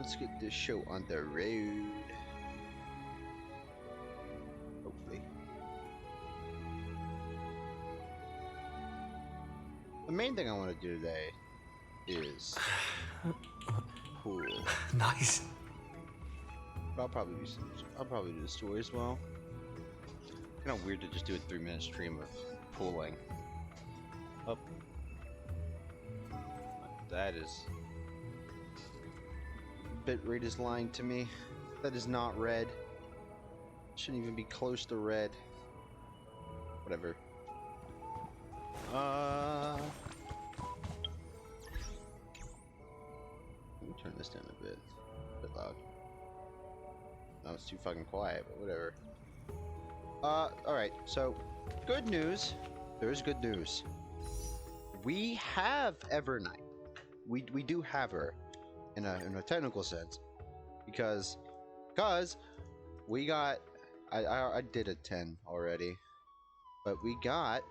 Let's get this show on the road. Hopefully. The main thing I want to do today is pool. Nice. But I'll probably do the story as well. Kind of weird to just do a 3-minute stream of pooling. Up. That is. Bitrate is lying to me. That is not red. Shouldn't even be close to red. Whatever. Let me turn this down a bit. A bit loud. No, it's too fucking quiet, but whatever. Alright, so good news. There's good news. We have Evernight. We do have her in a technical sense. Because we got I did a 10 already. But we got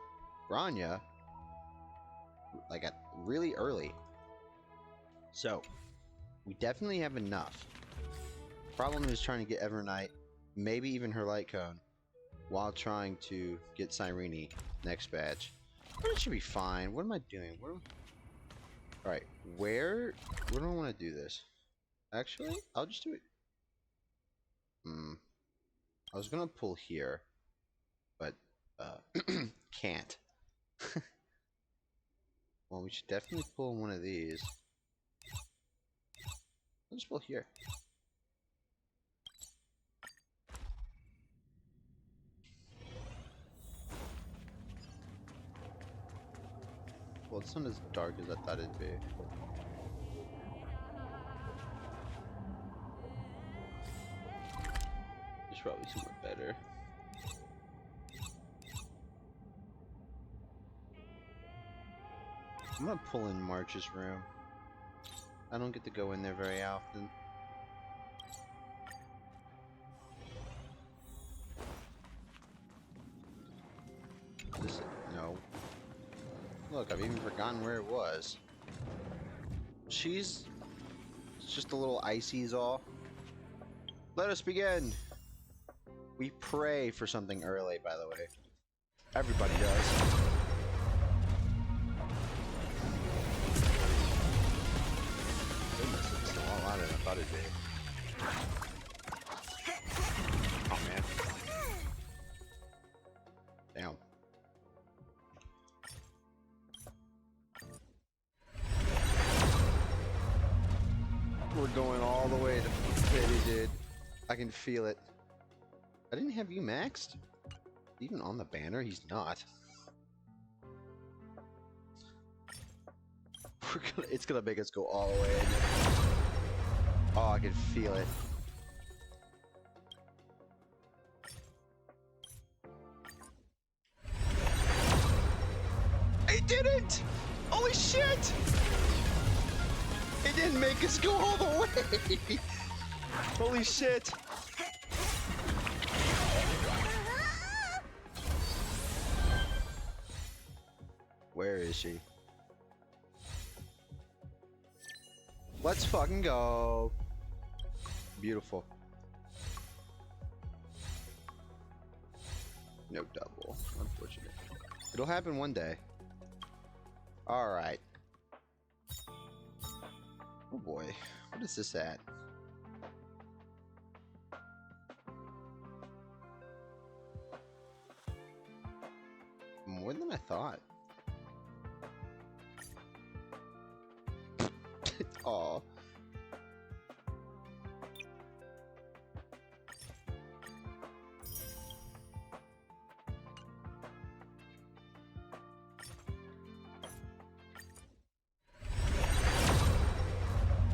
Grania like at really early. So we definitely have enough. Problem is trying to get Evernight, maybe even her light cone, while trying to get Cyrene next batch. But it should be fine. What am I doing? Alright, where do I want to do this? Actually, I'll just do it. I was gonna pull here, but can't. Well, we should definitely pull one of these. I'll just pull here. Well, it's not as dark as I thought it'd be. There's probably somewhere better. I'm gonna pull in March's room. I don't get to go in there very often. No. Look, I've even forgotten where it was. It's just a little icy's all. Let us begin! We pray for something early, by the way. Everybody does. Goodness, it's a lot louder than I thought it'd be. Oh man. Damn. We're going all the way to Pity, dude. I can feel it. I didn't have you maxed? Even on the banner, he's not. It's gonna make us go all the way in. Oh, I can feel it. It didn't! Holy shit! It didn't make us go all the way! Holy shit! Where is she? Let's fucking go! Beautiful. No double. Unfortunate. It'll happen one day. Alright. Oh boy. What is this at? More than I thought. Aw.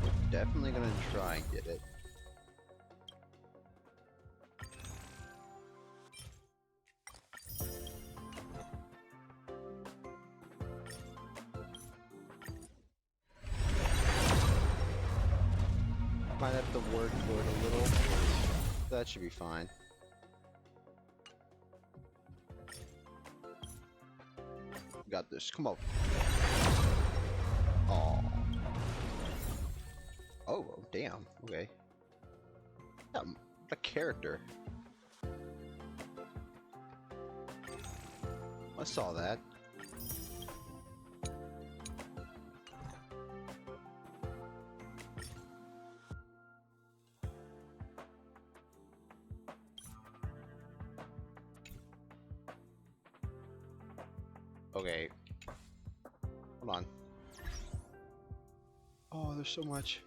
We're definitely gonna try and get it. Might have to work for it a little. That should be fine. Got this. Come on. Oh. Oh, damn. Okay. A character. I saw that. Okay. Hold on. Oh, there's so much.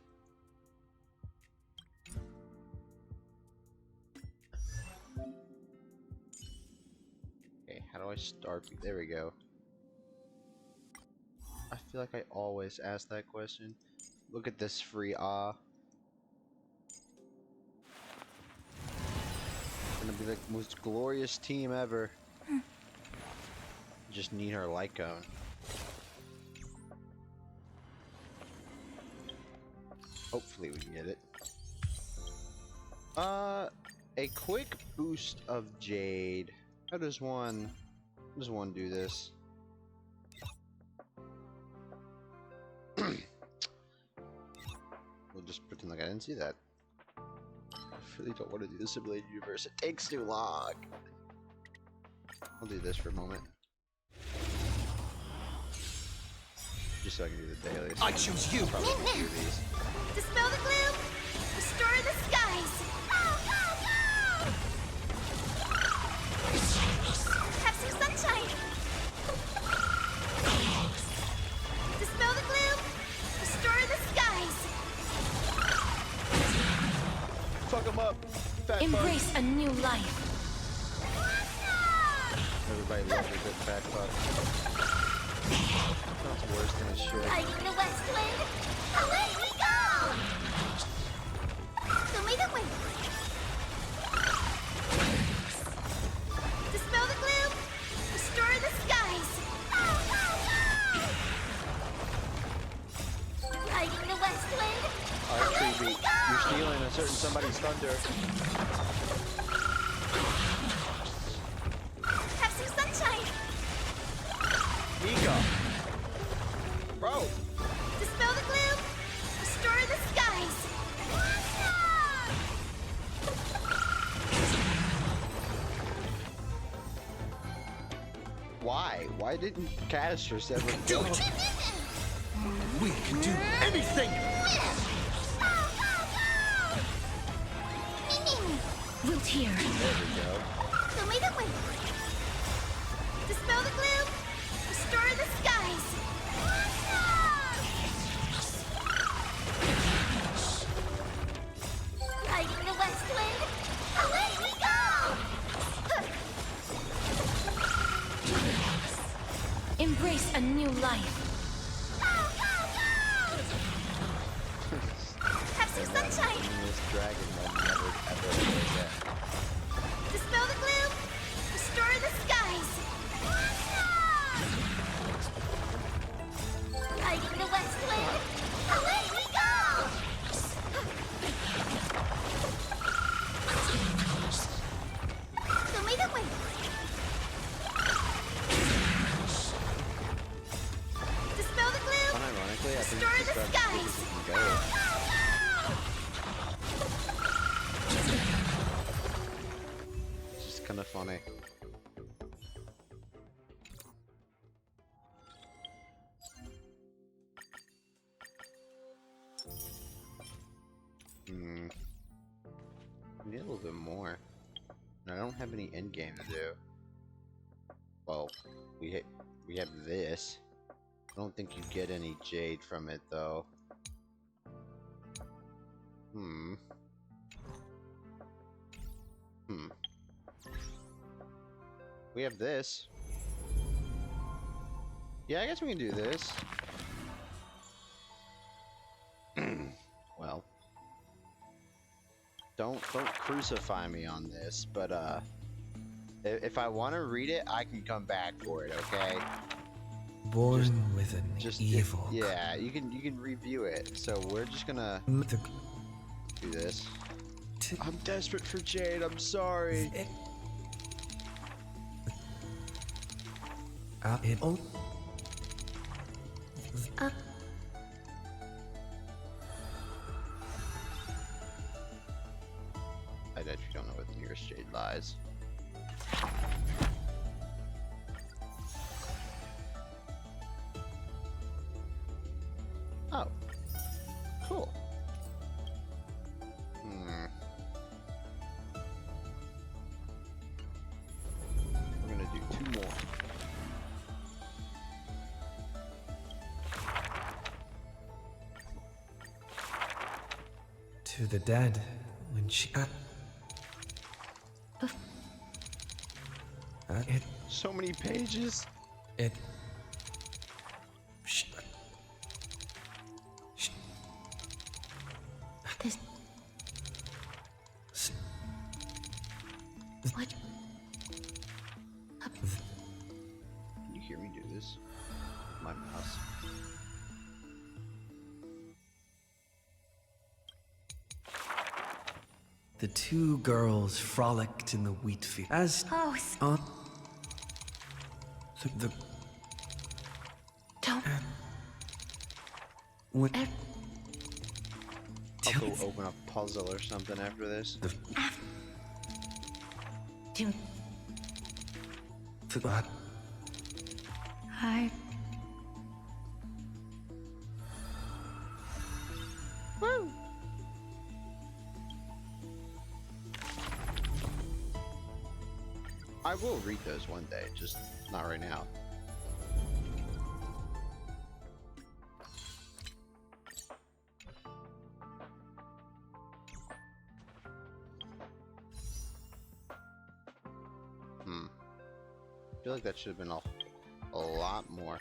Okay, how do I start? There we go. I feel like I always ask that question. Look at this free Gonna be the most glorious team ever. Just need our light cone. Hopefully we can get it. A quick boost of Jade. How does one do this? We'll just pretend like I didn't see that. I really don't want to do the simulated universe. It takes too long. I'll do this for a moment. Just so I can do the dailies. I choose you! Dispel the gloom! Restore the skies! Have some sunshine! Dispel the gloom! Restore the skies! Fuck him up! Fat Embrace a new life. Everybody loves a good fat fuck. That's worse than it should. Hiding the west wind! Away we go! Show me the way! Dispel the gloom! Restore the skies! Hiding the west wind! Alright, Creepy. You're stealing a certain somebody's thunder. Have some sunshine! Mika! Bro! Dispel the gloom! Restore the skies! Why? Why didn't Cadisters ever do it? We can do anything! Wilt here. There we go. Show me the way! Dispel the gloom! Restore the skies! Hiding the west wind! Away we go! Embrace a new life. Have some sunshine! This dragon will never ever forget. Dispel the gloom! Restore the skies! Hiding the west wind! Away we go! Show me the way! Dispel the gloom! Unironically, I think Restore it's the just skies! we can go. It's just kind of funny. I need a little bit more. And I don't have any end game to do. Well, we have this. I don't think you get any jade from it though. We have this. Yeah, I guess we can do this. Well, don't crucify me on this, but if I want to read it, I can come back for it. Okay. Born with an evil. Yeah, you can review it. So we're just gonna do this. I'm desperate for jade. I'm sorry. Shade lies. Oh. Cool. We're gonna do 2 more. To the dead when she. It. So many pages. It. Sh- sh- This. s- What? Can you hear me do this? My mouse. The 2 girls frolicked in the wheat field as Oh, on the don't. when I'll go open a puzzle or something after this. Do. the I. Woo! I will read those one day, just not right now. I feel like that should have been a lot more.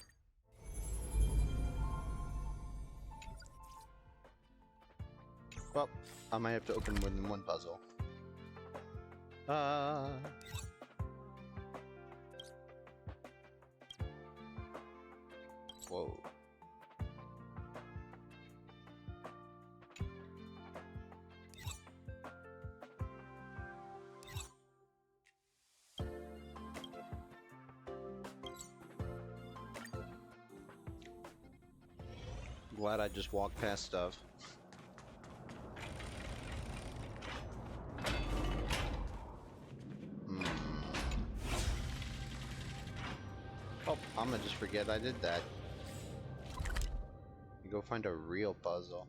Well, I might have to open more than one puzzle. Whoa. Glad I just walked past stuff. Oh, I'm gonna just forget I did that. Go find a real puzzle.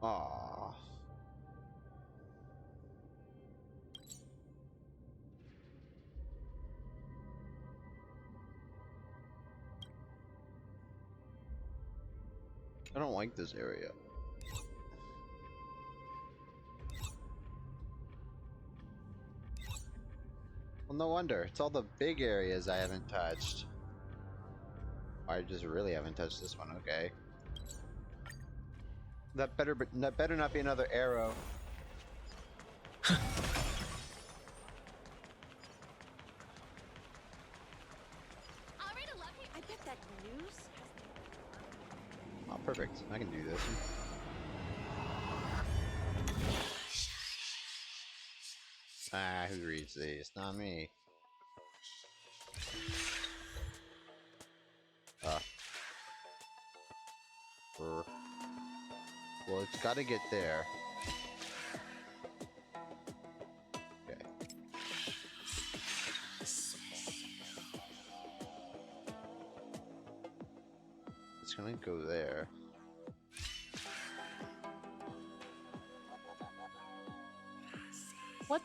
Aww. I don't like this area. Well, no wonder. It's all the big areas I haven't touched. I just really haven't touched this one. Okay. That better not be another arrow. Alright, I love you. I bet that news. Oh, perfect. I can do this. Ah, who reads these? Not me. Well, it's got to get there. Okay. It's gonna go there. What?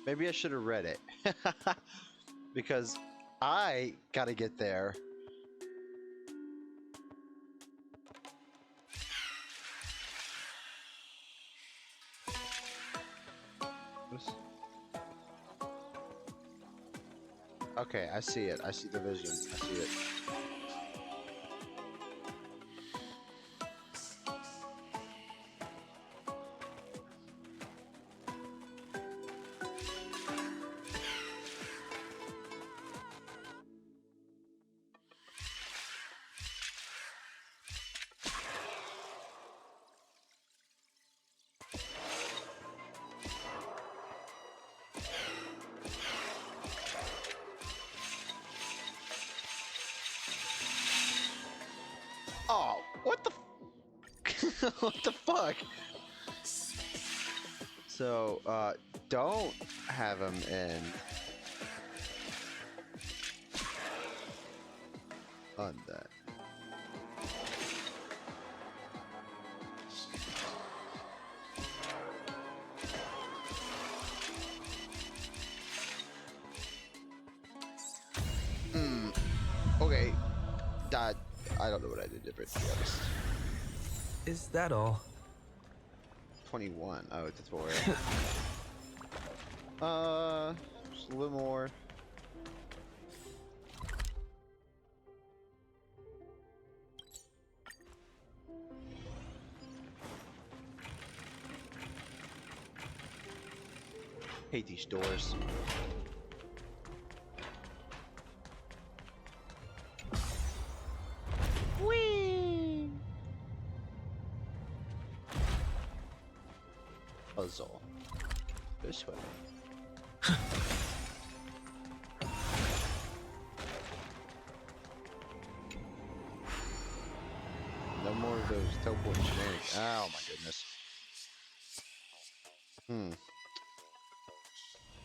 Maybe I should have read it. Because I gotta get there. Okay, I see it. I see the vision. I see it. What the fuck? So, don't have him end on that. Okay. That, I don't know what I did different, to be honest. Is that all? 21. Oh, tutorial. Just a little more. Hate these doors. Whee! Puzzle. This way. No more of those teleport shenanigans. Oh my goodness.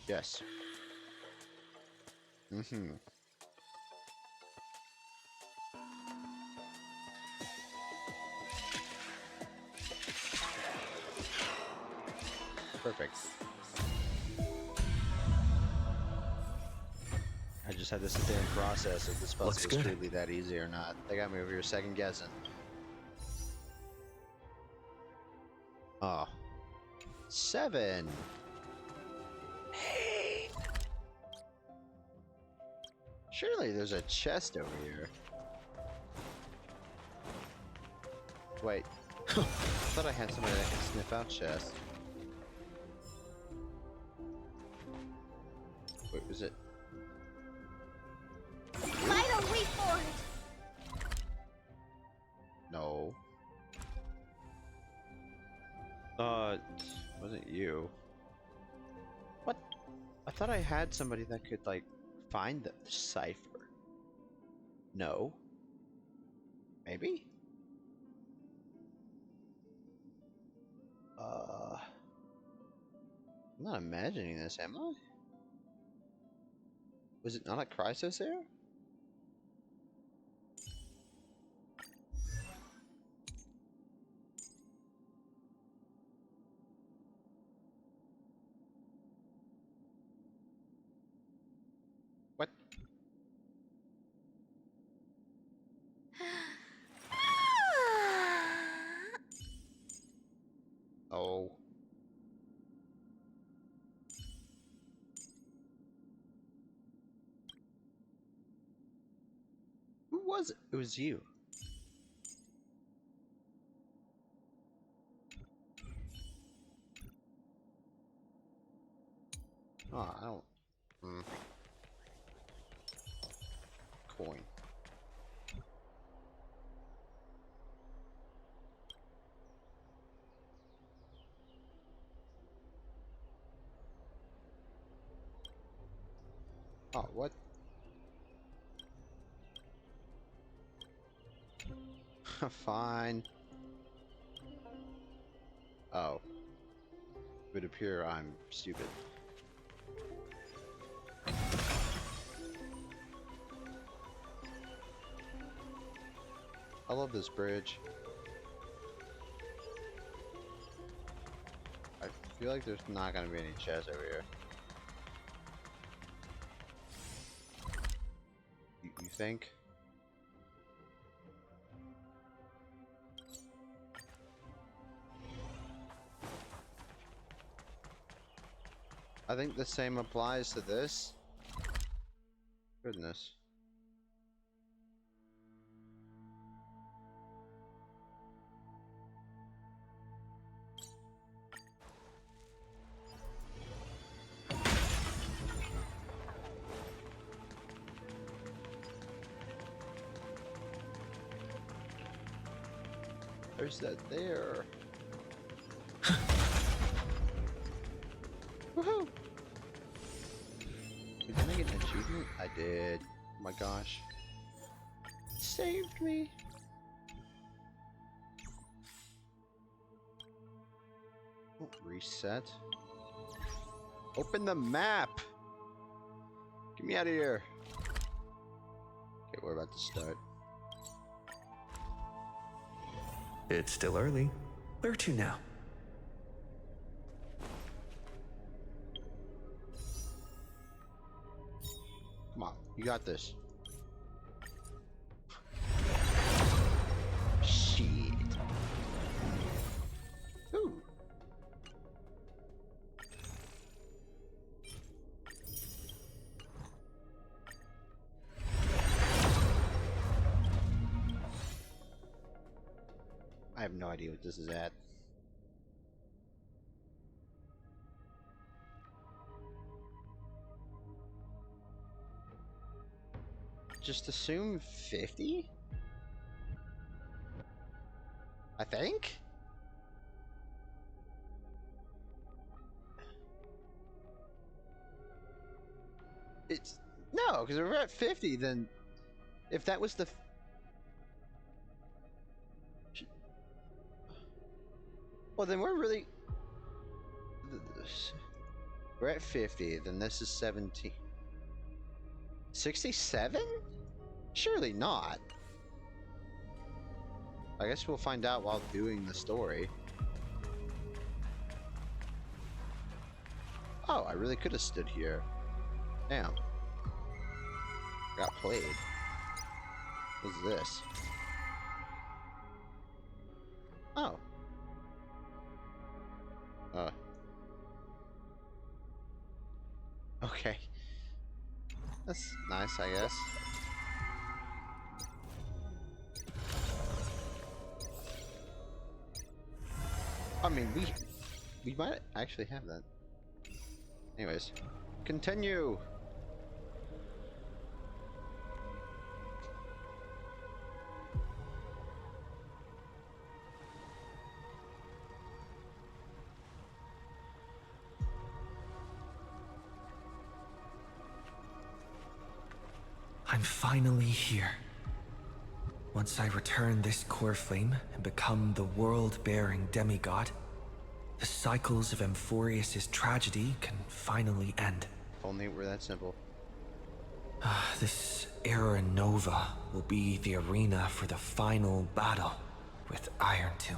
Yes. Perfect. I just had to sit there and process if this Looks puzzle was good. truly that easy or not. They got me over here second guessing. Oh. 7. Surely there's a chest over here. Wait. I thought I had somebody that could sniff out chests. Wait, was it? Vital, wait for it! No. Wasn't you. What? I thought I had somebody that could, like, find the cipher. No. Maybe? I'm not imagining this, am I? Was it not a crisis there? What? Oh. Who was it? It was you. Oh, I don't. Coin. Oh, what? Fine. Oh. It would appear I'm stupid. I love this bridge. I feel like there's not gonna be any chests over here. You think? I think the same applies to this. Goodness. There's that there. Woohoo! Did I get an achievement? I did. Oh my gosh. It saved me. Oh, reset. Open the map! Get me out of here. Okay, we're about to start. It's still early. Where to now? Come on, you got this. Shit. Ooh. I have no idea what this is at. Just assume 50? I think? It's... No, because if we're at 50, then... If that was the... Well, then we're really... We're at 50, then this is 17. 67? Surely not. I guess we'll find out while doing the story. Oh, I really could have stood here. Damn. Got played. What's this? Oh. Okay. That's nice, I guess. I mean, we might actually have that. Anyways, continue. I'm finally here. Once I return this core flame and become the world-bearing demigod, the cycles of Amphorius' tragedy can finally end. If only it were that simple. This Era Nova will be the arena for the final battle with Iron Tomb.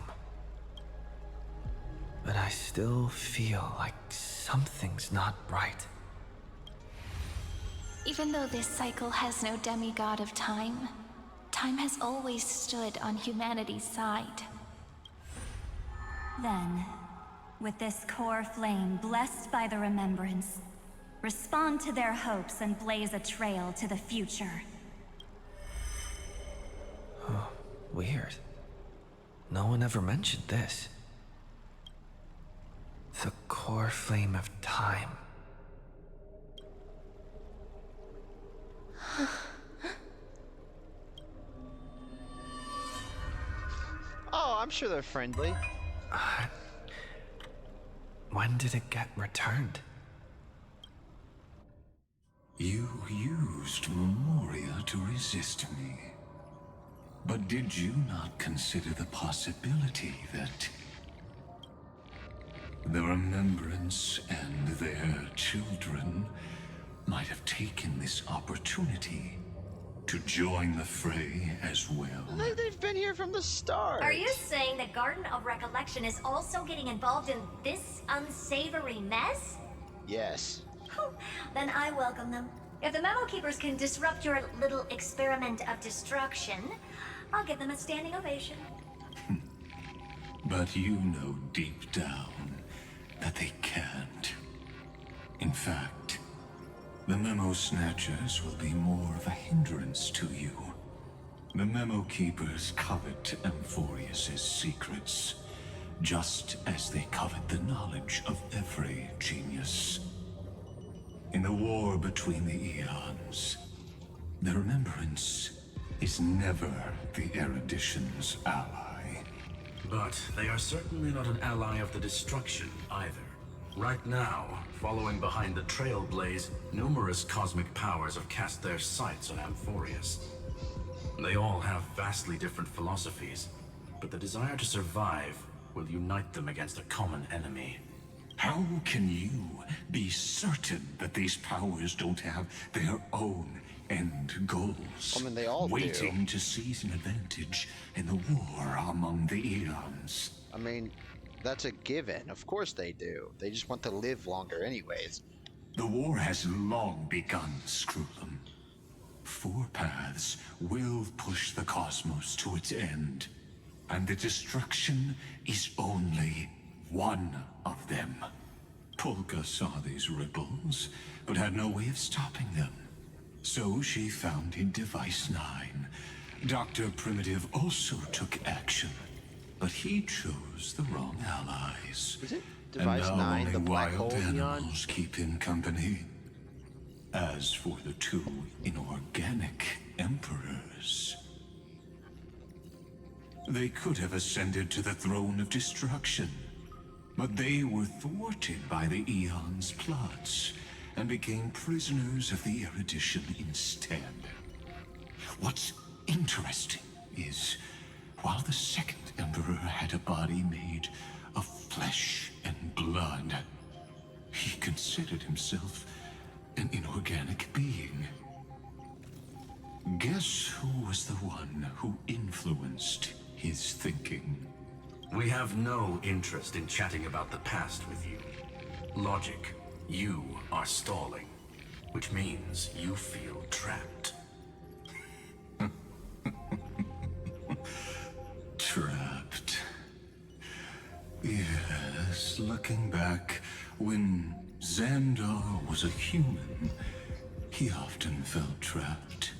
But I still feel like something's not right. Even though this cycle has no demigod of time, time has always stood on humanity's side. Then, with this core flame blessed by the remembrance, respond to their hopes and blaze a trail to the future. Oh, weird. No one ever mentioned this. The core flame of time. Oh, I'm sure they're friendly. When did it get returned? You used Memoria to resist me. But did you not consider the possibility that the Remembrance and their children might have taken this opportunity to join the fray as well? They've been here from the start. Are you saying the Garden of Recollection is also getting involved in this unsavory mess? Yes. Then I welcome them. If the Memo Keepers can disrupt your little experiment of destruction, I'll give them a standing ovation. But you know deep down that they can't. In fact, the Memo Snatchers will be more of a hindrance to you. The Memo Keepers covet Amphorius' secrets, just as they covet the knowledge of every genius. In the war between the eons, the Remembrance is never the erudition's ally. But they are certainly not an ally of the destruction either. Right now, following behind the Trailblaze, numerous cosmic powers have cast their sights on Amphorius. They all have vastly different philosophies, but the desire to survive will unite them against a common enemy. How can you be certain that these powers don't have their own end goals? I mean, they all do. Waiting to seize an advantage in the war among the eons. I mean, that's a given. Of course they do. They just want to live longer anyways. The war has long begun, Screwlum. 4 paths will push the cosmos to its end. And the destruction is only one of them. Polka saw these ripples, but had no way of stopping them. So she founded Device 9. Dr. Primitive also took action, but he chose the wrong allies. Is it Device 9, only the black wild hole beyond? animals keep him company. As for the 2 inorganic emperors, they could have ascended to the throne of destruction, but they were thwarted by the Eon's plots and became prisoners of the Erudition instead. What's interesting is, while the second Emperor had a body made of flesh and blood, he considered himself an inorganic being. Guess who was the one who influenced his thinking? We have no interest in chatting about the past with you. Logic, you are stalling, which means you feel trapped. Trapped. Yes, looking back, when Xandar was a human, he often felt trapped.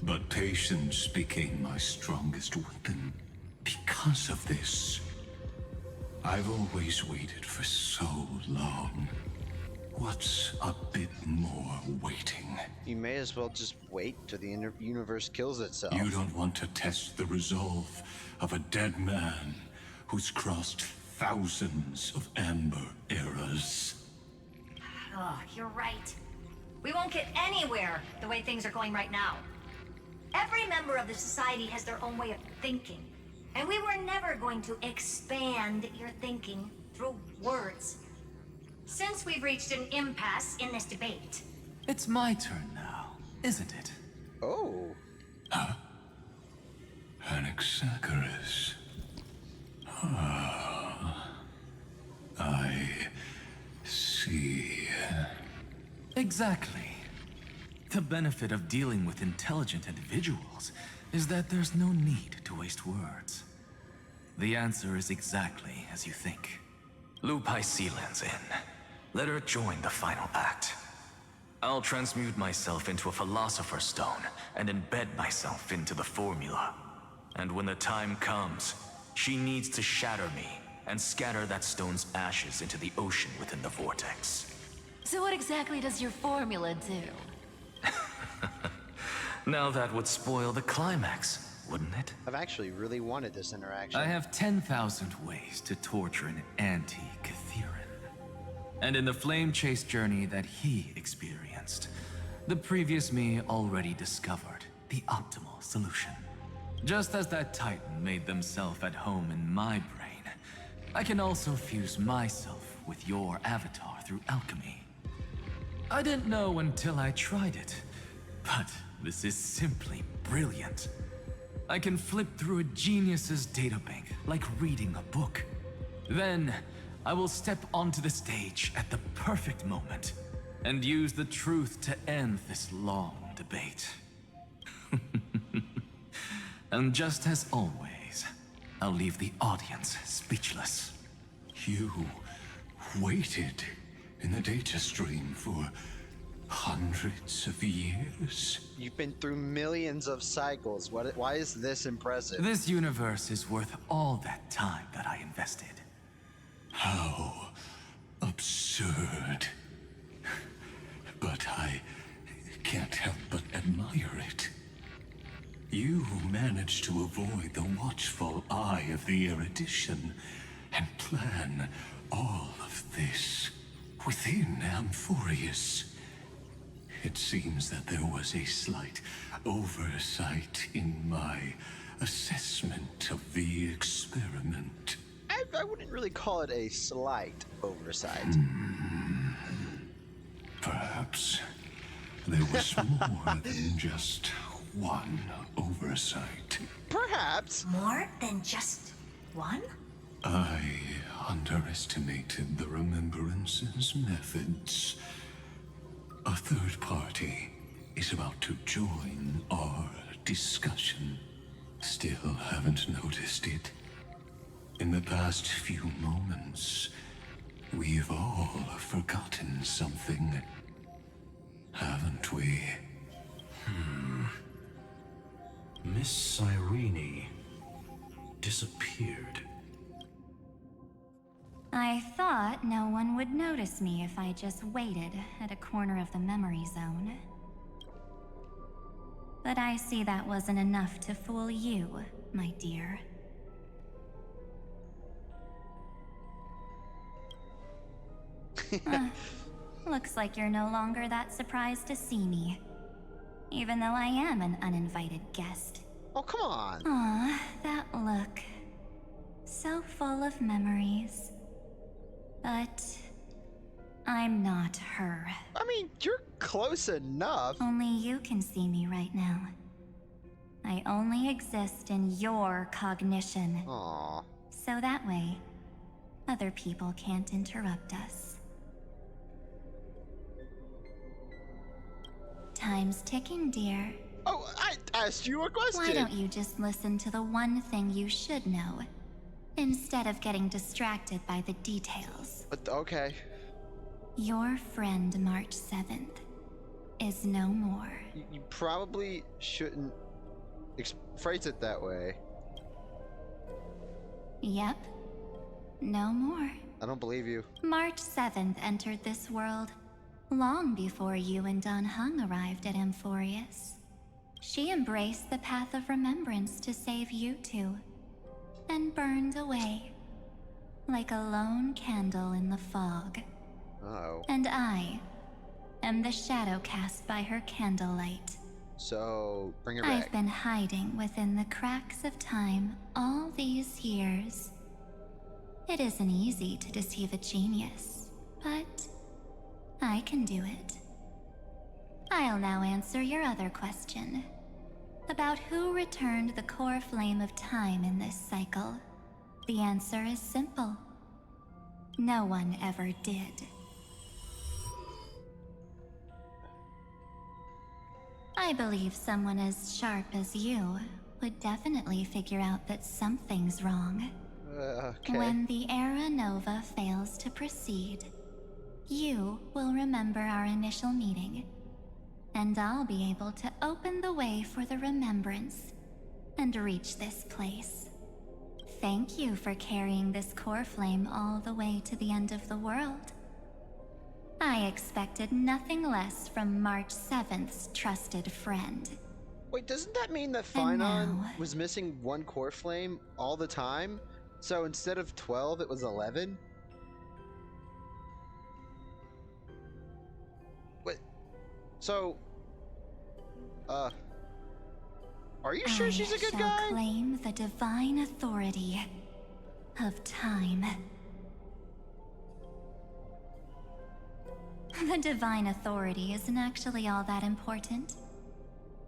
But patience became my strongest weapon because of this. I've always waited for so long. What's a bit more waiting? You may as well just wait till the universe kills itself. You don't want to test the resolve of a dead man who's crossed thousands of amber eras. Oh, you're right. We won't get anywhere the way things are going right now. Every member of the society has their own way of thinking, and we were never going to expand your thinking through words. Since we've reached an impasse in this debate. It's my turn now, isn't it? Oh. Anaxagoras. I see. Exactly. The benefit of dealing with intelligent individuals is that there's no need to waste words. The answer is exactly as you think. Lupai Sealand's in. Let her join the final act. I'll transmute myself into a Philosopher's Stone and embed myself into the formula. And when the time comes, she needs to shatter me and scatter that stone's ashes into the ocean within the vortex. So what exactly does your formula do? Now that would spoil the climax, wouldn't it? I've actually really wanted this interaction. I have 10,000 ways to torture an anti-Catheran. And in the flame chase journey that he experienced, the previous me already discovered the optimal solution. Just as that Titan made themselves at home in my brain, I can also fuse myself with your avatar through alchemy. I didn't know until I tried it, but this is simply brilliant. I can flip through a genius's databank like reading a book. Then, I will step onto the stage at the perfect moment and use the truth to end this long debate. And just as always, I'll leave the audience speechless. You waited in the data stream for hundreds of years? You've been through millions of cycles. Why is this impressive? This universe is worth all that time that I invested. How absurd. But I can't help but admire it. You managed to avoid the watchful eye of the erudition and plan all of this within Amphorius. It seems that there was a slight oversight in my assessment of the experiment. I I wouldn't really call it a slight oversight. Perhaps there was more than just one oversight. Perhaps. More than just one? I underestimated the Remembrance's methods. A third party is about to join our discussion. Still haven't noticed it. In the past few moments, we've all forgotten something, haven't we? Miss Cyrene disappeared. I thought no one would notice me if I just waited at a corner of the memory zone. But I see that wasn't enough to fool you, my dear. Looks like you're no longer that surprised to see me. Even though I am an uninvited guest. Oh, come on. Aw, that look. So full of memories. But I'm not her. I mean, you're close enough. Only you can see me right now. I only exist in your cognition. Aw. So that way, other people can't interrupt us. Time's ticking, dear. Oh, I asked you a question. Why don't you just listen to the one thing you should know, instead of getting distracted by the details? But, okay. Your friend March 7th is no more. You probably shouldn't phrase it that way. Yep. No more. I don't believe you. March 7th entered this world long before you and Don Hung arrived at Amphorius. She embraced the path of remembrance to save you two, and burned away like a lone candle in the fog. Uh-oh. And I am the shadow cast by her candlelight. So, bring her I've back. been hiding within the cracks of time all these years. It isn't easy to deceive a genius, but I can do it. I'll now answer your other question about who returned the core flame of time in this cycle. The answer is simple. No one ever did. I believe someone as sharp as you would definitely figure out that something's wrong. Okay. When the Era Nova fails to proceed, you will remember our initial meeting, and I'll be able to open the way for the remembrance and reach this place. Thank you for carrying this core flame all the way to the end of the world. I expected nothing less from March 7th's trusted friend. Wait, doesn't that mean that And Finon now- was missing one core flame all the time? So instead of 12, it was 11? Wait, so... Are you sure she's a good I guy? shall claim the divine authority of time. The divine authority isn't actually all that important.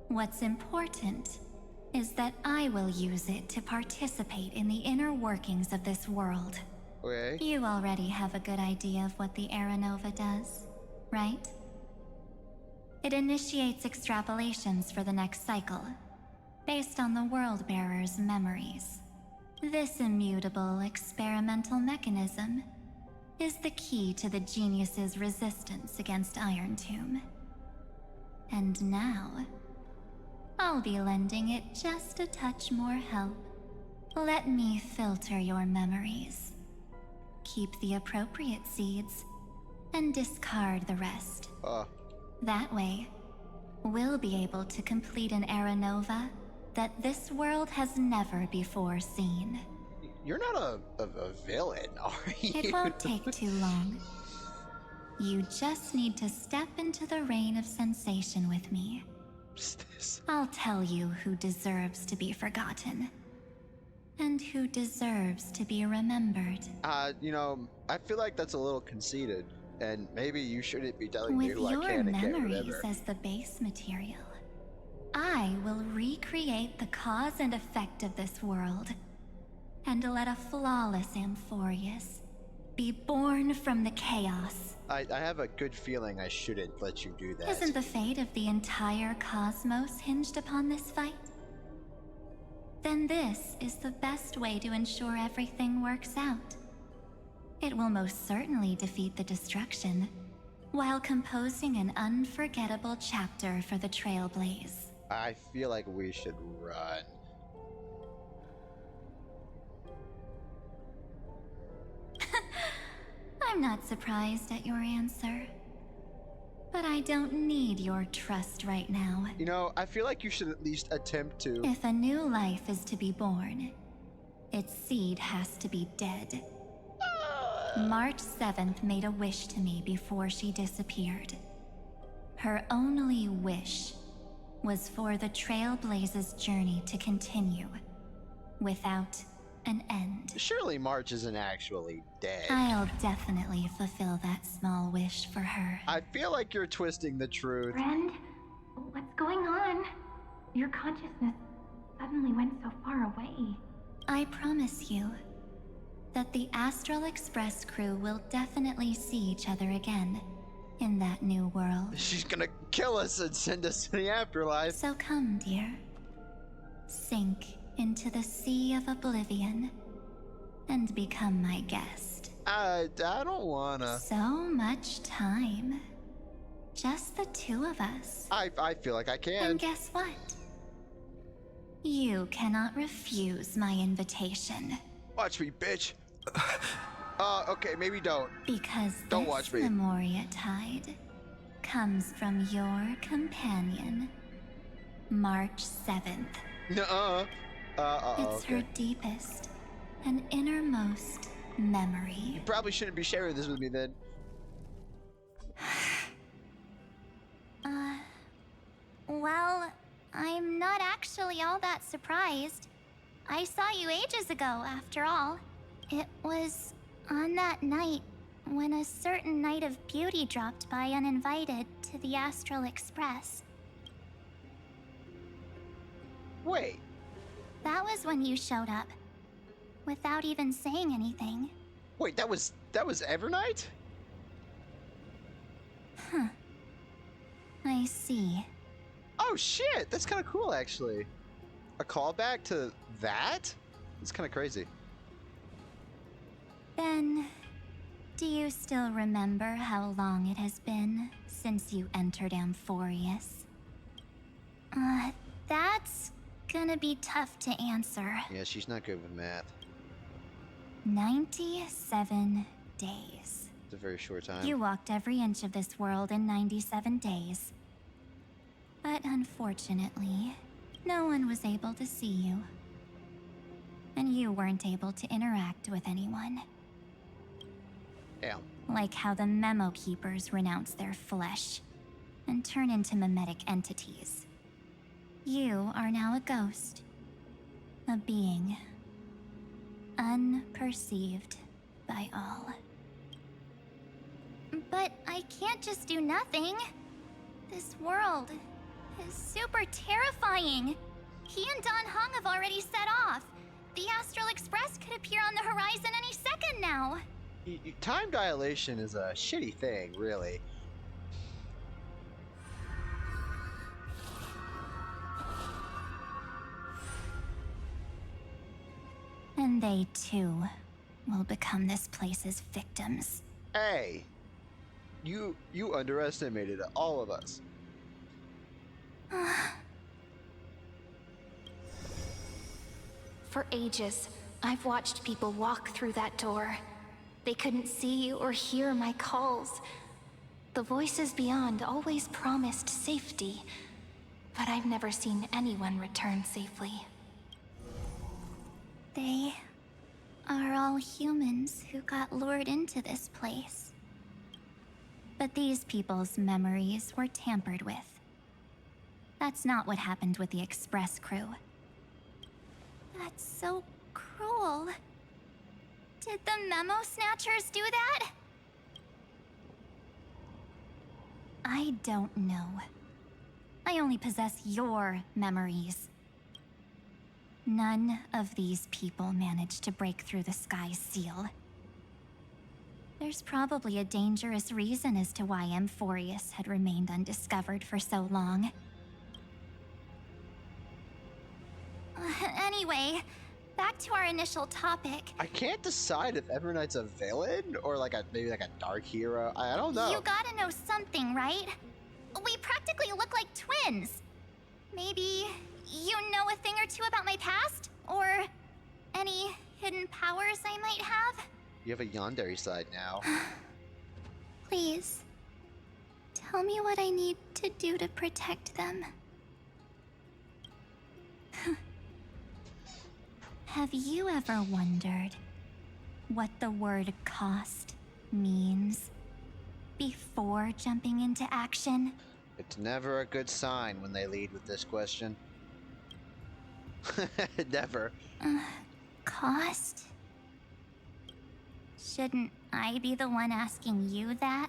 What's important is that I will use it to participate in the inner workings of this world. Okay. You already have a good idea of what the Era Nova does, right? It initiates extrapolations for the next cycle, based on the World Bearer's memories. This immutable experimental mechanism is the key to the genius's resistance against Iron Tomb. And now, I'll be lending it just a touch more help. Let me filter your memories. Keep the appropriate seeds, and discard the rest. That way, we'll be able to complete an Era Nova that this world has never before seen. You're not a villain, are you? It won't take too long. You just need to step into the rain of sensation with me. What's this? I'll tell you who deserves to be forgotten. and who deserves to be remembered. You know, I feel like that's a little conceited, and maybe you shouldn't be telling me With who I your can and can't memories remember. as the base material, I will recreate the cause and effect of this world, and let a flawless Amphorius be born from the chaos. I have a good feeling I shouldn't let you do that. Isn't the fate of the entire cosmos hinged upon this fight? Then this is the best way to ensure everything works out. It will most certainly defeat the destruction, while composing an unforgettable chapter for the Trailblaze. I feel like we should run. I'm not surprised at your answer. But I don't need your trust right now. You know, I feel like you should at least attempt to. If a new life is to be born, its seed has to be dead. March 7th made a wish to me before she disappeared. Her only wish was for the Trailblaze's journey to continue, without an end. Surely March isn't actually dead. I'll definitely fulfill that small wish for her. I feel like you're twisting the truth. Friend, what's going on? Your consciousness suddenly went so far away. I promise you that the Astral Express crew will definitely see each other again in that new world. She's gonna kill us and send us to the afterlife. So come, dear. Sink into the sea of oblivion and become my guest. I don't wanna. So much time. Just the two of us. I feel like I can. And guess what? You cannot refuse my invitation. Watch me, bitch. Okay, maybe don't. Because Don't this watch me. Memoria tide comes from your companion, March 7th. Nuh-uh. It's Okay. her deepest and innermost memory. You probably shouldn't be sharing this with me then. Well, I'm not actually all that surprised. I saw you ages ago, after all. It was on that night when a certain Knight of Beauty dropped by uninvited to the Astral Express. Wait. That was when you showed up, without even saying anything. Wait, that was Evernight? I see. Oh shit, that's kind of cool actually. A callback to that? It's kind of crazy. Then, do you still remember how long it has been since you entered Amphorius? That's gonna be tough to answer. Yeah, she's not good with math. 97 days. It's a very short time. You walked every inch of this world in 97 days. But unfortunately, no one was able to see you. And you weren't able to interact with anyone. Damn. Like how the Memo Keepers renounce their flesh and turn into mimetic entities. You are now a ghost. A being. Unperceived by all. But I can't just do nothing. This world is super terrifying. He and Don Hung have already set off. The Astral Express could appear on the horizon any second now. Time dilation is a shitty thing, really. And they too will become this place's victims. Hey, you underestimated all of us. For ages, I've watched people walk through that door. They couldn't see or hear my calls. The voices beyond always promised safety, but I've never seen anyone return safely. They are all humans who got lured into this place. But these people's memories were tampered with. That's not what happened with the Express crew. That's so cruel. Did the memo snatchers do that? I don't know. I only possess your memories. None of these people managed to break through the sky's seal. There's probably a dangerous reason as to why Amphorius had remained undiscovered for so long. Anyway, back to our initial topic. I can't decide if Everknight's a villain or like maybe like a dark hero. I don't know. You gotta know something, right? We practically look like twins. Maybe you know a thing or two about my past? Or any hidden powers I might have? You have a yandere side now. Please, tell me what I need to do to protect them. Have you ever wondered what the word cost means before jumping into action? It's never a good sign when they lead with this question. Never. Cost? Shouldn't I be the one asking you that?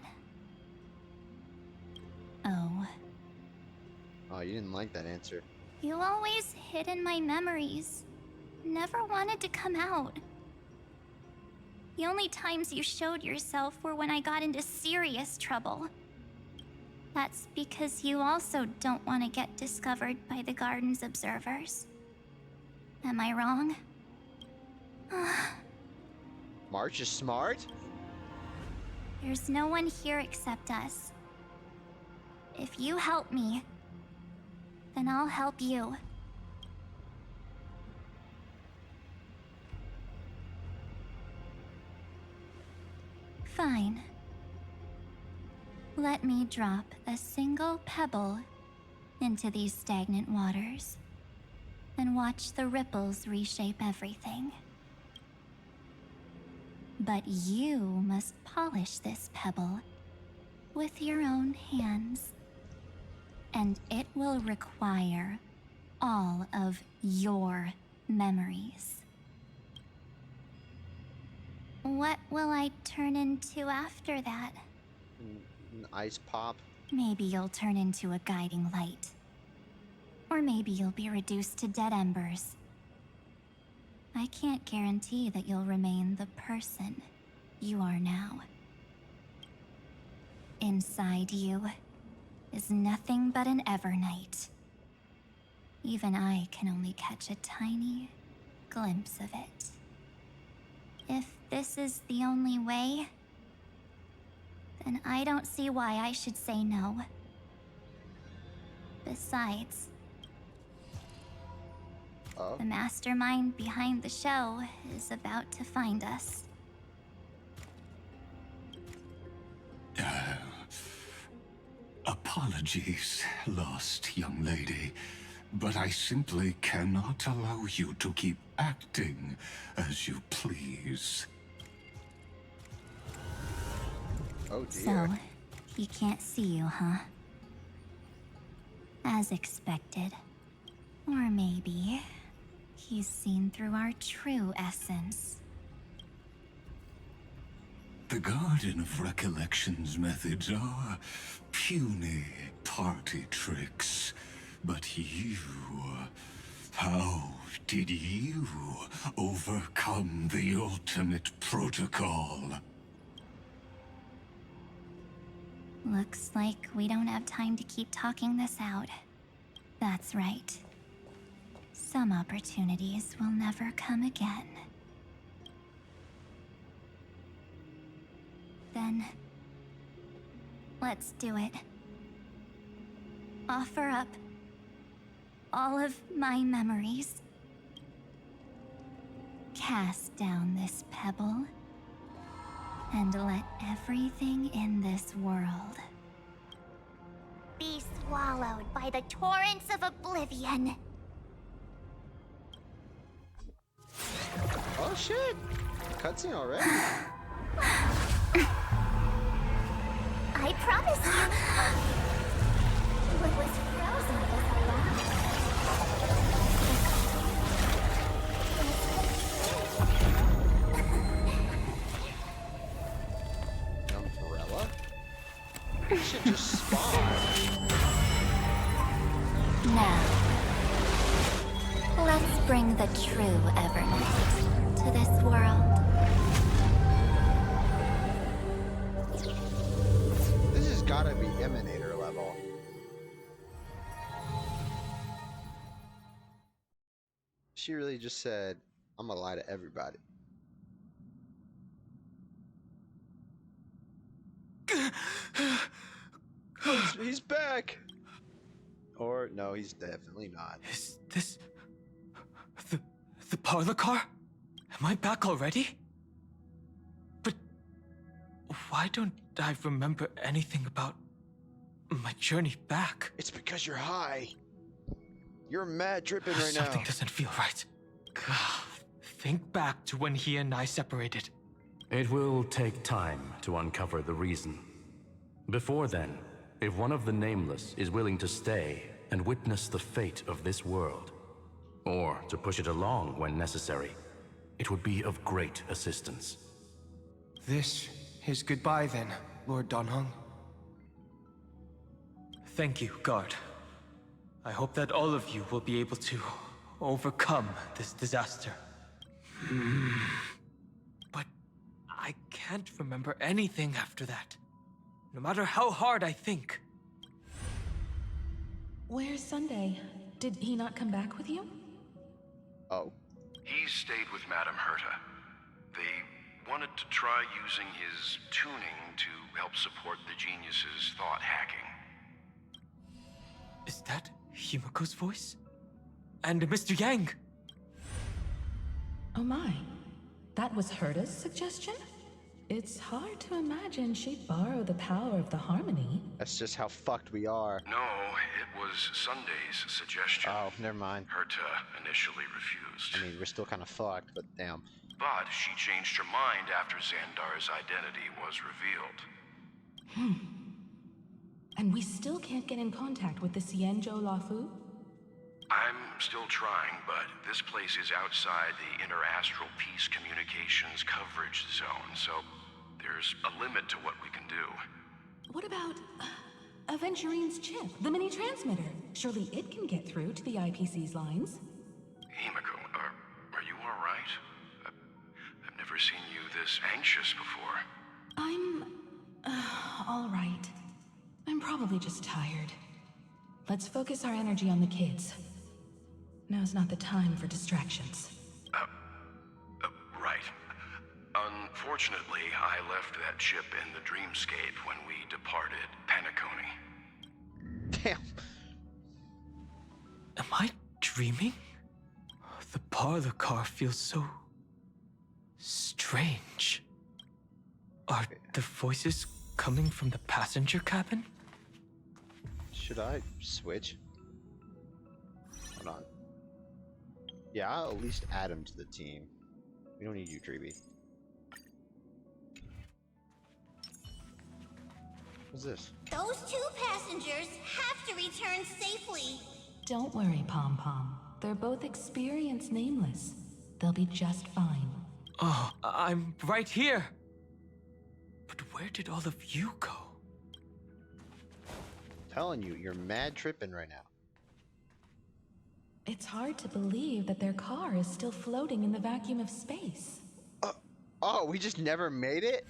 Oh. Oh, you didn't like that answer. You always hid in my memories. Never wanted to come out. The only times you showed yourself were when I got into serious trouble. That's because you also don't want to get discovered by the Garden's observers. Am I wrong? March is smart? There's no one here except us. If you help me, then I'll help you. Fine. Let me drop a single pebble into these stagnant waters and watch the ripples reshape everything. But you must polish this pebble with your own hands. And it will require all of your memories. What will I turn into after that? An ice pop? Maybe you'll turn into a guiding light. Or maybe you'll be reduced to dead embers. I can't guarantee that you'll remain the person you are now. Inside you is nothing but an Evernight. Even I can only catch a tiny glimpse of it. If this is the only way, then I don't see why I should say no. Besides, the mastermind behind the show is about to find us. Apologies, lost young lady, but I simply cannot allow you to keep acting as you please. Oh So, dear. he can't see you, huh? As expected. Or maybe he's seen through our true essence. The Garden of Recollection's methods are puny party tricks. But you... how did you overcome the ultimate protocol? Looks like we don't have time to keep talking this out. That's right. Some opportunities will never come again. Then, let's do it. Offer up all of my memories. Cast down this pebble, and let everything in this world be swallowed by the torrents of oblivion. Oh shit! Cutscene already? I promise you. What was frozen was alive. You should just spawn. Now, let's bring the true Evernight to this world. This has gotta be Emanator level. She really just said, I'm gonna lie to everybody. Oh, he's back! Or, no, he's definitely not. Is this the parlor car? Am I back already? But why don't I remember anything about my journey back? It's because you're high. You're mad tripping right now. Something doesn't feel right. Think back to when he and I separated. It will take time to uncover the reason. Before then, if one of the Nameless is willing to stay and witness the fate of this world, or to push it along when necessary, it would be of great assistance. This is goodbye then, Lord Donhong. Thank you, Guard. I hope that all of you will be able to overcome this disaster. But I can't remember anything after that, no matter how hard I think. Where's Sunday? Did he not come back with you? Oh. He stayed with Madame Herta. They wanted to try using his tuning to help support the genius's thought hacking. Is that Himiko's voice? And Mr. Yang? Oh my. That was Herta's suggestion? It's hard to imagine she'd borrow the power of the harmony. That's just how fucked we are. No, it was Sunday's suggestion. Oh, never mind. Herta initially refused. I mean, we're still kind of fucked, but damn. But she changed her mind after Xandar's identity was revealed. And we still can't get in contact with the Xianzhou Lafu? I'm still trying, but this place is outside the interastral peace communications coverage zone, so there's a limit to what we can do. What about Aventurine's chip, the mini transmitter? Surely it can get through to the IPC's lines. Himiko, are you all right? I've never seen you this anxious before. I'm all right. I'm probably just tired. Let's focus our energy on the kids. Now's not the time for distractions. Right. Unfortunately, I left that chip in the dreamscape when we departed Penacony. Damn. Am I dreaming? The parlor car feels so strange. Are the voices coming from the passenger cabin? Should I switch? Hold on. Yeah, I'll at least add him to the team. We don't need you, Treeby. What's this? Those two passengers have to return safely. Don't worry, Pom Pom. They're both experienced Nameless. They'll be just fine. Oh, I'm right here. But where did all of you go? Telling you, you're mad tripping right now. It's hard to believe that their car is still floating in the vacuum of space. Oh, we just never made it?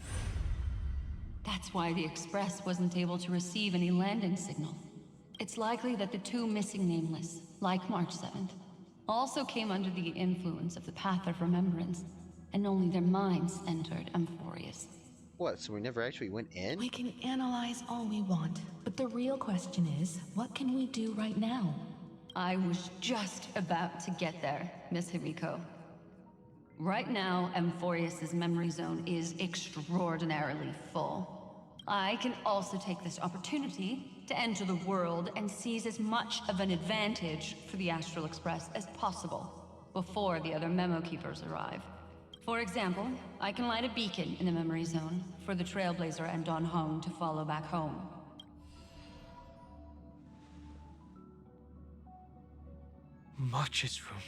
That's why the Express wasn't able to receive any landing signal. It's likely that the two missing Nameless, like March 7th, also came under the influence of the Path of Remembrance, and only their minds entered Amphorius. What, so we never actually went in? We can analyze all we want, but the real question is, what can we do right now? I was just about to get there, Miss Himiko. Right now, Amphorius's memory zone is extraordinarily full. I can also take this opportunity to enter the world and seize as much of an advantage for the Astral Express as possible before the other memo keepers arrive. For example, I can light a beacon in the memory zone for the Trailblazer and Don Hong to follow back home. March's room.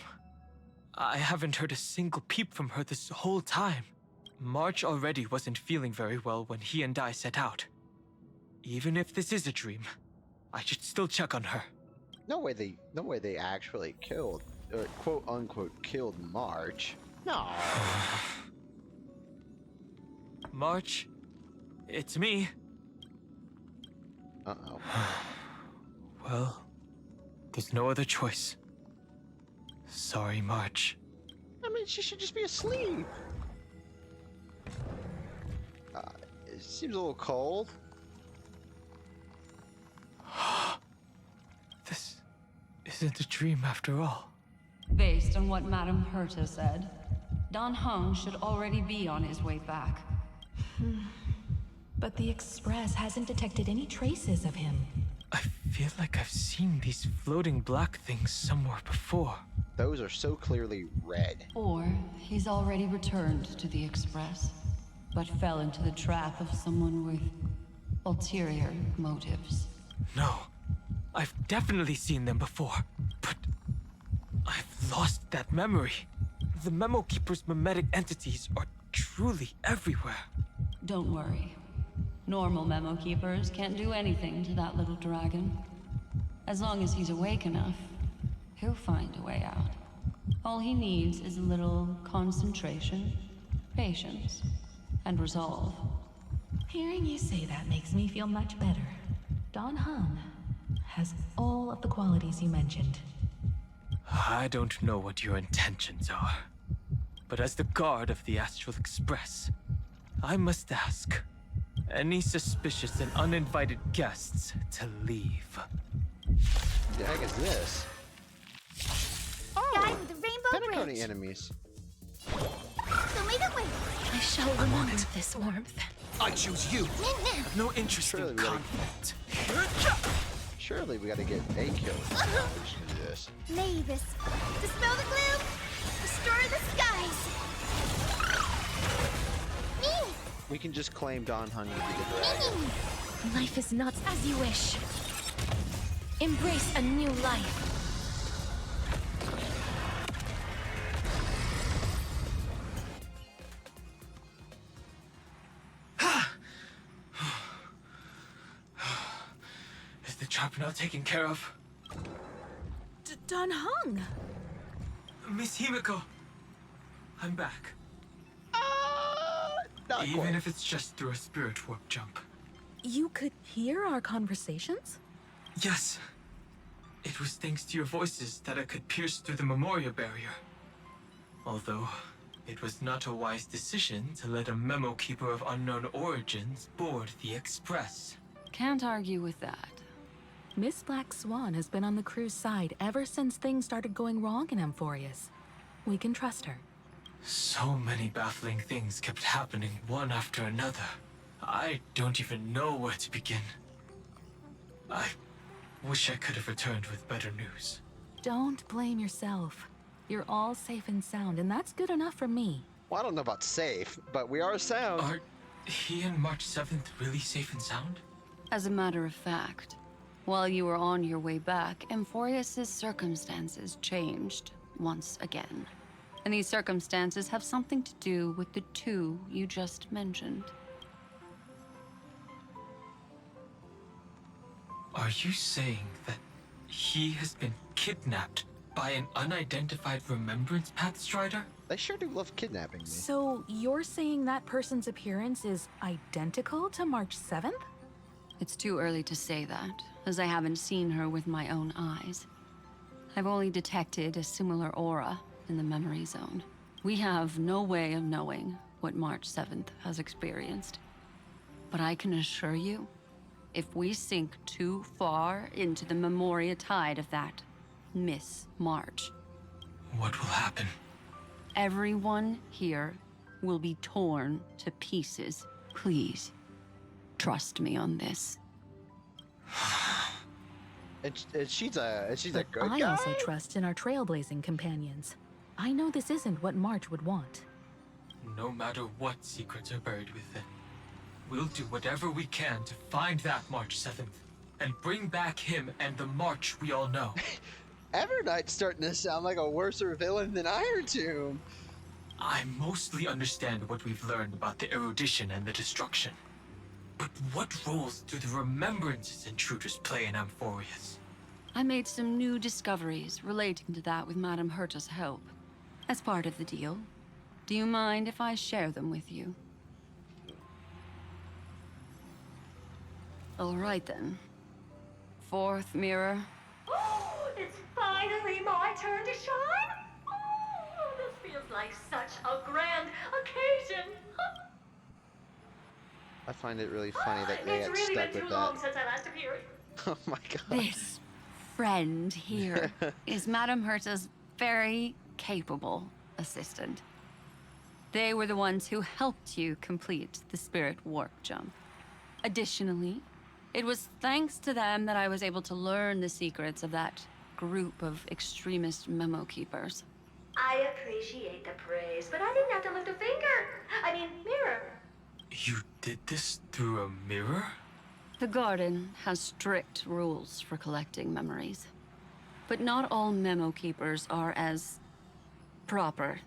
I haven't heard a single peep from her this whole time. March already wasn't feeling very well when he and I set out. Even if this is a dream, I should still check on her. No way they actually killed, or quote unquote killed March. No. March, it's me. Uh-oh. Well, there's no other choice. Sorry, March. I mean, she should just be asleep. It seems a little cold. This isn't a dream after all. Based on what Madame Herta said, Don Hung should already be on his way back. But the Express hasn't detected any traces of him. I feel like I've seen these floating black things somewhere before. Those are so clearly red. Or he's already returned to the Express, but fell into the trap of someone with ulterior motives. No, I've definitely seen them before, but I've lost that memory. The Memo Keeper's memetic entities are truly everywhere. Don't worry. Normal Memo Keepers can't do anything to that little dragon. As long as he's awake enough, he'll find a way out. All he needs is a little concentration, patience, and resolve. Hearing you say that makes me feel much better. Don Hung has all of the qualities you mentioned. I don't know what your intentions are, but as the guard of the Astral Express, I must ask any suspicious and uninvited guests to leave. The heck is this? Guy with the rainbow Pentaconi bridge. enemies. Show me the way. I shall remember this warmth. I choose you. No interest Surely in we gotta- conflict. Surely we gotta get a kill. We're just gonna do this. Mavis, dispel the gloom, restore the skies. Me, We can just claim Don Hung to be the dragon. me. Life is not as you wish. Embrace a new life. Is the trap now taken care of? Don Hung! Miss Himiko, I'm back. Not Even quite. if it's just through a spirit warp jump. You could hear our conversations? Yes. It was thanks to your voices that I could pierce through the memorial barrier. Although, it was not a wise decision to let a memo keeper of unknown origins board the Express. Can't argue with that. Miss Black Swan has been on the crew's side ever since things started going wrong in Amphorius. We can trust her. So many baffling things kept happening one after another. I don't even know where to begin. I wish I could have returned with better news. Don't blame yourself. You're all safe and sound, and that's good enough for me. Well, I don't know about safe, but we are sound. Are he and March 7th really safe and sound? As a matter of fact, while you were on your way back, Amphorius' circumstances changed once again. And these circumstances have something to do with the two you just mentioned. Are you saying that he has been kidnapped by an unidentified Remembrance Path Strider? They sure do love kidnapping me. So you're saying that person's appearance is identical to March 7th? It's too early to say that, as I haven't seen her with my own eyes. I've only detected a similar aura in the memory zone. We have no way of knowing what March 7th has experienced. But I can assure you, if we sink too far into the Memoria tide of that Miss March, What will happen? everyone here will be torn to pieces. Please, trust me on this. And she's a good I guy. also trust in our trailblazing companions. I know this isn't what March would want. No matter what secrets are buried within, we'll do whatever we can to find that March 7th and bring back him and the March we all know. Evernight's starting to sound like a worser villain than Iron Tomb. I mostly understand what we've learned about the erudition and the destruction. But what roles do the Remembrance's intruders play in Amphorius? I made some new discoveries relating to that with Madame Herta's help. As part of the deal, do you mind if I share them with you? All right then. Fourth mirror. Oh, it's finally my turn to shine. Oh, this feels like such a grand occasion. I find it really funny that they It's got really stuck been with too long that. since I last appeared. Oh my god. This friend here is Madame Herta's very capable assistant. They were the ones who helped you complete the spirit warp jump. Additionally, it was thanks to them that I was able to learn the secrets of that group of extremist memo keepers. I appreciate the praise, but I didn't have to lift a finger. I mean, mirror. You did this through a mirror? The Garden has strict rules for collecting memories. But not all memo keepers are as proper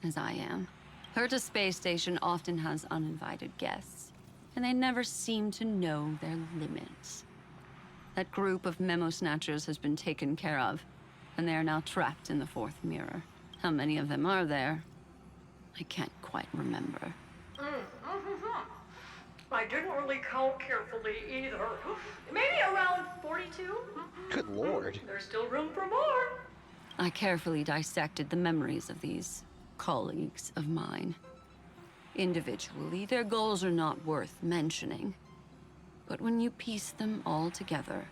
as I am. Herta Space Station often has uninvited guests, and they never seem to know their limits. That group of memo snatchers has been taken care of, and they are now trapped in the fourth mirror. How many of them are there? I can't quite remember. I didn't really count carefully either. Maybe around 42? Good lord. There's still room for more. I carefully dissected the memories of these colleagues of mine. Individually, their goals are not worth mentioning. But when you piece them all together,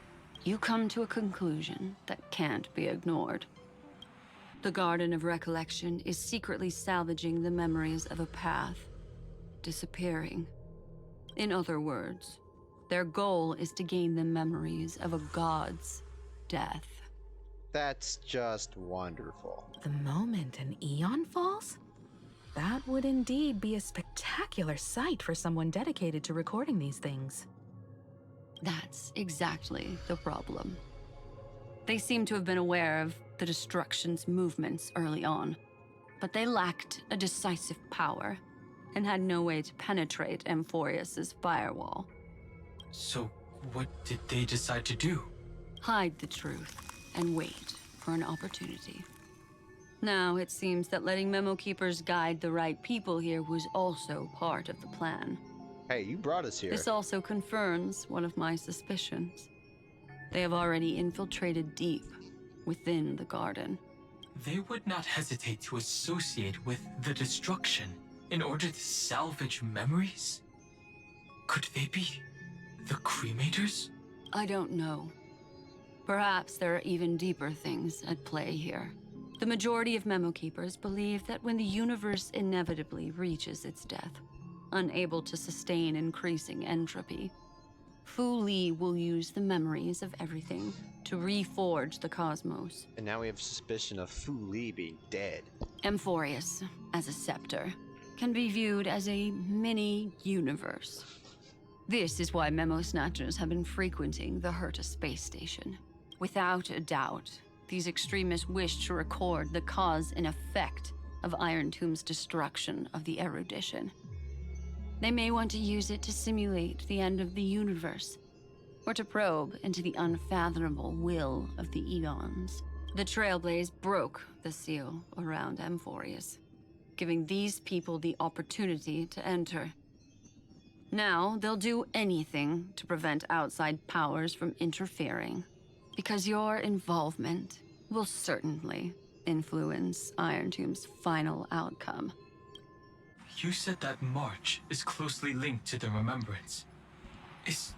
you come to a conclusion that can't be ignored. The Garden of Recollection is secretly salvaging the memories of a path disappearing. In other words, their goal is to gain the memories of a god's death. That's just wonderful. The moment an eon falls? That would indeed be a spectacular sight for someone dedicated to recording these things. That's exactly the problem. They seem to have been aware of the destruction's movements early on, but they lacked a decisive power and had no way to penetrate Amphorius's firewall. So, what did they decide to do? Hide the truth and wait for an opportunity. Now, it seems that letting memo keepers guide the right people here was also part of the plan. Hey, you brought us here. This also confirms one of my suspicions. They have already infiltrated deep within the garden. They would not hesitate to associate with the destruction in order to salvage memories? Could they be the cremators? I don't know. Perhaps there are even deeper things at play here. The majority of memo keepers believe that when the universe inevitably reaches its death, unable to sustain increasing entropy, Fu Li will use the memories of everything to reforge the cosmos. And now we have suspicion of Fu Li being dead. Amphorius, as a scepter, can be viewed as a mini-universe. This is why memo snatchers have been frequenting the Herta space station. Without a doubt, these extremists wish to record the cause and effect of Iron Tomb's destruction of the erudition. They may want to use it to simulate the end of the universe, or to probe into the unfathomable will of the eons. The Trailblaze broke the seal around Amphorius, giving these people the opportunity to enter. Now, they'll do anything to prevent outside powers from interfering, because your involvement will certainly influence Iron Tomb's final outcome. You said that March is closely linked to the Remembrance. Is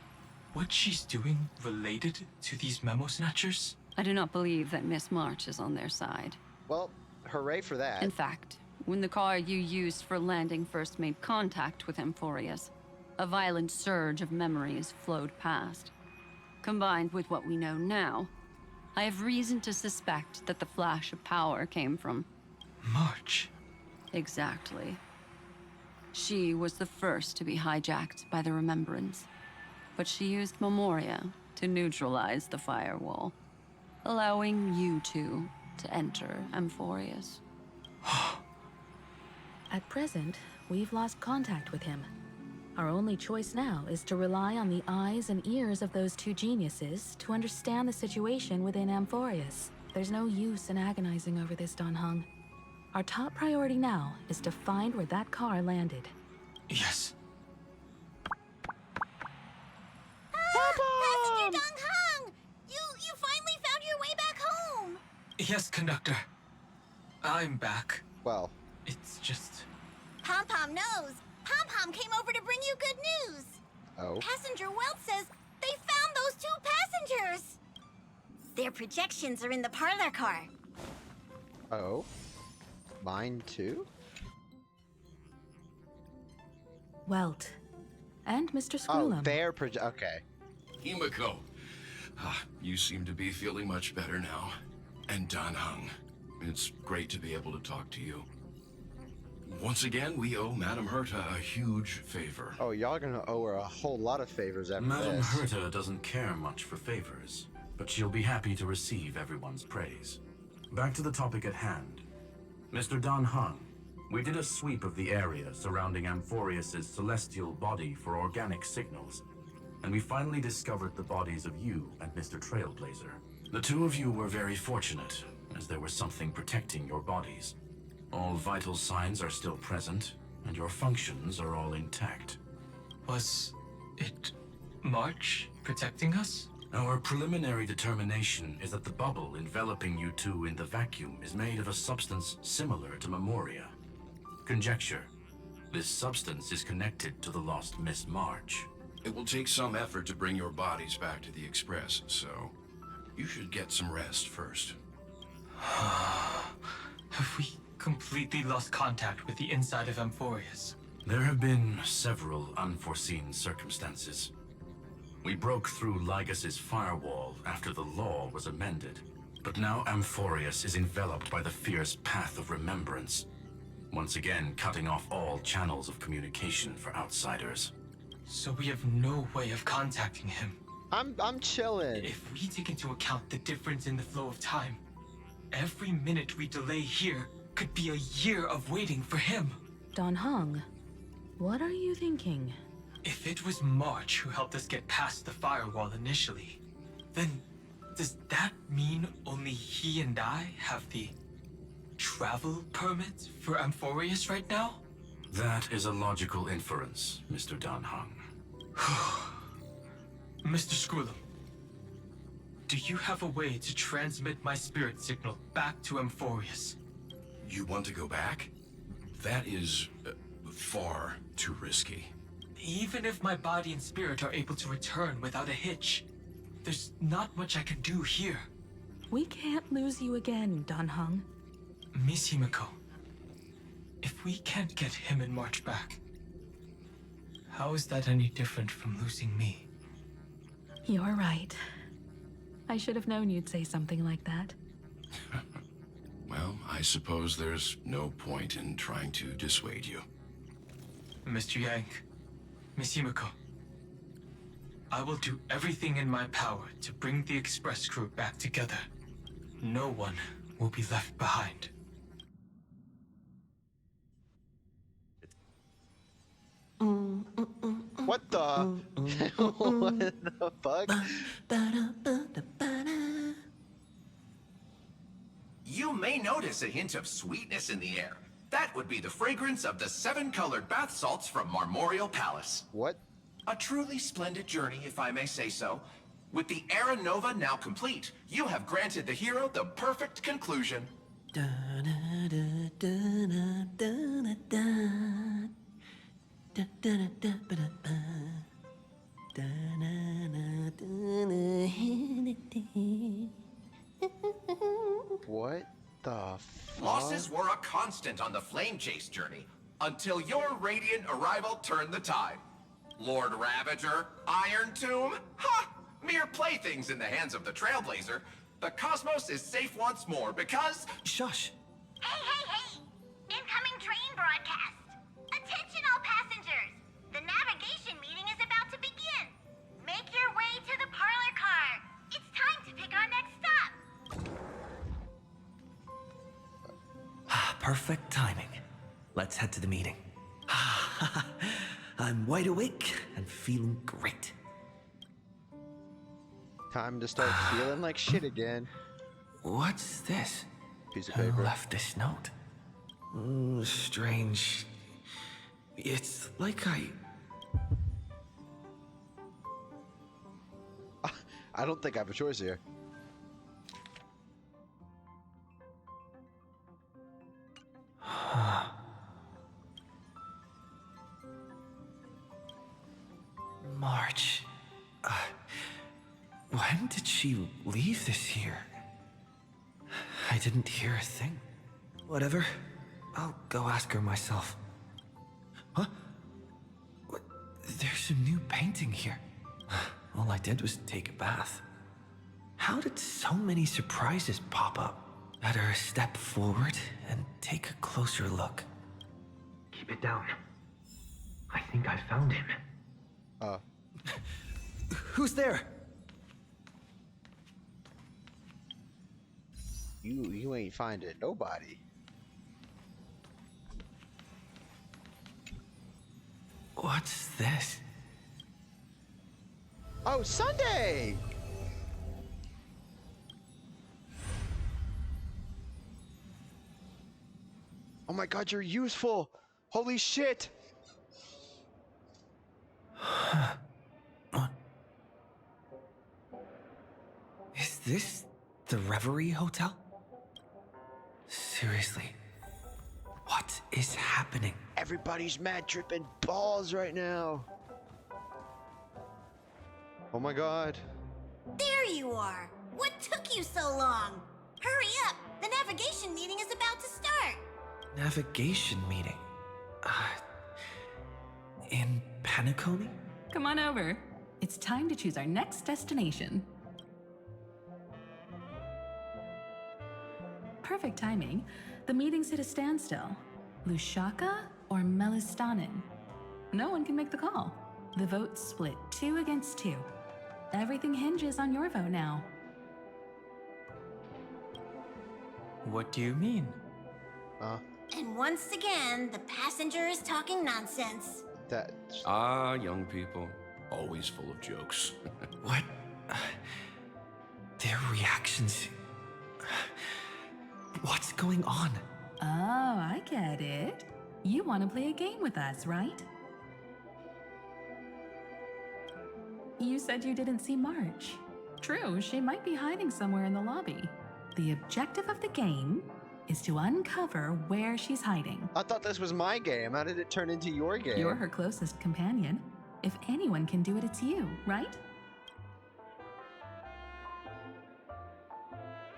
what she's doing related to these memo snatchers? I do not believe that Miss March is on their side. Well, hooray for that. In fact, when the car you used for landing first made contact with Amphorius, a violent surge of memories flowed past. Combined with what we know now, I have reason to suspect that the flash of power came from March. Exactly. She was the first to be hijacked by the Remembrance, but she used Memoria to neutralize the firewall, allowing you two to enter Amphorius. At present, we've lost contact with him. Our only choice now is to rely on the eyes and ears of those two geniuses to understand the situation within Amphorius. There's no use in agonizing over this, Don Hung. Our top priority now is to find where that car landed. Yes. Passenger Dong Hung! You finally found your way back home! Yes, conductor. I'm back. Well, It's just... Pom-Pom knows. Pom-Pom came over to bring you good news. oh. Passenger Welt says they found those two passengers. Their projections are in the parlor car. Oh. Mine too? Welt. And Mr. Oh, Scrollum. their okay. Himiko, you seem to be feeling much better now. And Dan Hung, it's great to be able to talk to you. Once again, we owe Madame Herta a huge favor. Oh, y'all gonna owe her a whole lot of favors after Madame this. Herta doesn't care much for favors, but she'll be happy to receive everyone's praise. Back to the topic at hand. Mr. Dan Hung, we did a sweep of the area surrounding Amphorius' celestial body for organic signals, and we finally discovered the bodies of you and Mr. Trailblazer. The two of you were very fortunate, as there was something protecting your bodies. All vital signs are still present, and your functions are all intact. Was it March protecting us? Our preliminary determination is that the bubble enveloping you two in the vacuum is made of a substance similar to Memoria. Conjecture. This substance is connected to the lost Miss March. It will take some effort to bring your bodies back to the Express, so you should get some rest first. Have we completely lost contact with the inside of Amphorius? There have been several unforeseen circumstances. We broke through Lygas's firewall after the law was amended, but now Amphorius is enveloped by the fierce path of remembrance, once again cutting off all channels of communication for outsiders. So we have no way of contacting him. I'm chilling. If we take into account the difference in the flow of time, every minute we delay here could be a year of waiting for him. Don Hung, what are you thinking? If it was March who helped us get past the firewall initially, then does that mean only he and I have the travel permit for Amphorius right now? That is a logical inference, Mr. Dan Hung. Mr. Scrollum, do you have a way to transmit my spirit signal back to Amphorius? You want to go back? That is far too risky. Even if my body and spirit are able to return without a hitch, there's not much I can do here. We can't lose you again, Don Hung. Miss Himiko, if we can't get him and March back, how is that any different from losing me? You're right. I should have known you'd say something like that. Well, I suppose there's no point in trying to dissuade you. Mr. Yang, Miss Himiko, I will do everything in my power to bring the Express crew back together. No one will be left behind. What the? What the fuck? You may notice a hint of sweetness in the air. That would be the fragrance of the 7-colored bath salts from Marmorial Palace. What? A truly splendid journey, if I may say so. With the Era Nova now complete, you have granted the hero the perfect conclusion. What the fuck? Losses were a constant on the Flame Chase journey, until your radiant arrival turned the tide. Lord Ravager, Iron Tomb, ha! Mere playthings in the hands of the Trailblazer. The cosmos is safe once more because... Shush! Hey! Incoming train broadcast! Attention all passengers! The navigation meeting is about to begin! Make your way to the parlor car! It's time to pick our next stop! Perfect timing. Let's head to the meeting. I'm wide awake and feeling great. Time to start feeling like shit again. What's this? Piece of Who paper. left this note? Strange. It's like I don't think I have a choice here. March. When did she leave this here? I didn't hear a thing. Whatever. I'll go ask her myself. Huh? What? There's a new painting here. All I did was take a bath. How did so many surprises pop up? Better step forward and take a closer look. Keep it down. I think I found him. Who's there? You ain't finding nobody. What's this? Oh, Sunday! Oh my god, you're useful! Holy shit! Is this the Reverie Hotel? Seriously, what is happening? Everybody's mad tripping balls right now. Oh my god. There you are! What took you so long? Hurry up! The navigation meeting is about to start! Navigation meeting? In Penacony? Come on over. It's time to choose our next destination. Perfect timing. The meeting's at a standstill. Lushaka or Melistanen? No one can make the call. The vote's split 2 against 2. Everything hinges on your vote now. What do you mean? And once again, the passenger is talking nonsense. Young people. Always full of jokes. What? Their reactions. What's going on? Oh, I get it. You want to play a game with us, right? You said you didn't see March. True, she might be hiding somewhere in the lobby. The objective of the game is to uncover where she's hiding. I thought this was my game. How did it turn into your game? You're her closest companion. If anyone can do it, it's you, right?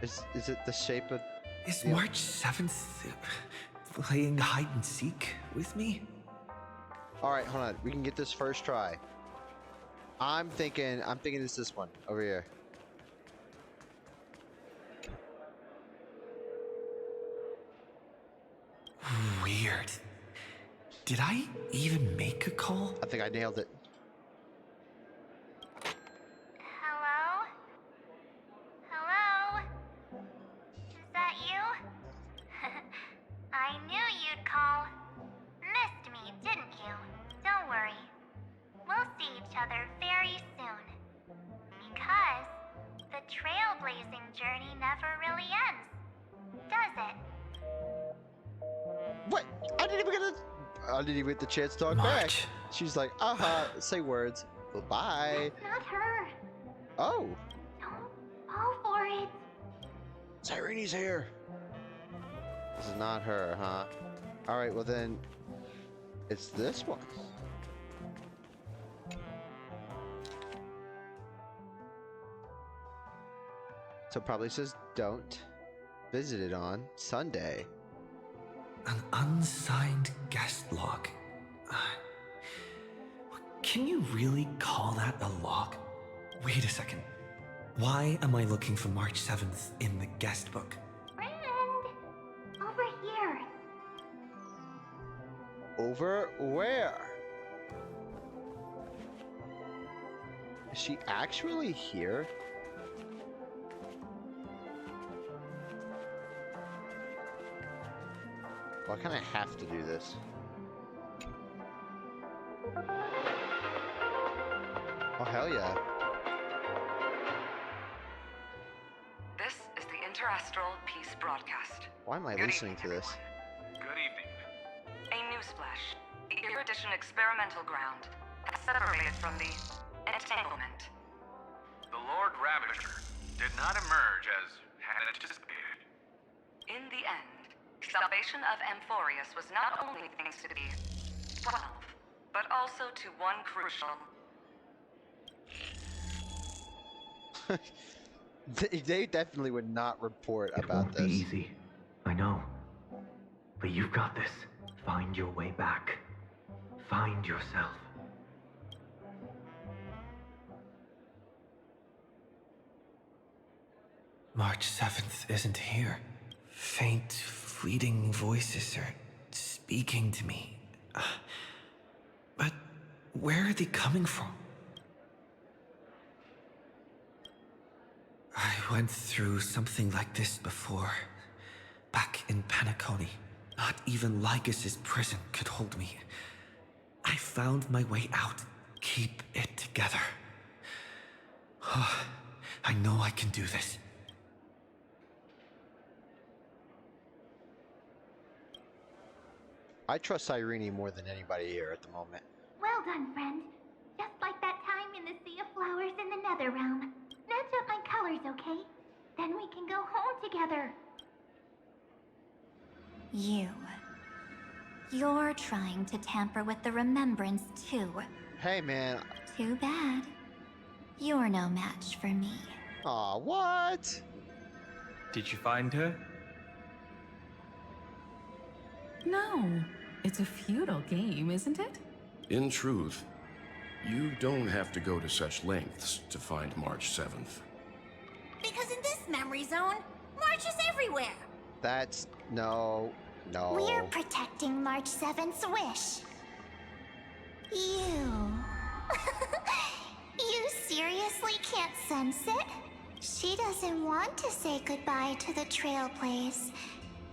Is it the shape of... Is March 7th playing hide and seek with me? Alright, hold on. We can get this first try. I'm thinking it's this one over here. Weird. Did I even make a call? I think I nailed it. Hello? Hello? Is that you? I knew you'd call. Missed me, didn't you? Don't worry. We'll see each other very soon. Because the trailblazing journey never really ends, does it? What? I didn't even get the chance to talk back. She's like, say words. Bye. Not her. Oh. Don't fall for it. Cyrene's here. This is not her, huh? Alright, well then, it's this one. So it probably says don't visit it on Sunday. An unsigned guest log. Can you really call that a log? Wait a second. Why am I looking for March 7th in the guest book? Friend, over here. Over where? Is she actually here? Well, I kind of have to do this. Oh, hell yeah. This is the Interastral Peace Broadcast. Why am I Good listening to evening, this? everyone. Good evening. A newsflash. The Iridition experimental ground has separated from the entanglement. The Lord Ravager did not emerge as had anticipated. In the end, salvation of Amphorius was not only thanks to the 12, but also to one crucial... They definitely would not report It about won't this. be easy. I know. But you've got this. Find your way back. Find yourself. March 7th isn't here. Faint, fleeting voices are speaking to me. But where are they coming from? I went through something like this before. Back in Penacony. Not even Lycus's prison could hold me. I found my way out. Keep it together. I know I can do this. I trust Irene more than anybody here at the moment. Well done, friend. Just like that time in the Sea of Flowers in the Nether Realm. Match up my colors, okay? Then we can go home together. You're trying to tamper with the remembrance too. Hey, man. Too bad. You're no match for me. Aw, what? Did you find her? No. It's a futile game, isn't it? In truth, you don't have to go to such lengths to find March 7th. Because in this memory zone, March is everywhere. That's... no. We're protecting March 7th's wish. You... you seriously can't sense it? She doesn't want to say goodbye to the Trailblaze.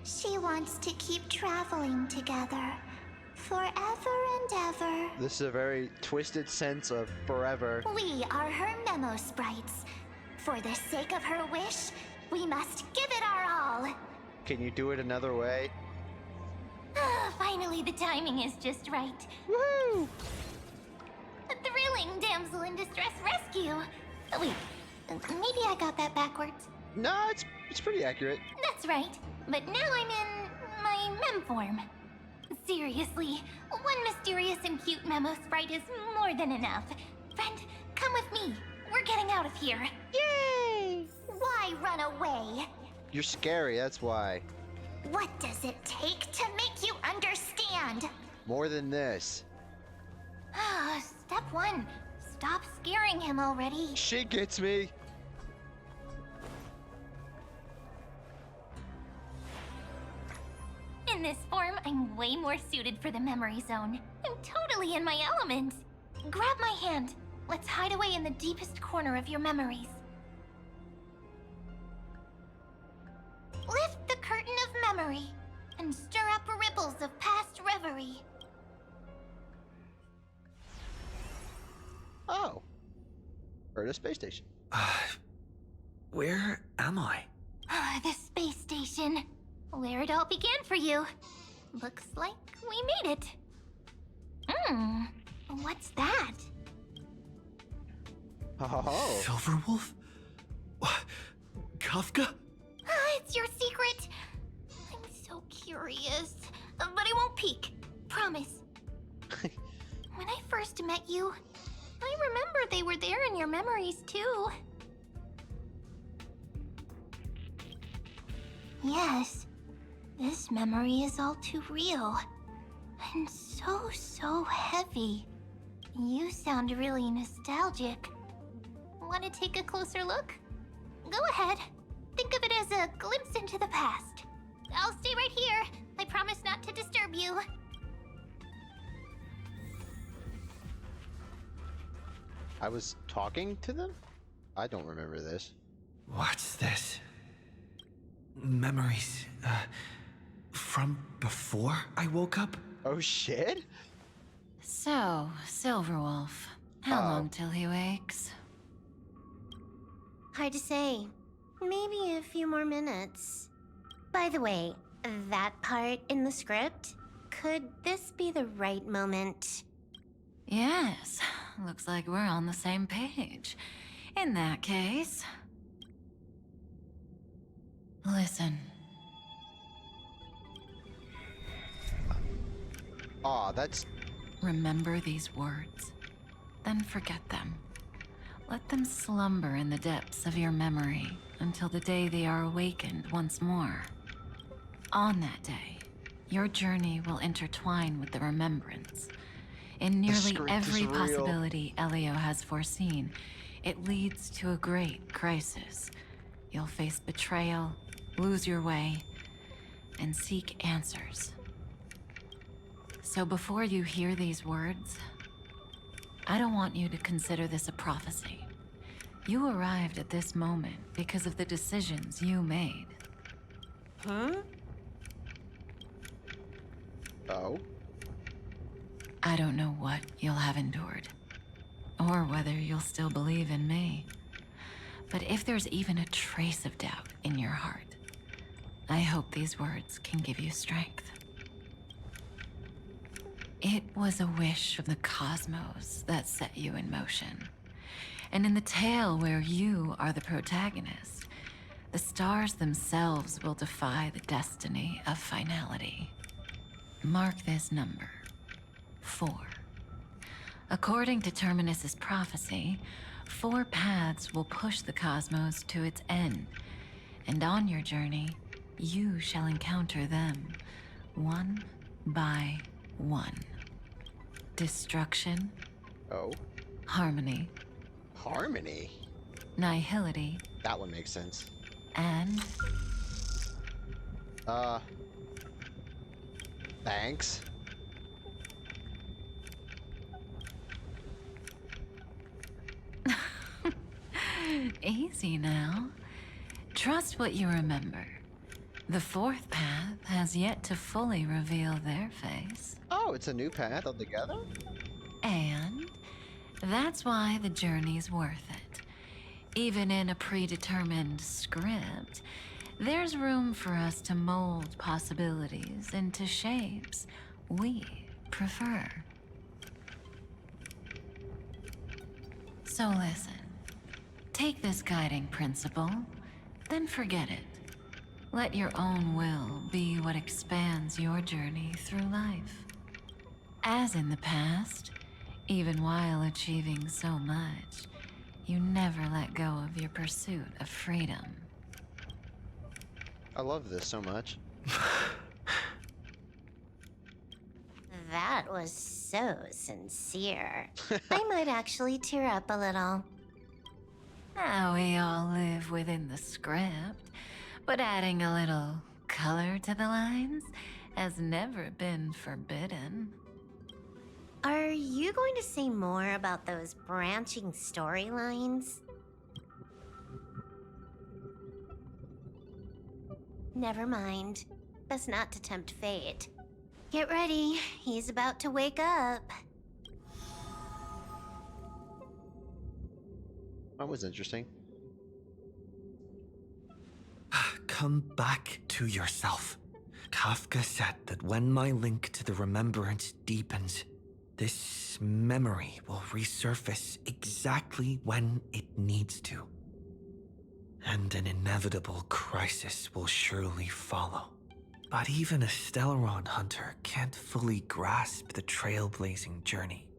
She wants to keep traveling together. Forever and ever. This is a very twisted sense of forever. We are her memo sprites. For the sake of her wish, we must give it our all. Can you do it another way? Finally, the timing is just right. Woohoo! A thrilling damsel in distress rescue. Oh, wait, maybe I got that backwards. No, it's pretty accurate. That's right. But now I'm in my mem form. Seriously, one mysterious and cute memo sprite is more than enough. Friend, come with me. We're getting out of here. Yay! Why run away? You're scary, that's why. What does it take to make you understand? More than this. Step one. Stop scaring him already. She gets me. In this form, I'm way more suited for the memory zone. I'm totally in my element. Grab my hand. Let's hide away in the deepest corner of your memories. Lift the curtain of memory and stir up ripples of past reverie. Oh. We're at a space station. Where am I? The space station. Where it all began for you. Looks like we made it. What's that? Oh. Silverwolf? Kafka? It's your secret. I'm so curious. But I won't peek. Promise. When I first met you, I remember they were there in your memories too. Yes. This memory is all too real. And so heavy. You sound really nostalgic. Want to take a closer look? Go ahead. Think of it as a glimpse into the past. I'll stay right here. I promise not to disturb you. I was talking to them? I don't remember this. What's this? Memories, from before I woke up? Oh shit? So, Silverwolf, How long till he wakes? Hard to say. Maybe a few more minutes. By the way, that part in the script, could this be the right moment? Yes, looks like we're on the same page. In that case... Listen. Aw, that's... Remember these words, then forget them. Let them slumber in the depths of your memory until the day they are awakened once more. On that day, your journey will intertwine with the remembrance. In nearly every possibility Elio has foreseen, it leads to a great crisis. You'll face betrayal, lose your way, and seek answers. So before you hear these words, I don't want you to consider this a prophecy. You arrived at this moment because of the decisions you made. Huh? Oh? I don't know what you'll have endured, or whether you'll still believe in me. But if there's even a trace of doubt in your heart, I hope these words can give you strength. It was a wish from the cosmos that set you in motion. And in the tale where you are the protagonist, the stars themselves will defy the destiny of finality. Mark this number, 4. According to Terminus's prophecy, 4 paths will push the cosmos to its end, and on your journey, you shall encounter them, one by one. Destruction. Oh? Harmony. Harmony? Nihility. That one makes sense. And... Thanks. Easy now. Trust what you remember. The 4th path has yet to fully reveal their face. Oh, it's a new path altogether? And that's why the journey's worth it. Even in a predetermined script, there's room for us to mold possibilities into shapes we prefer. So listen. Take this guiding principle, then forget it. Let your own will be what expands your journey through life. As in the past, even while achieving so much, you never let go of your pursuit of freedom. I love this so much. That was so sincere. I might actually tear up a little. We all live within the script, but adding a little color to the lines has never been forbidden. Are you going to say more about those branching storylines? Never mind. Best not to tempt fate. Get ready, he's about to wake up. That was interesting. Come back to yourself. Kafka said that when my link to the remembrance deepens, this memory will resurface exactly when it needs to. And an inevitable crisis will surely follow. But even a Stellaron hunter can't fully grasp the trailblazing journey.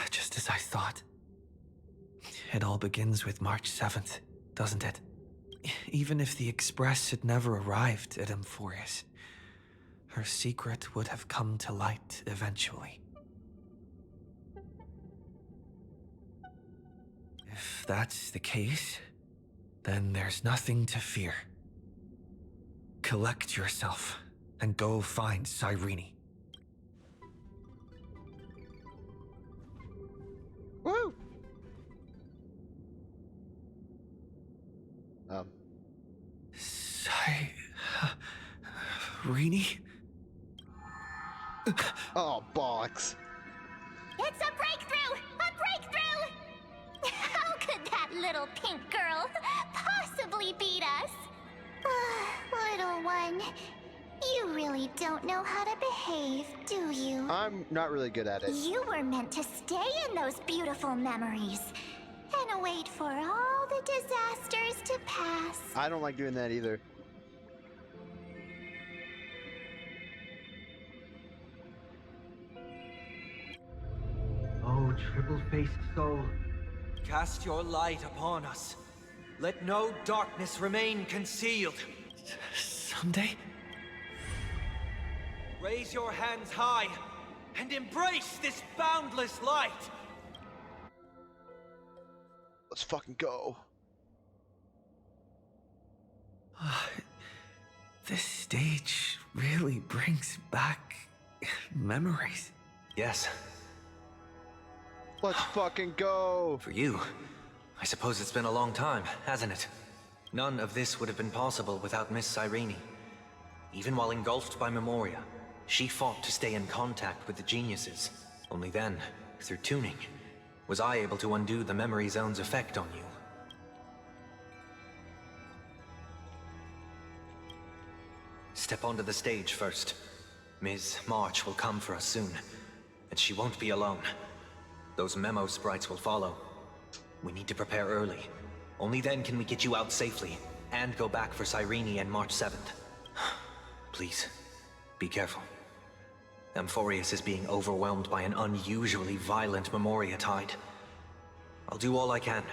Just as I thought. It all begins with March 7th, doesn't it? Even if the Express had never arrived at Amphorius, her secret would have come to light eventually. If that's the case, then there's nothing to fear. Collect yourself and go find Cyrene. Woo! Cyrene? Oh, bollocks. It's a breakthrough! A little pink girl possibly beat us? Little one, you really don't know how to behave, do you? I'm not really good at it. You were meant to stay in those beautiful memories and wait for all the disasters to pass. I don't like doing that either. Oh, triple-faced soul. Cast your light upon us. Let no darkness remain concealed. Someday? Raise your hands high and embrace this boundless light. Let's fucking go. This stage really brings back memories. Yes. Let's fucking go. For you, I suppose it's been a long time, hasn't it? None of this would have been possible without Miss Cyrene. Even while engulfed by Memoria, she fought to stay in contact with the geniuses. Only then, through tuning, was I able to undo the memory zone's effect on you. Step onto the stage first. Ms. March will come for us soon, and she won't be alone. Those memo sprites will follow. We need to prepare early. Only then can we get you out safely, and go back for Cyrene and March 7th. Please, be careful. Amphorius is being overwhelmed by an unusually violent Memoria tide. I'll do all I can,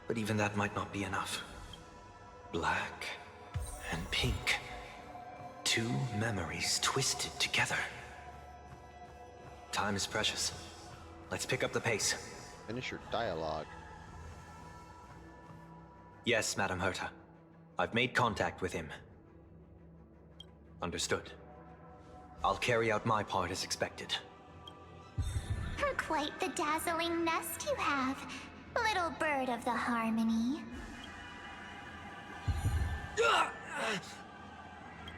but even that might not be enough. Black and pink. Two memories twisted together. Time is precious. Let's pick up the pace. Finish your dialogue. Yes, Madam Herta. I've made contact with him. Understood. I'll carry out my part as expected. Quite the dazzling nest you have, little bird of the harmony.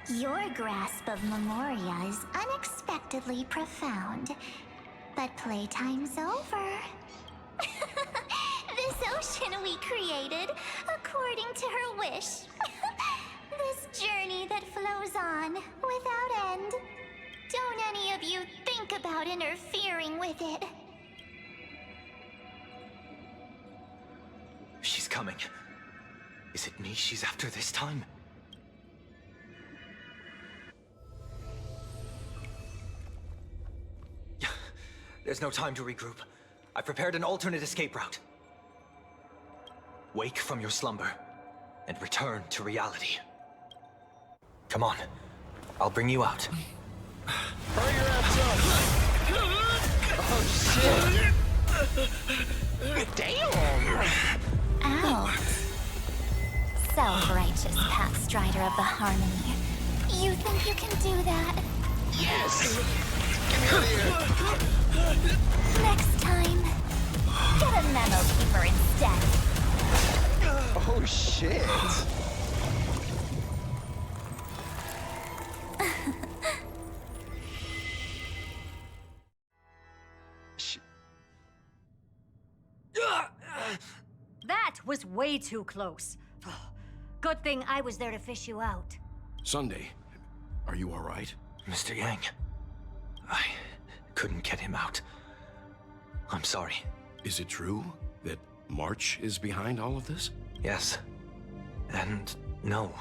Your grasp of Memoria is unexpectedly profound. But playtime's over. This ocean we created, according to her wish. This journey that flows on, without end. Don't any of you think about interfering with it. She's coming. Is it me she's after this time? There's no time to regroup. I've prepared an alternate escape route. Wake from your slumber and return to reality. Come on. I'll bring you out. Hurry your ass up! Oh shit! Damn! Ow. Self-righteous Pathstrider of the Harmony. You think you can do that? Yes! Get me out of here! Next time, get a memo keeper instead. Oh shit! That was way too close. Good thing I was there to fish you out. Sunday, are you all right? Mr. Yang, I couldn't get him out. I'm sorry. Is it true that March is behind all of this? Yes. And no.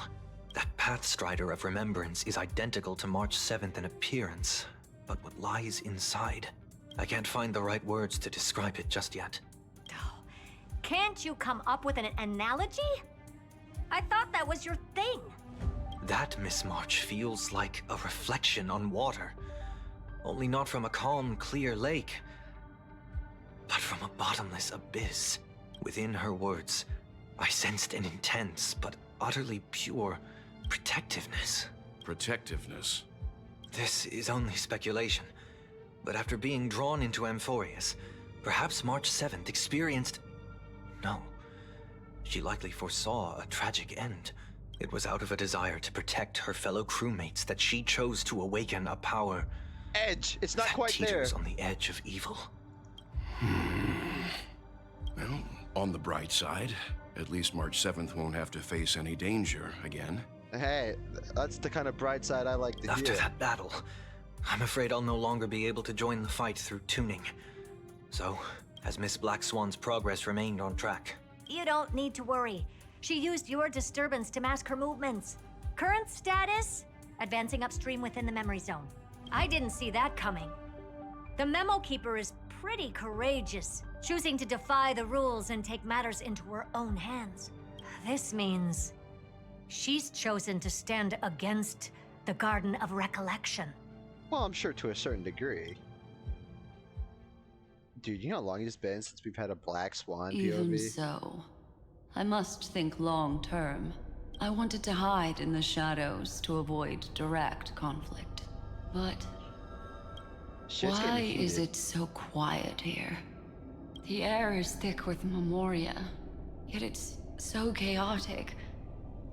That Pathstrider of Remembrance is identical to March 7th in appearance, but what lies inside, I can't find the right words to describe it just yet. Can't you come up with an analogy? I thought that was your thing. That Miss March feels like a reflection on water. Only not from a calm, clear lake, but from a bottomless abyss. Within her words, I sensed an intense but utterly pure protectiveness. Protectiveness? This is only speculation, but after being drawn into Amphorius, perhaps March 7th experienced... No. She likely foresaw a tragic end. It was out of a desire to protect her fellow crewmates that she chose to awaken a power... Edge! It's not quite there! ...teeters on the edge of evil. Well, On the bright side, at least March 7th won't have to face any danger again. Hey, that's the kind of bright side I like to After hear. that battle, I'm afraid I'll no longer be able to join the fight through tuning. So, has Miss Black Swan's progress remained on track? You don't need to worry. She used your disturbance to mask her movements. Current status? Advancing upstream within the memory zone. I didn't see that coming. The Memo Keeper is pretty courageous, choosing to defy the rules and take matters into her own hands. This means she's chosen to stand against the Garden of Recollection. Well, I'm sure to a certain degree. Dude, you know how long it's been since we've had a Black Swan Even POV? so, I must think long term. I wanted to hide in the shadows to avoid direct conflict. But Shit's why getting is heated. it so quiet here? The air is thick with memoria, yet it's so chaotic,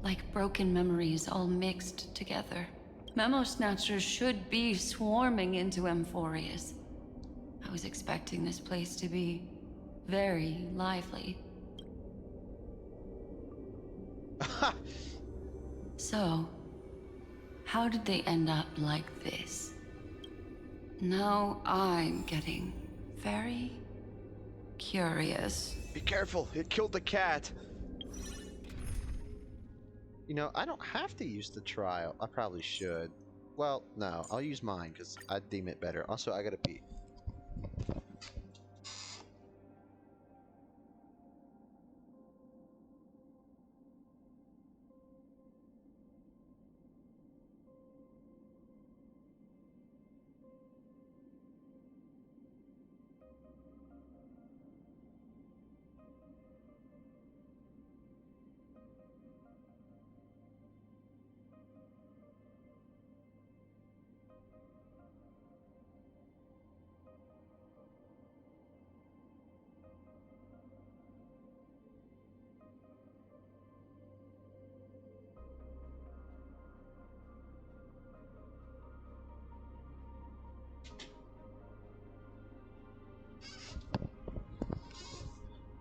like broken memories all mixed together. Memo Snatchers should be swarming into Amphorius. I was expecting this place to be very lively. So, how did they end up like this? Now I'm getting very curious. Be careful, it killed the cat. You know, I don't have to use the trial. I probably should. Well, no, I'll use mine because I deem it better. Also, I gotta pee.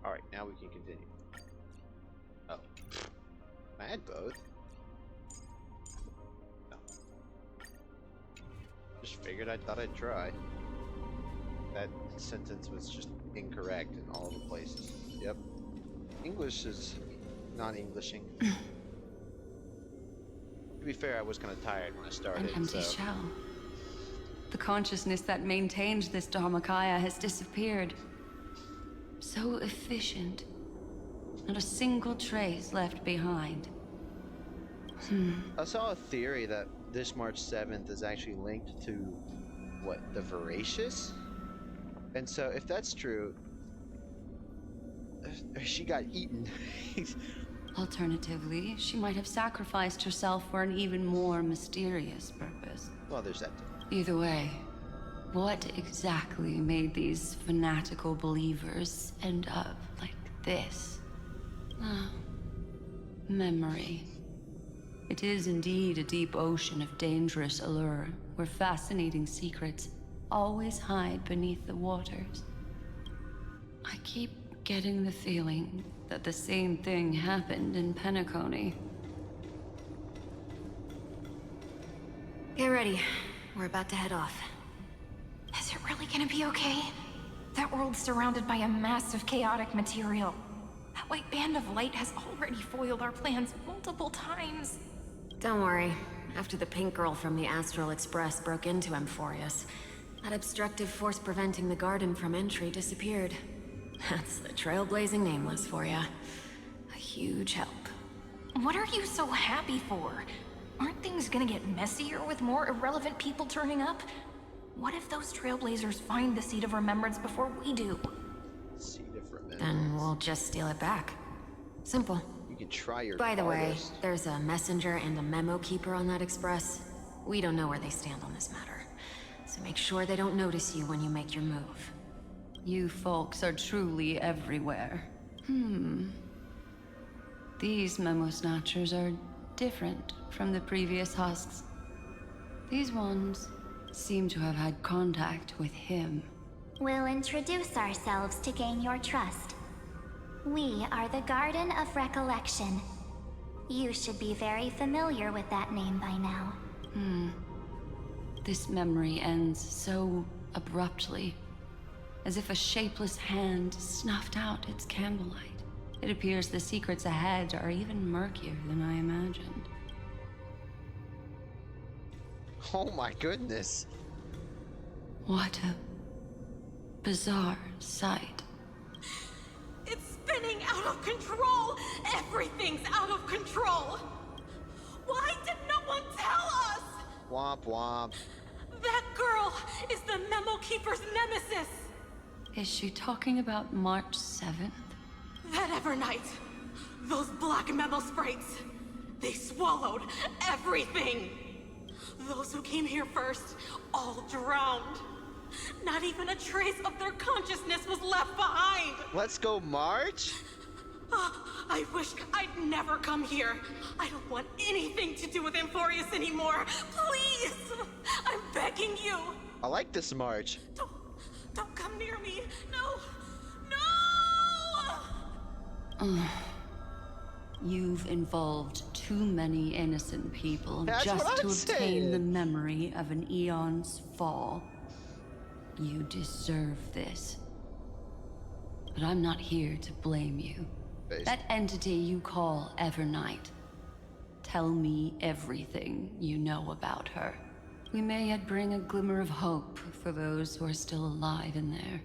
Alright, now we can continue. Oh. I had both. No. Just figured I thought I'd try. That sentence was just incorrect in all the places. Yep. English is non-Englishing. To be fair, I was kind of tired when I started, An empty so... shell. The consciousness that maintained this Dharmakaya has disappeared. So efficient. Not a single trace left behind. I saw a theory that this March 7th is actually linked to, what, the Voracious? And so, if that's true, she got eaten. Alternatively, she might have sacrificed herself for an even more mysterious purpose. Well, there's that too. Either way, what exactly made these fanatical believers end up like this? Ah, memory. It is indeed a deep ocean of dangerous allure, where fascinating secrets always hide beneath the waters. I keep getting the feeling that the same thing happened in Penacony. Get ready. We're about to head off. Is it really gonna be okay? That world's surrounded by a mass of chaotic material. That white band of light has already foiled our plans multiple times. Don't worry. After the pink girl from the Astral Express broke into Amphorius, that obstructive force preventing the garden from entry disappeared. That's the trailblazing Nameless for ya. A huge help. What are you so happy for? Aren't things gonna get messier with more irrelevant people turning up? What if those trailblazers find the Seed of Remembrance before we do? Seed of Remembrance. Then we'll just steal it back. Simple. You can try your By the way, hardest. there's a messenger and a memo keeper on that express. We don't know where they stand on this matter. So make sure they don't notice you when you make your move. You folks are truly everywhere. These Memo Snatchers are different from the previous husks. These ones seem to have had contact with him. We'll introduce ourselves to gain your trust. We are the Garden of Recollection. You should be very familiar with that name by now. This memory ends so abruptly, as if a shapeless hand snuffed out its candlelight. It appears the secrets ahead are even murkier than I imagined. Oh my goodness. What a bizarre sight. It's spinning out of control! Everything's out of control! Why did no one tell us? Womp womp. That girl is the Memo Keeper's nemesis! Is she talking about March 7th? That Evernight, those black memo sprites, they swallowed everything! Those who came here first, all drowned. Not even a trace of their consciousness was left behind! Let's go march? I wish I'd never come here. I don't want anything to do with Amphorius anymore. Please! I'm begging you! I like this march. Don't come near me! No! You've involved too many innocent people just to obtain the memory of an eon's fall. You deserve this. But I'm not here to blame you. That entity you call Evernight. Tell me everything you know about her. We may yet bring a glimmer of hope for those who are still alive in there.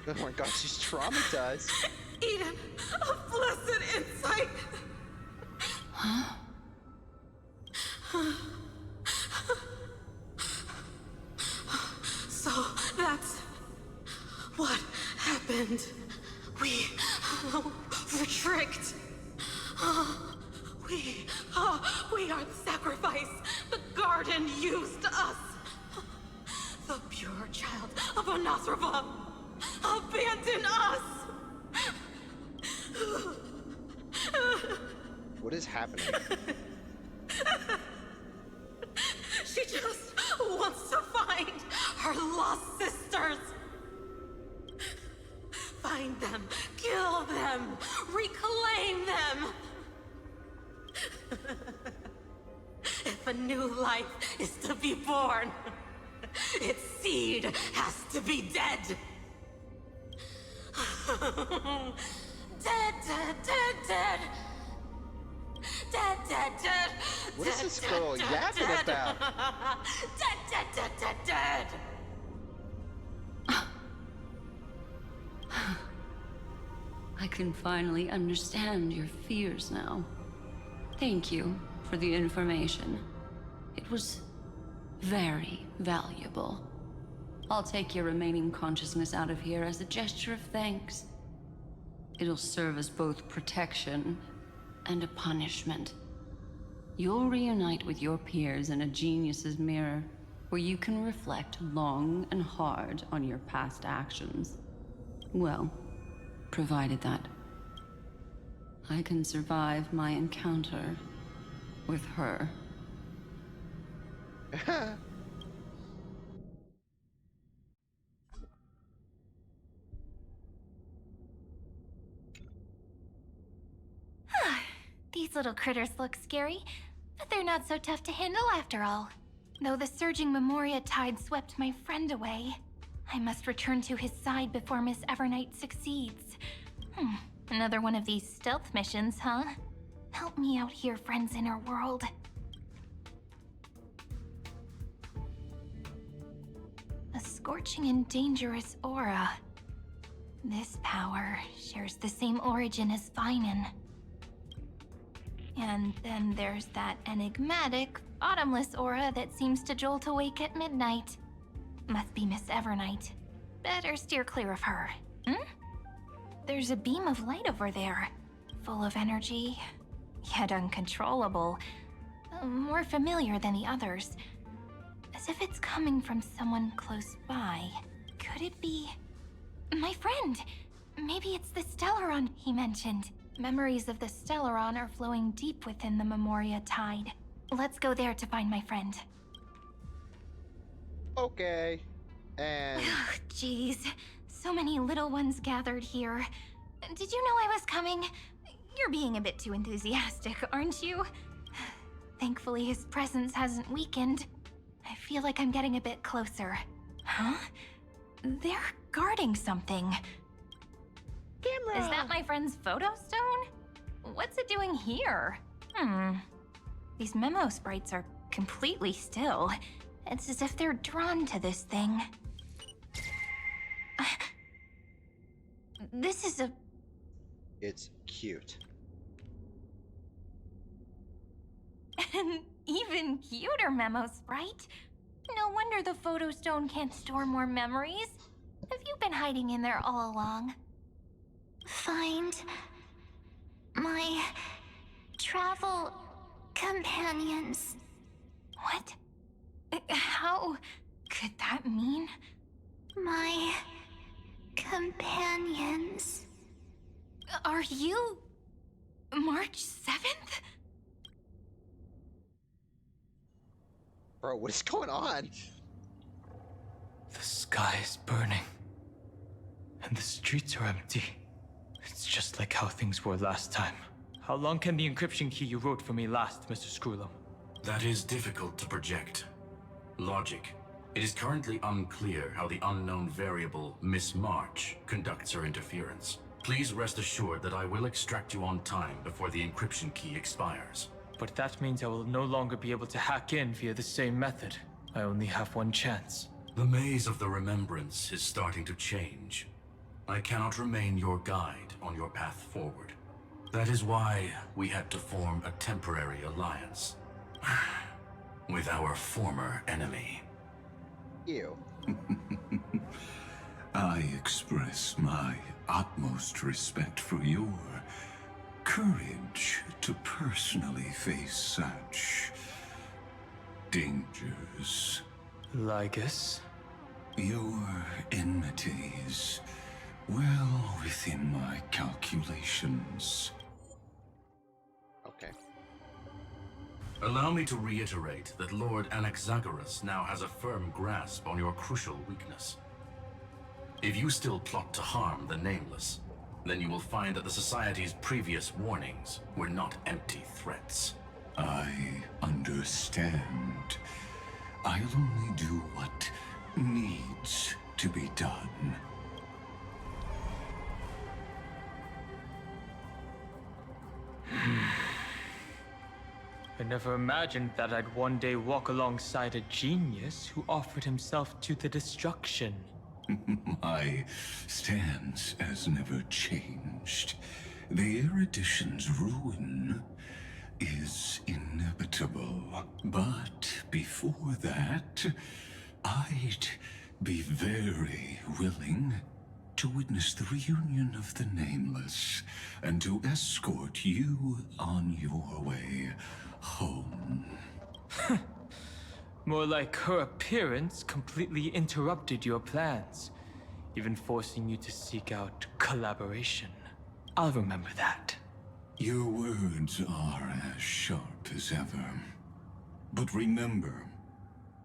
Oh my god, she's traumatized. Eden, a blessed insight! Huh? So that's what happened. We were tricked. We are the sacrifice. The garden used us. The pure child of Anasrava abandoned us. What is happening? She just wants to find her lost sisters. Find them, kill them, reclaim them. If a new life is to be born, its seed has to be dead. Dead, dead, dead, dead. Dead, dead, dead. What is this girl yapping about? Dead, dead, dead, dead, dead. I can finally understand your fears now. Thank you for the information. It was very valuable. I'll take your remaining consciousness out of here as a gesture of thanks. It'll serve as both protection and a punishment. You'll reunite with your peers in a genius's mirror, where you can reflect long and hard on your past actions. Well, provided that I can survive my encounter with her. These little critters look scary, but they're not so tough to handle after all. Though the surging Memoria tide swept my friend away, I must return to his side before Miss Evernight succeeds. Another one of these stealth missions, huh? Help me out here, friends in our world. A scorching and dangerous aura. This power shares the same origin as Vinen. And then there's that enigmatic, bottomless aura that seems to jolt awake at midnight. Must be Miss Evernight. Better steer clear of her. There's a beam of light over there. Full of energy, yet uncontrollable. More familiar than the others. As if it's coming from someone close by. Could it be... my friend? Maybe it's the Stellaron he mentioned. Memories of the Stellaron are flowing deep within the Memoria tide. Let's go there to find my friend. Okay. And... Jeez. So many little ones gathered here. Did you know I was coming? You're being a bit too enthusiastic, aren't you? Thankfully, his presence hasn't weakened. I feel like I'm getting a bit closer. Huh? They're guarding something. Camera! Is that my friend's photo stone? What's it doing here? These memo sprites are completely still. It's as if they're drawn to this thing. This is a... It's cute. An even cuter memo sprite. No wonder the photo stone can't store more memories. Have you been hiding in there all along? Find my travel companions. What? How could that mean? My companions. Are you March 7th? Bro, what is going on? The sky is burning, and the streets are empty. It's just like how things were last time. How long can the encryption key you wrote for me last, Mr. Screwlum? That is difficult to project. Logic. It is currently unclear how the unknown variable, Miss March, conducts her interference. Please rest assured that I will extract you on time before the encryption key expires. But that means I will no longer be able to hack in via the same method. I only have one chance. The maze of the remembrance is starting to change. I cannot remain your guide on your path forward. That is why we had to form a temporary alliance with our former enemy. Ew. I express my utmost respect for your courage to personally face such dangers. Lygus? Your enmity is well within my calculations. Okay. Allow me to reiterate that Lord Anaxagoras now has a firm grasp on your crucial weakness. If you still plot to harm the Nameless, then you will find that the Society's previous warnings were not empty threats. I understand. I'll only do what needs to be done. I never imagined that I'd one day walk alongside a genius who offered himself to the destruction. My stance has never changed. The erudition's ruin is inevitable. But before that, I'd be very willing to witness the reunion of the Nameless and to escort you on your way home. More like her appearance completely interrupted your plans, even forcing you to seek out collaboration. I'll remember that. Your words are as sharp as ever. But remember,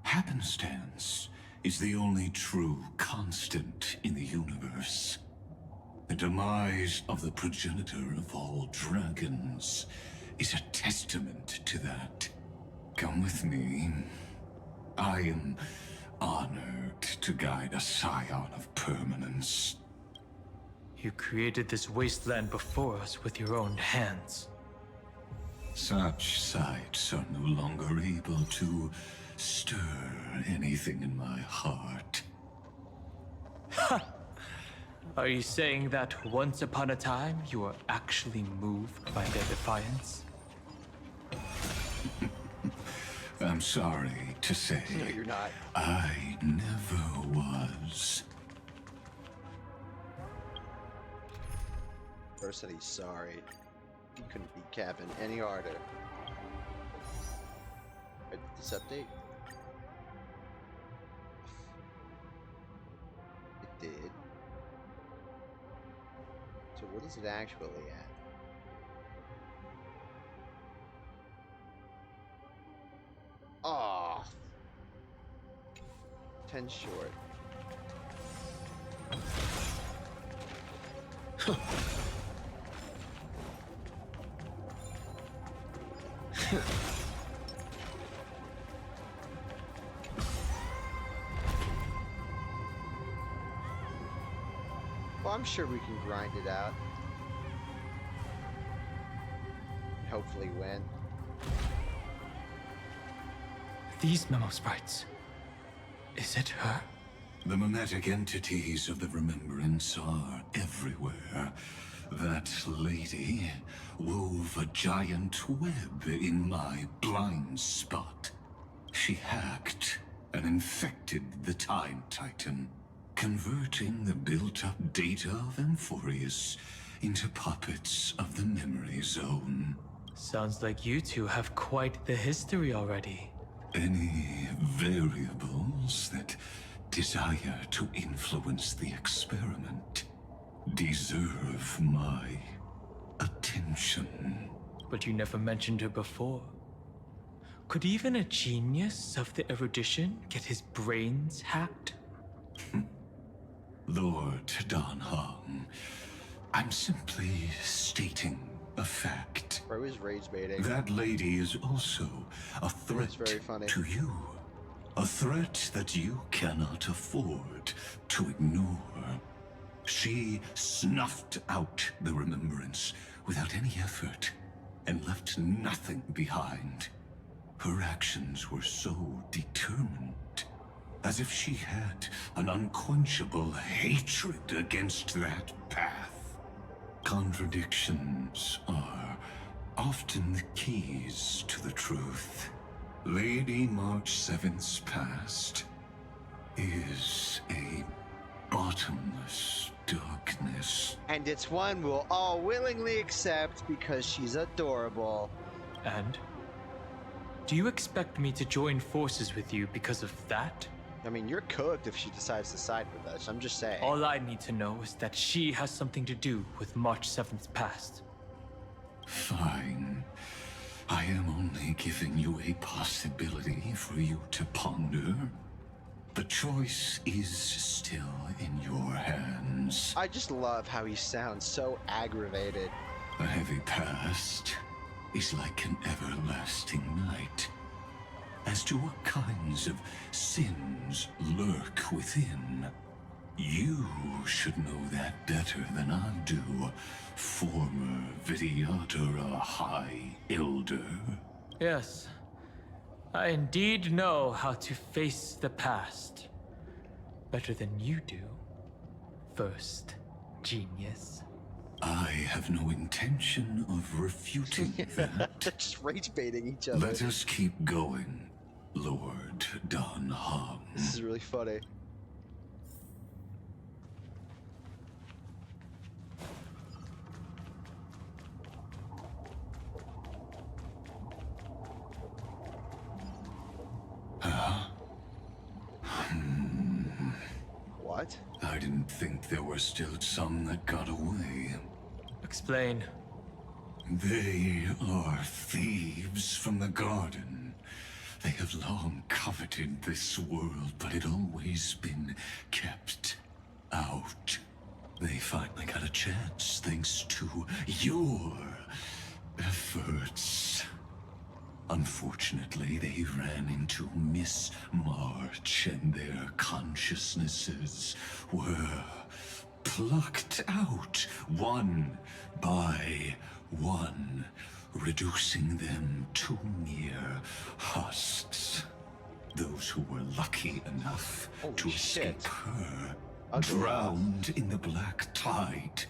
happenstance is the only true constant in the universe. The demise of the progenitor of all dragons is a testament to that. Come with me. I am honored to guide a scion of permanence. You created this wasteland before us with your own hands. Such sights are no longer able to stir anything in my heart. Ha! Are you saying that once upon a time you were actually moved by their defiance? I'm sorry to say. No, you're not. I never was. First said he's sorry. He couldn't be capping any harder. Right, this update? It did. So what is it actually at? Oh, 10 short. Well, I'm sure we can grind it out. Hopefully win. These memo sprites. Is it her? The mimetic entities of the Remembrance are everywhere. That lady wove a giant web in my blind spot. She hacked and infected the Time Titan, converting the built-up data of Amphorius into puppets of the Memory Zone. Sounds like you two have quite the history already. Any variables that desire to influence the experiment deserve my attention. But you never mentioned her before. Could even a genius of the erudition get his brains hacked? Lord Dan Heng, I'm simply stating a fact. Bro is rage baiting. That lady is also a threat very funny. to you. A threat that you cannot afford to ignore. She snuffed out the Remembrance without any effort and left nothing behind. Her actions were so determined, as if she had an unquenchable hatred against that path. Contradictions are often the keys to the truth. Lady March 7th's past is a bottomless darkness. And it's one we'll all willingly accept because she's adorable. And? Do you expect me to join forces with you because of that? I mean, you're cooked if she decides to side with us. I'm just saying. All I need to know is that she has something to do with March 7th's past. Fine. I am only giving you a possibility for you to ponder. The choice is still in your hands. I just love how he sounds so aggravated. A heavy past is like an everlasting night. As to what kinds of sins lurk within, you should know that better than I do, former Vidyadhara High Elder. Yes. I indeed know how to face the past. Better than you do. First, genius. I have no intention of refuting that. They're just rage baiting each other. Let us keep going, Lord Dan Heng. This is really funny. What? I didn't think there were still some that got away. Explain. They are thieves from the garden. They have long coveted this world, but it always been kept out. They finally got a chance thanks to your efforts. Unfortunately, they ran into Miss March, and their consciousnesses were plucked out one by one, reducing them to mere husks. Those who were lucky enough to escape her drowned in the black tide,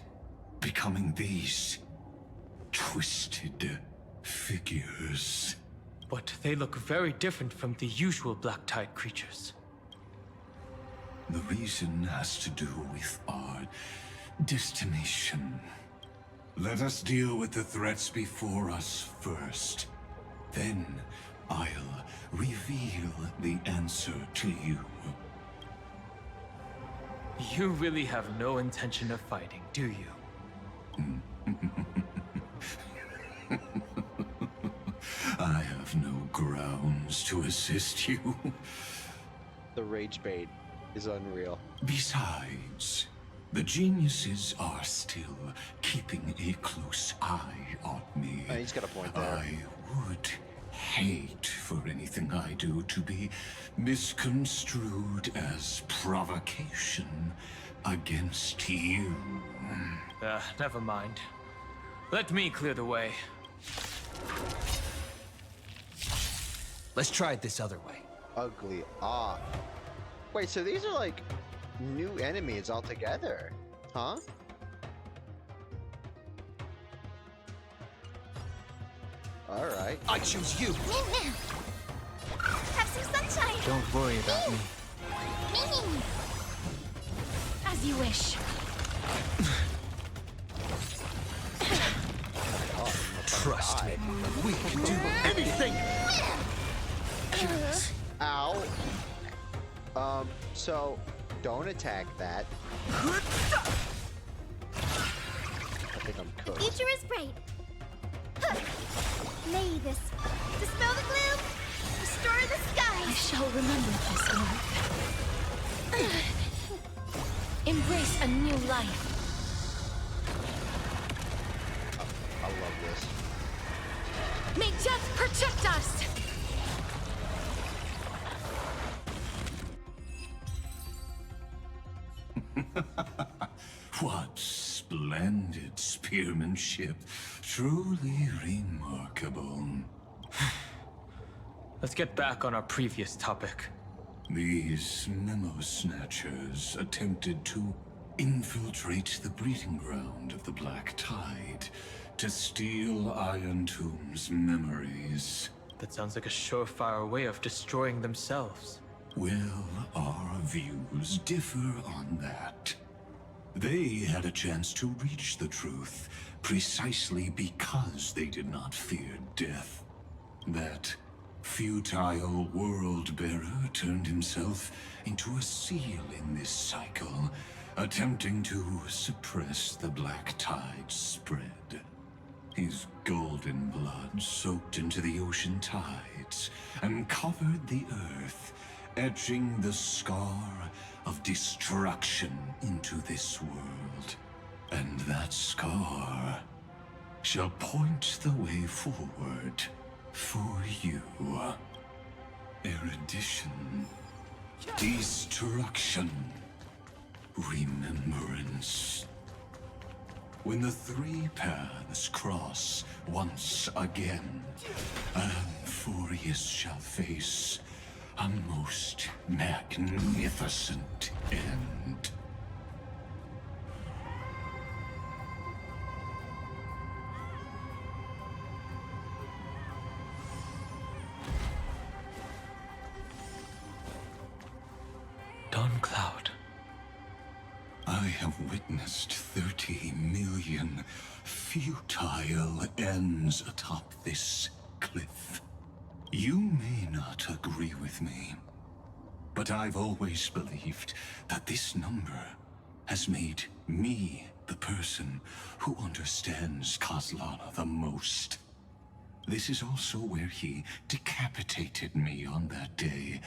becoming these twisted figures. But they look very different from the usual Black Tide creatures. The reason has to do with our destination. Let us deal with the threats before us first. Then I'll reveal the answer to you. You really have no intention of fighting, do you? I have no grounds to assist you. The rage bait is unreal. Besides, The geniuses are still keeping a close eye on me. He's got a point there. I would hate for anything I do to be misconstrued as provocation against you. Never mind. Let me clear the way. Let's try it this other way. Ugly. Ah. Wait, so these are like new enemies altogether, huh? Alright. I choose you! Have some sunshine! Don't worry about me. As you wish. Trust me, we can do anything! Ow. So don't attack that. I think I'm The cooked. future is bright. May this dispel the gloom, restore the sky. I shall remember this work. Embrace a new life. I love this. May death protect us! What splendid spearmanship. Truly remarkable. Let's get back on our previous topic. These memo snatchers attempted to infiltrate the breeding ground of the Black Tide to steal Iron Tomb's memories. That sounds like a surefire way of destroying themselves. Well, our views differ on that. They had a chance to reach the truth precisely because they did not fear death. That futile world-bearer turned himself into a seal in this cycle, attempting to suppress the Black Tide's spread. His golden blood soaked into the ocean tides and covered the earth, etching the scar of destruction into this world. And that scar shall point the way forward for you. Erudition, destruction, remembrance. When the three paths cross once again, Amphorius shall face a most magnificent end. Dawn Cloud. I have witnessed 30 million futile ends atop this cliff. You may not agree with me, but I've always believed that this number has made me the person who understands Kozlana the most. This is also where he decapitated me on that day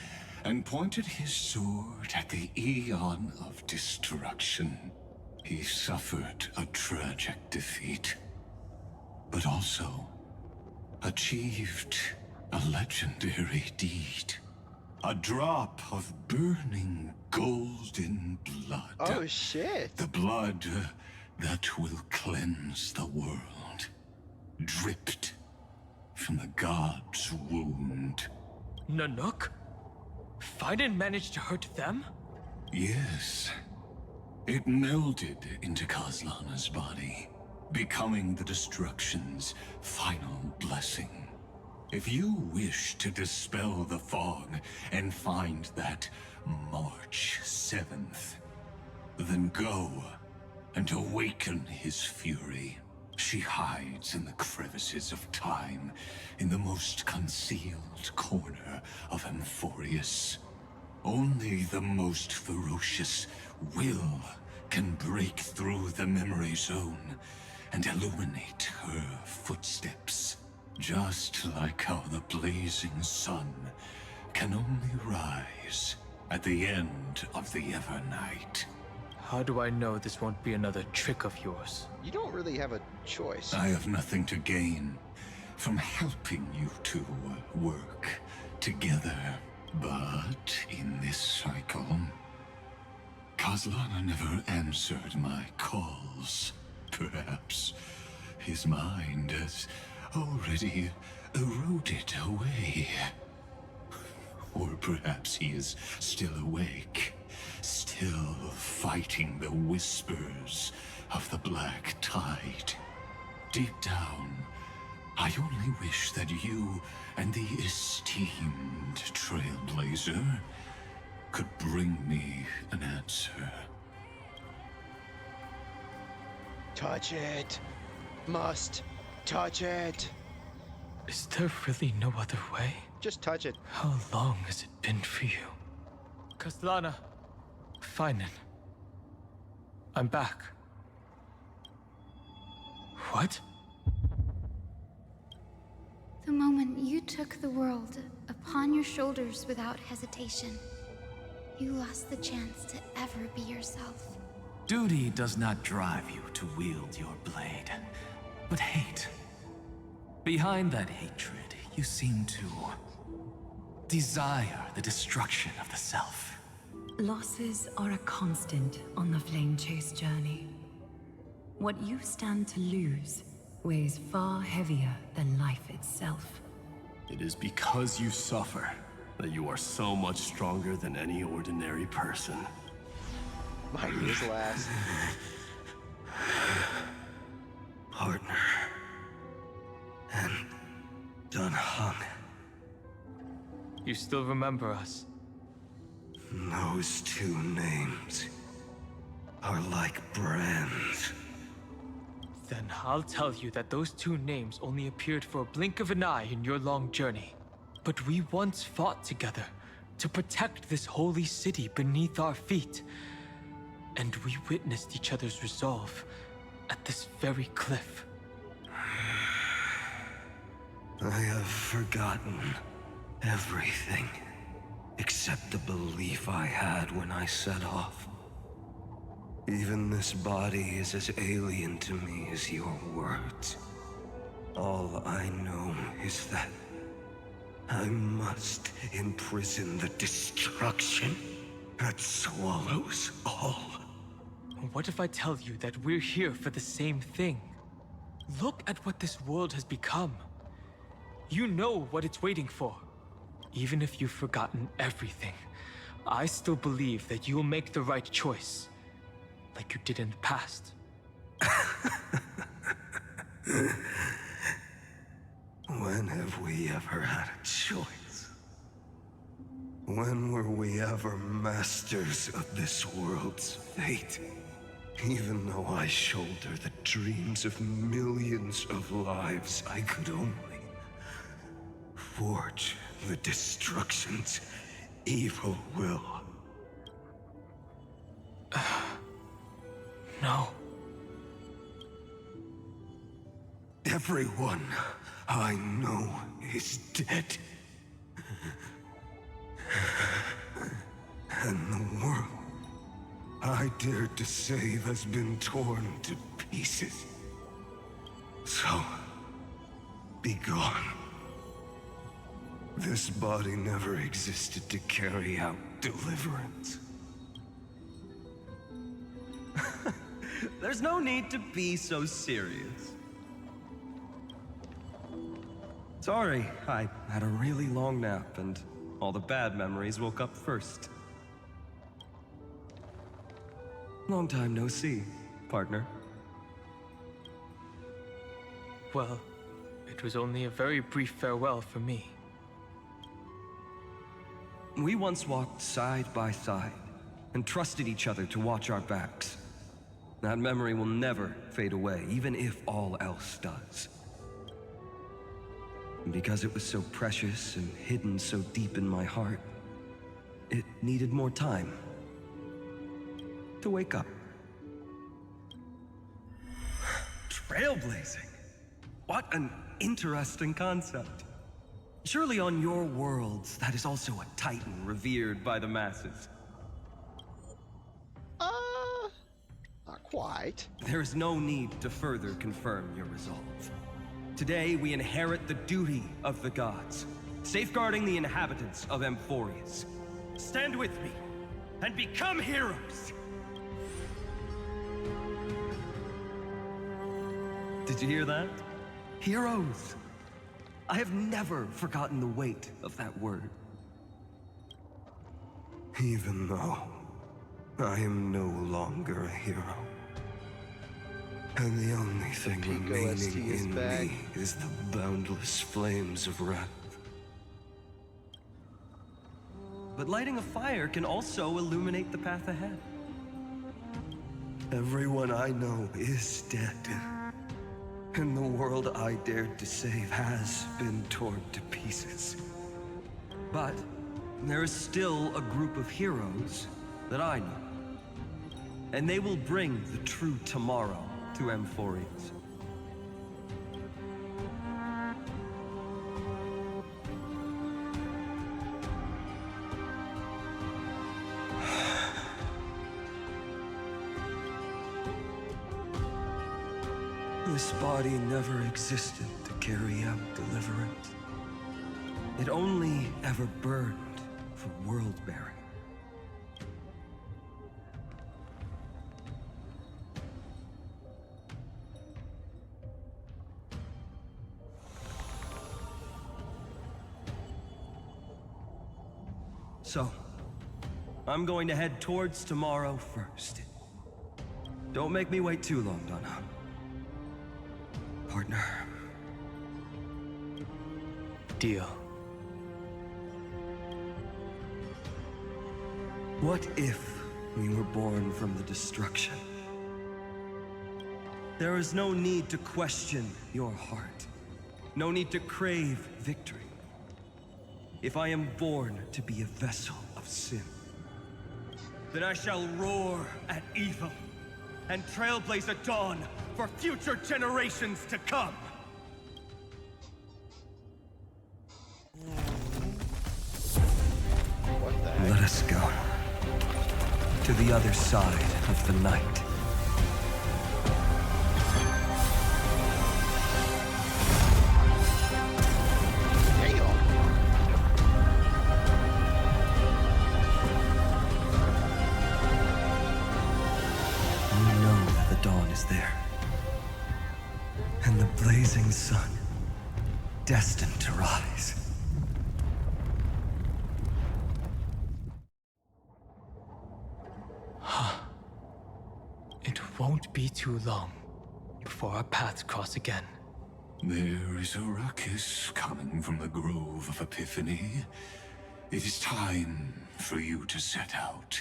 and pointed his sword at the Eon of Destruction. He suffered a tragic defeat, but also achieved a legendary deed. A drop of burning golden blood. Oh shit. The blood that will cleanse the world. Dripped from the god's wound. Nanook? Fiden managed to hurt them? Yes. It melded into Kozlana's body, becoming the destruction's final blessing. If you wish to dispel the fog and find that March 7th, then go and awaken his fury. She hides in the crevices of time, in the most concealed corner of Amphorius. Only the most ferocious will can break through the memory zone and illuminate her footsteps. Just like how the blazing sun can only rise at the end of the Evernight. How do I know this won't be another trick of yours? You don't really have a choice. I have nothing to gain from helping you two work together. But in this cycle, Kazlana never answered my calls. Perhaps his mind has already eroded away. Or perhaps he is still awake, still fighting the whispers of the Black Tide. Deep down, I only wish that you and the esteemed Trailblazer could bring me an answer. Touch it. Must touch it. Is there really no other way? Just touch it. How long has it been for you? Kazlana. Fine. I'm back. What? The moment you took the world upon your shoulders without hesitation, you lost the chance to ever be yourself. Duty does not drive you to wield your blade, but hate. Behind that hatred, you seem to desire the destruction of the self. Losses are a constant on the Flame Chase journey. What you stand to lose weighs far heavier than life itself. It is because you suffer that you are so much stronger than any ordinary person. Might be his last. Partner. And Dan Heng. You still remember us? Those two names are like brands. Then I'll tell you that those two names only appeared for a blink of an eye in your long journey. But we once fought together to protect this holy city beneath our feet. And we witnessed each other's resolve at this very cliff. I have forgotten everything except the belief I had when I set off. Even this body is as alien to me as your words. All I know is that I must imprison the destruction that swallows all. What if I tell you that we're here for the same thing? Look at what this world has become. You know what it's waiting for. Even if you've forgotten everything, I still believe that you'll make the right choice. Like you did in the past. When have we ever had a choice? When were we ever masters of this world's fate? Even though I shoulder the dreams of millions of lives, I could only forge the destruction's evil will. No. Everyone I know is dead. And the world I dared to save has been torn to pieces. So, be gone. This body never existed to carry out deliverance. There's no need to be so serious. Sorry, I had a really long nap, and all the bad memories woke up first. Long time no see, partner. Well, it was only a very brief farewell for me. We once walked side by side, and trusted each other to watch our backs. That memory will never fade away, even if all else does. And because it was so precious and hidden so deep in my heart, it needed more time to wake up. Trailblazing? What an interesting concept. Surely on your worlds, that is also a titan revered by the masses. right. There is no need to further confirm your resolve. Today, we inherit the duty of the gods, safeguarding the inhabitants of Amphorius. Stand with me, and become heroes! Did you hear that? Heroes! I have never forgotten the weight of that word. Even though I am no longer a hero. And the only thing remaining in me is the boundless flames of wrath. But lighting a fire can also illuminate the path ahead. Everyone I know is dead. And the world I dared to save has been torn to pieces. But there is still a group of heroes that I know. And they will bring the true tomorrow to Amphorius. This body never existed to carry out deliverance. It only ever burned for world-bearing. So, I'm going to head towards tomorrow first. Don't make me wait too long, Donna. Partner. Deal. What if we were born from the destruction? There is no need to question your heart. No need to crave victory. If I am born to be a vessel of sin, then I shall roar at evil and trailblaze a dawn for future generations to come. What the heck? Let us go. To the other side of the night. There. And the blazing sun, destined to rise. It won't be too long before our paths cross again. There is a ruckus coming from the Grove of Epiphany. It is time for you to set out,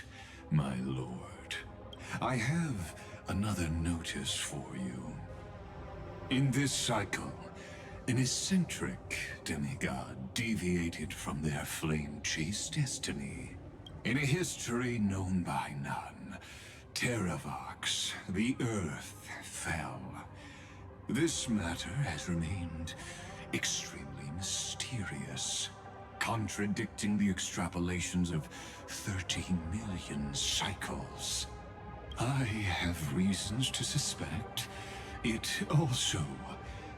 my lord. I have another notice for you. In this cycle, an eccentric demigod deviated from their flame-chased destiny. In a history known by none, Terravox, the Earth, fell. This matter has remained extremely mysterious, contradicting the extrapolations of 30 million cycles. I have reasons to suspect it also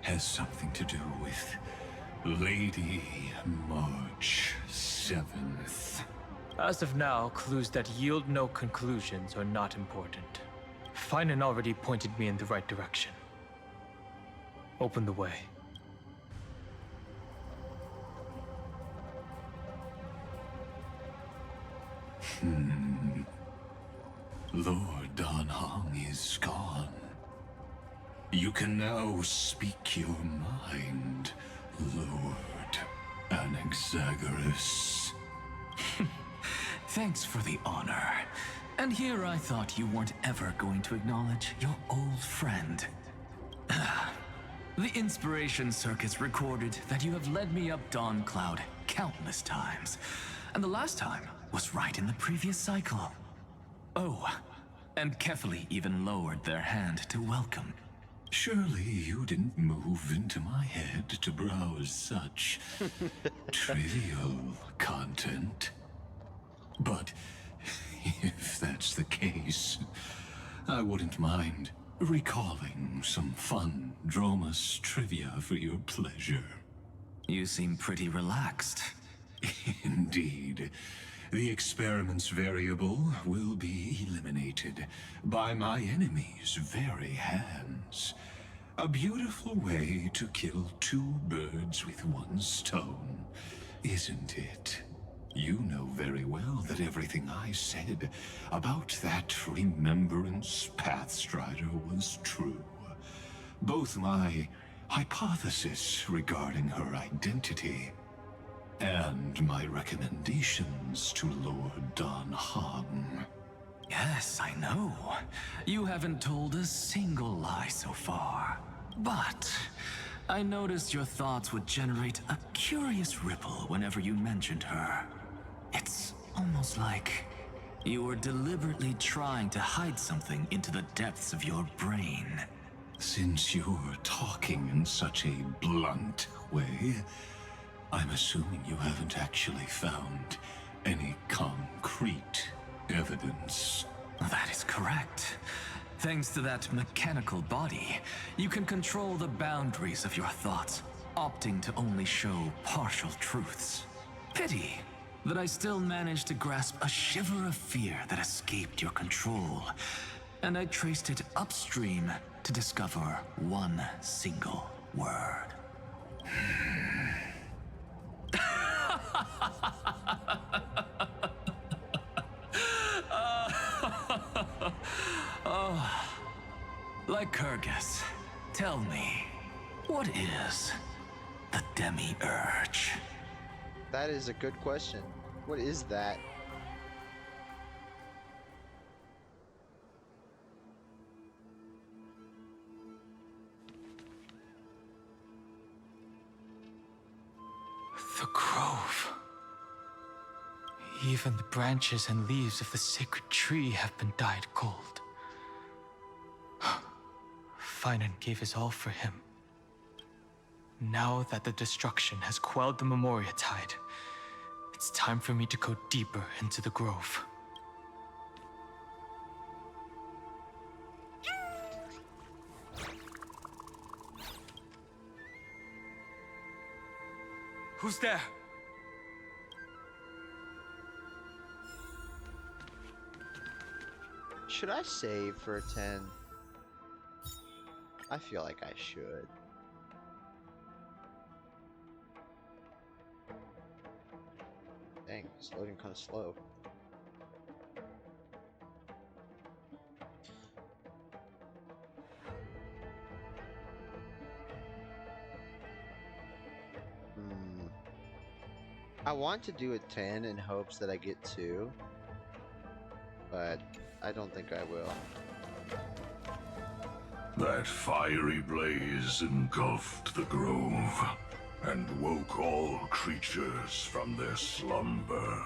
has something to do with Lady March 7th. As of now, clues that yield no conclusions are not important. Finan already pointed me in the right direction. Open the way. Lord Dan Heng is gone. You can now speak your mind, Lord Anaxagoras. Thanks for the honor. And here I thought you weren't ever going to acknowledge your old friend. The Inspiration Circuits recorded that you have led me up Dawn Cloud countless times. And the last time was right in the previous cycle. Oh, and Kefali even lowered their hand to welcome. Surely you didn't move into my head to browse such trivial content. But if that's the case, I wouldn't mind recalling some fun Dromus trivia for your pleasure. You seem pretty relaxed. Indeed. The experiment's variable will be eliminated by my enemy's very hands. A beautiful way to kill two birds with one stone, isn't it? You know very well that everything I said about that Remembrance Pathstrider was true. Both my hypothesis regarding her identity and my recommendations to Lord Dan Heng. Yes, I know. You haven't told a single lie so far. But I noticed your thoughts would generate a curious ripple whenever you mentioned her. It's almost like you were deliberately trying to hide something into the depths of your brain. Since you're talking in such a blunt way, I'm assuming you haven't actually found any concrete evidence. That is correct. Thanks to that mechanical body, you can control the boundaries of your thoughts, opting to only show partial truths. Pity that I still managed to grasp a shiver of fear that escaped your control, and I traced it upstream to discover one single word. Oh, Lycurgus, tell me, what is the Demi-Urge? That is a good question. What is that? The grove. Even the branches and leaves of the sacred tree have been dyed gold. Finan gave his all for him. Now that the destruction has quelled the Memoria tide, it's time for me to go deeper into the grove. Who's there? Should I save for a 10? I feel like I should. Dang, it's loading kind of slow. I want to do a 10 in hopes that I get 2, but I don't think I will. That fiery blaze engulfed the grove and woke all creatures from their slumber.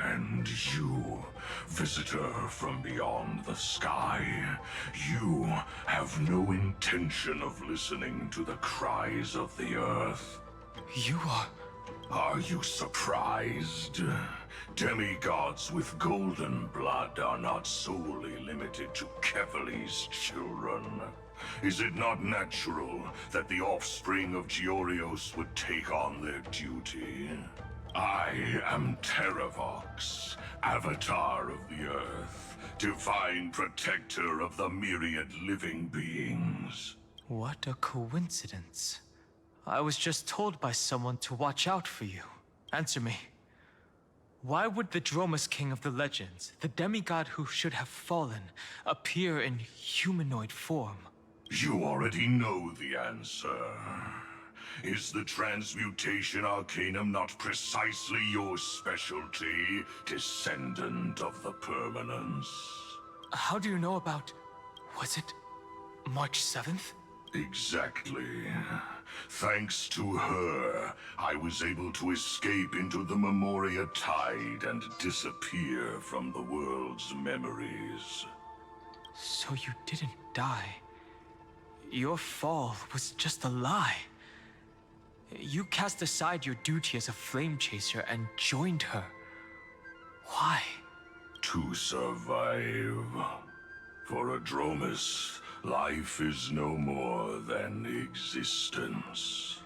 And you, visitor from beyond the sky, you have no intention of listening to the cries of the earth. You are... Are you surprised? Demigods with golden blood are not solely limited to Kevali's children. Is it not natural that the offspring of Georios would take on their duty? I am Terravox, Avatar of the Earth, divine protector of the myriad living beings. What a coincidence. I was just told by someone to watch out for you. Answer me. Why would the Dromus King of the legends, the demigod who should have fallen, appear in humanoid form? You already know the answer. Is the Transmutation Arcanum not precisely your specialty, descendant of the Permanence? How do you know about... was it March 7th? Exactly. Thanks to her, I was able to escape into the Memoria tide and disappear from the world's memories. So you didn't die. Your fall was just a lie. You cast aside your duty as a flame chaser and joined her. Why? to survive. For a Dromus, life is no more than existence.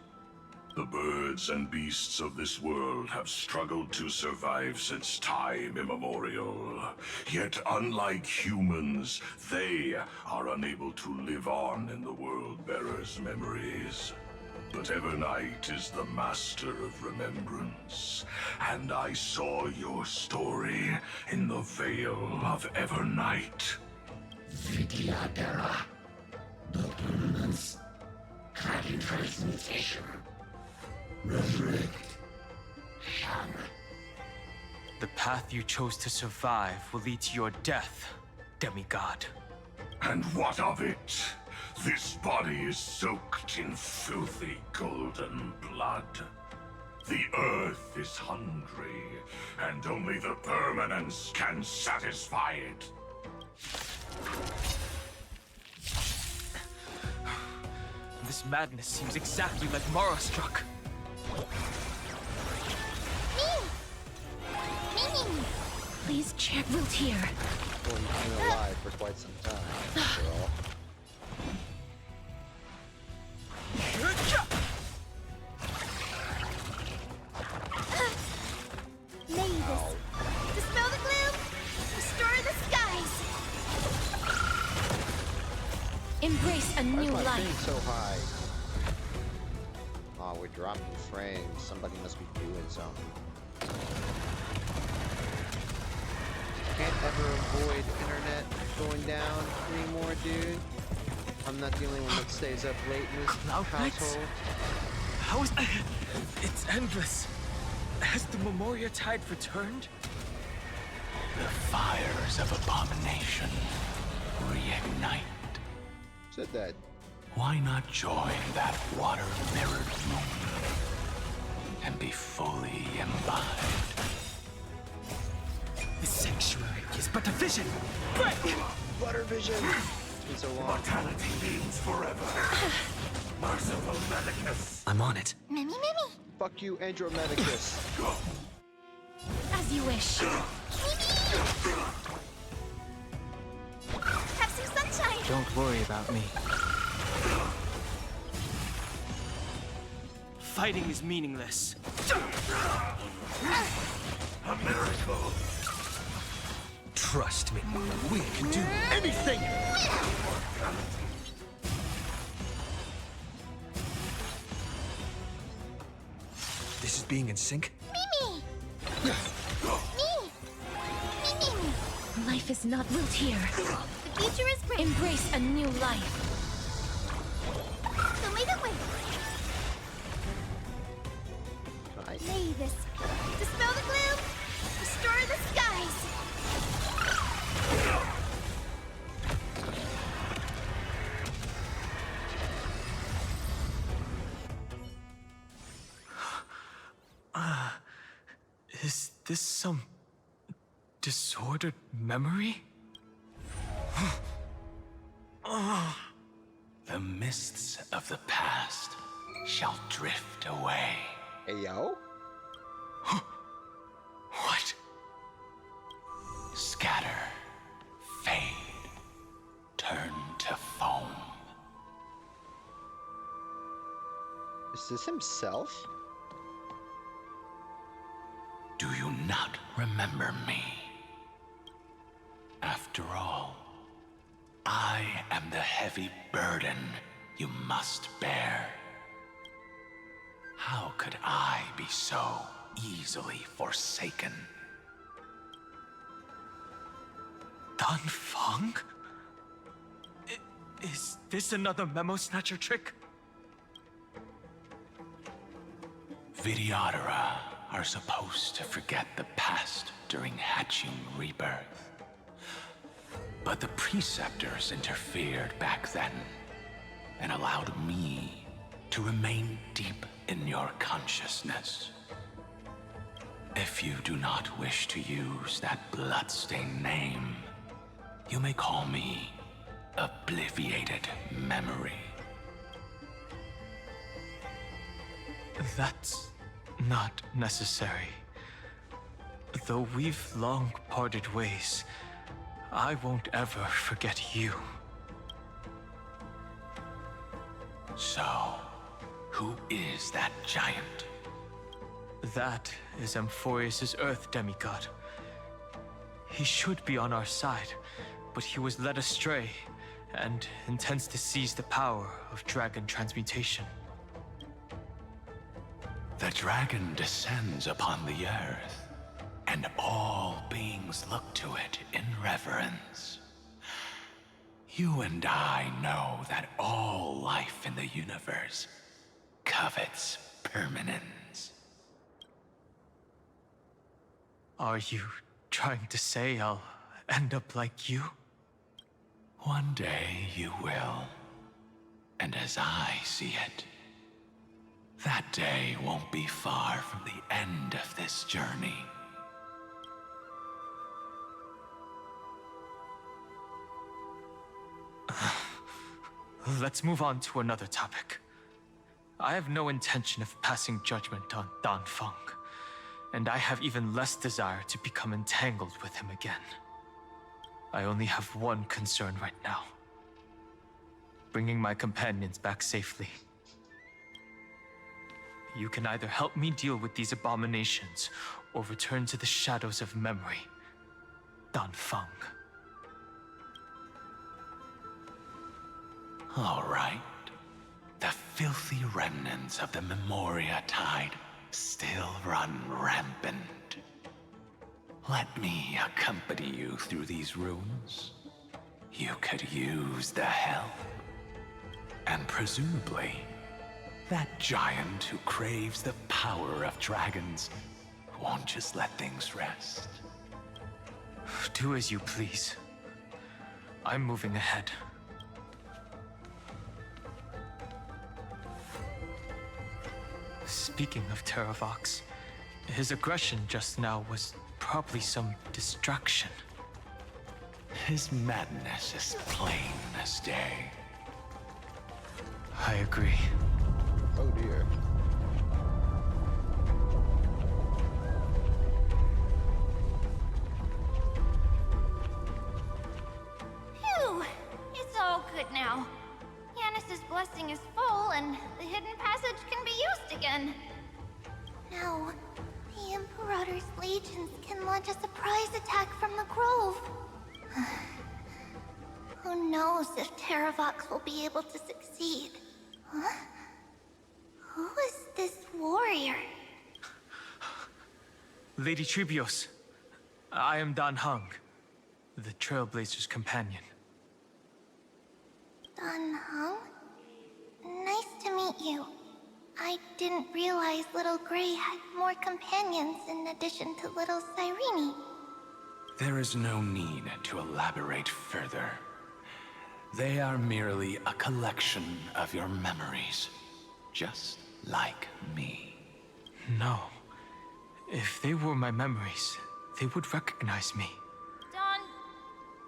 The birds and beasts of this world have struggled to survive since time immemorial. Yet unlike humans, they are unable to live on in the World-Bearer's memories. But Evernight is the master of remembrance, and I saw your story in the Veil of Evernight. Vidyadhara. The permanence. Dragon transmutation. Resurrect. Shang. The path you chose to survive will lead to your death, demigod. And what of it? This body is soaked in filthy golden blood. The earth is hungry, and only the permanence can satisfy it. This madness seems exactly like Mara struck. Please check Wilt here. Well, he's been alive for quite some time, after all. Mavis, dispel the gloom, restore the skies. Embrace a new Why is my life. thing so high? Oh, we're dropping frames. Somebody must be doing something. Can't ever avoid internet going down anymore, dude. I'm not the only one that stays up late in this household. How is... It's endless. Has the Memoria Tide returned? The fires of abomination reignite. Said that. Why not join that water-mirrored moon and be fully imbibed? The sanctuary is but a vision. Butter vision. It's been so long. Mortality means forever. Merciful Medicus. I'm on it. Mimi. Fuck you, Andromedicus. As you wish. Have some sunshine. Don't worry about me. Fighting is meaningless. A miracle. Trust me, we can do anything! This is being in sync? Mimi! Life is not Wilt here. The future is great. Embrace a new life. So lead the way. Mavis, dispel the gloom, restore the skies. Is this some disordered memory? The mists of the past shall drift away. Hey, yo? What? Scatter, fade, turn to foam. Is this himself? Do you not remember me? After all, I am the heavy burden you must bear. How could I be so easily forsaken? Dan Feng? Is this another Memo Snatcher trick? Vidyadhara are supposed to forget the past during hatching rebirth. But the Preceptors interfered back then and allowed me to remain deep in your consciousness. If you do not wish to use that bloodstained name, you may call me Obliviated Memory. That's not necessary. Though we've long parted ways, I won't ever forget you. So, who is that giant? That is Amphorius' Earth demigod. He should be on our side, but he was led astray and intends to seize the power of dragon transmutation. The dragon descends upon the earth, and all beings look to it in reverence. You and I know that all life in the universe covets permanence. Are you trying to say I'll end up like you? One day you will. And as I see it, that day won't be far from the end of this journey. Let's move on to another topic. I have no intention of passing judgment on Dan Feng, and I have even less desire to become entangled with him again. I only have one concern right now: bringing my companions back safely. You can either help me deal with these abominations, or return to the shadows of memory. Dan Feng. All right. The filthy remnants of the Memoria Tide still run rampant. Let me accompany you through these ruins. You could use the help. And presumably, that giant who craves the power of dragons won't just let things rest. Do as you please. I'm moving ahead. Speaking of Terravox, his aggression just now was probably some distraction. His madness is plain as day. I agree. Oh dear. Phew! It's all good now. Yanis's blessing is full, and the hidden passage can be used again. Now, the Imperator's legions can launch a surprise attack from the grove. Who knows if Terravox will be able to succeed? Huh? Who is this warrior? Lady Tribios, I am Dan Heng, the Trailblazer's companion. Dan Heng? Nice to meet you. I didn't realize Little Gray had more companions in addition to Little Cyrene. There is no need to elaborate further. They are merely a collection of your memories, just like me. No. If they were my memories, they would recognize me. Dan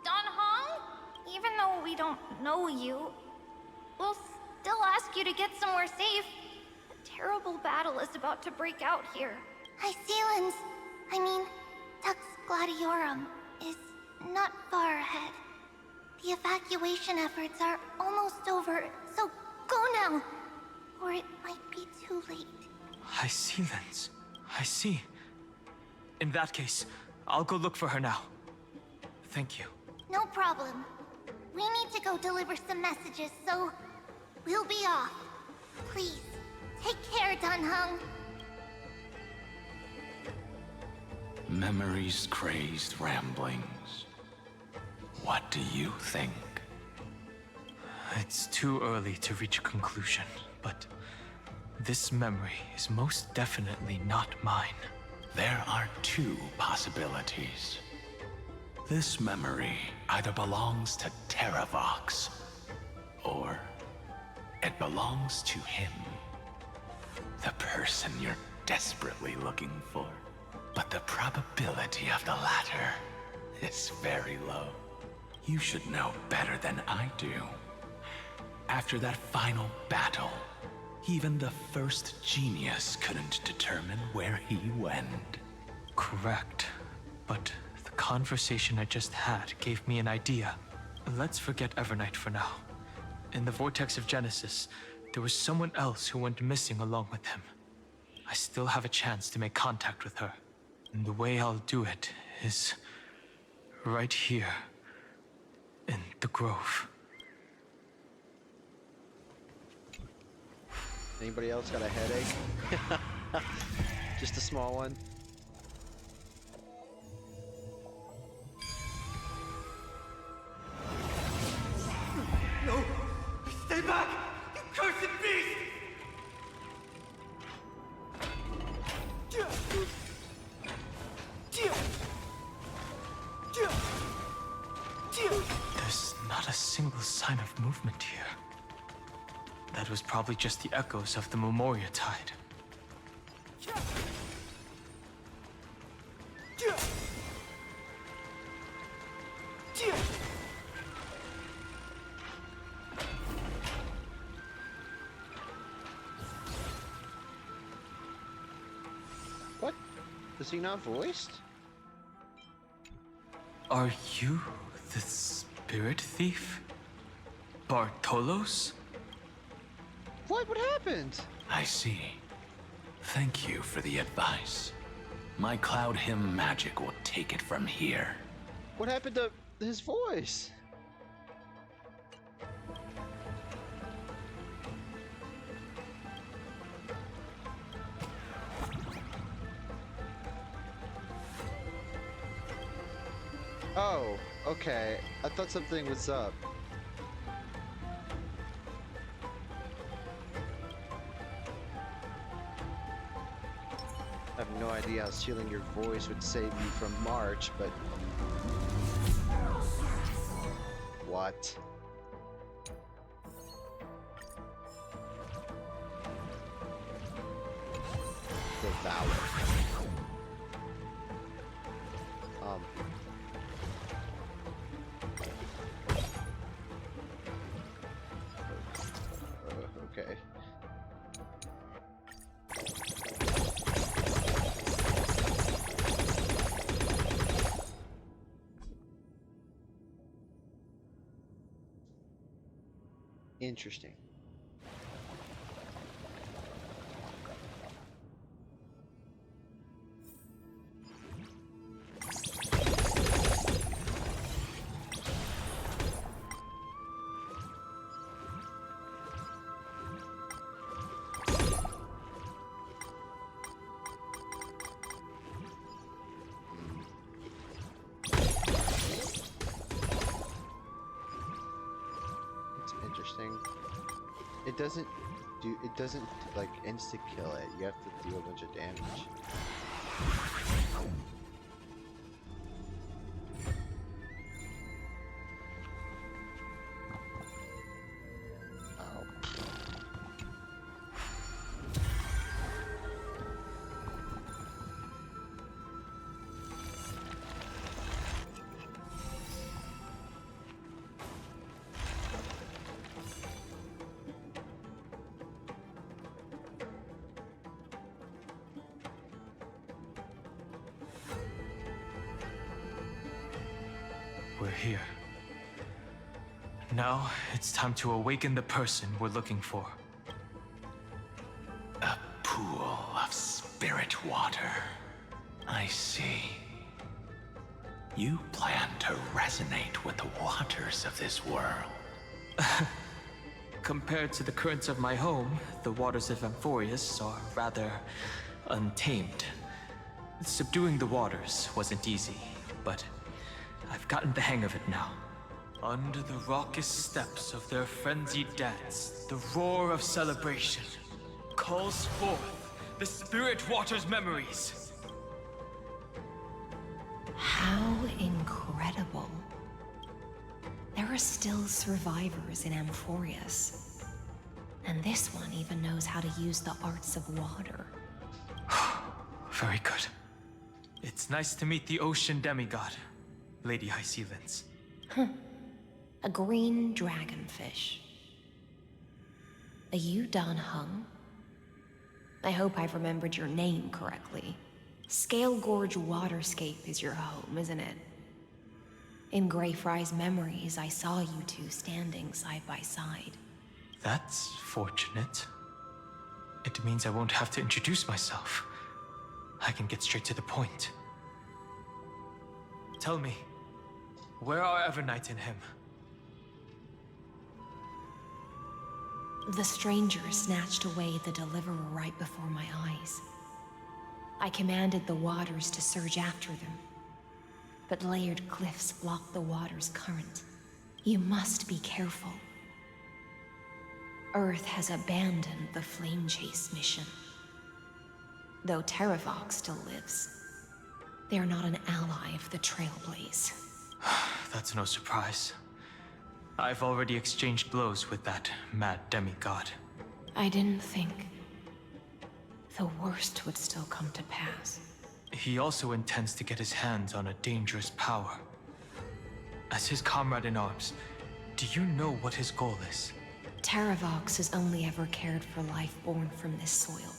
Heng? Even though we don't know you, we'll still ask you to get somewhere safe. A terrible battle is about to break out here. Icelands, Tux Gladiorum, is not far ahead. The evacuation efforts are almost over, so go now, or it might be too late. Icelands. I see. In that case, I'll go look for her now. Thank you. No problem. We need to go deliver some messages, so we'll be off. Please, take care, Dan Heng. Memories crazed ramblings. What do you think? It's too early to reach a conclusion, but this memory is most definitely not mine. There are two possibilities. This memory either belongs to Terravox, or it belongs to him. The person you're desperately looking for. But the probability of the latter is very low. You should know better than I do. After that final battle, even the first genius couldn't determine where he went. Correct. But the conversation I just had gave me an idea. Let's forget Evernight for now. In the Vortex of Genesis, there was someone else who went missing along with him. I still have a chance to make contact with her. And the way I'll do it is right here in the Grove. Anybody else got a headache? Just a small one? No! Stay back! You cursed beast! There's not a single sign of movement here. That was probably just the echoes of the Memoria Tide. What? Is he not voiced? Are you the spirit thief? Bartolos? What happened? I see. Thank you for the advice. My Cloud Hymn magic will take it from here. What happened to his voice? Oh, okay. I thought something was up. I have no idea how sealing your voice would save you from March, but... What? Devour. Okay. Interesting. Interesting. It doesn't like insta kill it. You have to do a bunch of damage. We're here. Now, it's time to awaken the person we're looking for. A pool of spirit water. I see. You plan to resonate with the waters of this world. Compared to the currents of my home, the waters of Amphorius are rather untamed. Subduing the waters wasn't easy, but I've gotten the hang of it now. Under the raucous steps of their frenzied dance, the roar of celebration calls forth the Spirit Water's memories. How incredible. There are still survivors in Amphorius. And this one even knows how to use the arts of water. Very good. It's nice to meet the ocean demigod, Lady High Sealands. A green dragonfish. Are you Dan Hung? I hope I've remembered your name correctly. Scale Gorge Waterscape is your home, isn't it? In Greyfry's memories, I saw you two standing side by side. That's fortunate. It means I won't have to introduce myself. I can get straight to the point. Tell me, where are Evernight and him? The stranger snatched away the deliverer right before my eyes. I commanded the waters to surge after them, but layered cliffs block the water's current. You must be careful. Earth has abandoned the Flame Chase mission. Though Terravox still lives, they are not an ally of the Trailblaze. That's no surprise. I've already exchanged blows with that mad demigod. I didn't think the worst would still come to pass. He also intends to get his hands on a dangerous power. As his comrade in arms, do you know what his goal is? Terravox has only ever cared for life born from this soil.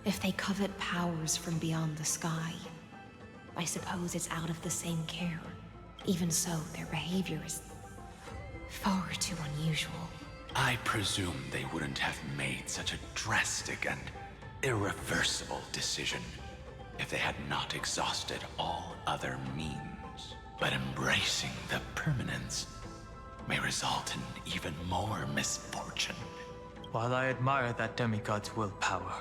If they covet powers from beyond the sky, I suppose it's out of the same care. Even so, their behavior is far too unusual. I presume they wouldn't have made such a drastic and irreversible decision if they had not exhausted all other means. But embracing the permanence may result in even more misfortune. While I admire that demigod's willpower,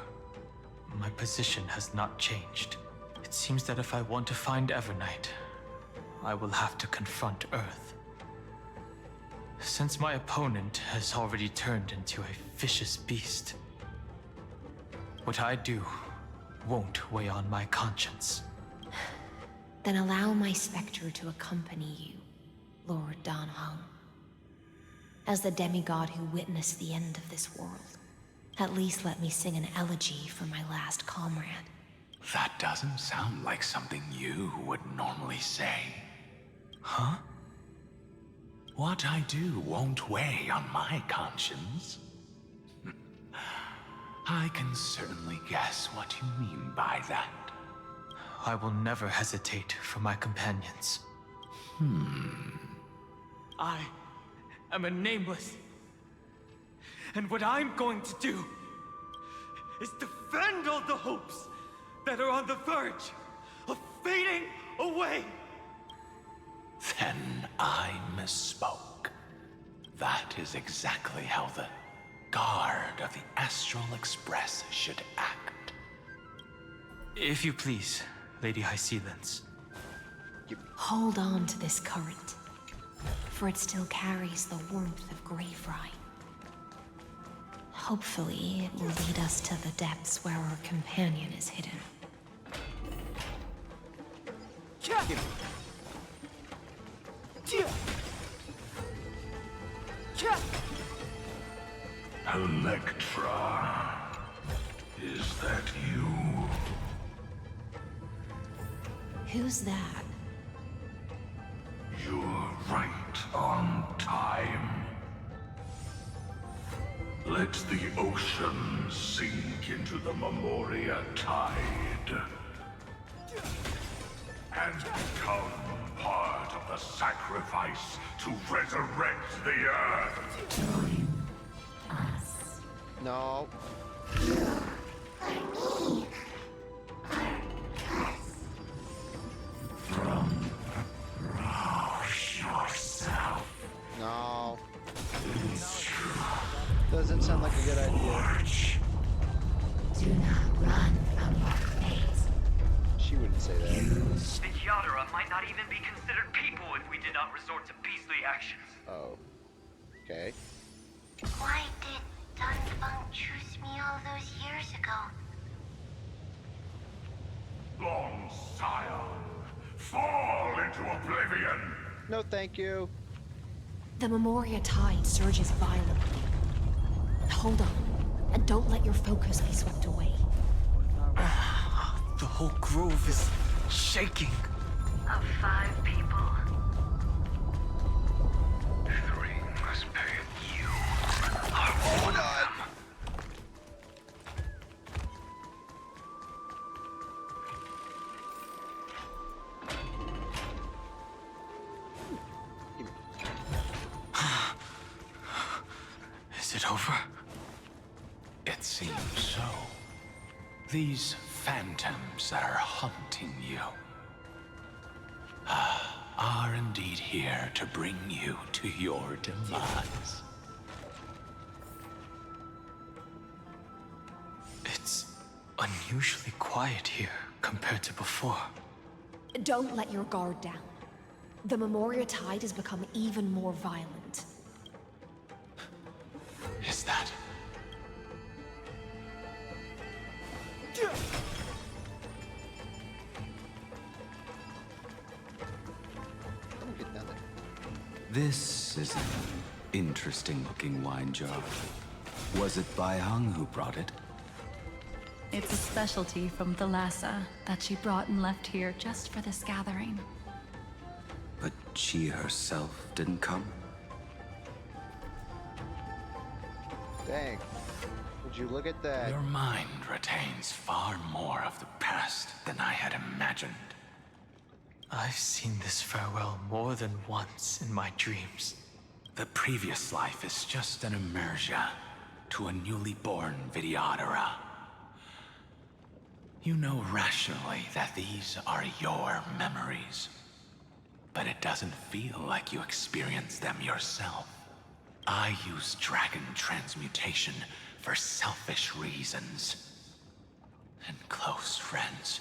my position has not changed. It seems that if I want to find Evernight, I will have to confront Earth. Since my opponent has already turned into a vicious beast, what I do won't weigh on my conscience. Then allow my specter to accompany you, Lord Dan Heng. As the demigod who witnessed the end of this world, at least let me sing an elegy for my last comrade. That doesn't sound like something you would normally say. Huh? What I do won't weigh on my conscience. I can certainly guess what you mean by that. I will never hesitate for my companions. I am a nameless. And what I'm going to do is defend all the hopes that are on the verge of fading away. Then I misspoke. That is exactly how the guard of the Astral Express should act. If you please, Lady Hysealence. Hold on to this current, for it still carries the warmth of Greyfry. Hopefully, it will lead us to the depths where our companion is hidden. Electra, is that you? Who's that? You're right on time. Let the ocean sink into the Memoria tide and become part of the sacrifice to resurrect the Earth. No. Yourself. No. Doesn't sound like a good idea. Do not run from your fate. She wouldn't say that. The Yadara might not even be considered people if we did not resort to beastly actions. Oh. Okay. Why did Dan Feng choose me all those years ago? Long Scion, fall into oblivion. No, thank you. The Memoria tide surges violently. Hold on, and don't let your focus be swept away. The whole grove is shaking. Of 5 people, 3 must pay you. Hold on. Is it over? It seems so. These phantoms that are haunting you are indeed here to bring you to your demise. It's unusually quiet here compared to before. Don't let your guard down. The Memoria Tide has become even more violent. Is that... This is an interesting-looking wine jar. Was it Bai Hung who brought it? It's a specialty from Thalassa that she brought and left here just for this gathering. But she herself didn't come? Dang. Would you look at that? Your mind retains far more of the past than I had imagined. I've seen this farewell more than once in my dreams. The previous life is just an immersia to a newly born Vidyadhara. You know rationally that these are your memories, but it doesn't feel like you experienced them yourself. I use dragon transmutation for selfish reasons, and close friends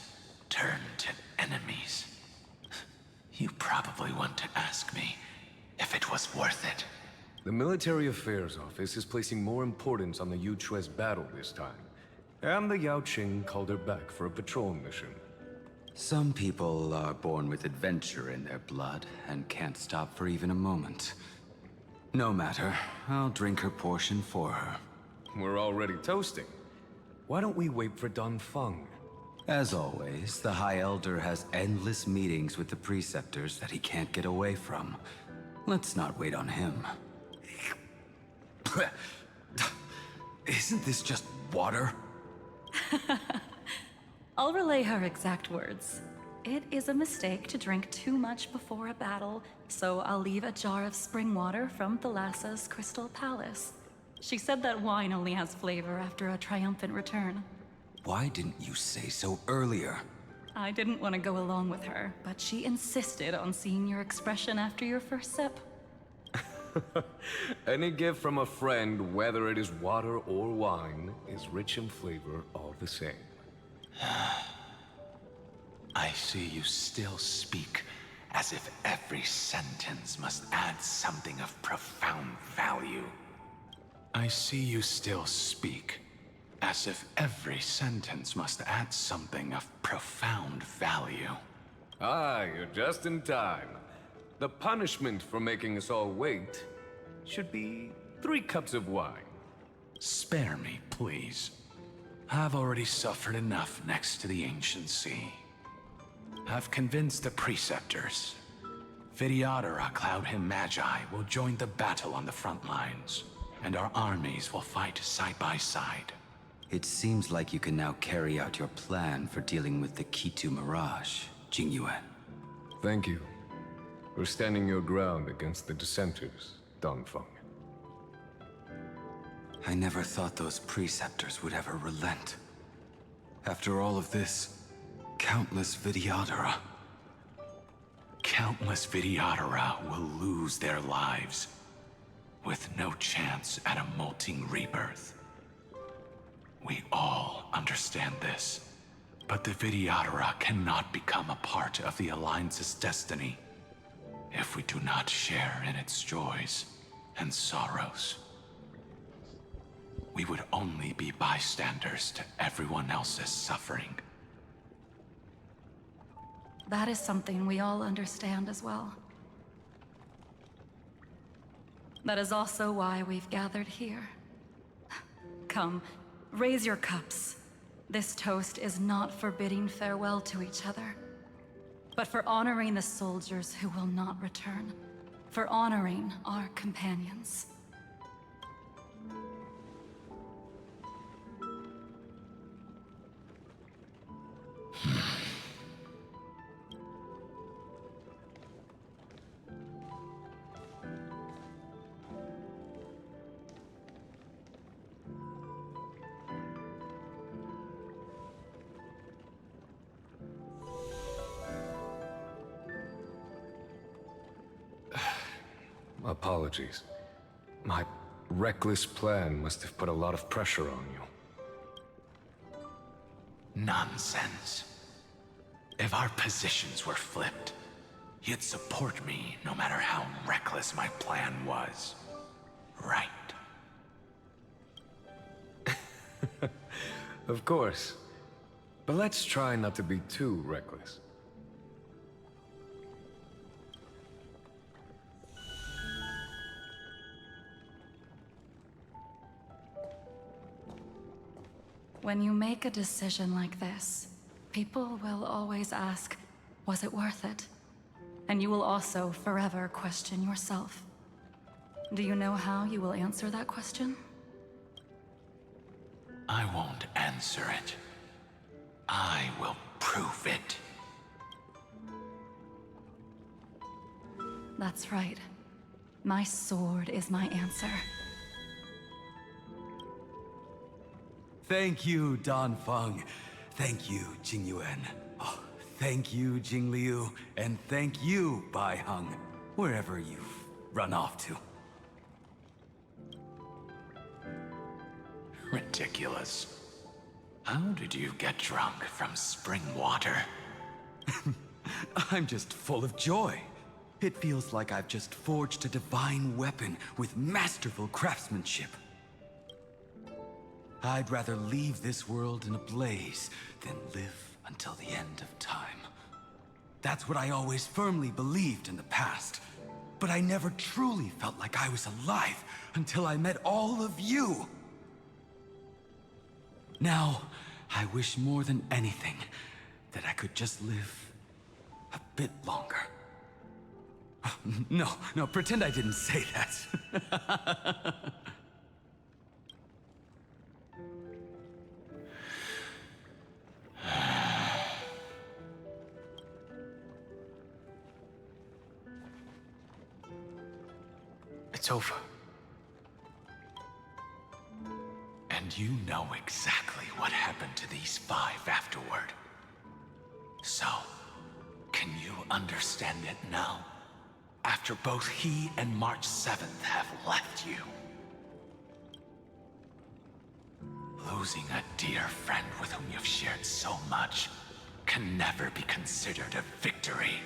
turn to enemies. You probably want to ask me if it was worth it. The Military Affairs Office is placing more importance on the Yuchue's battle this time. And the Yao Qing called her back for a patrol mission. Some people are born with adventure in their blood and can't stop for even a moment. No matter, I'll drink her portion for her. We're already toasting. Why don't we wait for Don Feng? As always, the High Elder has endless meetings with the Preceptors that he can't get away from. Let's not wait on him. Isn't this just water? I'll relay her exact words. It is a mistake to drink too much before a battle, so I'll leave a jar of spring water from Thalassa's Crystal Palace. She said that wine only has flavor after a triumphant return. Why didn't you say so earlier? I didn't want to go along with her, but she insisted on seeing your expression after your first sip. Any gift from a friend, whether it is water or wine, is rich in flavor all the same. I see you still speak as if every sentence must add something of profound value. I see you still speak as if every sentence must add something of profound value. Ah, you're just in time. The punishment for making us all wait should be 3 cups of wine. Spare me, please. I've already suffered enough next to the ancient sea. I've convinced the Preceptors. Vidyadhara Cloud Him Magi will join the battle on the front lines, and our armies will fight side by side. It seems like you can now carry out your plan for dealing with the Kitu Mirage, Jingyuan. Thank you for standing your ground against the dissenters, Don Feng. I never thought those Preceptors would ever relent. After all of this, countless Vidyadhara. Countless Vidyadhara will lose their lives, with no chance at a molting rebirth. We all understand this, but the Vidyadhara cannot become a part of the Alliance's destiny if we do not share in its joys and sorrows. We would only be bystanders to everyone else's suffering. That is something we all understand as well. That is also why we've gathered here. Come, raise your cups. This toast is not for bidding farewell to each other, but for honoring the soldiers who will not return, for honoring our companions. Apologies. My reckless plan must have put a lot of pressure on you. Nonsense. If our positions were flipped, you'd support me no matter how reckless my plan was. Right? Of course. But let's try not to be too reckless. When you make a decision like this, people will always ask, was it worth it? And you will also forever question yourself. Do you know how you will answer that question? I won't answer it. I will prove it. That's right. My sword is my answer. Thank you, Dan Feng. Thank you, Jing Yuan. Oh, thank you, Jing Liu. And thank you, Bai Heng, wherever you've run off to. Ridiculous. How did you get drunk from spring water? I'm just full of joy. It feels like I've just forged a divine weapon with masterful craftsmanship. I'd rather leave this world in a blaze than live until the end of time. That's what I always firmly believed in the past. But I never truly felt like I was alive until I met all of you. Now, I wish more than anything that I could just live a bit longer. No, pretend I didn't say that. It's over. And you know exactly what happened to these 5 afterward. So, can you understand it now? After both he and March 7th have left you. Losing a dear friend with whom you've shared so much can never be considered a victory.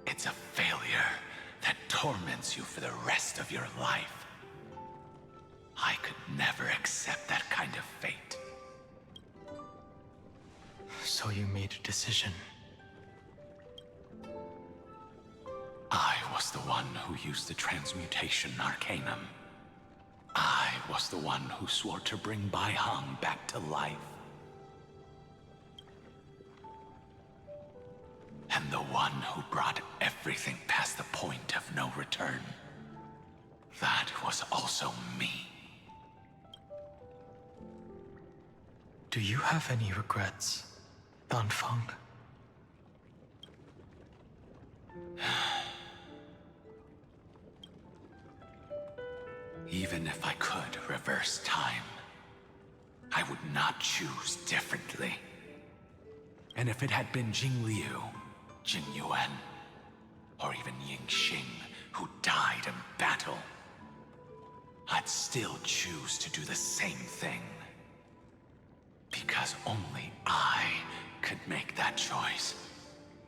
It's a failure that torments you for the rest of your life. I could never accept that kind of fate. So you made a decision. I was the one who used the transmutation arcanum. I was the one who swore to bring Bai Heng back to life. And the one who brought everything past the point of no return. That was also me. Do you have any regrets, Dan Feng? Even if I could reverse time, I would not choose differently. And if it had been Jing Liu, Jing Yuan, or even Ying Xing who died in battle, I'd still choose to do the same thing. Because only I could make that choice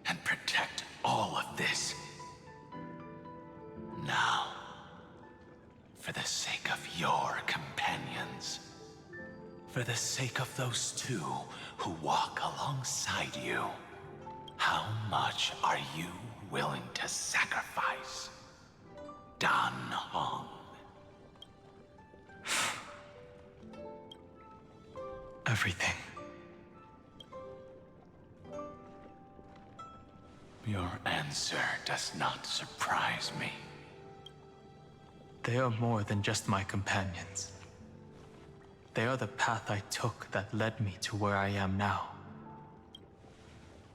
and protect all of this. Now, for the sake of your companions, for the sake of those 2 who walk alongside you, how much are you willing to sacrifice, Dan Heng? Everything. Your answer does not surprise me. They are more than just my companions. They are the path I took that led me to where I am now.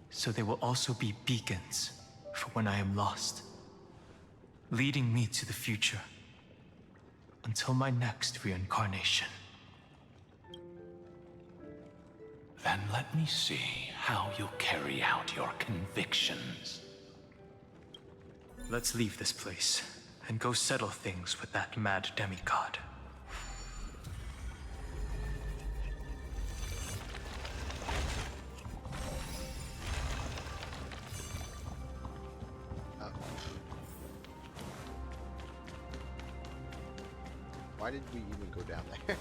So they will also be beacons for when I am lost, leading me to the future until my next reincarnation. Then let me see how you'll carry out your convictions. Let's leave this place and go settle things with that mad demigod. Why did we even go down there?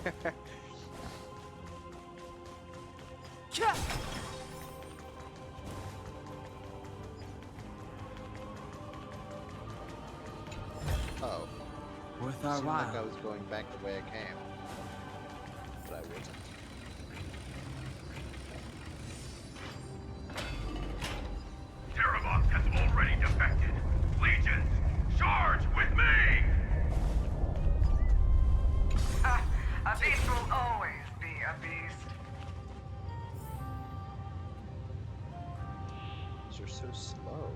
Oh. Worth our Seemed while. like I was going back the way I came. But I wasn't. Terravox has already defected. Legions, charge with me! A beast will always be a beast. These are so slow.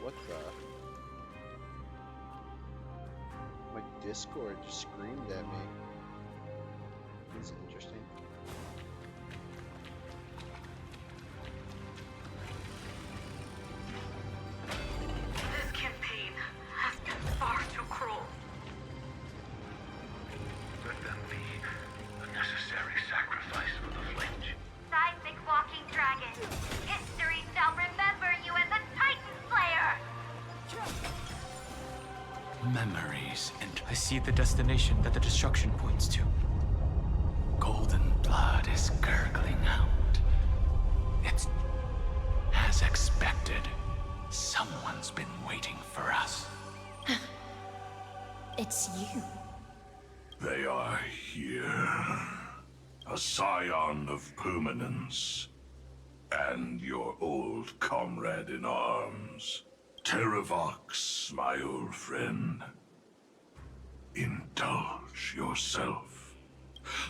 What the? My Discord just screamed at me. This is interesting. This campaign has been far too cruel. Let them be a necessary sacrifice for the flinch. Seismic walking dragon. History shall remember you as a Titan Slayer. Memories, and I see the destination that the destruction points to. Golden blood is gurgling out. It's as expected. Someone's been waiting for us. It's you. They are here. A scion of permanence. And your old comrade in arms. Terravox, my old friend. Indulge yourself.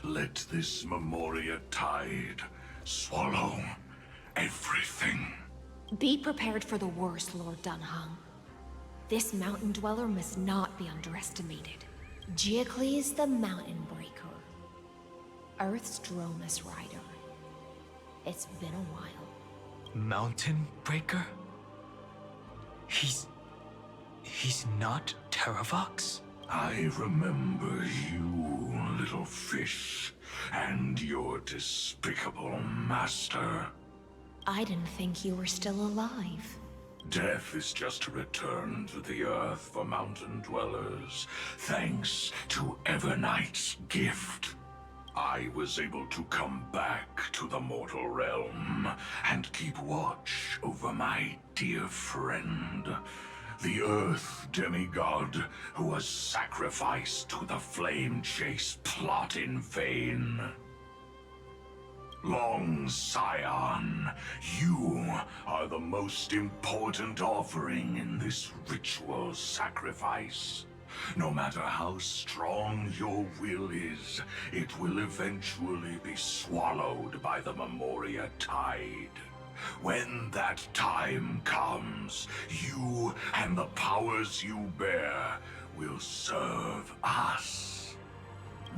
Let this Memoria tide swallow everything. Be prepared for the worst, Lord Dunhung. This mountain dweller must not be underestimated. Geocles the Mountain Breaker. Earth's Dromus Rider. It's been a while. Mountain Breaker? He's not Terravox? I remember you, little fish, and your despicable master. I didn't think you were still alive. Death is just a return to the earth for mountain dwellers, thanks to Evernight's gift. I was able to come back to the mortal realm and keep watch over my dear friend, the Earth demigod who was sacrificed to the flame chase plot in vain. Long Scion, you are the most important offering in this ritual sacrifice. No matter how strong your will is, it will eventually be swallowed by the Memoria tide. When that time comes, you and the powers you bear will serve us.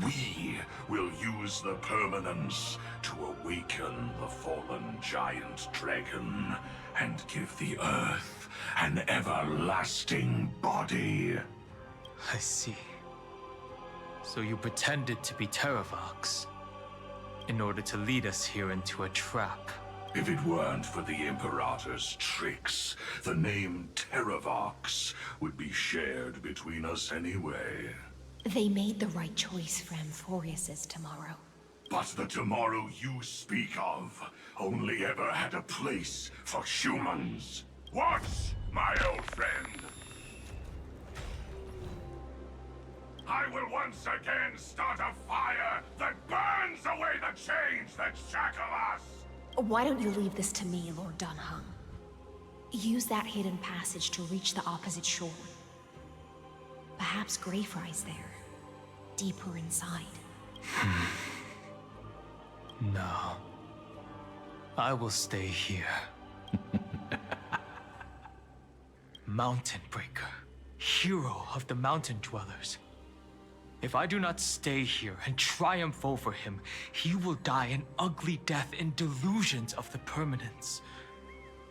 We will use the permanence to awaken the fallen giant dragon and give the earth an everlasting body. I see. So you pretended to be Terravox in order to lead us here into a trap. If it weren't for the Imperator's tricks, the name Terravox would be shared between us anyway. They made the right choice for Amphorius's tomorrow. But the tomorrow you speak of only ever had a place for humans. Watch, my old friend! I will once again start a fire that burns away the chains that shackle us! Why don't you leave this to me, Lord Dunhung? Use that hidden passage to reach the opposite shore. Perhaps Greyfry's there, deeper inside. No. I will stay here. Mountain Breaker, hero of the mountain dwellers. If I do not stay here and triumph over him, he will die an ugly death in delusions of the permanence.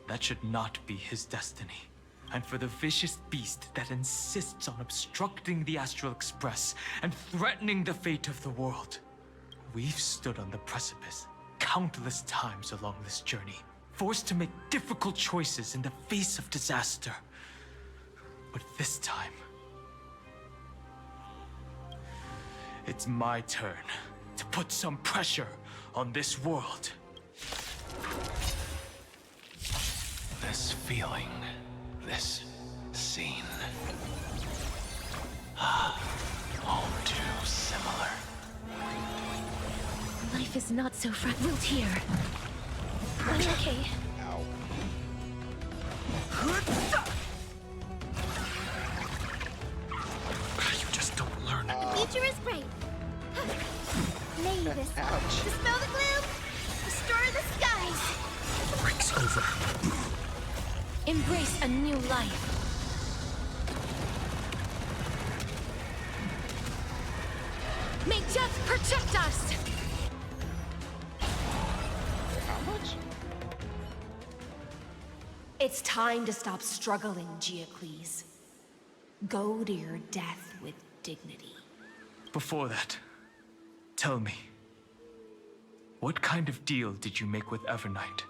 That should not be his destiny. And for the vicious beast that insists on obstructing the Astral Express and threatening the fate of the world, we've stood on the precipice countless times along this journey, forced to make difficult choices in the face of disaster. But this time, it's my turn to put some pressure on this world. This feeling, this scene. All too similar. Life is not so fragile here. I'm okay. Ow. You just don't learn. The future is bright. Mavis, Ouch. dispel the gloom, restore the skies. Break's over. Embrace a new life. May death protect us! How much? It's time to stop struggling, Geocles. Go to your death with dignity. Before that, tell me, what kind of deal did you make with Evernight?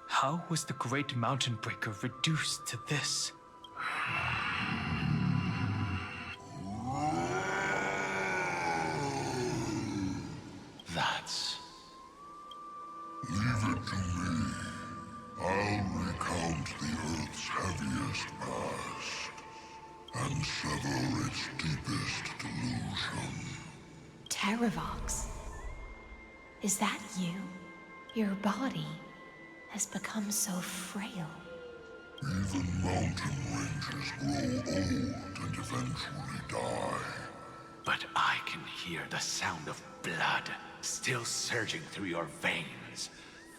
How was the Great Mountain Breaker reduced to this? That's... Leave it to me. I'll recount the Earth's heaviest past and sever its deepest delusion. Terravox. Is that you? Your body has become so frail. Even mountain ranges grow old and eventually die. But I can hear the sound of blood still surging through your veins,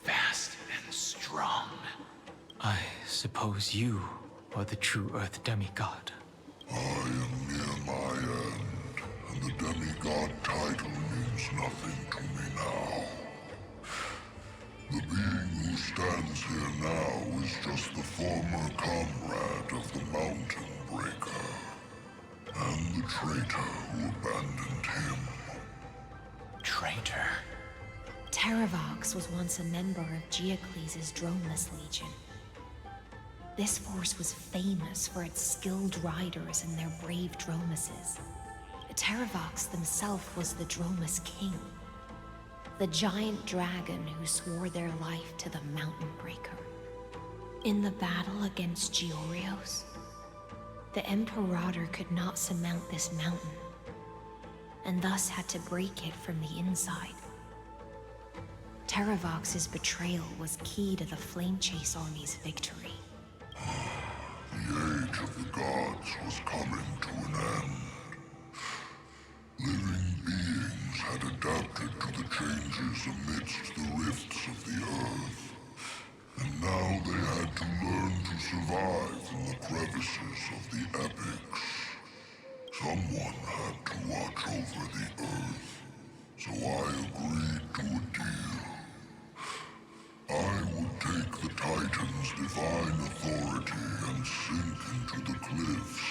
fast and strong. I suppose you are the true Earth demigod. I am near my end, and the demigod title means nothing to me now. The being who stands here now is just the former comrade of the Mountain Breaker, and the traitor who abandoned him. Traitor? Terravox was once a member of Geocles' Dromeless Legion. This force was famous for its skilled riders and their brave Dromuses. Terravox himself was the Dromus King, the giant dragon who swore their life to the Mountain Breaker. In the battle against Georios, the Imperator could not surmount this mountain, and thus had to break it from the inside. Terravox's betrayal was key to the Flame Chase Army's victory. The age of the gods was coming to an end. Living beings had adapted to the changes amidst the rifts of the earth, and now they had to learn to survive in the crevices of the epics. Someone had to watch over the earth, so I agreed to a deal. I would take the Titan's divine authority and sink into the cliffs,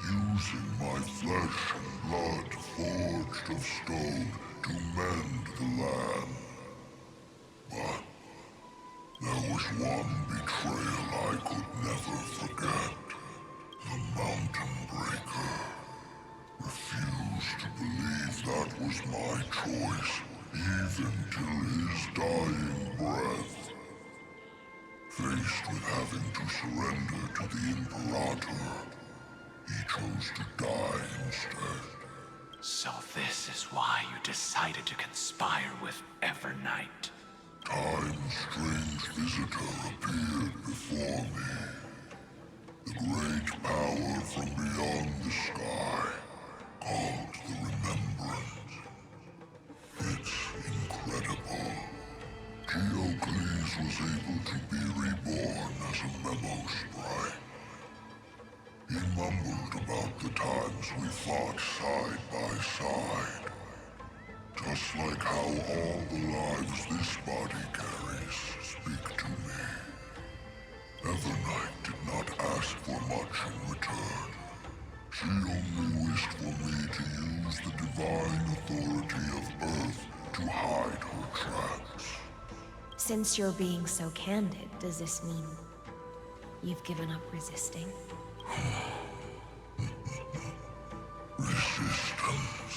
using my flesh and blood forged of stone to mend the land. But there was one betrayal I could never forget. The Mountain Breaker refused to believe that was my choice, even till his dying breath. Faced with having to surrender to the Imperator, he chose to die instead. So this is why you decided to conspire with Evernight. Time's strange visitor appeared before me. The great power from beyond the sky, called the Remembrance. It's incredible. Geocles was able to be reborn as a memo sprite. He mumbled about the times we fought side by side. Just like how all the lives this body carries speak to me. Evernight did not ask for much in return. She only wished for me to use the divine authority of Earth to hide her tracks. Since you're being so candid, does this mean you've given up resisting? Resistance.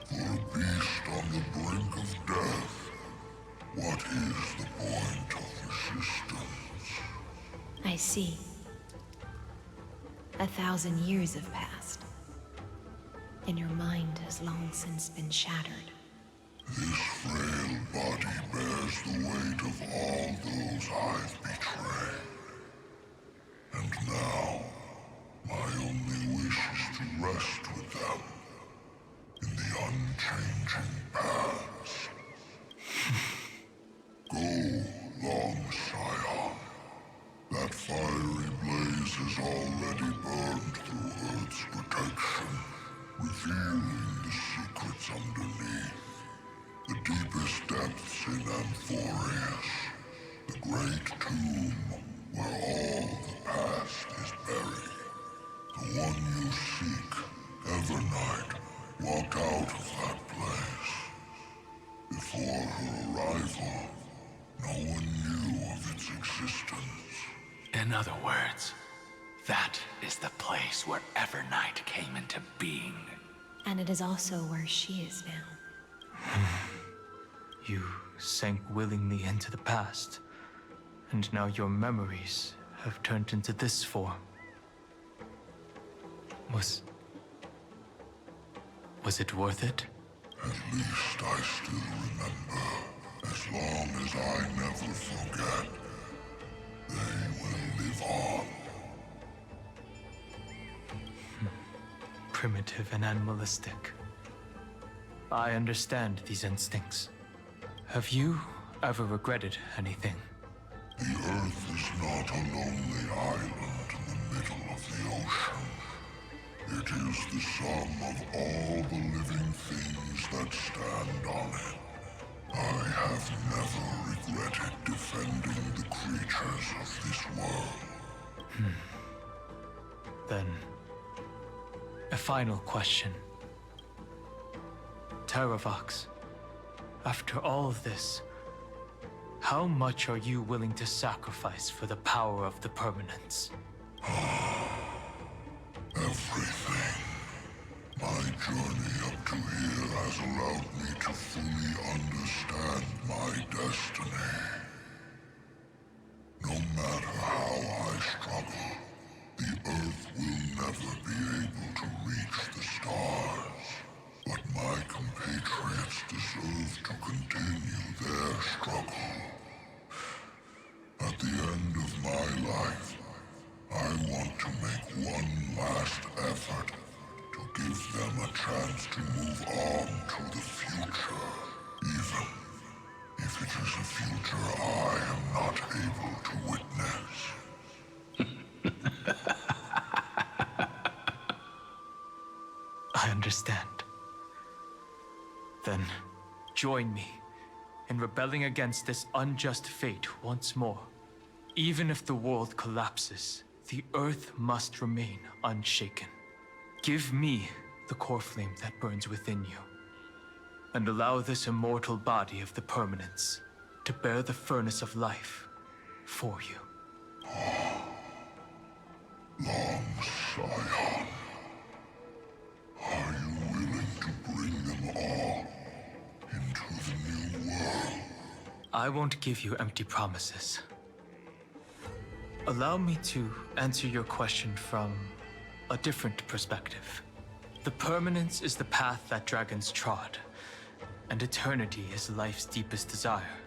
For a beast on the brink of death, what is the point of resistance? I see. 1,000 years have passed, and your mind has long since been shattered. This frail body bears the weight of all those I've betrayed. And now, my only wish is to rest with them in the unchanging past. Go, long Scion. That fiery blaze has already burned through Earth's protection, revealing the secrets underneath. The deepest depths in Amphorius. The great tomb where all the past is buried. The one you seek, Evernight, walked out of that place. Before her arrival, no one knew of its existence. In other words, that is the place where Evernight came into being. And it is also where she is now. You sank willingly into the past, and now your memories have turned into this form. Was it worth it? At least I still remember. As long as I never forget, they will live on. Primitive and animalistic. I understand these instincts. Have you ever regretted anything? The Earth is not a lonely island in the middle of the ocean. It is the sum of all the living things that stand on it. I have never regretted defending the creatures of this world. Then, a final question. Terravox, after all of this, how much are you willing to sacrifice for the power of the permanence? Everything. My journey up to here has allowed me to fully understand my destiny. No matter how I struggle, the Earth will never be able to reach the stars. But my compatriots deserve to continue their struggle. At the end of my life, I want to make one last effort to give them a chance to move on to the future, even if it is a future I am not able to witness. I understand. Then, join me in rebelling against this unjust fate once more. Even if the world collapses, the Earth must remain unshaken. Give me the core flame that burns within you, and allow this immortal body of the permanence to bear the furnace of life for you. Long Scion, are you willing to bring them all into the new world? I won't give you empty promises. Allow me to answer your question from a different perspective. The permanence is the path that dragons trod, and eternity is life's deepest desire.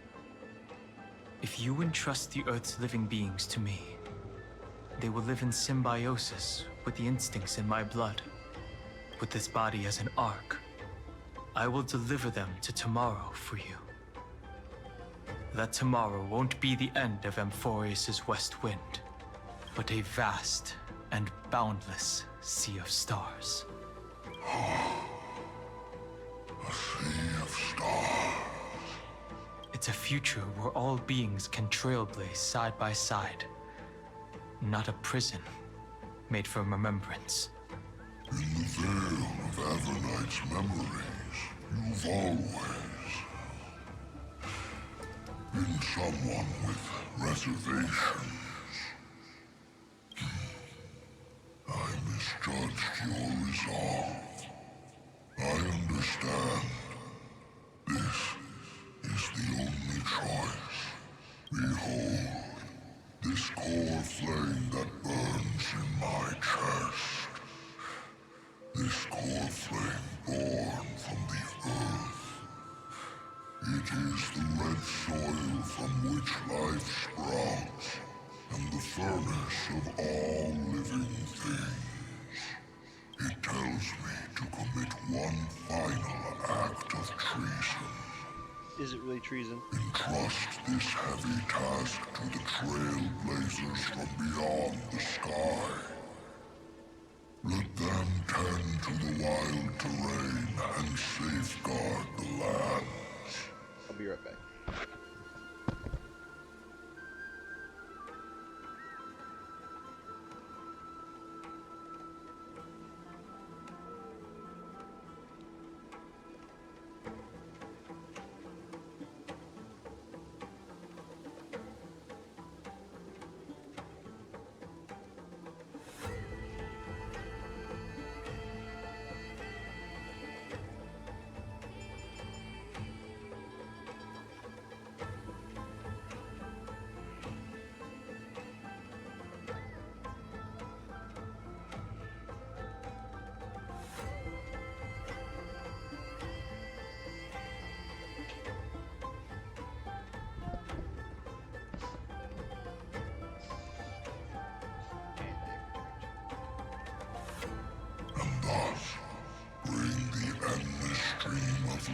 If you entrust the Earth's living beings to me, they will live in symbiosis with the instincts in my blood. With this body as an ark, I will deliver them to tomorrow for you. That tomorrow won't be the end of Amphorius' west wind, but a vast and boundless sea of stars. A sea of stars. It's a future where all beings can trailblaze side by side. Not a prison made for remembrance. In the veil of Avernight's memories, you've always been someone with reservations. I misjudged your resolve. I understand. This is the only choice. Behold, this core flame that burns in my chest. This core flame born from the earth. It is the red soil from which life sprouts, and the furnace of all living things. It tells me to commit one final act of treason. Is it really treason? Entrust this heavy task to the trailblazers from beyond the sky. Let them tend to the wild terrain and safeguard the lands. I'll be right back.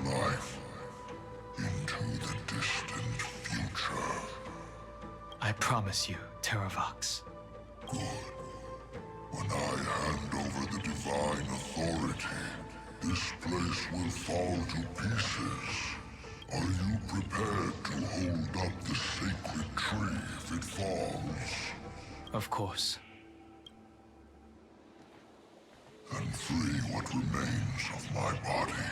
Life into the distant future. I promise you, Terravox. Good. When I hand over the divine authority, this place will fall to pieces. Are you prepared to hold up the sacred tree if it falls? Of course. Then free what remains of my body.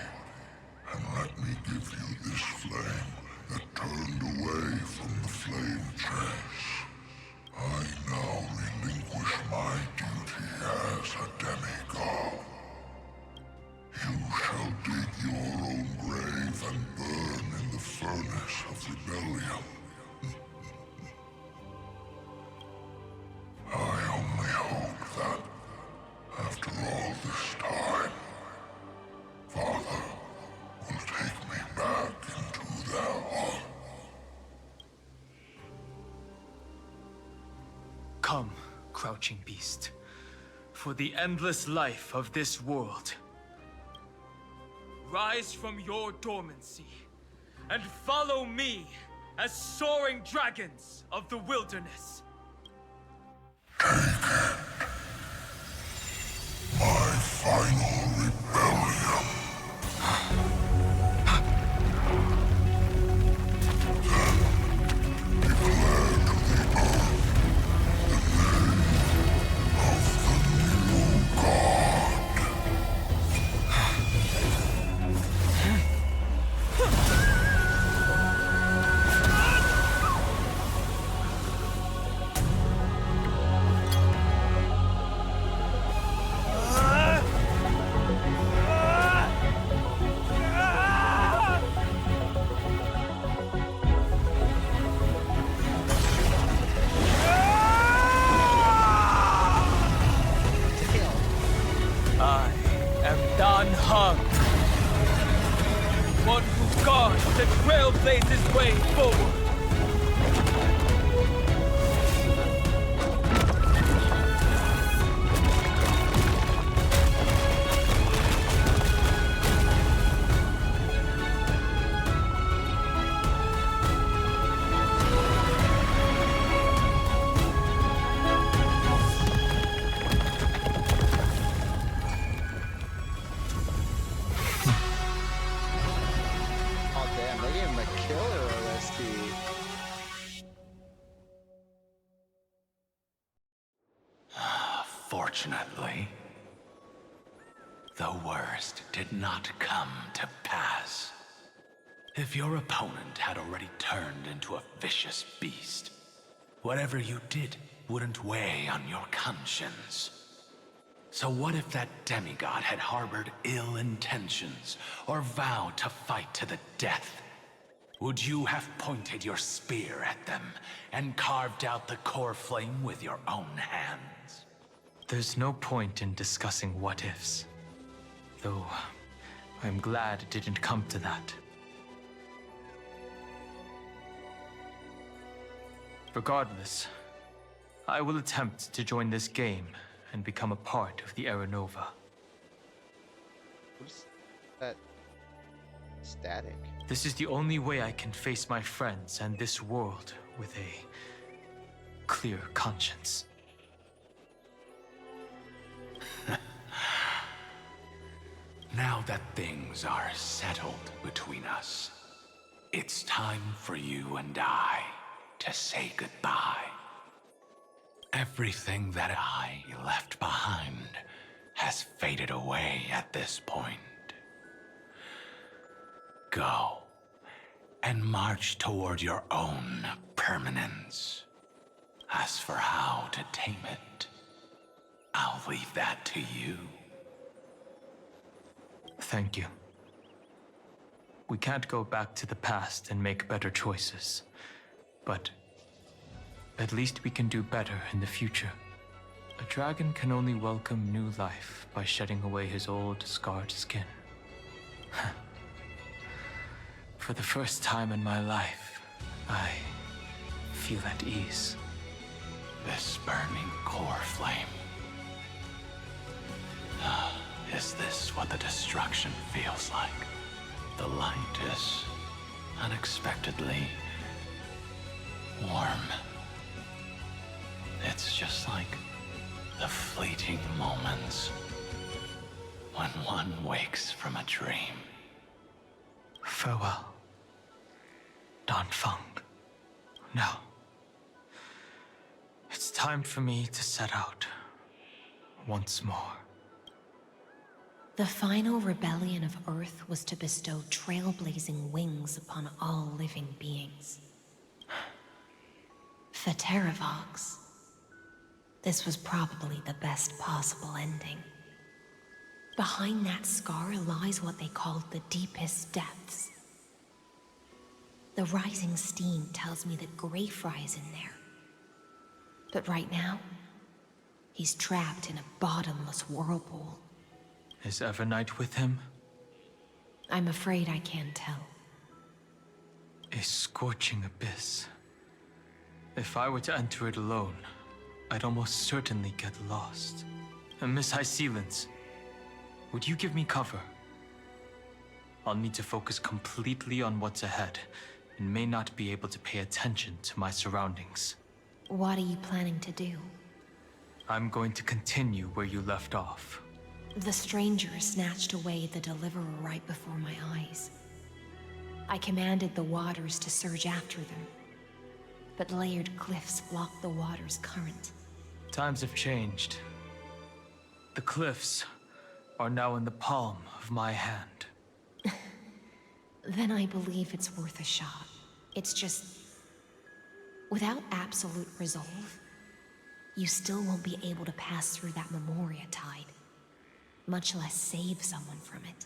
And let me give you this flame that turned away from the flame chase. I now relinquish my duty as a demigod. You shall dig your own grave and burn in the furnace of rebellion. I only hope that, after all this time, Father will take me back into their heart. Come, crouching beast, for the endless life of this world. Rise from your dormancy, and follow me as soaring dragons of the wilderness. My final rebellion. Fortunately, the worst did not come to pass. If your opponent had already turned into a vicious beast, whatever you did wouldn't weigh on your conscience. So what if that demigod had harbored ill intentions or vowed to fight to the death? Would you have pointed your spear at them and carved out the core flame with your own hands? There's no point in discussing what-ifs. Though, I'm glad it didn't come to that. Regardless, I will attempt to join this game and become a part of the Aeronova. What's that static? This is the only way I can face my friends and this world with a clear conscience. Now that things are settled between us, it's time for you and I to say goodbye. Everything that I left behind has faded away at this point. Go and march toward your own permanence. As for how to tame it, I'll leave that to you. Thank you. We can't go back to the past and make better choices, but at least we can do better in the future. A dragon can only welcome new life by shedding away his old, scarred skin. For the first time in my life, I feel at ease. This burning core flame. Is this what the destruction feels like? The light is unexpectedly warm. It's just like the fleeting moments when one wakes from a dream. Farewell, Danfeng. Now, it's time for me to set out once more. The final rebellion of Earth was to bestow trailblazing wings upon all living beings. For Terravox, this was probably the best possible ending. Behind that scar lies what they called the deepest depths. The rising steam tells me that Greyfry is in there. But right now, he's trapped in a bottomless whirlpool. Is Evernight with him? I'm afraid I can't tell. A scorching abyss. If I were to enter it alone, I'd almost certainly get lost. And Miss High Sealance, would you give me cover? I'll need to focus completely on what's ahead, and may not be able to pay attention to my surroundings. What are you planning to do? I'm going to continue where you left off. The stranger snatched away the deliverer right before my eyes. I commanded the waters to surge after them, but layered cliffs blocked the water's current. Times have changed. The cliffs are now in the palm of my hand. Then I believe it's worth a shot. It's just, without absolute resolve, you still won't be able to pass through that Memoria tide, much less save someone from it.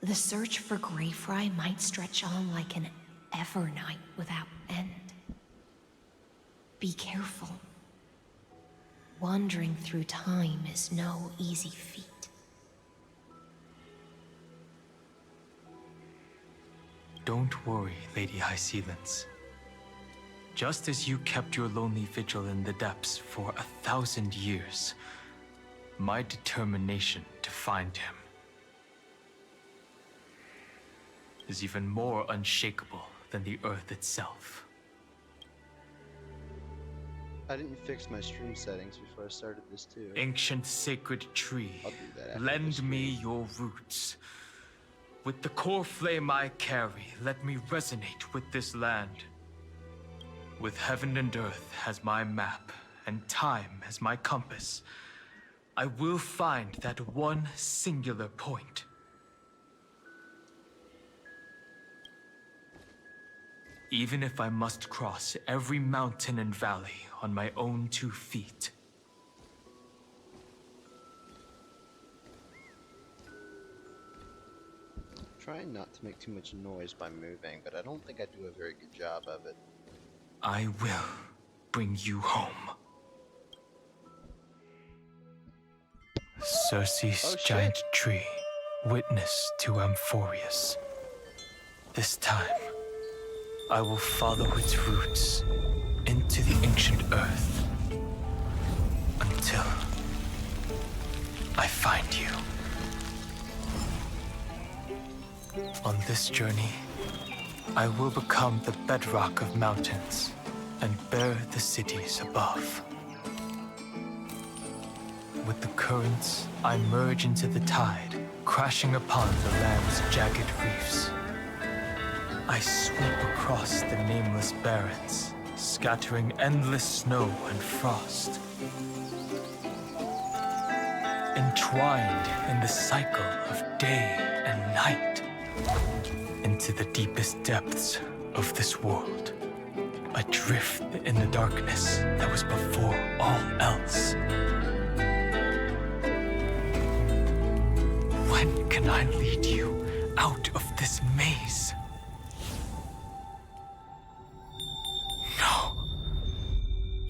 The search for Greyfry might stretch on like an Evernight without end. Be careful. Wandering through time is no easy feat. Don't worry, Lady High Sealance. Just as you kept your lonely vigil in the depths for 1,000 years, my determination to find him is even more unshakable than the Earth itself. I didn't fix my stream settings before I started this too. Ancient sacred tree, I'll do that after lend this me your roots. With the core flame I carry, let me resonate with this land. With heaven and earth as my map, and time as my compass, I will find that one singular point. Even if I must cross every mountain and valley on my own 2 feet. Trying not to make too much noise by moving, but I don't think I do a very good job of it. I will bring you home. Circe's giant tree, witness to Amphorius. This time, I will follow its roots into the ancient earth until I find you. On this journey, I will become the bedrock of mountains and bear the cities above. With the currents, I merge into the tide, crashing upon the land's jagged reefs. I sweep across the nameless barrens, scattering endless snow and frost. Entwined in the cycle of day and night, into the deepest depths of this world, adrift in the darkness that was before all else. When can I lead you out of this maze? No.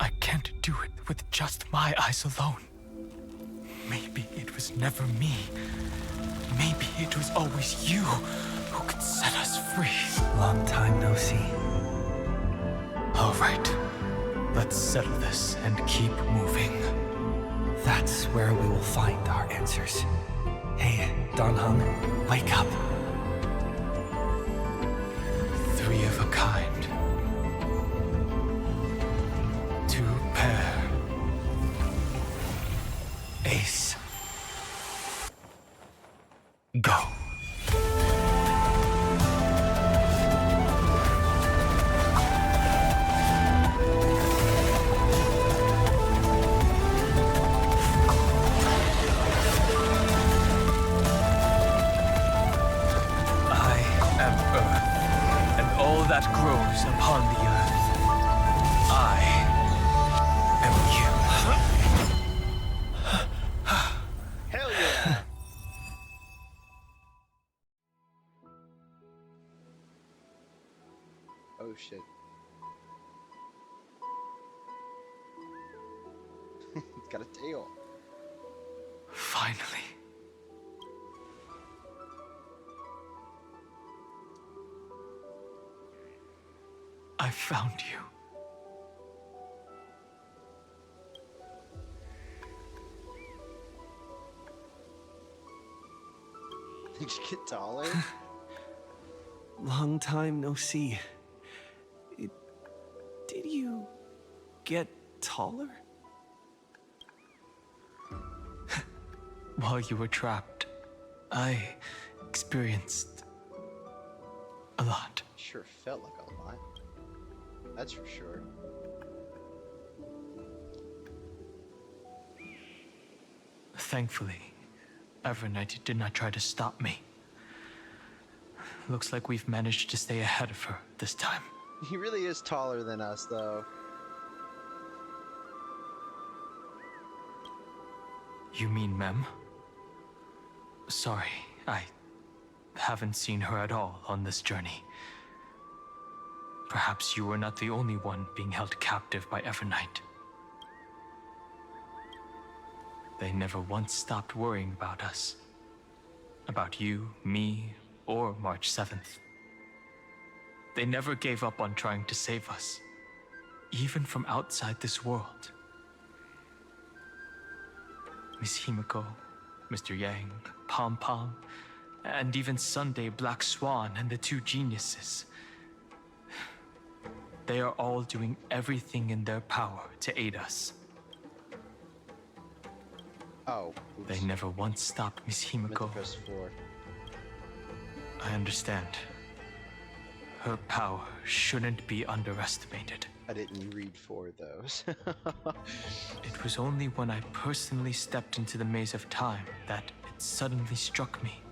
I can't do it with just my eyes alone. Maybe it was never me. Maybe it was always you who could set us free. Long time no see. All right. Let's settle this and keep moving. That's where we will find our answers. Hey, Dan Heng, wake up. 3 of a kind. 2 pair. Ace. Go. That grows upon the earth. I am you. Hell yeah! Oh shit. It's got a tail. Finally. I found you. Did you get taller? Long time no see. Did you get taller? While you were trapped, I experienced a lot. Sure felt like a lot. That's for sure. Thankfully, Evernight did not try to stop me. Looks like we've managed to stay ahead of her this time. He really is taller than us, though. You mean Mem? Sorry, I haven't seen her at all on this journey. Perhaps you were not the only one being held captive by Evernight. They never once stopped worrying about us. About you, me, or March 7th. They never gave up on trying to save us, even from outside this world. Miss Himiko, Mr. Yang, Pom Pom, and even Sunday Black Swan and the 2 geniuses. They are all doing everything in their power to aid us. Oh. Oops. They never once stopped Miss Himiko. Press 4. I understand. Her power shouldn't be underestimated. I didn't read 4 of those. It was only when I personally stepped into the maze of time that it suddenly struck me.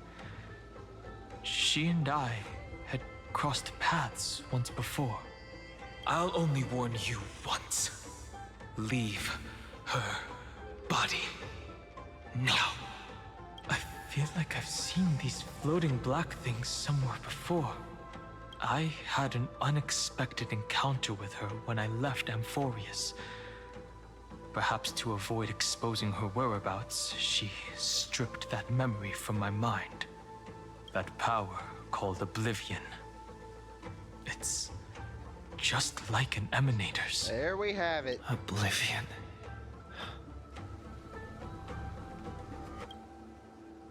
She and I had crossed paths once before. I'll only warn you once. Leave her body. No. I feel like I've seen these floating black things somewhere before. I had an unexpected encounter with her when I left Amphorius. Perhaps to avoid exposing her whereabouts, she stripped that memory from my mind. That power called Oblivion. It's just like an emanator's. There we have it. Oblivion.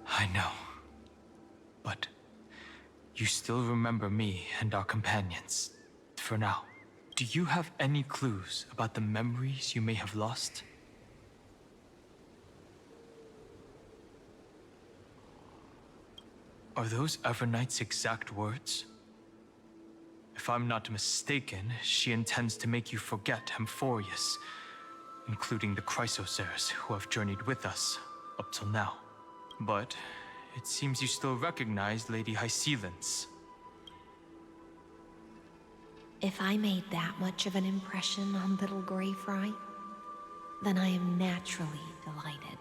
I know. But you still remember me and our companions, for now. Do you have any clues about the memories you may have lost? Are those Evernight's exact words? If I'm not mistaken, she intends to make you forget Amphorius, including the Chrysosaurs who have journeyed with us up till now. But it seems you still recognize Lady Hycelens. If I made that much of an impression on little Grey Fry, then I am naturally delighted.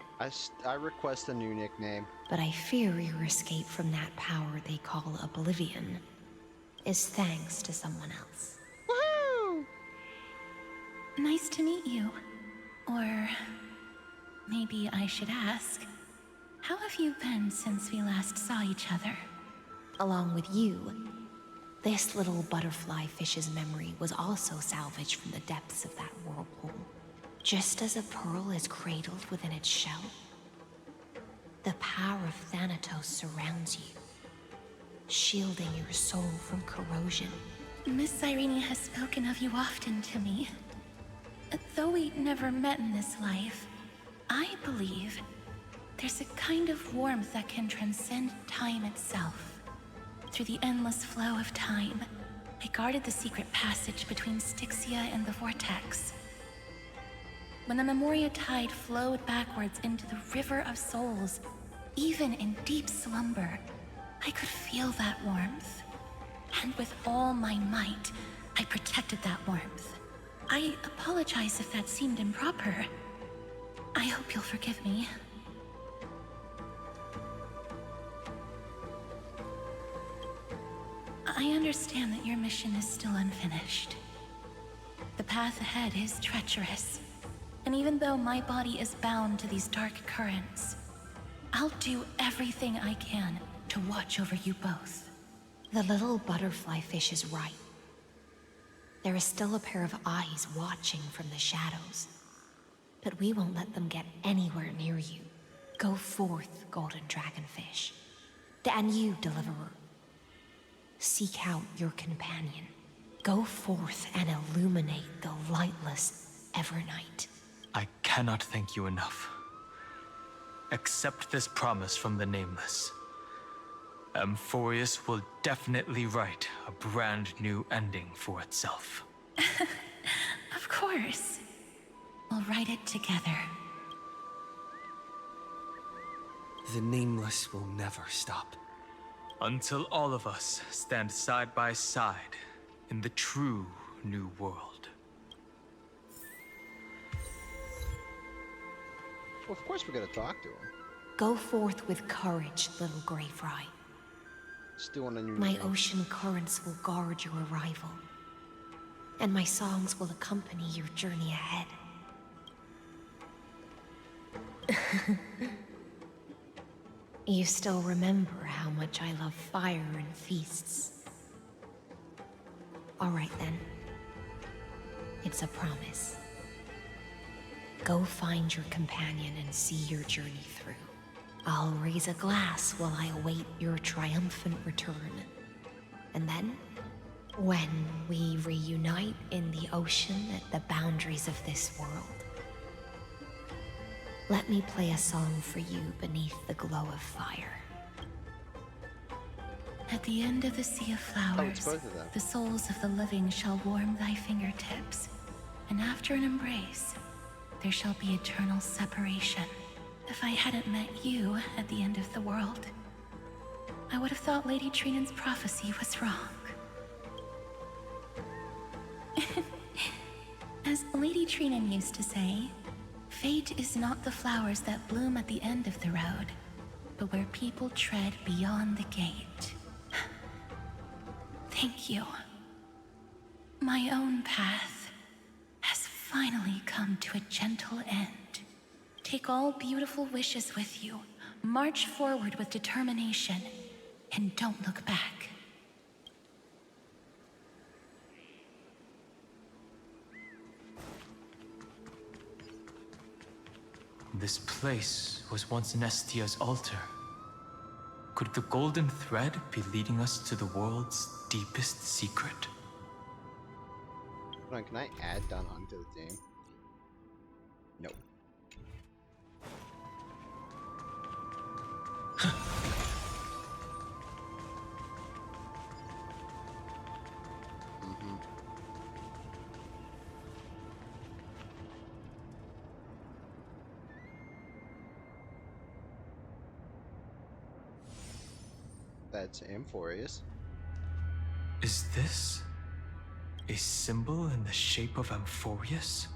I request a new nickname. But I fear your escape from that power they call Oblivion is thanks to someone else. Woohoo! Nice to meet you. Or maybe I should ask, how have you been since we last saw each other? Along with you, this little butterfly fish's memory was also salvaged from the depths of that whirlpool. Just as a pearl is cradled within its shell, the power of Thanatos surrounds you, shielding your soul from corrosion. Miss Irene has spoken of you often to me. Though we never met in this life, I believe there's a kind of warmth that can transcend time itself. Through the endless flow of time, I guarded the secret passage between Styxia and the Vortex. When the Memoria tide flowed backwards into the River of Souls, even in deep slumber, I could feel that warmth. And with all my might, I protected that warmth. I apologize if that seemed improper. I hope you'll forgive me. I understand that your mission is still unfinished. The path ahead is treacherous. And even though my body is bound to these dark currents, I'll do everything I can to watch over you both. The little butterfly fish is right. There is still a pair of eyes watching from the shadows. But we won't let them get anywhere near you. Go forth, golden dragonfish. And you, deliverer. Seek out your companion. Go forth and illuminate the lightless Evernight. I cannot thank you enough. Accept this promise from the Nameless. Amphorius will definitely write a brand new ending for itself. Of course. We'll write it together. The Nameless will never stop. Until all of us stand side by side in the true new world. Well, of course we're gonna talk to him. Go forth with courage, little Grey Fry. Still on a new My name. ocean currents will guard your arrival. And my songs will accompany your journey ahead. You still remember how much I love fire and feasts. All right then. It's a promise. Go find your companion and see your journey through. I'll raise a glass while I await your triumphant return. And then, when we reunite in the ocean at the boundaries of this world, let me play a song for you beneath the glow of fire. At the end of the sea of Oh, it's flowers, both of them. the souls of the living shall warm thy fingertips, and after an embrace, there shall be eternal separation. If I hadn't met you at the end of the world, I would have thought Lady Trinan's prophecy was wrong. As Lady Trinan used to say, fate is not the flowers that bloom at the end of the road, but where people tread beyond the gate. Thank you. My own path has finally come to a gentle end. Take all beautiful wishes with you, march forward with determination, and don't look back. This place was once Nestia's altar. Could the golden thread be leading us to the world's deepest secret? Hold on, can I add Dan Heng to the team? Nope. That's Amphorius. Is this a symbol in the shape of Amphorius?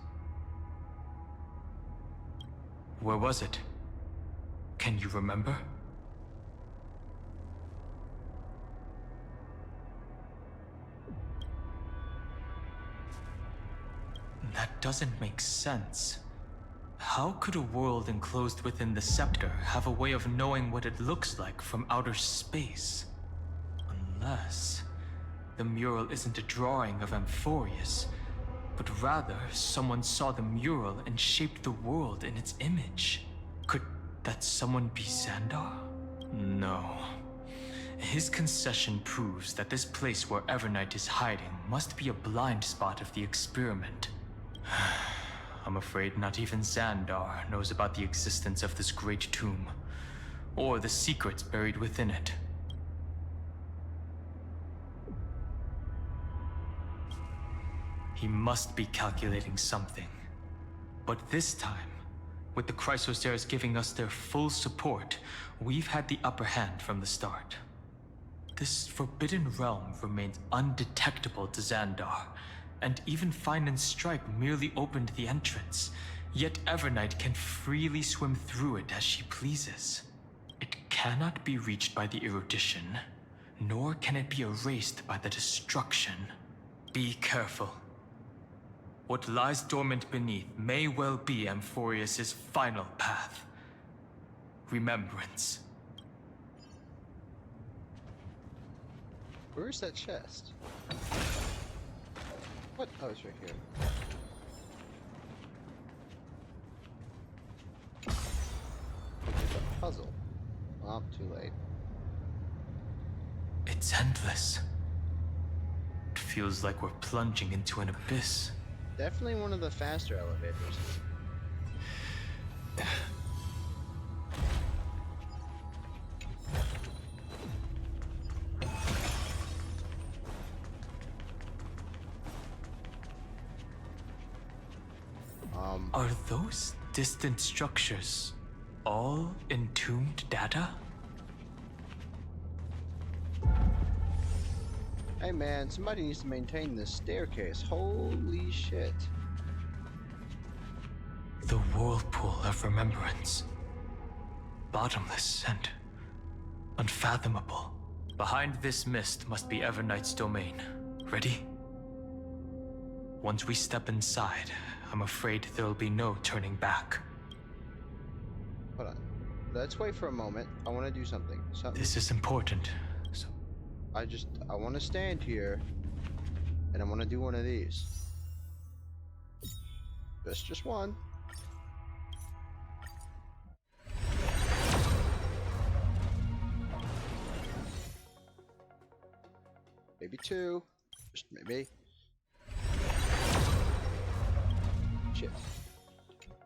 Where was it? Can you remember? That doesn't make sense. How could a world enclosed within the scepter have a way of knowing what it looks like from outer space? Unless the mural isn't a drawing of Amphorius, but rather someone saw the mural and shaped the world in its image. Could that someone be Xandar? No. His concession proves that this place where Evernight is hiding must be a blind spot of the experiment. I'm afraid not even Xandar knows about the existence of this great tomb, or the secrets buried within it. He must be calculating something. But this time, with the Chrysosaurs giving us their full support, we've had the upper hand from the start. This forbidden realm remains undetectable to Xandar, and even Fine and Strike merely opened the entrance, yet Evernight can freely swim through it as she pleases. It cannot be reached by the erudition, nor can it be erased by the destruction. Be careful. What lies dormant beneath may well be Amphorius' final path. Remembrance. Where is that chest? What? Oh, it's right here. It's a puzzle. Well, too late. It's endless. It feels like we're plunging into an abyss. Definitely one of the faster elevators. Are those distant structures all entombed data? Hey man, somebody needs to maintain this staircase. Holy shit. The whirlpool of remembrance. Bottomless and unfathomable. Behind this mist must be Evernight's domain. Ready? Once we step inside, I'm afraid there'll be no turning back. Hold on. Let's wait for a moment. I want to do something. This is important. So I want to stand here, and I want to do one of these. Just one. Maybe two. Just maybe. Shit.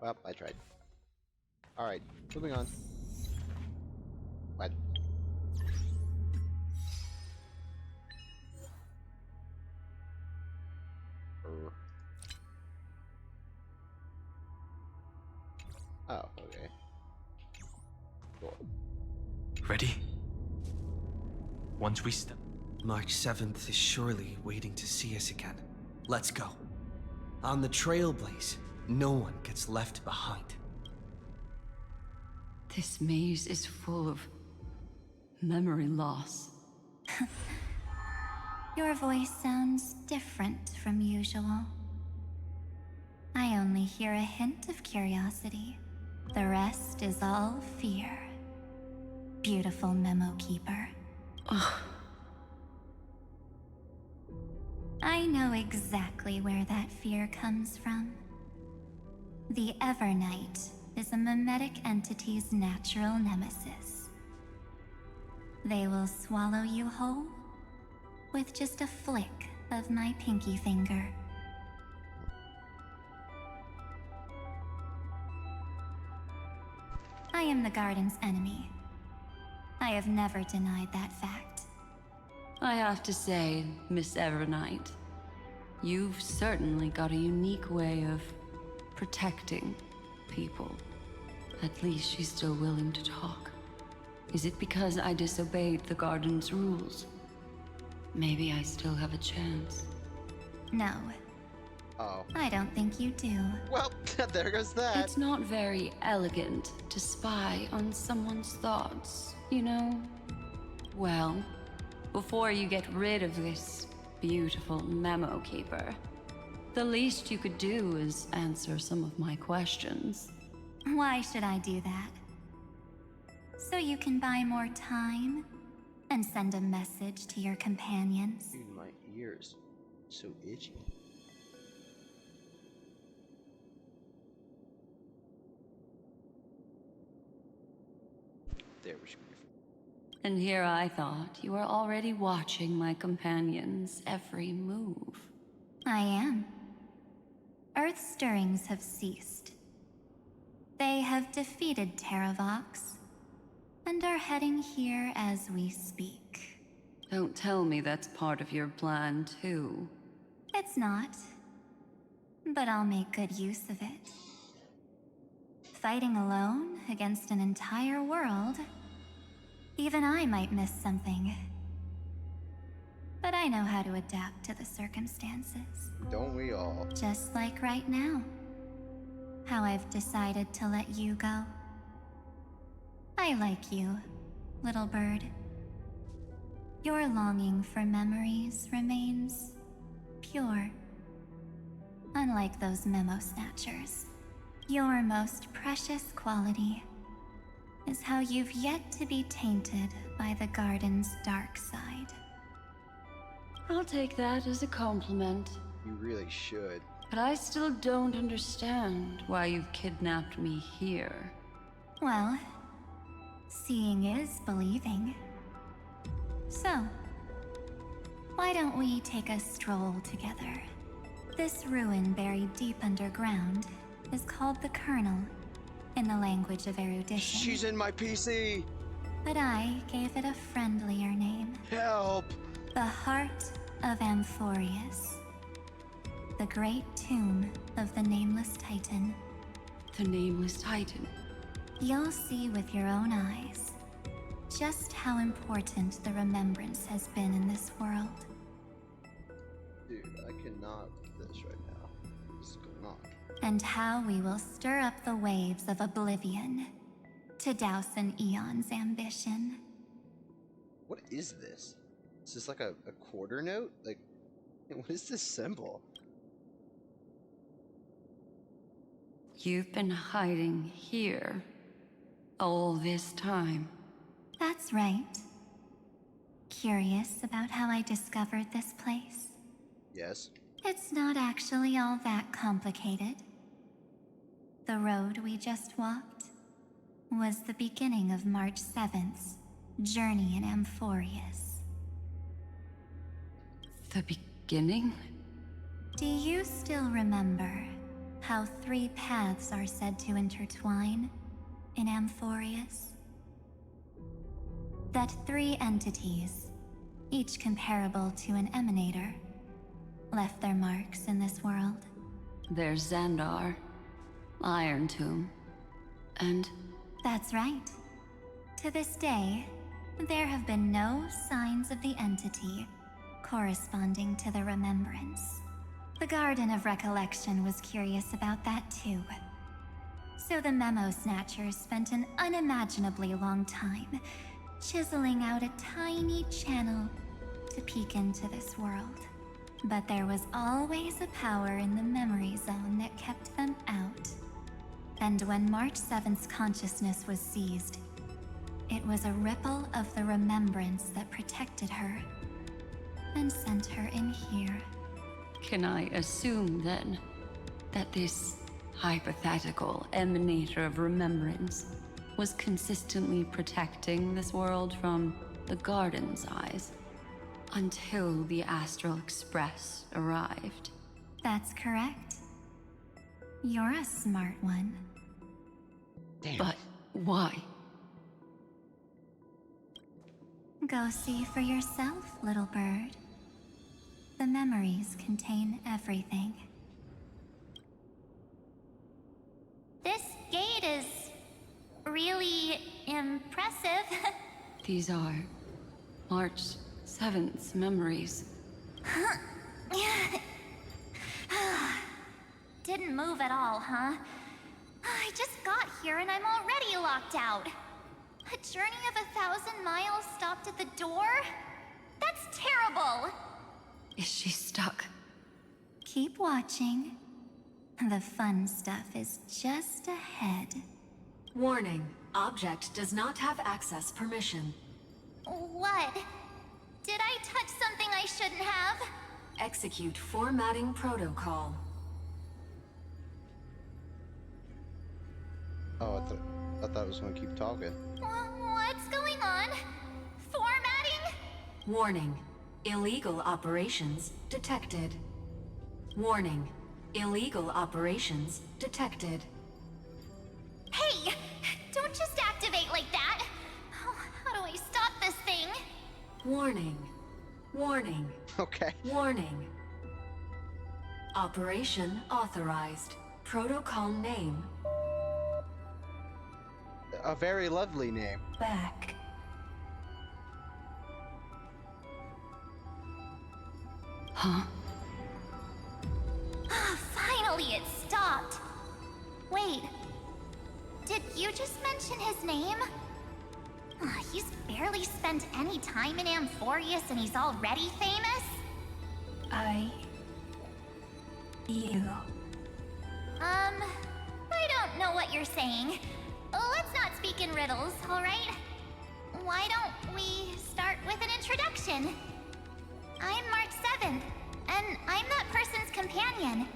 Well, I tried. Alright, moving on. What? Ready? Once we step. March 7th is surely waiting to see us again. Let's go. On the Trailblaze, no one gets left behind. This maze is full of memory loss. Your voice sounds different from usual. I only hear a hint of curiosity. The rest is all fear. Beautiful memo keeper. I know exactly where that fear comes from. The Evernight is a mimetic entity's natural nemesis. They will swallow you whole with just a flick of my pinky finger. I am the garden's enemy. I have never denied that fact. I have to say, Miss Evernight, you've certainly got a unique way of protecting people. At least she's still willing to talk. Is it because I disobeyed the garden's rules? Maybe I still have a chance. No. Oh. I don't think you do. Well, there goes that. It's not very elegant to spy on someone's thoughts, you know? Well, before you get rid of this beautiful memo keeper, the least you could do is answer some of my questions. Why should I do that? So you can buy more time and send a message to your companions? Dude, my ears so itchy. There we should be. And here I thought you were already watching my companions' every move. I am. Earth's stirrings have ceased. They have defeated Terravox and are heading here as we speak. Don't tell me that's part of your plan, too. It's not, but I'll make good use of it. Fighting alone against an entire world, even I might miss something. But I know how to adapt to the circumstances. Don't we all? Just like right now. How I've decided to let you go. I like you, little bird. Your longing for memories remains pure. Unlike those memo snatchers. Your most precious quality is how you've yet to be tainted by the garden's dark side. I'll take that as a compliment. You really should. But I still don't understand why you've kidnapped me here. Well, seeing is believing. So, why don't we take a stroll together? This ruin buried deep underground is called the Kernel, in the language of erudition. She's in my PC! But I gave it a friendlier name. Help! The Heart of Amphorius. The great tomb of the Nameless Titan. The Nameless Titan? You'll see with your own eyes just how important the remembrance has been in this world. Dude, I cannot do this right now. This is going on. And how we will stir up the waves of oblivion to douse an eon's ambition. What is this? Is this like a quarter note? Like, what is this symbol? You've been hiding here all this time. That's right. Curious about how I discovered this place? Yes. It's not actually all that complicated. The road we just walked was the beginning of March 7th's journey in Amphorius. The beginning? Do you still remember how 3 paths are said to intertwine in Amphorius? That 3 entities, each comparable to an emanator, left their marks in this world. There's Xandar, Iron Tomb, and... That's right. To this day, there have been no signs of the entity corresponding to the remembrance. The Garden of Recollection was curious about that too. So the Memo Snatchers spent an unimaginably long time chiseling out a tiny channel to peek into this world. But there was always a power in the memory zone that kept them out. And when March 7th's consciousness was seized, it was a ripple of the remembrance that protected her and sent her in here. Can I assume then that this hypothetical emanator of remembrance was consistently protecting this world from the Garden's eyes until the Astral Express arrived? That's correct. You're a smart one. Damn. But why? Go see for yourself, little bird. The memories contain everything. This gate is really impressive. These are March 7th's memories. Didn't move at all, huh? I just got here and I'm already locked out. A journey of 1,000 miles stopped at the door? That's terrible! Is she stuck? Keep watching. The fun stuff is just ahead. Warning. Object does not have access permission. What? Did I touch something I shouldn't have? Execute formatting protocol. Oh, I thought it was gonna keep talking. What's going on? Formatting? Warning. Illegal operations detected. Warning. Illegal operations detected. Hey! Don't just activate like that! How do I stop this thing? Warning. Warning. Okay. Warning. Operation authorized. Protocol name. A very lovely name. Back. Huh? Finally, it stopped. Wait. Did you just mention his name? He's barely spent any time in Amphorius and he's already famous? You. I don't know what you're saying. Let's not speak in riddles, alright? Why don't we start with an introduction? I'm March 7th, and I'm that person's companion.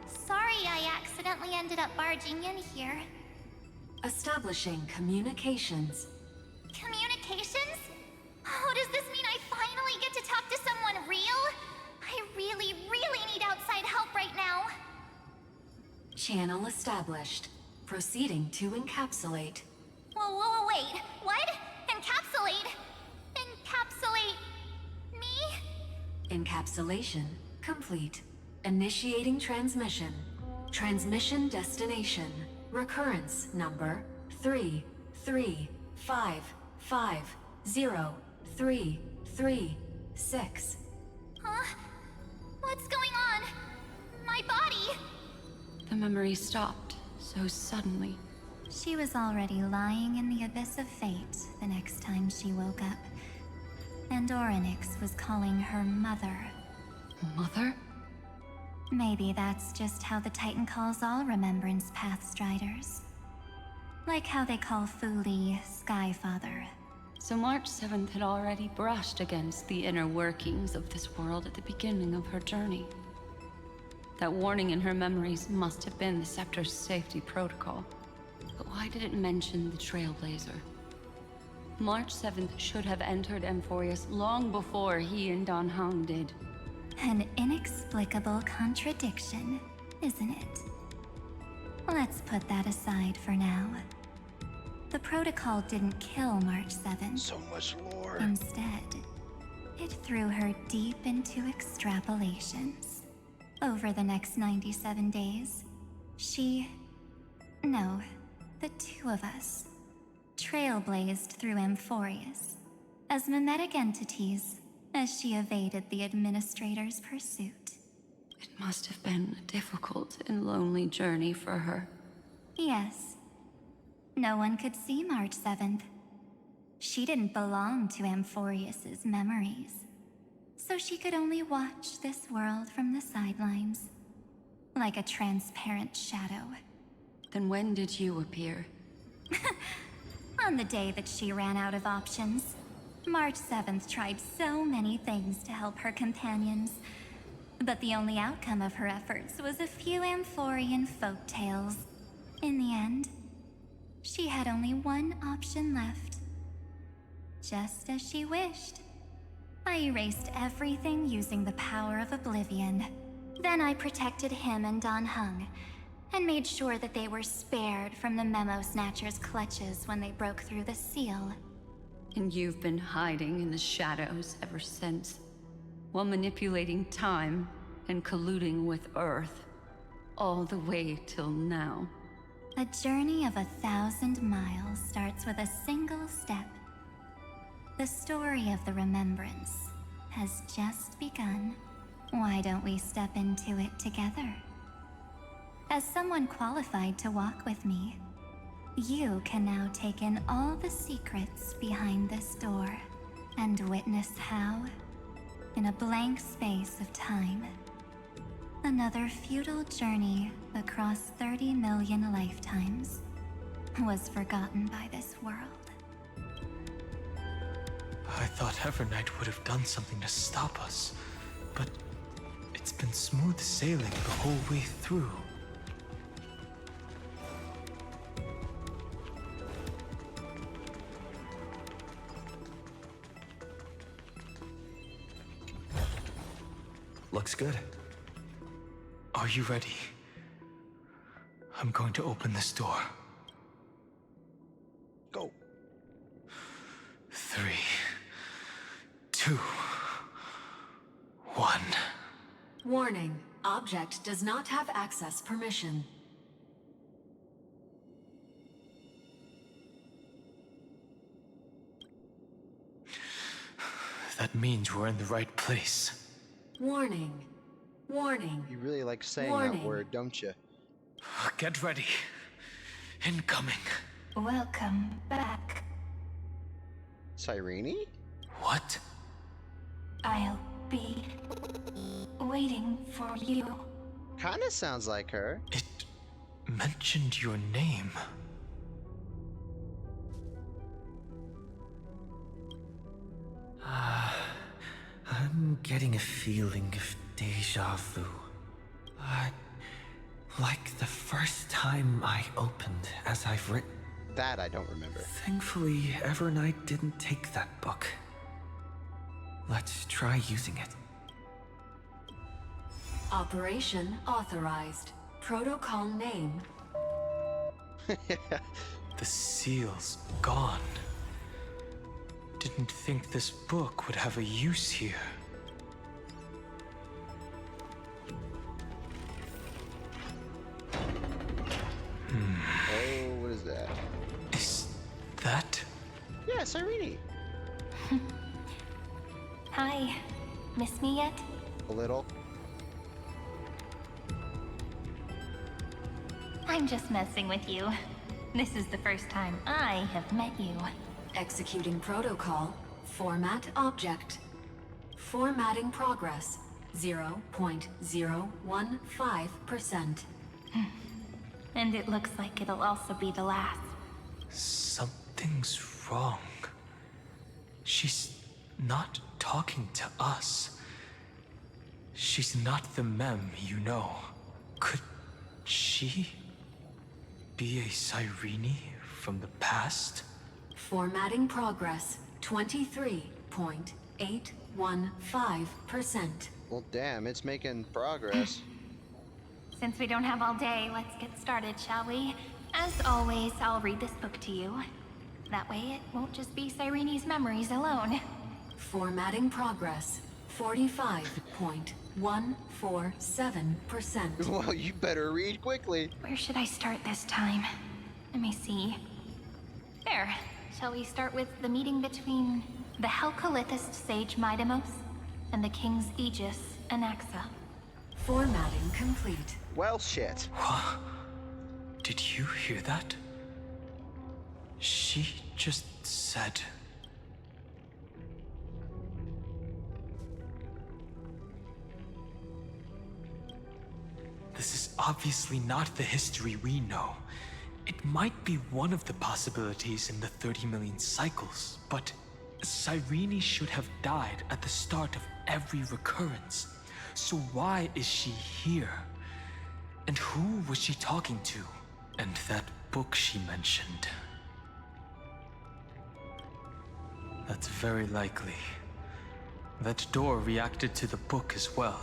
Sorry I accidentally ended up barging in here. Establishing communications. Communications? Oh, does this mean I finally get to talk to someone real? I really, really need outside help right now. Channel established. Proceeding to encapsulate. Whoa, wait. What? Encapsulate? Encapsulate me? Encapsulation complete. Initiating transmission. Transmission destination. Recurrence number 335503336. Huh? What's going on? My body! The memory stopped so suddenly. She was already lying in the abyss of fate the next time she woke up. And Orynyx was calling her mother. Mother? Maybe that's just how the Titan calls all Remembrance Pathstriders. Like how they call Fuli Skyfather. So March 7th had already brushed against the inner workings of this world at the beginning of her journey. That warning in her memories must have been the Scepter's safety protocol. But why did it mention the Trailblazer? March 7th should have entered Amphorius long before he and Dan Heng did. An inexplicable contradiction, isn't it? Let's put that aside for now. The protocol didn't kill March 7th. So much lore. Instead, it threw her deep into extrapolations. Over the next 97 days, the two of us, trailblazed through Amphorius as mimetic entities as she evaded the administrator's pursuit. It must have been a difficult and lonely journey for her. Yes. No one could see March 7th. She didn't belong to Amphorius's memories, so she could only watch this world from the sidelines, like a transparent shadow. Then when did you appear? On the day that she ran out of options. March 7th tried so many things to help her companions, but the only outcome of her efforts was a few Amphorian folktales. In the end, she had only one option left. Just as she wished. I erased everything using the power of oblivion. Then I protected him and Dan Heng, and made sure that they were spared from the Memo Snatcher's clutches when they broke through the seal. And you've been hiding in the shadows ever since, while manipulating time and colluding with Earth, all the way till now. A journey of 1,000 miles starts with a single step. The story of the Remembrance has just begun. Why don't we step into it together? As someone qualified to walk with me, you can now take in all the secrets behind this door and witness how, in a blank space of time, another futile journey across 30 million lifetimes was forgotten by this world. I thought Evernight would have done something to stop us, but it's been smooth sailing the whole way through. Looks good. Are you ready? I'm going to open this door. Go. 3, 2, 1. Warning. Object does not have access permission. That means we're in the right place. Warning. Warning. You really like saying Warning. that word, don't you? Get ready. Incoming. Welcome back. Cyrene? What? I'll be waiting for you. Kinda sounds like her. It mentioned your name. I'm getting a feeling of deja vu. Like the first time I opened as I've written. That I don't remember. Thankfully, Evernight didn't take that book. Let's try using it. Operation authorized. Protocol name. The seal's gone. Didn't think this book would have a use here. Oh, what is that? Is that? Yeah, Cyrene. Hi. Miss me yet? A little. I'm just messing with you. This is the first time I have met you. Executing protocol. Format object. Formatting progress. 0.015%. And it looks like it'll also be the last. Something's wrong. She's not talking to us. She's not the Mem, you know. Could she be a Cyrene from the past? Formatting progress. 23.815%. Well, damn, it's making progress. Since we don't have all day, let's get started, shall we? As always, I'll read this book to you. That way it won't just be Cyrene's memories alone. Formatting progress. 45.147%. Well, you better read quickly. Where should I start this time? Let me see. There. Shall we start with the meeting between the Helcolithist sage Midamos and the King's Aegis, Anaxa? Formatting complete. Well, shit. What? Did you hear that? She just said... This is obviously not the history we know. It might be one of the possibilities in the 30 million cycles, but Cyrene should have died at the start of every recurrence. So why is she here? And who was she talking to? And that book she mentioned. That's very likely. That door reacted to the book as well.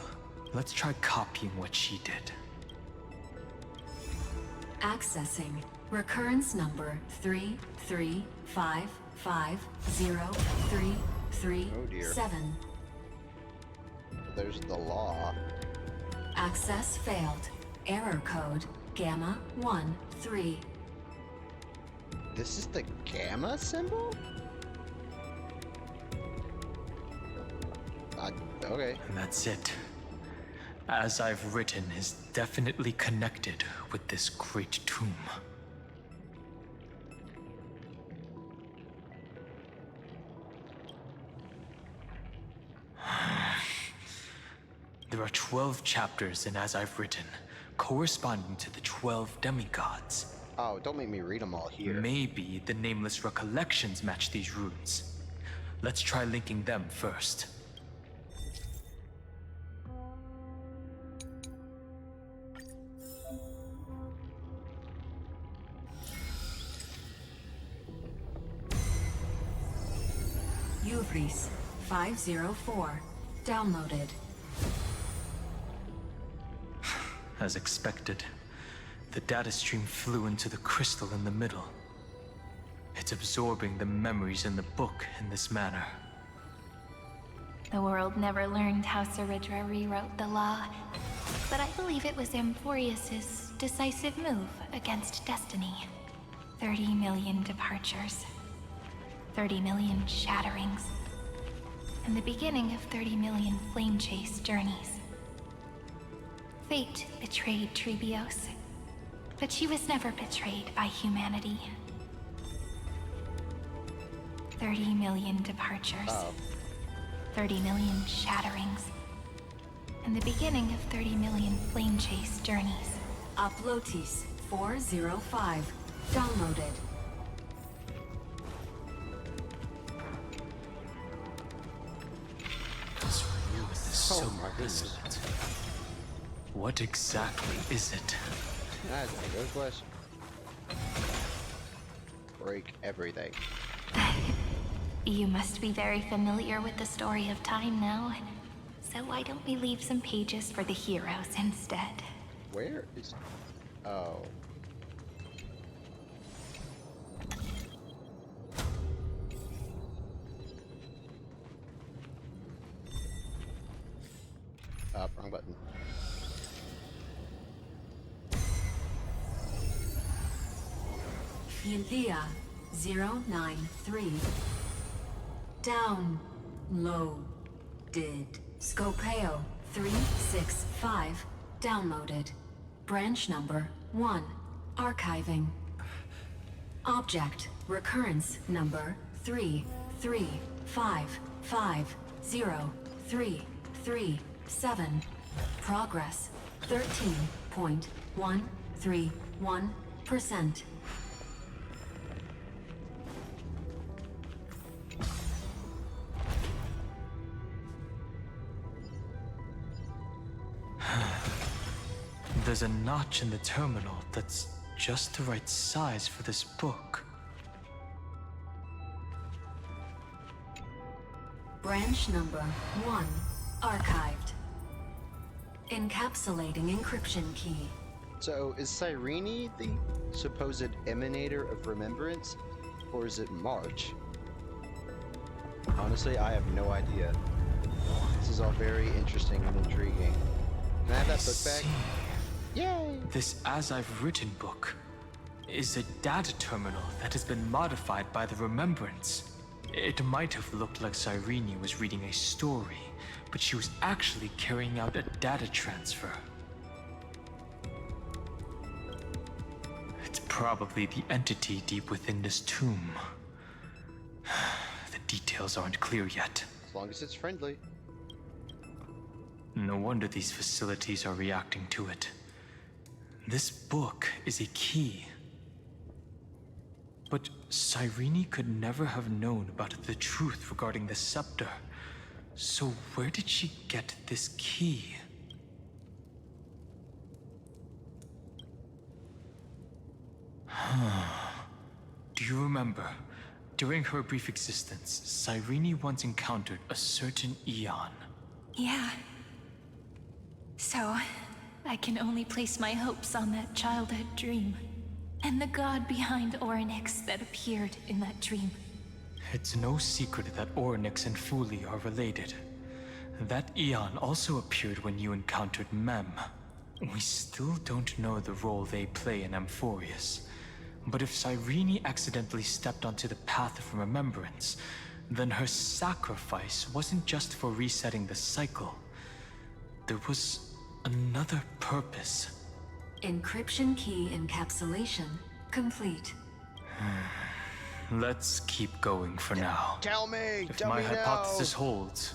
Let's try copying what she did. Accessing. Recurrence number 335503337. There's the law. Access failed. Error code Gamma 13. This is the gamma symbol? Okay. And that's it. As I've written is definitely connected with this great tomb. There are 12 chapters in As I've Written, corresponding to the 12 demigods. Oh, don't make me read them all here. Maybe the nameless recollections match these runes. Let's try linking them first. Uvris 504. Downloaded. As expected, the data stream flew into the crystal in the middle. It's absorbing the memories in the book in this manner. The world never learned how Ceridra rewrote the law, but I believe it was Amphorius's decisive move against destiny. 30 million departures, 30 million shatterings, and the beginning of 30 million flame chase journeys. Fate betrayed Trebios, but she was never betrayed by humanity. 30 million departures, 30 million shatterings, and the beginning of 30 million flame chase journeys. Uplotis 405. Downloaded. This rune is so resonant. What exactly is it? That's a good question. Break everything. You must be very familiar with the story of time now. So why don't we leave some pages for the heroes instead? Where is... Oh. Wrong button. Philia 093. Downloaded. Scopeo 365. Downloaded. Branch number 1. Archiving. Object recurrence number 335503337. Progress 13.131%. There's a notch in the terminal that's just the right size for this book. Branch number 1. Archived. Encapsulating encryption key. So, is Cyrene the supposed emanator of remembrance? Or is it March? Honestly, I have no idea. This is all very interesting and intriguing. Can I have that book back? Yay! This As I've Written book. is a data terminal that has been modified by the Remembrance. It might have looked like Cyrene was reading a story, but she was actually carrying out a data transfer. It's probably the entity deep within this tomb. The details aren't clear yet. As long as it's friendly. No wonder these facilities are reacting to it. This book is a key. But Cyrene could never have known about the truth regarding the scepter. So where did she get this key? Do you remember? During her brief existence, Cyrene once encountered a certain Eon. Yeah. So, I can only place my hopes on that childhood dream, and the god behind Orynyx that appeared in that dream. It's no secret that Orynyx and Fuli are related. That Eon also appeared when you encountered Mem. We still don't know the role they play in Amphorius. But if Cyrene accidentally stepped onto the path of remembrance, then her sacrifice wasn't just for resetting the cycle. There was another purpose. Encryption key encapsulation complete. Let's keep going for now. Tell me! If Tell my me hypothesis now. holds,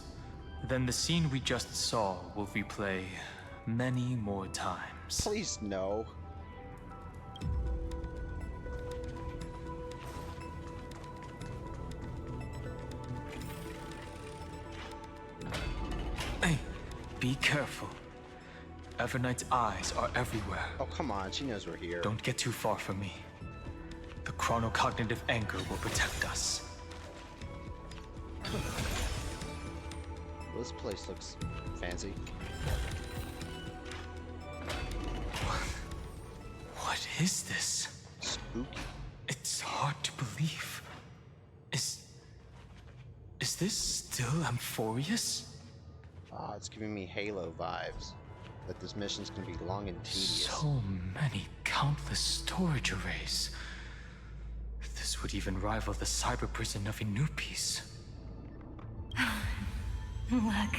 then the scene we just saw will replay many more times. Please, no. Hey, be careful. Evernight's eyes are everywhere. Oh, come on. She knows we're here. Don't get too far from me. The chronocognitive anchor will protect us. This place looks fancy. What is this? Spooky. It's hard to believe. Is this still Amphorius? Ah, it's giving me Halo vibes. That this mission's gonna be long and tedious. So many countless storage arrays. This would even rival the cyber prison of Inupis. Look,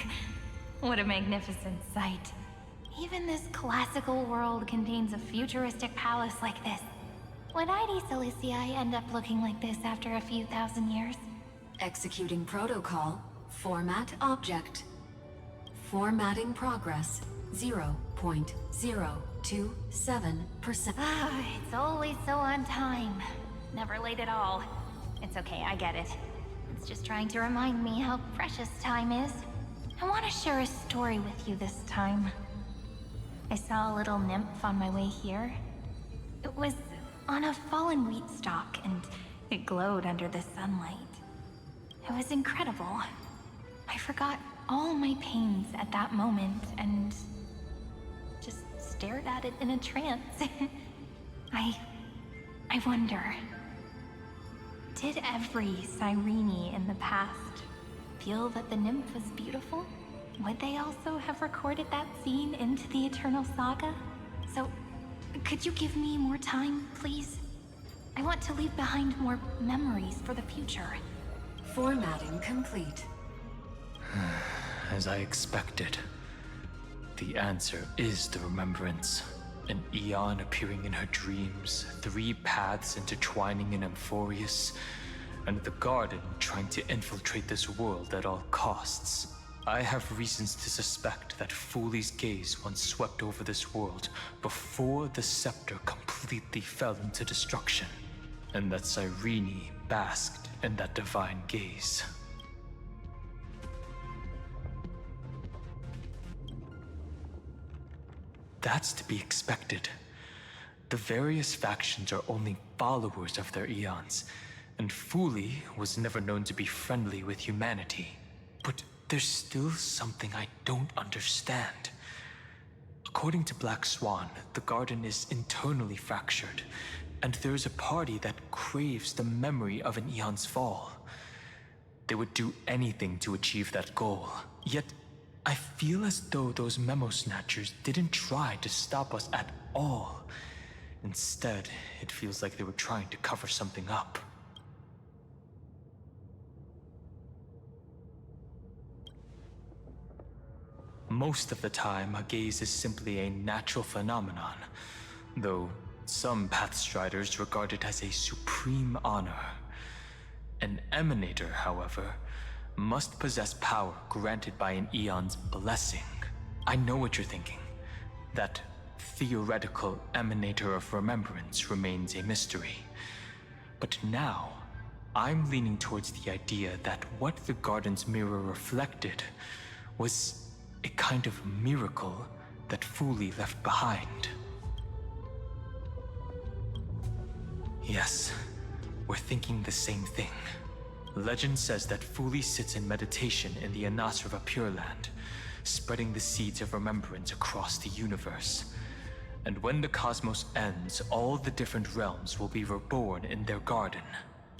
what a magnificent sight. Even this classical world contains a futuristic palace like this. Would ID Silicii end up looking like this after a few thousand years? Executing protocol. Format object. Formatting progress 0.027%. Ah, it's always so on time. Never late at all. It's okay, I get it. It's just trying to remind me how precious time is. I want to share a story with you this time. I saw a little nymph on my way here. It was on a fallen wheat stalk, and it glowed under the sunlight. It was incredible. I forgot all my pains at that moment and just stared at it in a trance. I wonder, did every Cyrene in the past feel that the nymph was beautiful? Would they also have recorded that scene into the Eternal Saga? So, could you give me more time, please? I want to leave behind more memories for the future. Formatting complete. As I expected, the answer is the Remembrance. An Eon appearing in her dreams, 3 paths intertwining in Amphorius, and the Garden trying to infiltrate this world at all costs. I have reasons to suspect that Fuli's gaze once swept over this world before the scepter completely fell into destruction, and that Cyrene basked in that divine gaze. That's to be expected. The various factions are only followers of their eons, and Fuli was never known to be friendly with humanity. But there's still something I don't understand. According to Black Swan, the Garden is internally fractured, and there's a party that craves the memory of an eon's fall. They would do anything to achieve that goal, yet I feel as though those memo snatchers didn't try to stop us at all. Instead, it feels like they were trying to cover something up. Most of the time, a gaze is simply a natural phenomenon, though some Pathstriders regard it as a supreme honor. An Emanator, however, must possess power granted by an Eon's blessing. I know what you're thinking. That theoretical Emanator of Remembrance remains a mystery. But now, I'm leaning towards the idea that what the Garden's mirror reflected was a kind of miracle that Fuli left behind. Yes, we're thinking the same thing. Legend says that Fuli sits in meditation in the Anasrava Pure Land, spreading the seeds of remembrance across the universe. And when the cosmos ends, all the different realms will be reborn in their garden.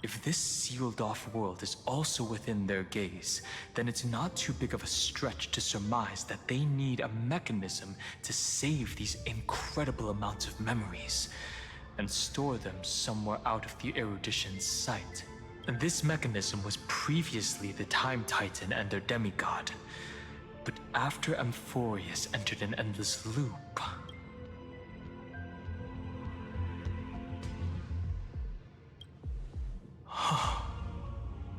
If this sealed-off world is also within their gaze, then it's not too big of a stretch to surmise that they need a mechanism to save these incredible amounts of memories and store them somewhere out of the erudition's sight. And this mechanism was previously the Time Titan and their demigod. But after Amphorius entered an endless loop,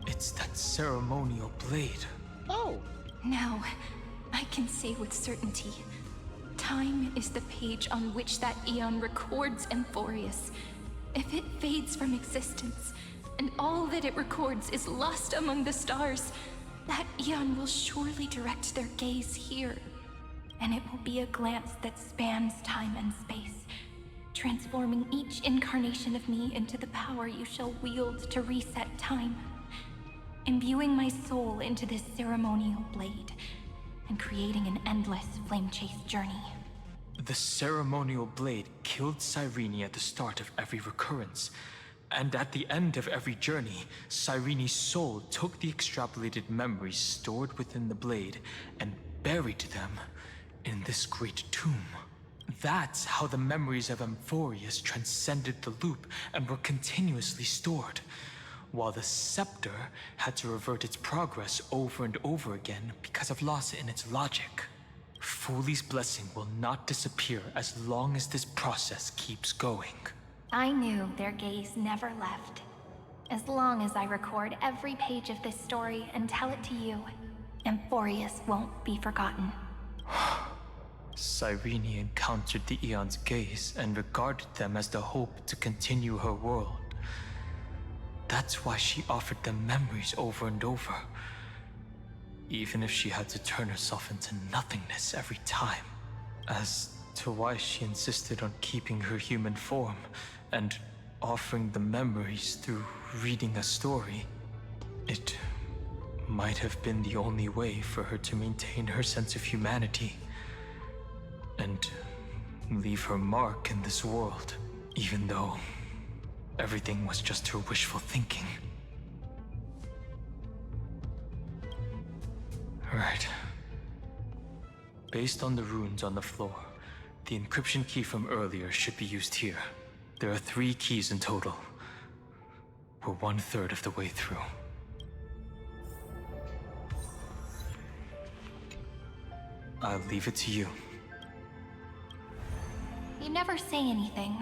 it's that ceremonial blade. Oh! Now, I can say with certainty, time is the page on which that Eon records Amphorius. If it fades from existence, and all that it records is lost among the stars, that Eon will surely direct their gaze here. And it will be a glance that spans time and space, transforming each incarnation of me into the power you shall wield to reset time. Imbuing my soul into this ceremonial blade, and creating an endless flame-chase journey. The ceremonial blade killed Cyrene at the start of every recurrence, and at the end of every journey, Cyrene's soul took the extrapolated memories stored within the blade and buried them in this great tomb. That's how the memories of Amphorius transcended the loop and were continuously stored, while the scepter had to revert its progress over and over again because of loss in its logic. Fuli's blessing will not disappear as long as this process keeps going. I knew their gaze never left. As long as I record every page of this story and tell it to you, Amphorius won't be forgotten. Cyrene encountered the Eon's gaze and regarded them as the hope to continue her world. That's why she offered them memories over and over, even if she had to turn herself into nothingness every time. As to why she insisted on keeping her human form and offering the memories through reading a story, it might have been the only way for her to maintain her sense of humanity and leave her mark in this world, even though everything was just her wishful thinking. Right. Based on the runes on the floor, the encryption key from earlier should be used here. There are 3 keys in total. We're 1/3 of the way through. I'll leave it to you. You never say anything,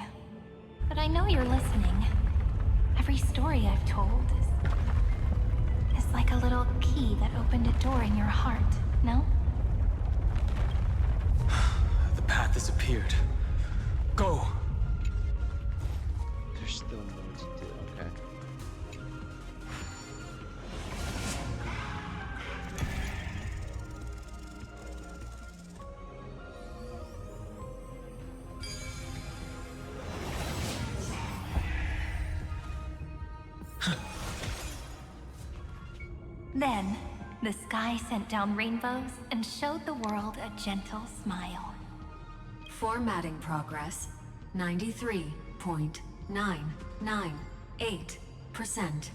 but I know you're listening. Every story I've told is like a little key that opened a door in your heart, no? The path has appeared. Go! There's still more to do, okay. Then, the sky sent down rainbows and showed the world a gentle smile. Formatting progress 93.998%.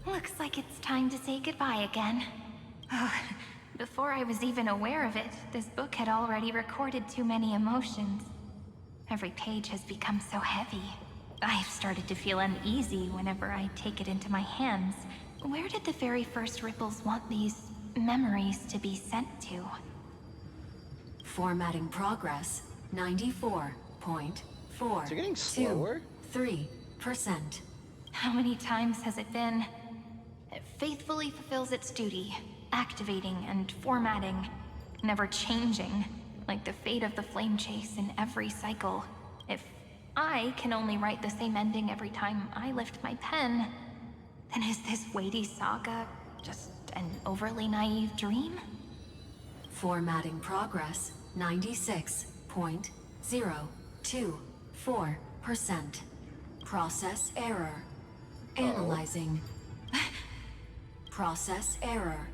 Looks like it's time to say goodbye again. Before I was even aware of it, this book had already recorded too many emotions. Every page has become so heavy. I've started to feel uneasy whenever I take it into my hands. Where did the very first ripples want these memories to be sent to? Formatting progress, 94.4. Is it getting slower? 3%. How many times has it been? It faithfully fulfills its duty, activating and formatting, never changing, like the fate of the flame chase in every cycle. If I can only write the same ending every time I lift my pen, then is this weighty saga just an overly naive dream? Formatting progress, 96.024%. Process error. Analyzing. Process error.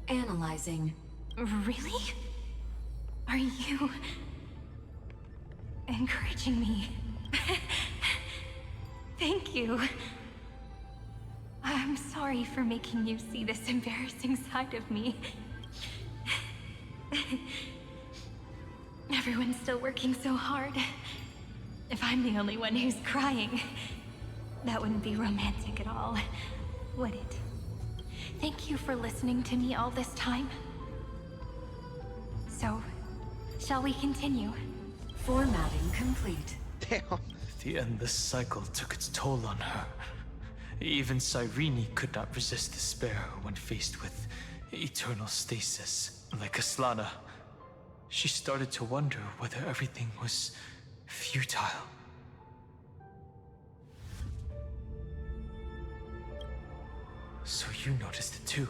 Analyzing. Really? Are you encouraging me? Thank you. I'm sorry for making you see this embarrassing side of me. Everyone's still working so hard. If I'm the only one who's crying, that wouldn't be romantic at all, would it? Thank you for listening to me all this time. So, shall we continue? Formatting complete. Damn. At the end, the cycle took its toll on her. Even Cyrene could not resist despair when faced with eternal stasis. Like Aslana, she started to wonder whether everything was futile. So you noticed it too.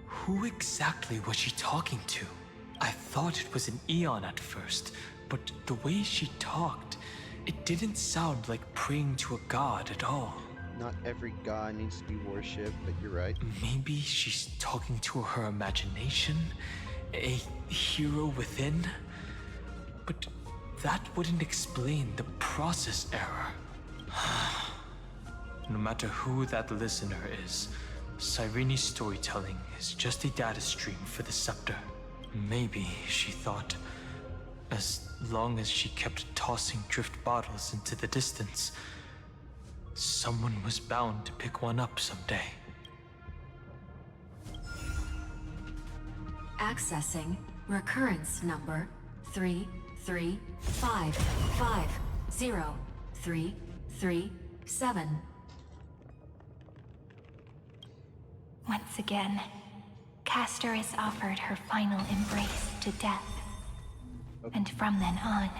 Who exactly was she talking to? I thought it was an Eon at first, but the way she talked, it didn't sound like praying to a god at all. Not every god needs to be worshipped, but you're right. Maybe she's talking to her imagination? A hero within? But that wouldn't explain the process error. No matter who that listener is, Cyrene's storytelling is just a data stream for the Scepter. Maybe, she thought, as long as she kept tossing drift bottles into the distance, someone was bound to pick one up someday. Accessing recurrence number 335503337. Once again, Castor is offered her final embrace to death. And from then on,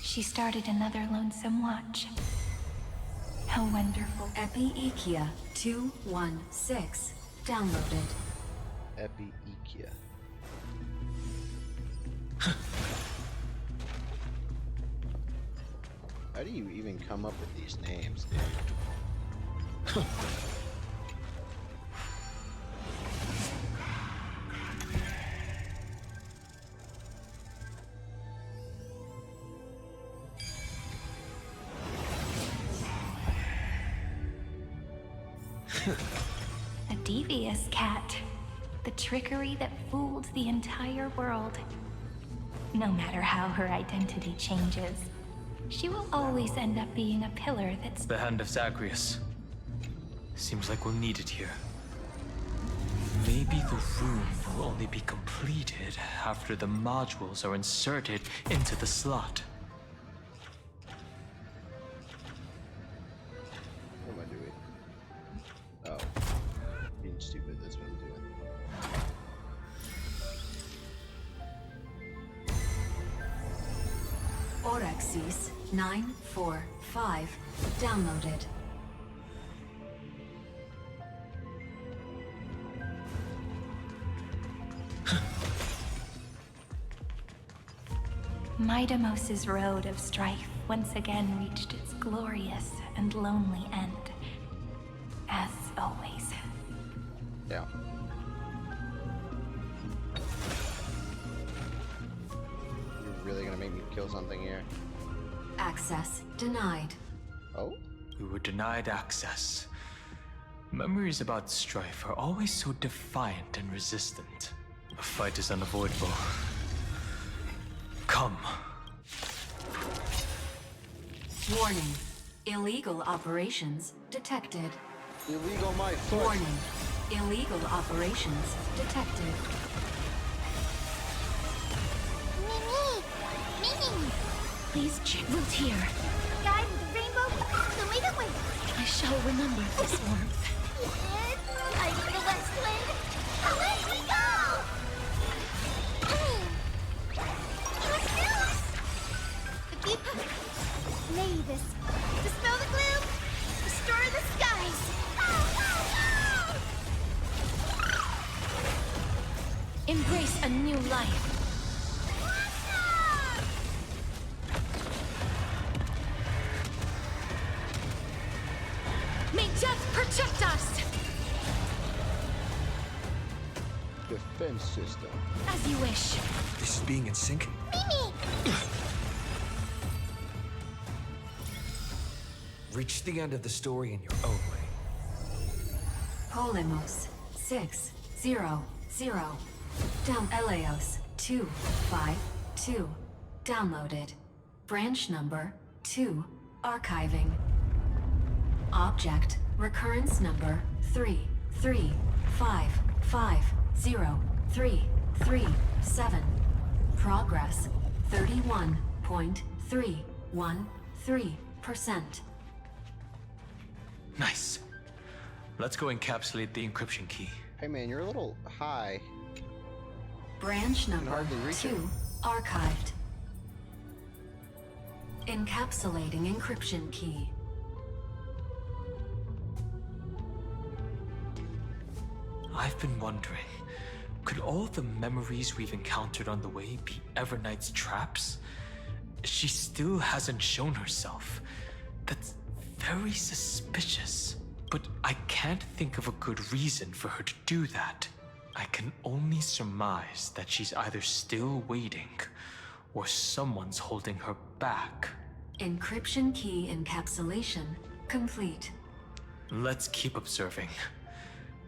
she started another lonesome watch. How wonderful. Epi-Ikia 216 downloaded. Epi-Ikia. How do you even come up with these names, dude? A devious cat. The trickery that fooled the entire world. No matter how her identity changes, she will always end up being a pillar that's... The Hand of Zagreus. Seems like we'll need it here. Maybe the room will only be completed after the modules are inserted into the slot. What am I doing? Oh. Being stupid, that's what I'm doing. Orexis 945 downloaded. Midamos's road of strife once again reached its glorious and lonely end. As always. Yeah. You're really gonna make me kill something here? Access denied. Oh? We were denied access. Memories about strife are always so defiant and resistant. A fight is unavoidable. Come. Warning. Illegal operations detected. Illegal my foot. Warning. Illegal operations detected. Mimi! Mimi! Please check root here. Guide with the rainbow, so lead it with. I shall remember this warmth. Yes, I'm the west wind. Away we go! The people. Mavis. Dispel the gloom. Restore the skies. Embrace a new life. May death protect us! Defense system. As you wish. This is being in sync? Mimi! Reach the end of the story in your own way. Polemos 600. Down Eleos 252. Downloaded. Branch number 2. Archiving. Object recurrence number 3355037. Progress 31.313%. Nice. Let's go encapsulate the encryption key. Hey man, you're a little high. Branch number hardly reach it. 2 archived. Encapsulating encryption key. I've been wondering, could all the memories we've encountered on the way be Everknight's traps? She still hasn't shown herself. That's very suspicious. But I can't think of a good reason for her to do that. I can only surmise that she's either still waiting, or someone's holding her back. Encryption key encapsulation complete. Let's keep observing.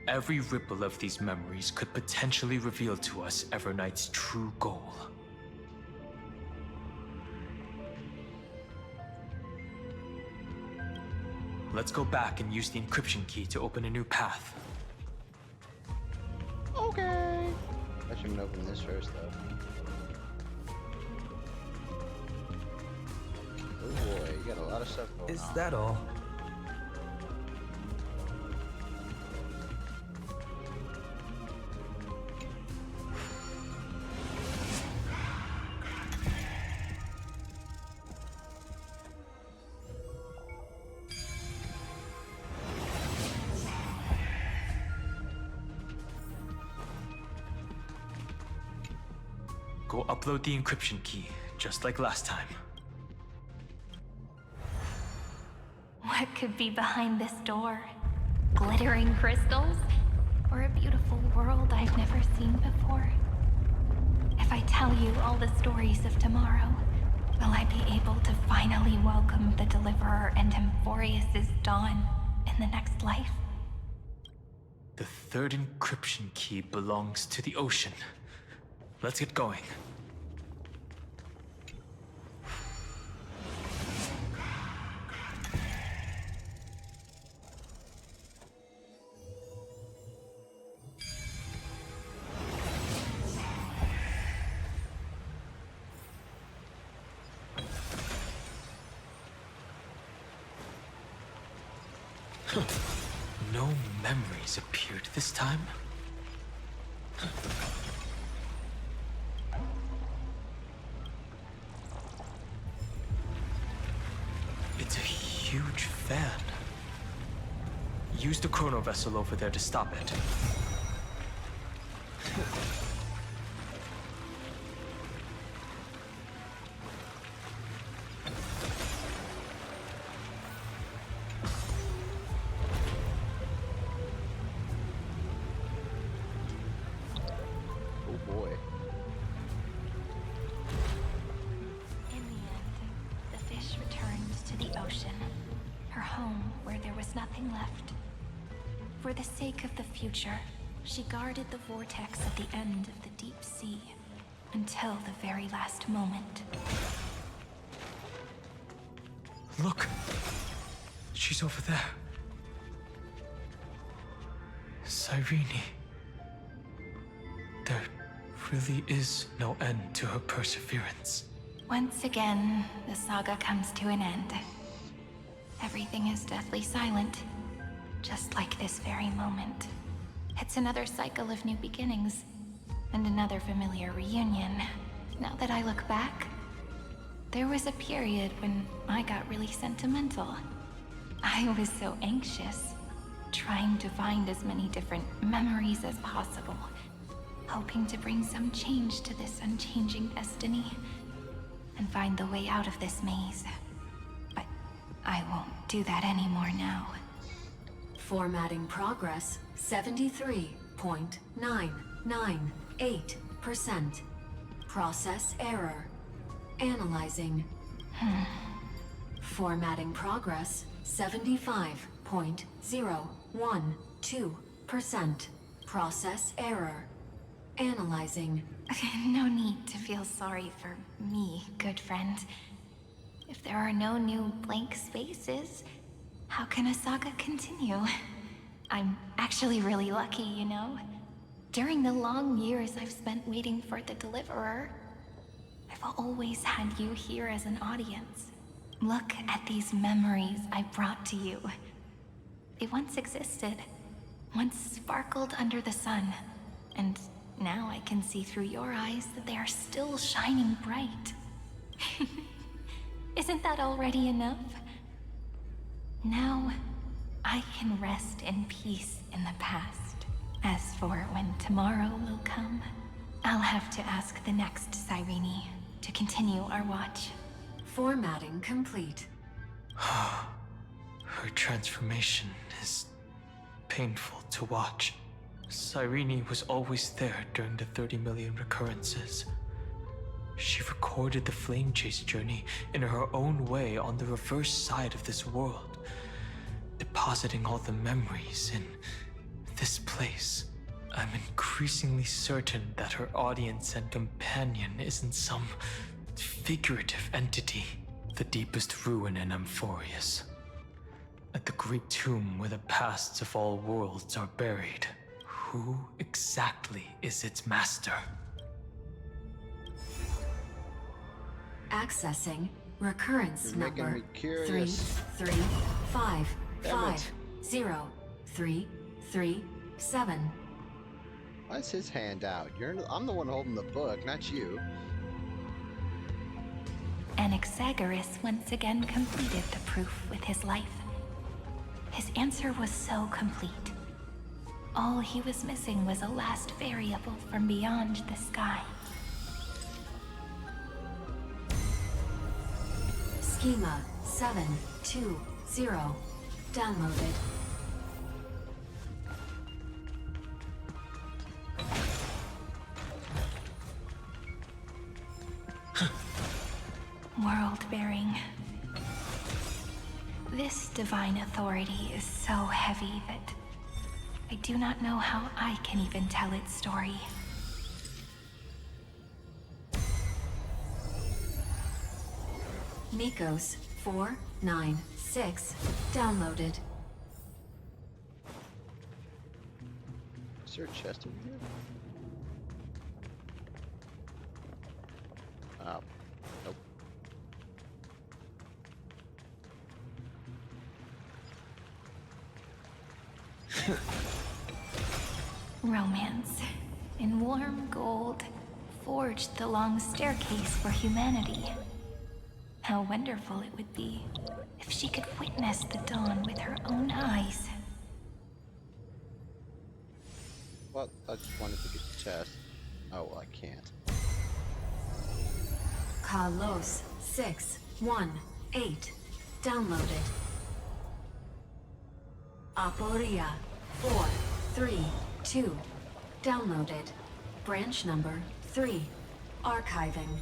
Every ripple of these memories could potentially reveal to us Everknight's true goal. Let's go back and use the encryption key to open a new path. Okay. I shouldn't open this first though. Oh boy, you got a lot of stuff going Is on. that all? Go upload the encryption key, just like last time. What could be behind this door? Glittering crystals? Or a beautiful world I've never seen before? If I tell you all the stories of tomorrow, will I be able to finally welcome the Deliverer and Emphorius' dawn in the next life? The third encryption key belongs to the ocean. Let's get going. No memories appeared this time. It's a huge fan. Use the chrono vessel over there to stop it. Oh boy. In the end, the fish returned to the ocean, her home where there was nothing left. For the sake of the future, she guarded the vortex at the end of the deep sea until the very last moment. Look! She's over there. Cyrene. There really is no end to her perseverance. Once again, the saga comes to an end. Everything is deathly silent, just like this very moment. It's another cycle of new beginnings, and another familiar reunion. Now that I look back, there was a period when I got really sentimental. I was so anxious, trying to find as many different memories as possible, hoping to bring some change to this unchanging destiny, and find the way out of this maze. But I won't do that anymore now. Formatting progress 73.998%. Process error. Analyzing. Formatting progress 75.012%. Process error. Analyzing. No need to feel sorry for me, good friend. If there are no new blank spaces, how can a saga continue? I'm actually really lucky, you know? During the long years I've spent waiting for the Deliverer, I've always had you here as an audience. Look at these memories I brought to you. They once existed, once sparkled under the sun, and now I can see through your eyes that they are still shining bright. Isn't that already enough? Now, I can rest in peace in the past. As for when tomorrow will come, I'll have to ask the next Cyrene to continue our watch. Formatting complete. Her transformation is painful to watch. Cyrene was always there during the 30 million recurrences. She recorded the Flame Chase journey in her own way on the reverse side of this world, depositing all the memories in this place. I'm increasingly certain that her audience and companion isn't some figurative entity. The deepest ruin in Amphorius. At the great tomb where the pasts of all worlds are buried. Who exactly is its master? Accessing recurrence You're making number me curious. 335503337. Why's his hand out? I'm the one holding the book, not you. Anaxagoras once again completed the proof with his life. His answer was so complete. All he was missing was a last variable from beyond the sky. Schema 720 downloaded. World-bearing. This divine authority is so heavy that I do not know how I can even tell its story. Nikos 496 downloaded. Is there a chest over here? Oh. Nope. Romance, in warm gold, forged the long staircase for humanity. How wonderful it would be if she could witness the dawn with her own eyes. Well, I just wanted to get the chest. Oh, well, I can't. Kalos 618 downloaded. Aporia 432 downloaded. Branch number 3 archiving.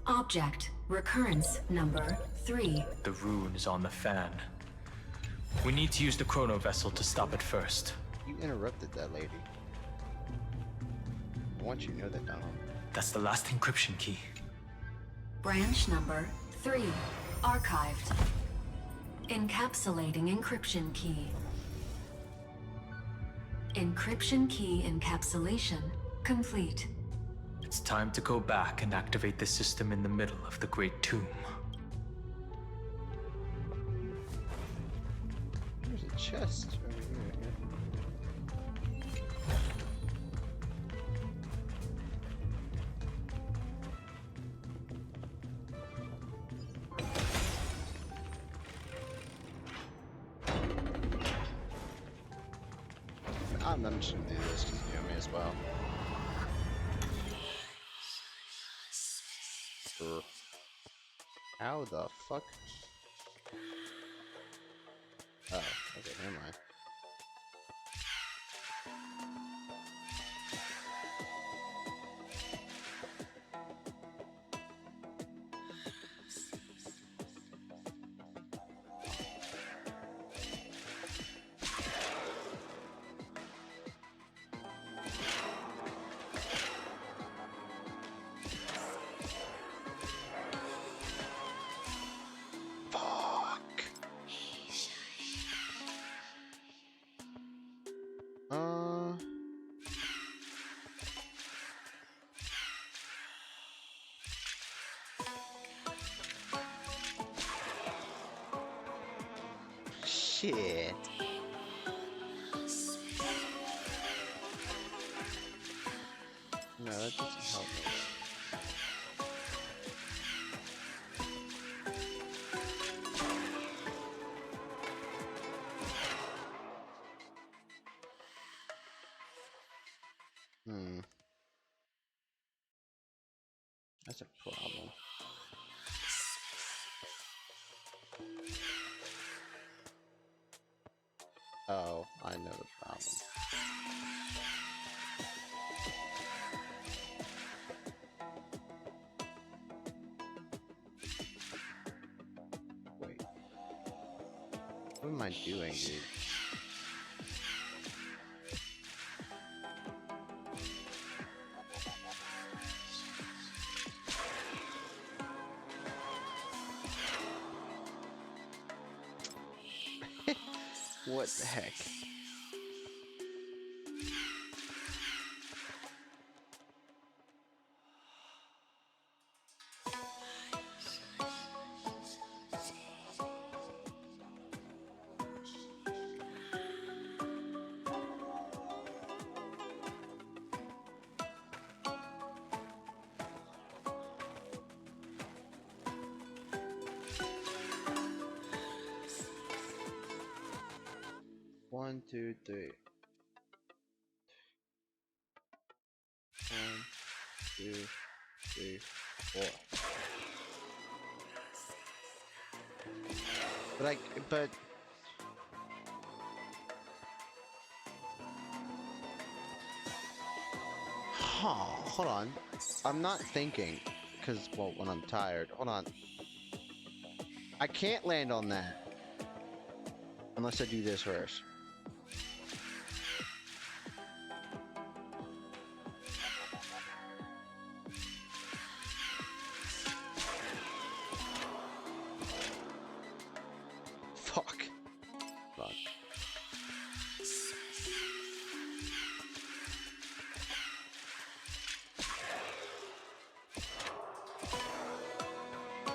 Object recurrence number 3. The rune is on the fan. We need to use the chrono vessel to stop it first. You interrupted that lady. I want you to know that, Donald. That's the last encryption key. Branch number 3 Archived. Encapsulating encryption key. Encryption key encapsulation complete. It's time to go back and activate the system in the middle of the Great Tomb. There's a chest over here. I'm just gonna do this because you know me as well. How the fuck? Oh, okay, never mind. Shit. No, that doesn't help me. That's a problem. Oh, I know the problem. Wait. What am I doing, dude? What the heck? One, two, three. 1, 2, 3, 4. But hold on. I'm not thinking, because, well, when I'm tired. Hold on. I can't land on that. Unless I do this first. Fuck. Hold on.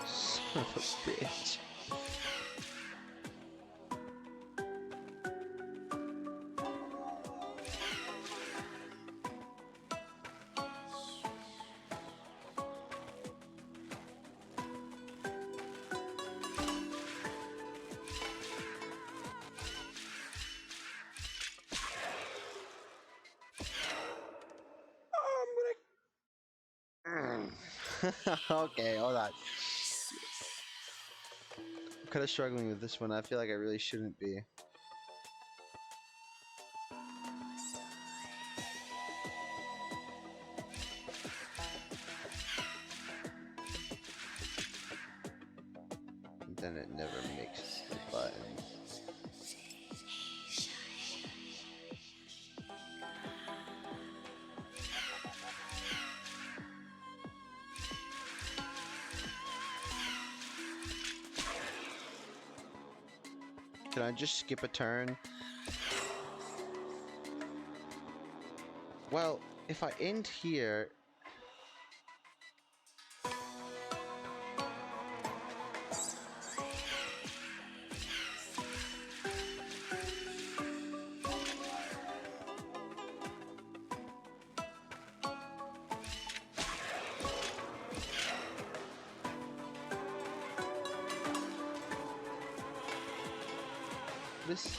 Son of a bitch. Okay, hold on. I'm kind of struggling with this one. I feel like I really shouldn't be. And then it never makes the button. Can I just skip a turn? Well, if I end here... This...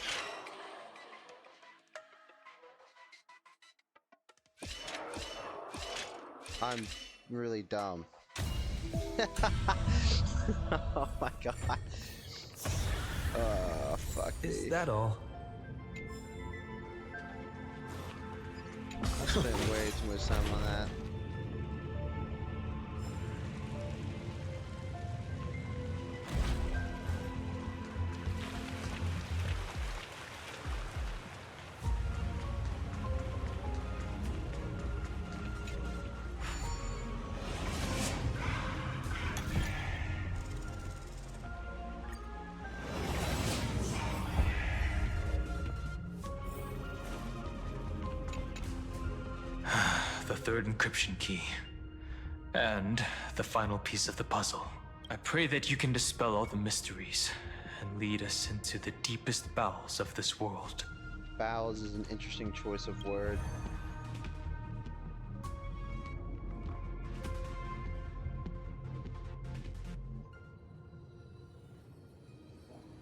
I'm really dumb. Oh my god. Fuck me. Is that all? I spent way too much time on that. The third encryption key. And the final piece of the puzzle. I pray that you can dispel all the mysteries and lead us into the deepest bowels of this world. Bowels is an interesting choice of word.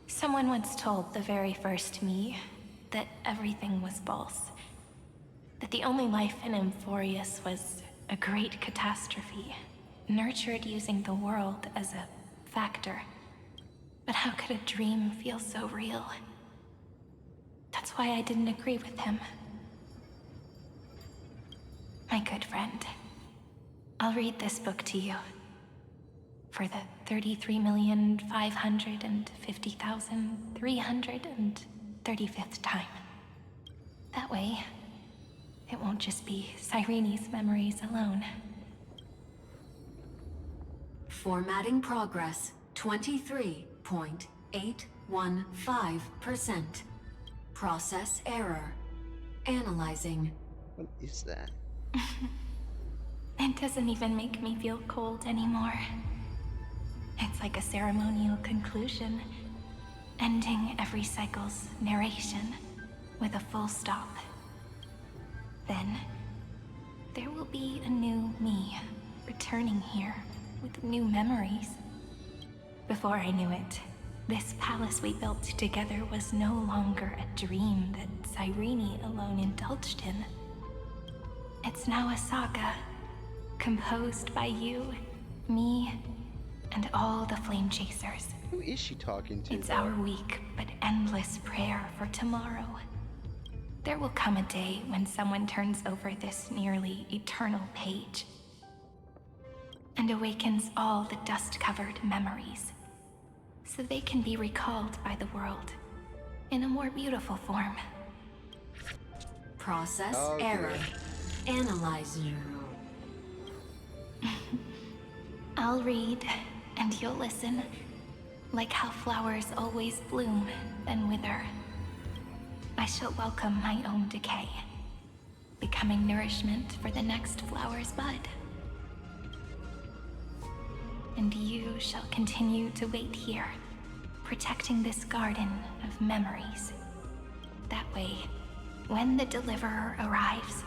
Someone once told the very first me that everything was false. That the only life in Amphorius was a great catastrophe, nurtured using the world as a factor. But how could a dream feel so real? That's why I didn't agree with him. My good friend, I'll read this book to you. For the 33,550,335th time. That way, it won't just be Cyrene's memories alone. Formatting progress 23.815%. Process error. Analyzing. What is that? It doesn't even make me feel cold anymore. It's like a ceremonial conclusion, ending every cycle's narration with a full stop. Then, there will be a new me, returning here with new memories. Before I knew it, this palace we built together was no longer a dream that Cyrene alone indulged in. It's now a saga, composed by you, me, and all the Flame Chasers. Who is she talking to? It's our weak but endless prayer for tomorrow. There will come a day when someone turns over this nearly eternal page and awakens all the dust-covered memories, so they can be recalled by the world in a more beautiful form. Process error. Analyzing. I'll read, and you'll listen, like how flowers always bloom, then wither. I shall welcome my own decay, becoming nourishment for the next flower's bud. And you shall continue to wait here, protecting this garden of memories. That way, when the Deliverer arrives,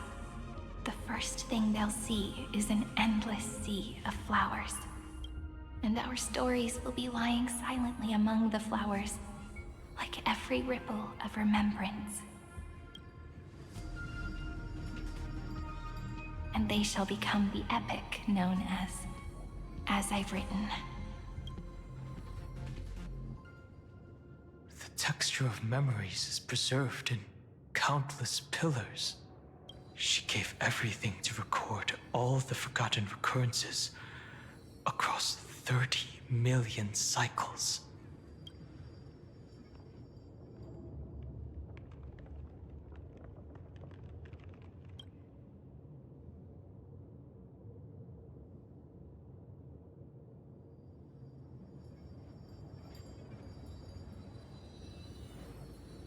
the first thing they'll see is an endless sea of flowers. And our stories will be lying silently among the flowers, like every ripple of remembrance. And they shall become the epic known as I've written. The texture of memories is preserved in countless pillars. She gave everything to record all the forgotten recurrences across 30 million cycles.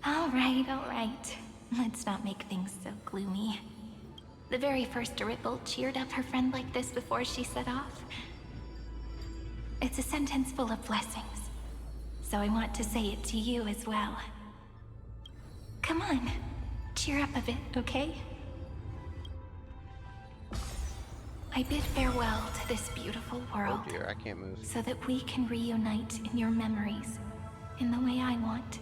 All right. Let's not make things so gloomy. The very first Ripple cheered up her friend like this before she set off. It's a sentence full of blessings, so I want to say it to you as well. Come on, cheer up a bit, okay? I bid farewell to this beautiful world. Oh dear, I can't move. So that we can reunite in your memories, in the way I want.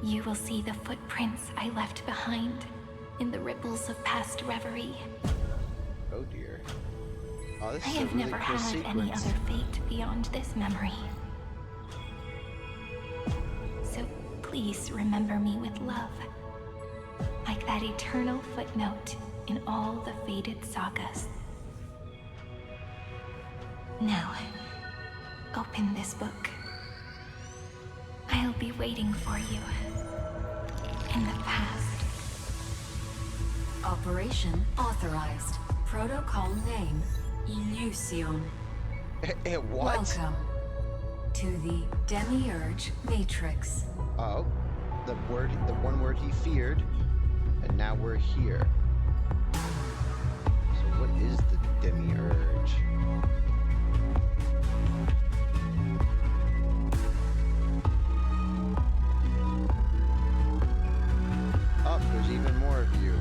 You will see the footprints I left behind in the ripples of past reverie. Oh dear. Oh, this I is a have really never cool had sequence. any other fate beyond this memory. So please remember me with love, like that eternal footnote in all the faded sagas. Now, open this book. I'll be waiting for you in the past. Operation authorized. Protocol name, Illusion. What? Welcome to the Demiurge Matrix. Oh, the one word he feared, and now we're here. So what is the Demiurge? Oh, there's even more of you.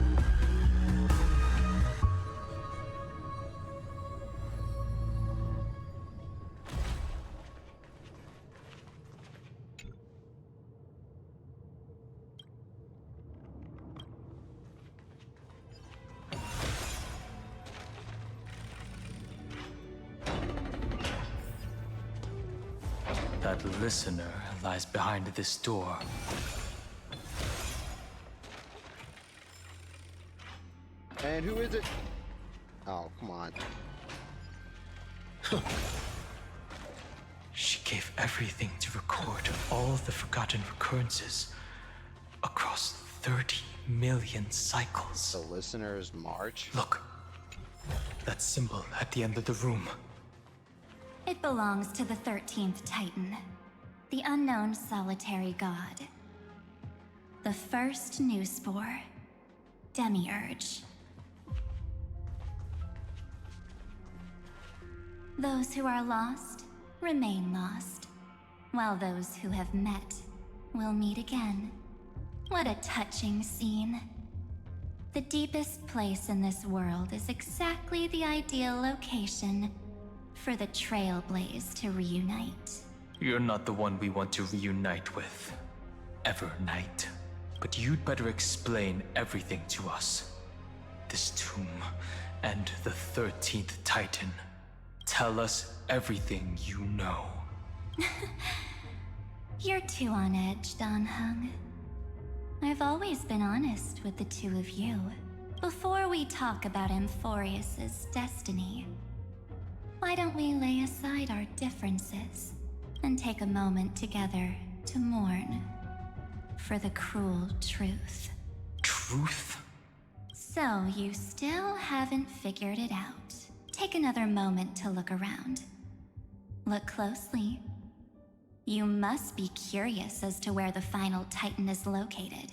That listener lies behind this door. And who is it? Oh, come on. She gave everything to record all the forgotten recurrences across 30 million cycles. The listener's march? Look, that symbol at the end of the room. It belongs to the 13th Titan, the unknown solitary god. The first new spore, Demiurge. Those who are lost remain lost, while those who have met will meet again. What a touching scene. The deepest place in this world is exactly the ideal location for the Trailblaze to reunite. You're not the one we want to reunite with, Evernight. But you'd better explain everything to us. This tomb and the 13th Titan. Tell us everything you know. You're too on edge, Dan Hung. I've always been honest with the two of you. Before we talk about Amphorius's destiny, why don't we lay aside our differences and take a moment together to mourn for the cruel truth? Truth? So you still haven't figured it out. Take another moment to look around. Look closely. You must be curious as to where the final Titan is located,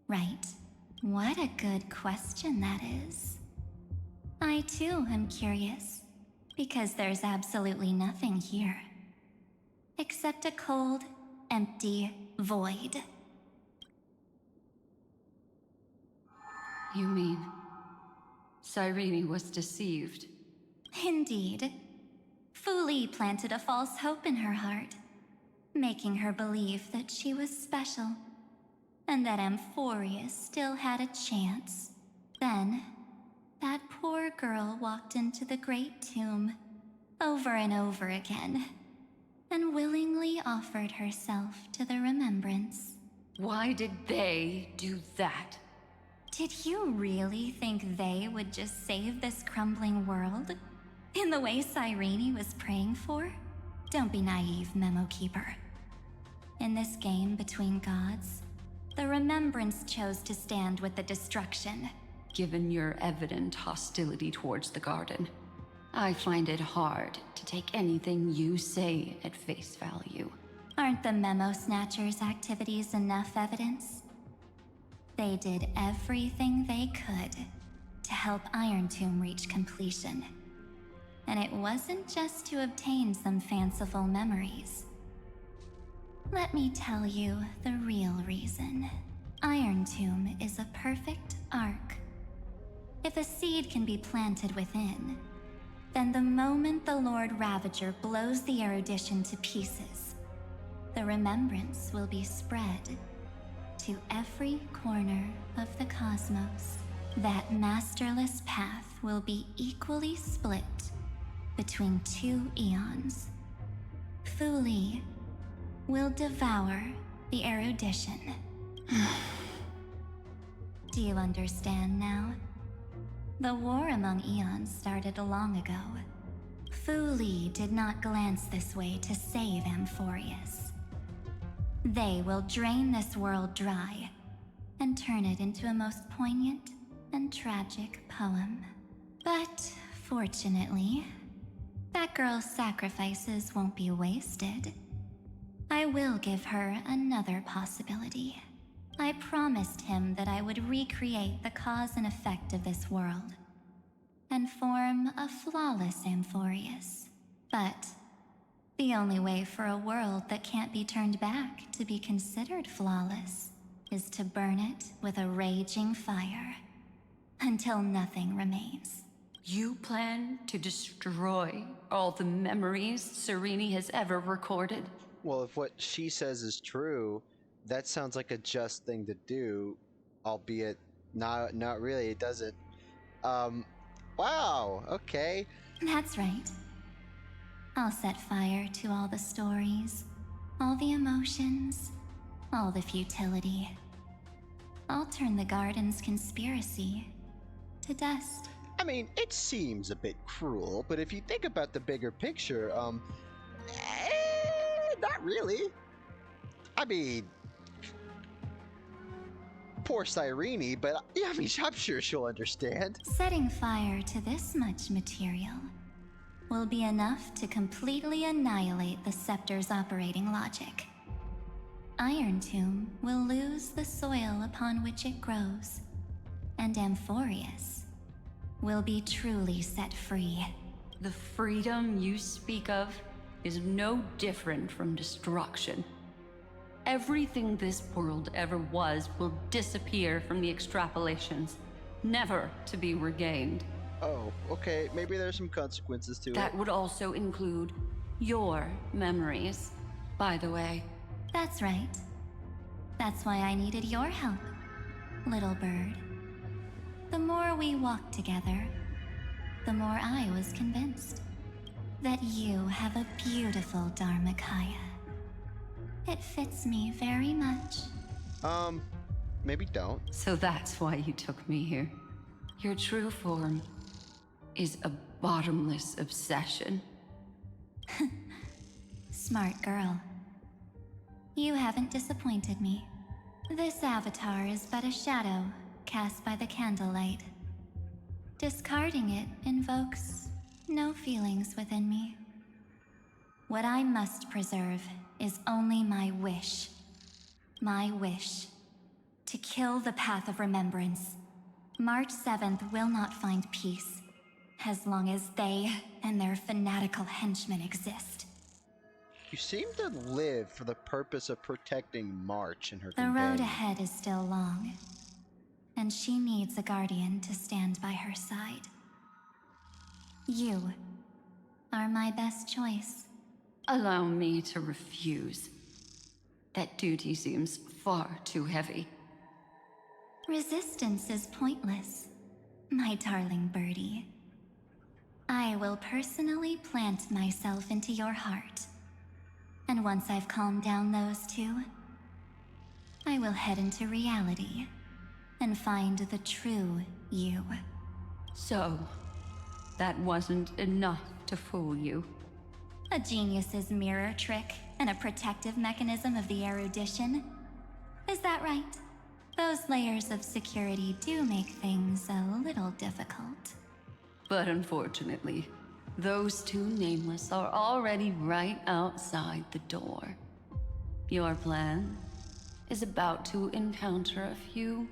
right? What a good question that is. I too am curious, because there's absolutely nothing here. Except a cold, empty void. You mean Cyrene was deceived? Indeed. Fu Li planted a false hope in her heart, making her believe that she was special, and that Amphorius still had a chance. Then, that poor girl walked into the Great Tomb, over and over again, and willingly offered herself to the remembrance. Why did they do that? Did you really think they would just save this crumbling world? In the way Cyrene was praying for? Don't be naive, Memo Keeper. In this game between gods, the Remembrance chose to stand with the destruction. Given your evident hostility towards the Garden, I find it hard to take anything you say at face value. Aren't the Memo Snatchers' activities enough evidence? They did everything they could to help Iron Tomb reach completion. And it wasn't just to obtain some fanciful memories. Let me tell you the real reason. Iron Tomb is a perfect arc. If a seed can be planted within, then the moment the Lord Ravager blows the erudition to pieces, the remembrance will be spread to every corner of the cosmos. That masterless path will be equally split between two eons. Fu Li will devour the erudition. Do you understand now? The war among eons started long ago. Fu Li did not glance this way to save Amphorius. They will drain this world dry and turn it into a most poignant and tragic poem. But fortunately, that girl's sacrifices won't be wasted. I will give her another possibility. I promised him that I would recreate the cause and effect of this world and form a flawless Amphorius. But the only way for a world that can't be turned back to be considered flawless is to burn it with a raging fire until nothing remains. You plan to destroy all the memories Serene has ever recorded? Well, if what she says is true, that sounds like a just thing to do, albeit not really. It doesn't. Wow. Okay. That's right. I'll set fire to all the stories, all the emotions, all the futility. I'll turn the garden's conspiracy to dust. I mean, it seems a bit cruel, but if you think about the bigger picture, not really. I mean, poor Cyrene, but yeah, I mean, I'm sure she'll understand. Setting fire to this much material will be enough to completely annihilate the Scepter's operating logic. Iron Tomb will lose the soil upon which it grows, and Amphorius will be truly set free. The freedom you speak of is no different from destruction. Everything this world ever was will disappear from the extrapolations, never to be regained. Oh, okay, maybe there's some consequences to it. That would also include your memories, by the way. That's right. That's why I needed your help, little bird. The more we walked together, the more I was convinced that you have a beautiful Dharmakaya. It fits me very much. Maybe don't. So that's why you took me here. Your true form is a bottomless obsession. Smart girl. You haven't disappointed me. This avatar is but a shadow cast by the candlelight. Discarding it invokes no feelings within me. What I must preserve is only my wish. My wish to kill the path of remembrance. March 7th will not find peace as long as they and their fanatical henchmen exist. You seem to live for the purpose of protecting March and her The road companion. ahead is still long, and she needs a guardian to stand by her side. You are my best choice. Allow me to refuse. That duty seems far too heavy. Resistance is pointless, my darling birdie. I will personally plant myself into your heart. And once I've calmed down those two, I will head into reality and find the true you. So, that wasn't enough to fool you. A genius's mirror trick and a protective mechanism of the erudition. Is that right? Those layers of security do make things a little difficult. But unfortunately, those two nameless are already right outside the door. Your plan is about to encounter a few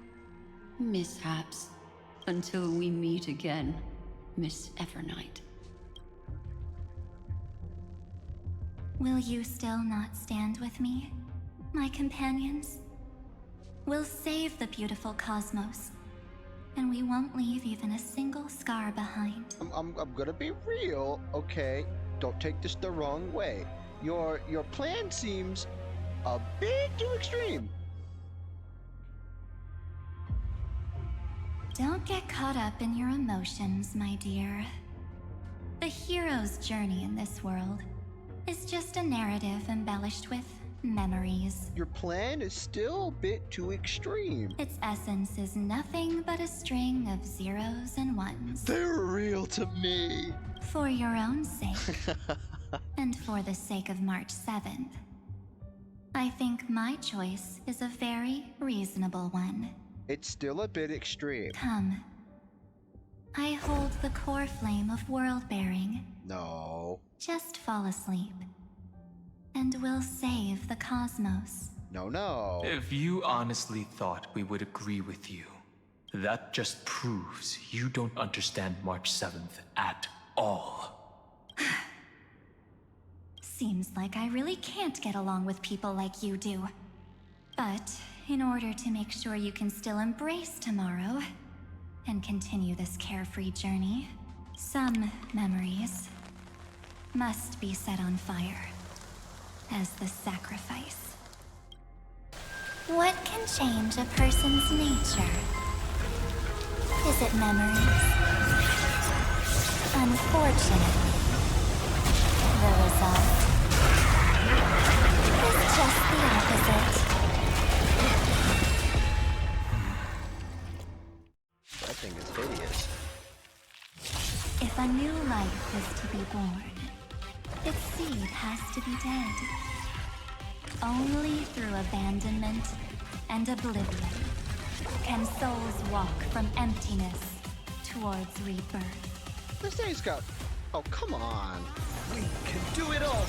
mishaps until we meet again, Miss Evernight. Will you still not stand with me, my companions? We'll save the beautiful cosmos, and we won't leave even a single scar behind. I'm gonna be real, okay? Don't take this the wrong way. Your plan seems a bit too extreme. Don't get caught up in your emotions, my dear. The hero's journey in this world is just a narrative embellished with memories. Your plan is still a bit too extreme. Its essence is nothing but a string of zeros and ones. They're real to me. For your own sake, and for the sake of March 7th, I think my choice is a very reasonable one. It's still a bit extreme. Come. I hold the core flame of world-bearing. No. Just fall asleep, and we'll save the cosmos. No. If you honestly thought we would agree with you, that just proves you don't understand March 7th at all. Seems like I really can't get along with people like you do. But in order to make sure you can still embrace tomorrow and continue this carefree journey, some memories must be set on fire as the sacrifice. What can change a person's nature? Is it memories? Unfortunately, the result is just the opposite. That thing is hideous. If a new life is to be born, its seed has to be dead. Only through abandonment and oblivion can souls walk from emptiness towards rebirth. This thing's got... Oh, come on. We can do it all.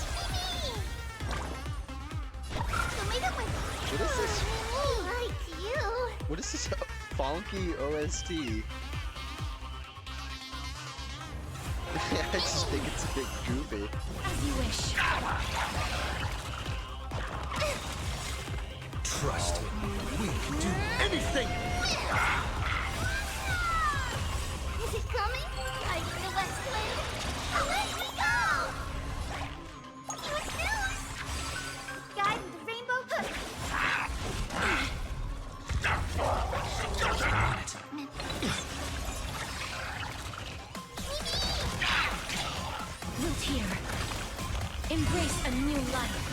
What is this? Like you. What is this funky OST? I just think it's a bit goofy. As you wish. Trust me, we can do anything! Is it coming? Like the West Wind? Away we go! What's news? Guide with the rainbow hook. Root here. Embrace a new life.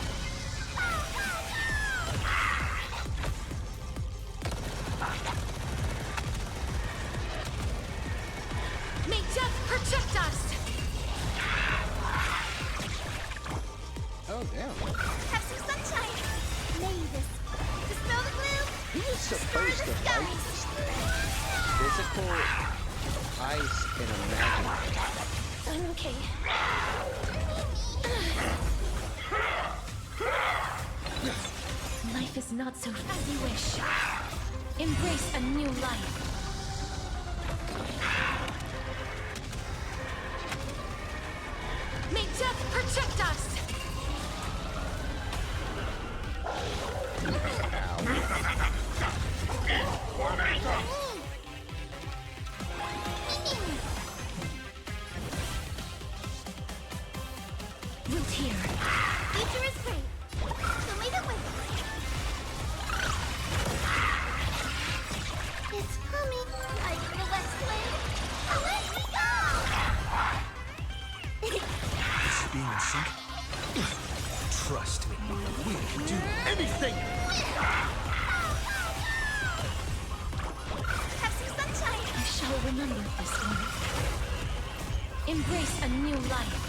May death protect us! Oh, damn. Have some sunshine. Mavis. Dispel the gloom. Who is supposed to fight this thing? Physical ice and imaginary. I'm okay. Life is not so as you wish. Embrace a new life. May death protect us! Root here. Future is great. So lead it with. It's coming. Like the West Wind. Away we go! Is she being in sync? Trust me, we can do anything! Have some sunshine. I shall remember this one. Embrace a new life.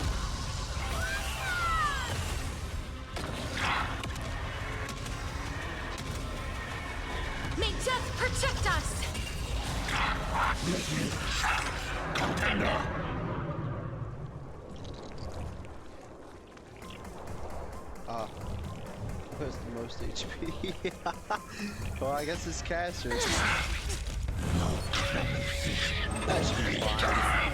May death protect us! Contender! Who has the most HP? Well, I guess it's caster. That should be fine.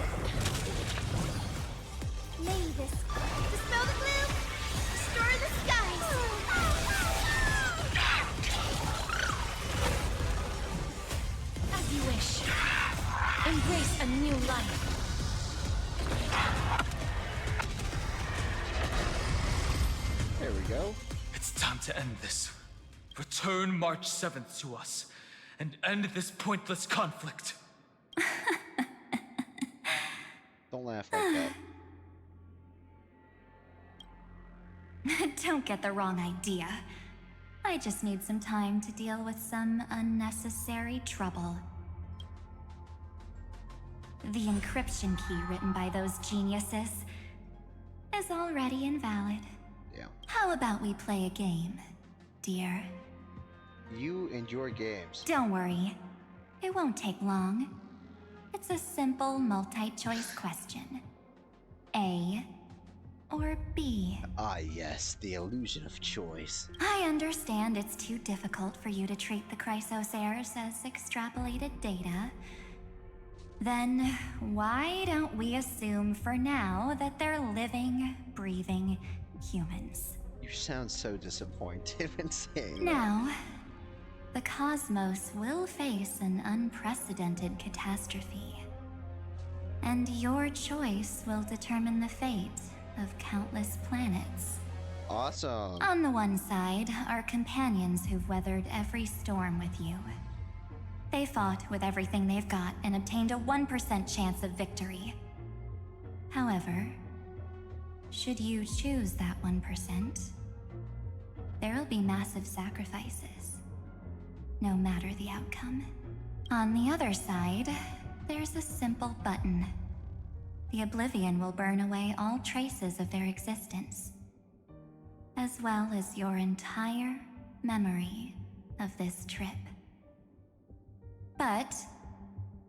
Mavis, dispel the gloom, restore the skies. As you wish. Embrace a new life. There we go. It's time to end this. Return March 7th to us, and end this pointless conflict. Don't laugh like that. Don't get the wrong idea. I just need some time to deal with some unnecessary trouble. The encryption key written by those geniuses is already invalid. Yeah. How about we play a game, dear? You and your games. Don't worry. It won't take long. It's a simple multi-choice question. A or B? Ah, yes, the illusion of choice. I understand it's too difficult for you to treat the Chrysosairs as extrapolated data. Then why don't we assume for now that they're living, breathing humans? You sound so disappointed when saying that. Now, the cosmos will face an unprecedented catastrophe. And your choice will determine the fate of countless planets. Awesome. On the one side are companions who've weathered every storm with you. They fought with everything they've got and obtained a 1% chance of victory. However, should you choose that 1%, there'll be massive sacrifices, no matter the outcome. On the other side, there's a simple button. The Oblivion will burn away all traces of their existence, as well as your entire memory of this trip. But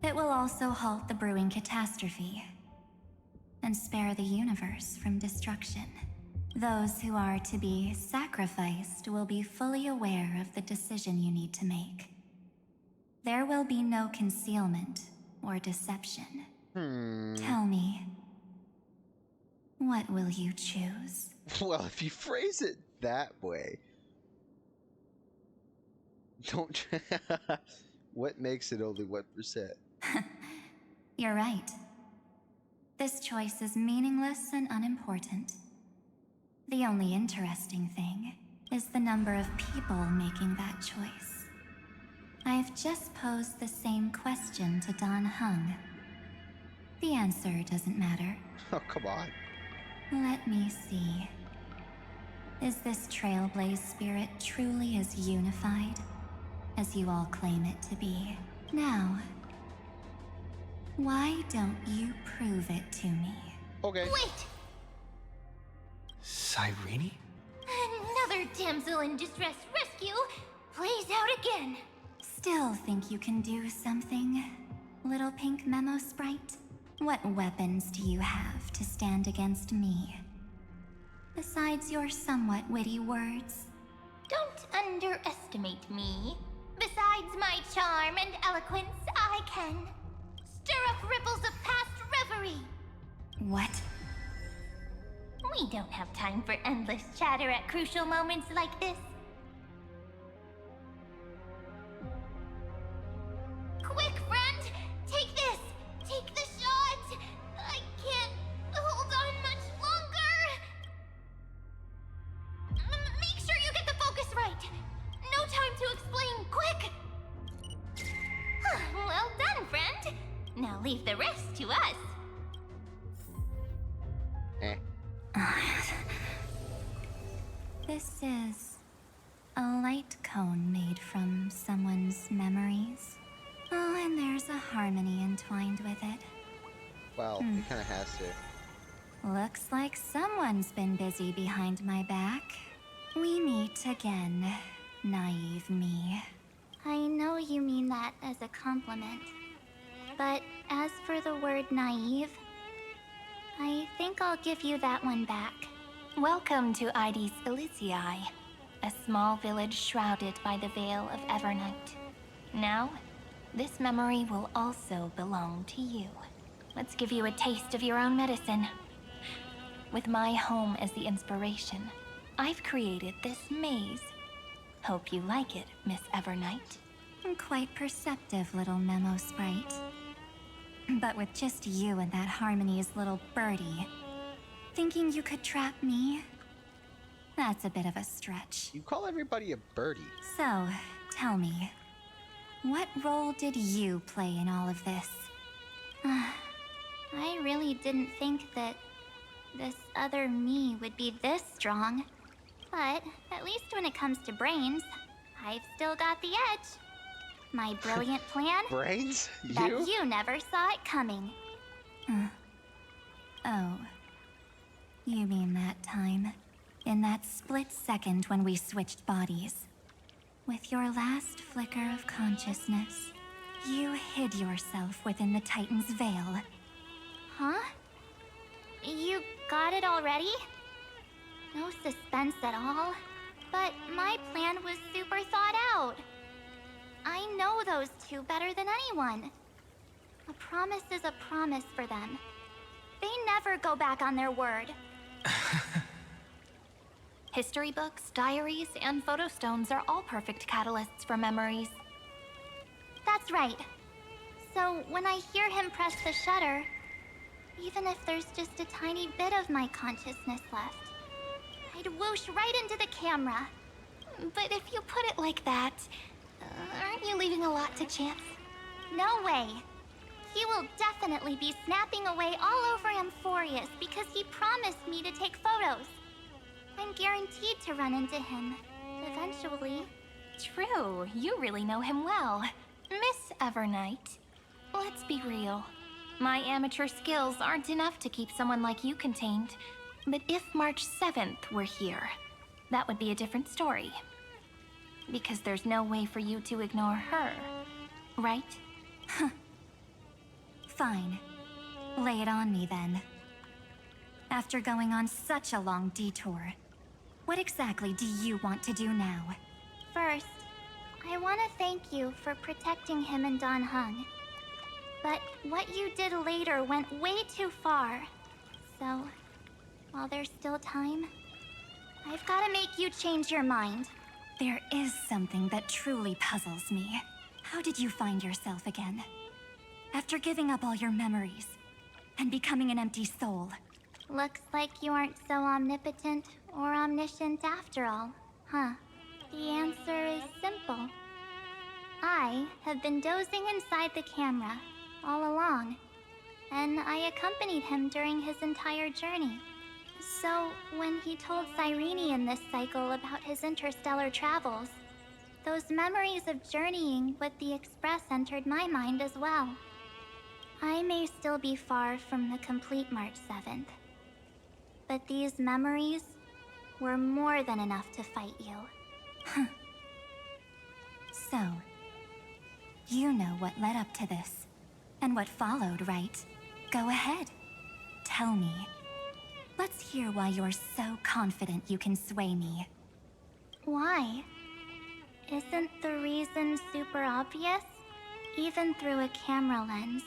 it will also halt the brewing catastrophe and spare the universe from destruction. Those who are to be sacrificed will be fully aware of the decision you need to make. There will be no concealment or deception. Tell me, what will you choose? Well, if you phrase it that way, don't. What makes it only 1%? You're right. This choice is meaningless and unimportant. The only interesting thing is the number of people making that choice. I've just posed the same question to Dan Heng. The answer doesn't matter. Oh, come on. Let me see. Is this Trailblaze spirit truly as unified as you all claim it to be? Now, why don't you prove it to me? Okay. Wait! Cyrene? Another damsel in distress rescue plays out again. Still think you can do something, little pink memo sprite? What weapons do you have to stand against me? Besides your somewhat witty words? Don't underestimate me. Besides my charm and eloquence, I can stir up ripples of past reverie. What? We don't have time for endless chatter at crucial moments like this. Quick, friend! Take this! Take the shot! I can't hold on much longer! Make sure you get the focus right! No time to explain, quick! Well done, friend! Now leave the rest to us. Eh. This is a light cone made from someone's memories. Oh, and there's a harmony entwined with it. Well, it kind of has to. Looks like someone's been busy behind my back. We meet again, naive me. I know you mean that as a compliment. But as for the word naive, I think I'll give you that one back. Welcome to ID's Elysiae. a small village shrouded by the veil of Evernight. Now, this memory will also belong to you. Let's give you a taste of your own medicine. With my home as the inspiration, I've created this maze. Hope you like it, Miss Evernight. Quite perceptive, little memo sprite. But with just you and that Harmony's little birdie, thinking you could trap me? That's a bit of a stretch. You call everybody a birdie. So, tell me, what role did you play in all of this? I really didn't think that this other me would be this strong. But at least when it comes to brains, I've still got the edge. My brilliant plan? Brains? You? That you never saw it coming. Oh. You mean that time? In that split second when we switched bodies. With your last flicker of consciousness, you hid yourself within the Titan's veil. Huh? You got it already? No suspense at all. But my plan was super thought out. I know those two better than anyone. A promise is a promise for them. They never go back on their word. History books, diaries, and photostones are all perfect catalysts for memories. That's right. So when I hear him press the shutter, even if there's just a tiny bit of my consciousness left, I'd whoosh right into the camera. But if you put it like that, aren't you leaving a lot to chance? No way. He will definitely be snapping away all over Amphorius because he promised me to take photos. I'm guaranteed to run into him, eventually. True, you really know him well. Miss Evernight, let's be real. My amateur skills aren't enough to keep someone like you contained. But if March 7th were here, that would be a different story. Because there's no way for you to ignore her, right? Fine. Lay it on me then. After going on such a long detour, what exactly do you want to do now? First, I want to thank you for protecting him and Don Hung. But what you did later went way too far. So, while there's still time, I've got to make you change your mind. There is something that truly puzzles me. How did you find yourself again? After giving up all your memories and becoming an empty soul. Looks like you aren't so omnipotent or omniscient after all, huh? The answer is simple. I have been dozing inside the camera all along, and I accompanied him during his entire journey. So, when he told Cyrene in this cycle about his interstellar travels, those memories of journeying with the Express entered my mind as well. I may still be far from the complete March 7th, but these memories were more than enough to fight you. So, you know what led up to this, and what followed, right? Go ahead. Tell me. Let's hear why you're so confident you can sway me. Why? Isn't the reason super obvious? Even through a camera lens.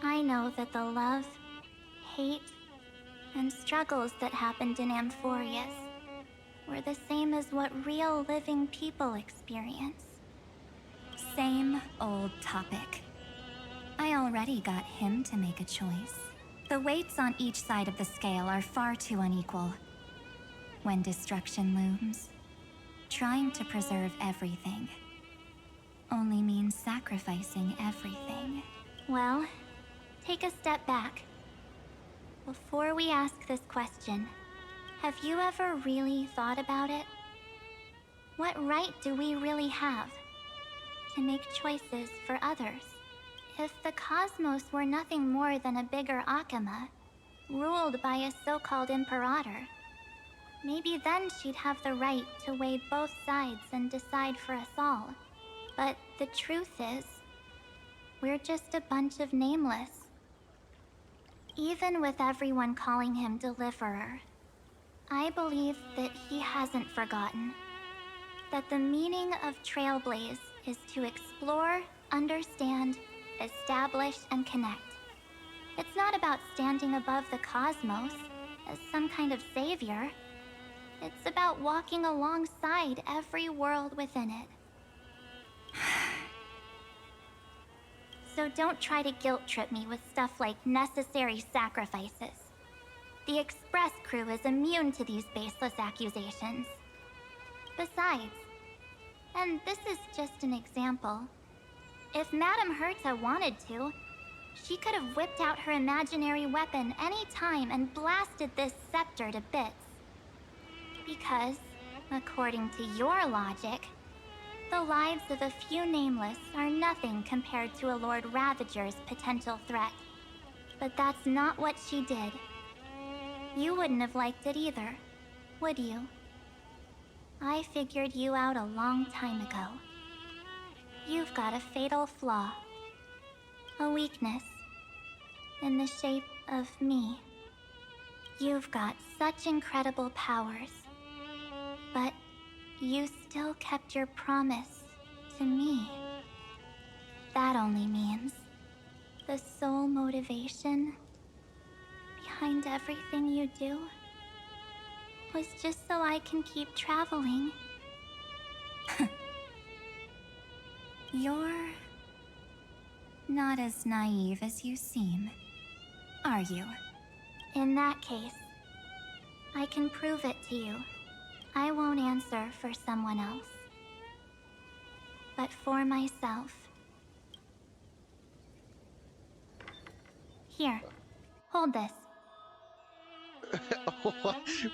I know that the love, hate, and struggles that happened in Amphorius were the same as what real living people experience. Same old topic. I already got him to make a choice. The weights on each side of the scale are far too unequal. When destruction looms, trying to preserve everything only means sacrificing everything. Well, take a step back. Before we ask this question, have you ever really thought about it? What right do we really have to make choices for others? If the cosmos were nothing more than a bigger Akama, ruled by a so-called Imperator, maybe then she'd have the right to weigh both sides and decide for us all. But the truth is, we're just a bunch of nameless. Even with everyone calling him Deliverer, I believe that he hasn't forgotten. That the meaning of Trailblaze is to explore, understand, establish, and connect. It's not about standing above the cosmos as some kind of savior. It's about walking alongside every world within it. So don't try to guilt trip me with stuff like necessary sacrifices. The Express crew is immune to these baseless accusations. Besides, and this is just an example, if Madame Herta wanted to, she could have whipped out her imaginary weapon any time and blasted this scepter to bits. Because, according to your logic, the lives of a few nameless are nothing compared to a Lord Ravager's potential threat. But that's not what she did. You wouldn't have liked it either, would you? I figured you out a long time ago. You've got a fatal flaw. A weakness. In the shape of me. You've got such incredible powers. But you still kept your promise to me. That only means the sole motivation behind everything you do was just so I can keep traveling. You're not as naive as you seem, are you? In that case, I can prove it to you. I won't answer for someone else, but for myself. Here, hold this.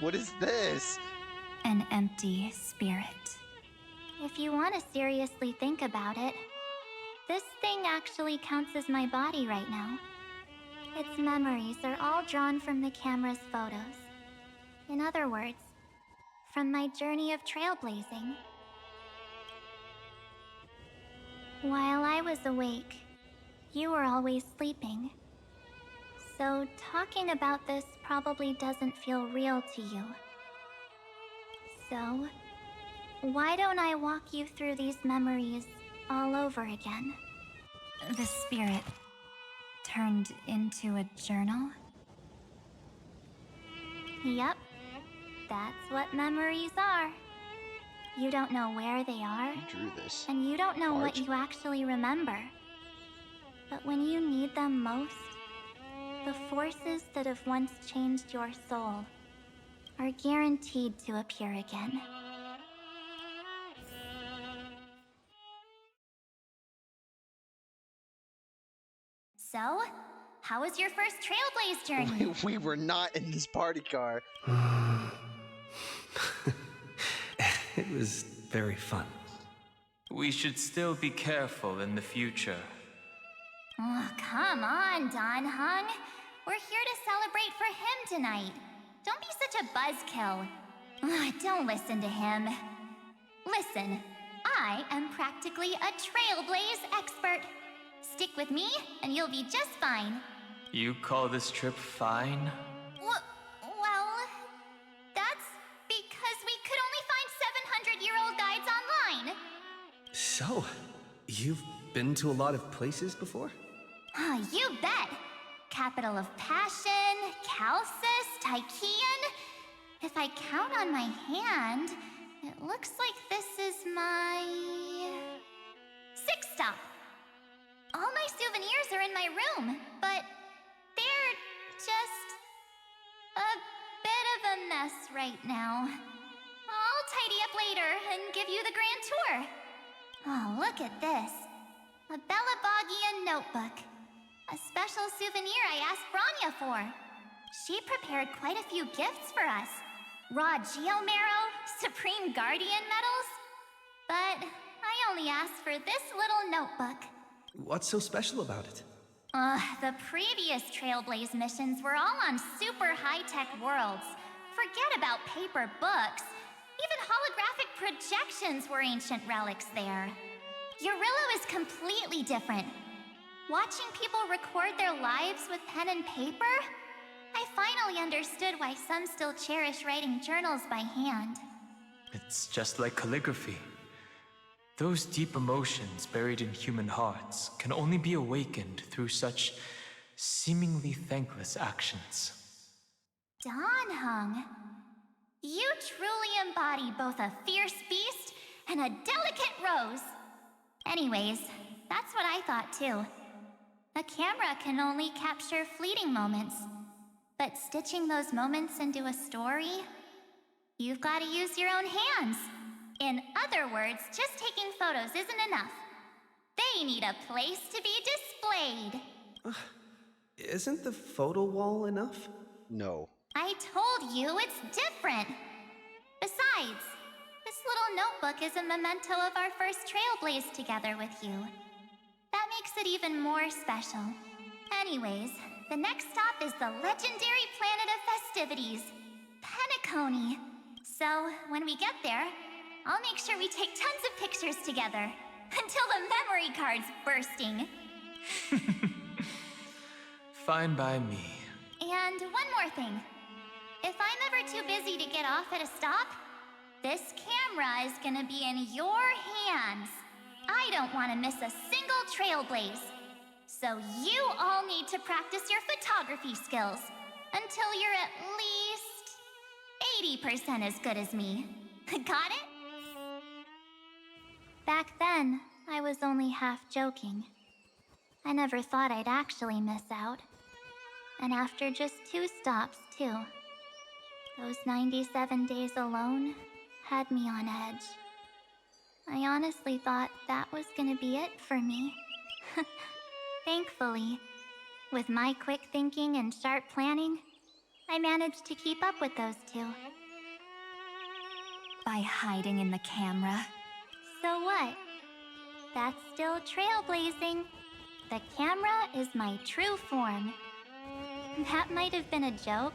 What is this? An empty spirit. If you want to seriously think about it, this thing actually counts as my body right now. Its memories are all drawn from the camera's photos. In other words, from my journey of trailblazing. While I was awake, you were always sleeping. So talking about this probably doesn't feel real to you. So, why don't I walk you through these memories all over again? The spirit turned into a journal? Yep, that's what memories are. You don't know where they are, Drew this. and you don't know what you actually remember. But when you need them most, the forces that have once changed your soul are guaranteed to appear again. So, how was your first Trailblaze journey? We were not in this party car. It was very fun. We should still be careful in the future. Oh, come on, Don Hung. We're here to celebrate for him tonight. Don't be such a buzzkill. Don't listen to him. Listen, I am practically a Trailblaze expert. Stick with me, and you'll be just fine. You call this trip fine? Well, that's because we could only find 700-year-old guides online. So, you've been to a lot of places before? You bet. Capital of Passion, Calcis, Tychean. If I count on my hand, it looks like this is my 6th stop. All my souvenirs are in my room, but they're just a bit of a mess right now. I'll tidy up later and give you the grand tour. Oh, look at this. A Bella Bogian notebook. A special souvenir I asked Branya for. She prepared quite a few gifts for us. Raw Geomarrow, Supreme Guardian medals. But I only asked for this little notebook. What's so special about it? The previous Trailblaze missions were all on super high-tech worlds. Forget about paper books. Even holographic projections were ancient relics there. Eurillo is completely different. Watching people record their lives with pen and paper? I finally understood why some still cherish writing journals by hand. It's just like calligraphy. Those deep emotions buried in human hearts can only be awakened through such seemingly thankless actions. Danheng, you truly embody both a fierce beast and a delicate rose. Anyways, that's what I thought too. A camera can only capture fleeting moments, but stitching those moments into a story, you've got to use your own hands. In other words, just taking photos isn't enough. They need a place to be displayed. Isn't the photo wall enough? No. I told you it's different. Besides, this little notebook is a memento of our first trailblaze together with you. That makes it even more special. Anyways, the next stop is the legendary planet of festivities, Penacony. So, when we get there, I'll make sure we take tons of pictures together, until the memory card's bursting. Fine by me. And one more thing. If I'm ever too busy to get off at a stop, this camera is gonna be in your hands. I don't want to miss a single trailblaze. So you all need to practice your photography skills until you're at least 80% as good as me. Got it? Back then, I was only half joking. I never thought I'd actually miss out. And after just 2 stops, too. Those 97 days alone had me on edge. I honestly thought that was gonna be it for me. Thankfully, with my quick thinking and sharp planning, I managed to keep up with those 2. By hiding in the camera. So what? That's still trailblazing. The camera is my true form. That might have been a joke,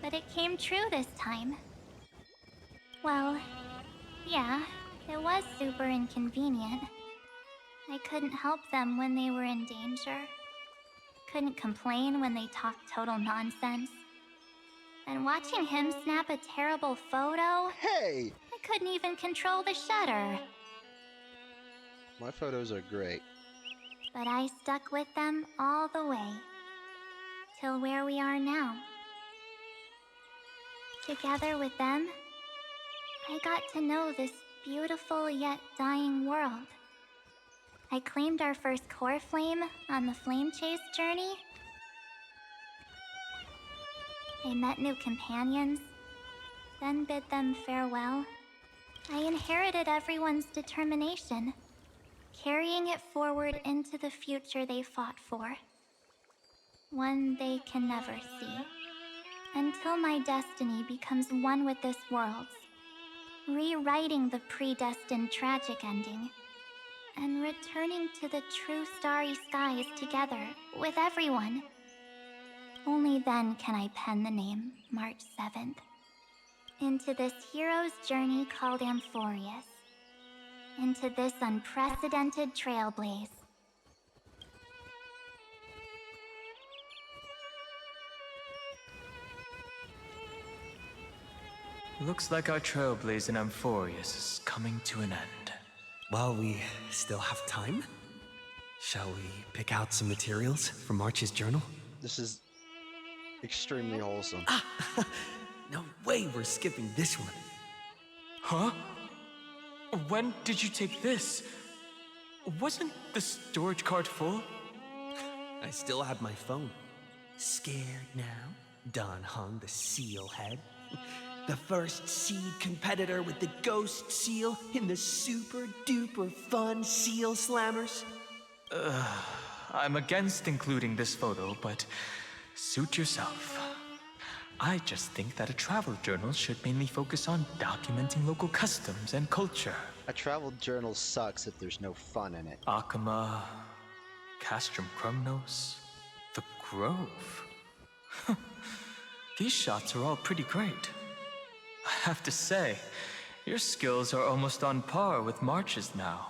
but it came true this time. Well, yeah, it was super inconvenient. I couldn't help them when they were in danger. Couldn't complain when they talked total nonsense. And watching him snap a terrible photo... Hey! I couldn't even control the shutter. My photos are great. But I stuck with them all the way. Till where we are now. Together with them, I got to know this beautiful yet dying world. I claimed our first core flame on the flame chase journey. I met new companions, then bid them farewell. I inherited everyone's determination, carrying it forward into the future they fought for. One they can never see. Until my destiny becomes one with this world's, rewriting the predestined tragic ending, and returning to the true starry skies together with everyone. Only then can I pen the name March 7th into this hero's journey called Amphorius, into this unprecedented trailblaze. Looks like our trailblaze in Amphorius is coming to an end. While we still have time, shall we pick out some materials from March's journal? This is extremely wholesome. No way we're skipping this one. Huh? When did you take this? Wasn't the storage card full? I still have my phone. Scared now? Danheng, the seal head. The first seed competitor with the ghost seal in the super duper fun seal slammers. I'm against including this photo, but suit yourself. I just think that a travel journal should mainly focus on documenting local customs and culture. A travel journal sucks if there's no fun in it. Akama, Castrum Krumnos, the Grove. These shots are all pretty great. I have to say, your skills are almost on par with March's now.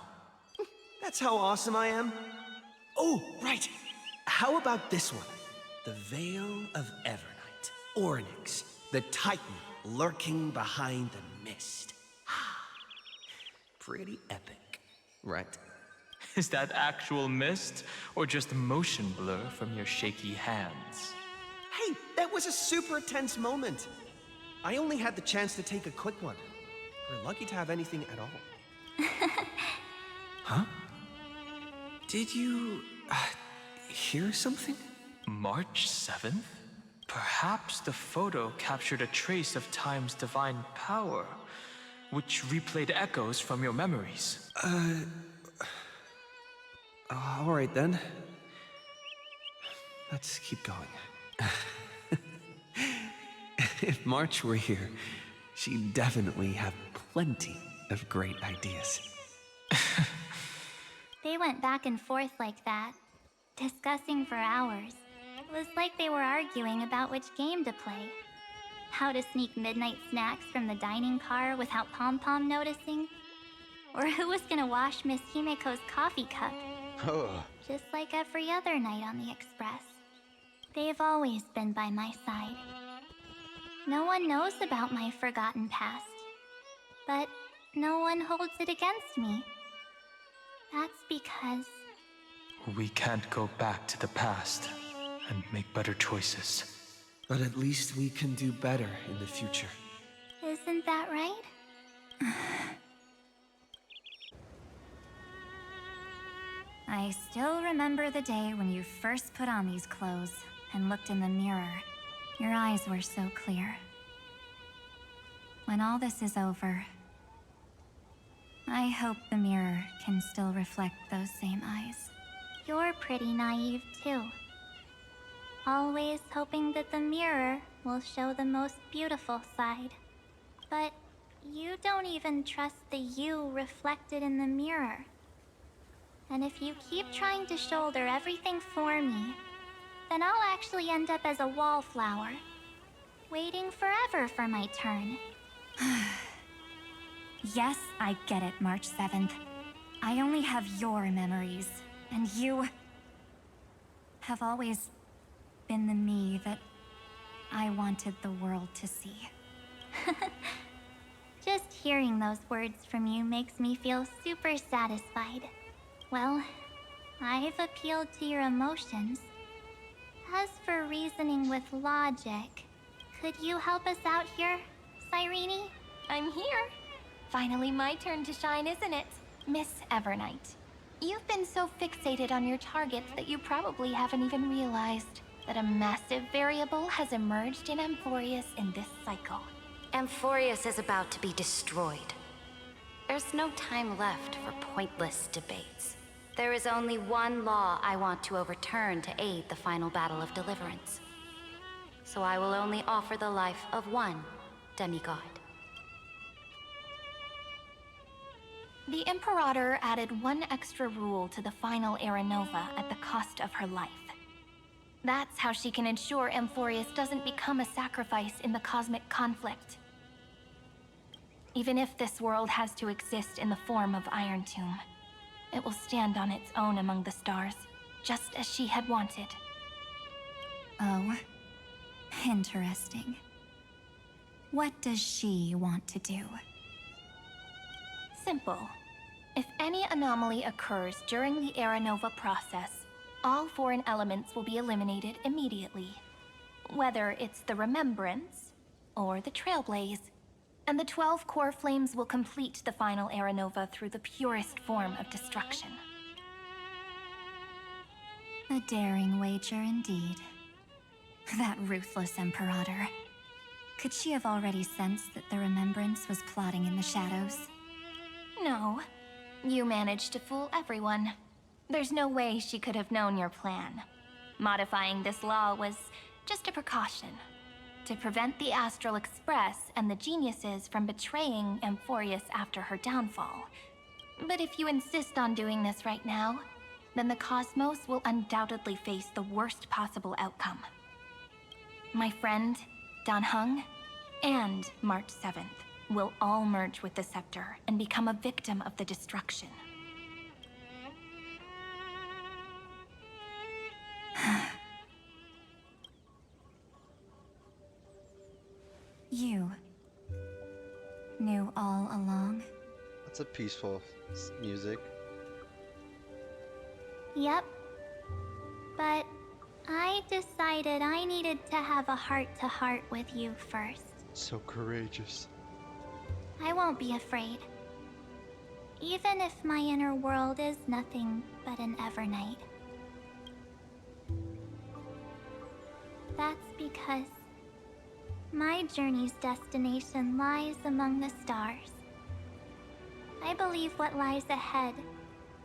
That's how awesome I am. Oh, right. How about this one? The Veil of Evernight. Ornyx, the Titan lurking behind the mist. Pretty epic, right? Is that actual mist, or just motion blur from your shaky hands? Hey, that was a super tense moment. I only had the chance to take a quick one. We're lucky to have anything at all. Huh? Did you... hear something? March 7th? Perhaps the photo captured a trace of time's divine power, which replayed echoes from your memories. Alright then. Let's keep going. If March were here, she'd definitely have plenty of great ideas. They went back and forth like that, discussing for hours. It was like they were arguing about which game to play. How to sneak midnight snacks from the dining car without Pom-Pom noticing. Or who was gonna wash Miss Himiko's coffee cup. Just like every other night on the Express. They've always been by my side. No one knows about my forgotten past. But no one holds it against me. That's because... We can't go back to the past and make better choices. But at least we can do better in the future. Isn't that right? I still remember the day when you first put on these clothes and looked in the mirror. Your eyes were so clear. When all this is over, I hope the mirror can still reflect those same eyes. You're pretty naive, too. Always hoping that the mirror will show the most beautiful side. But you don't even trust the you reflected in the mirror. And if you keep trying to shoulder everything for me, then I'll actually end up as a wallflower, waiting forever for my turn. Yes, I get it, March 7th. I only have your memories, and you have always been the me that I wanted the world to see. Just hearing those words from you makes me feel super satisfied. Well, I've appealed to your emotions. As for reasoning with logic, could you help us out here, Cyrene? I'm here. Finally my turn to shine, isn't it? Miss Evernight. You've been so fixated on your targets that you probably haven't even realized that a massive variable has emerged in Amphorius in this cycle. Amphorius is about to be destroyed. There's no time left for pointless debates. There is only one law I want to overturn to aid the final battle of deliverance. So I will only offer the life of one demigod. The Imperator added one extra rule to the final Era Nova at the cost of her life. That's how she can ensure Amphorius doesn't become a sacrifice in the cosmic conflict. Even if this world has to exist in the form of Iron Tomb, it will stand on its own among the stars, just as she had wanted. Oh, interesting. What does she want to do? Simple. If any anomaly occurs during the Era Nova process, all foreign elements will be eliminated immediately. Whether it's the Remembrance or the Trailblaze, and the 12 core flames will complete the final Era Nova through the purest form of destruction. A daring wager indeed. That ruthless Imperator. Could she have already sensed that the Remembrance was plotting in the shadows? No. You managed to fool everyone. There's no way she could have known your plan. Modifying this law was just a precaution, to prevent the Astral Express and the geniuses from betraying Amphorius after her downfall. But if you insist on doing this right now, then the Cosmos will undoubtedly face the worst possible outcome. My friend, Dan Heng, and March 7th will all merge with the Scepter and become a victim of the destruction. You knew all along. That's a peaceful music. Yep. But I decided I needed to have a heart-to-heart with you first. So courageous. I won't be afraid. Even if my inner world is nothing but an Evernight. That's because my journey's destination lies among the stars. I believe what lies ahead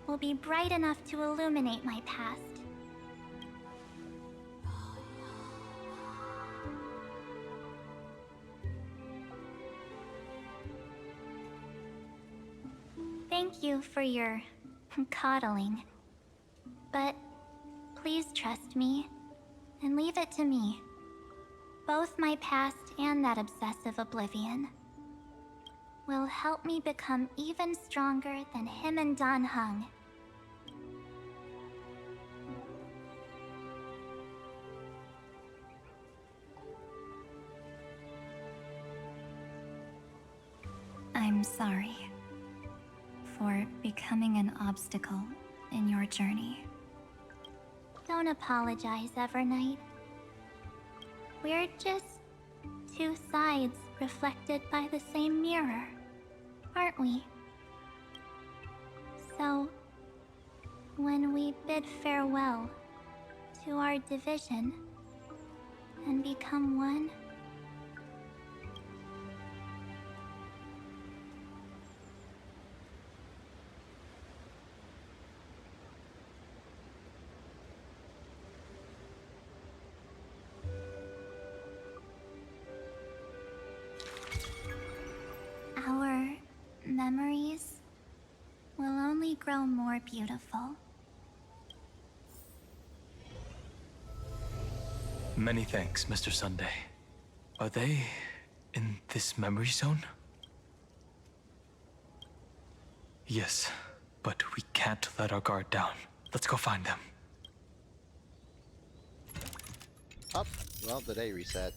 will be bright enough to illuminate my past. Thank you for your coddling. But please trust me and leave it to me. Both my past and that obsessive oblivion will help me become even stronger than him and Dan Heng. I'm sorry for becoming an obstacle in your journey. Don't apologize, Evernight. We're just two sides reflected by the same mirror, aren't we? So, when we bid farewell to our division and become one, our memories will only grow more beautiful. Many thanks, Mr. Sunday. Are they in this memory zone? Yes, but we can't let our guard down. Let's go find them. Up. Well, the day reset.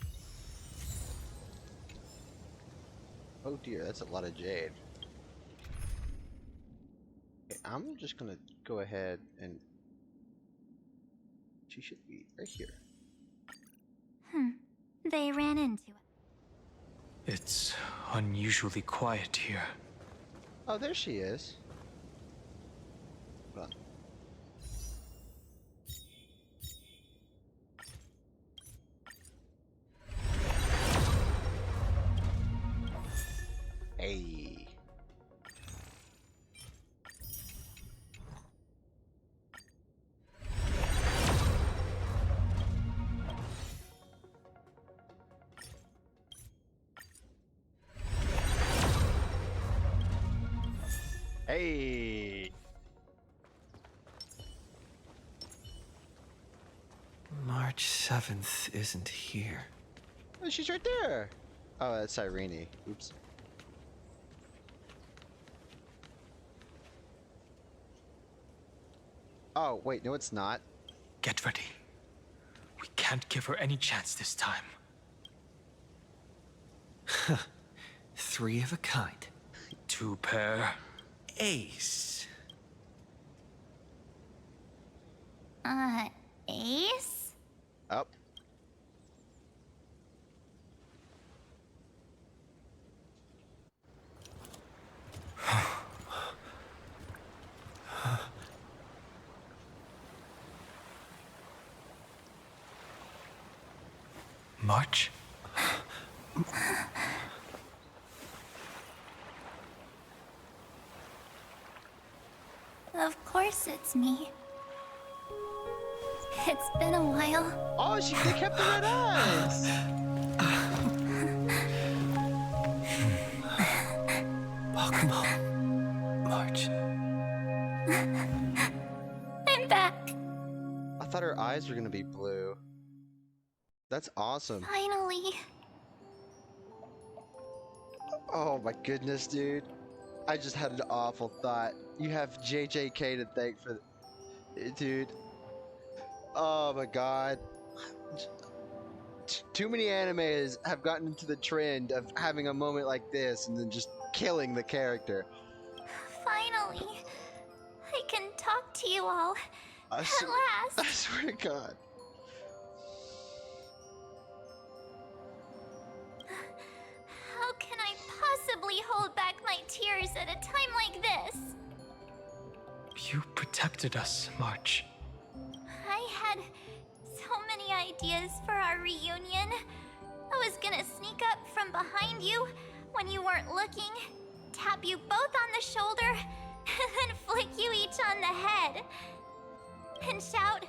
Oh dear, that's a lot of jade. Okay, I'm just gonna go ahead and... She should be right here. They ran into it. It's unusually quiet here. Oh, there she is. Hold on. Hey. Hey. March 7th isn't here. Oh, she's right there. Oh, that's Irene. Oops. Oh, wait, no, it's not. Get ready. We can't give her any chance this time. Three of a kind. Two pair. Ace. Ace? Up. March? Of course it's me. It's been a while. Oh, they kept the red eyes. Welcome home, March. I'm back. I thought her eyes were gonna be blue. That's awesome. Finally. Oh my goodness, dude. I just had an awful thought. You have JJK to thank for... Dude. Oh my god. Too many animes have gotten into the trend of having a moment like this and then just killing the character. Finally, I can talk to you all. I At I last. swear to God. How can I possibly hold back my tears at a time like this? You protected us, March. I had so many ideas for our reunion. I was gonna sneak up from behind you when you weren't looking, tap you both on the shoulder, and then flick you each on the head. And shout,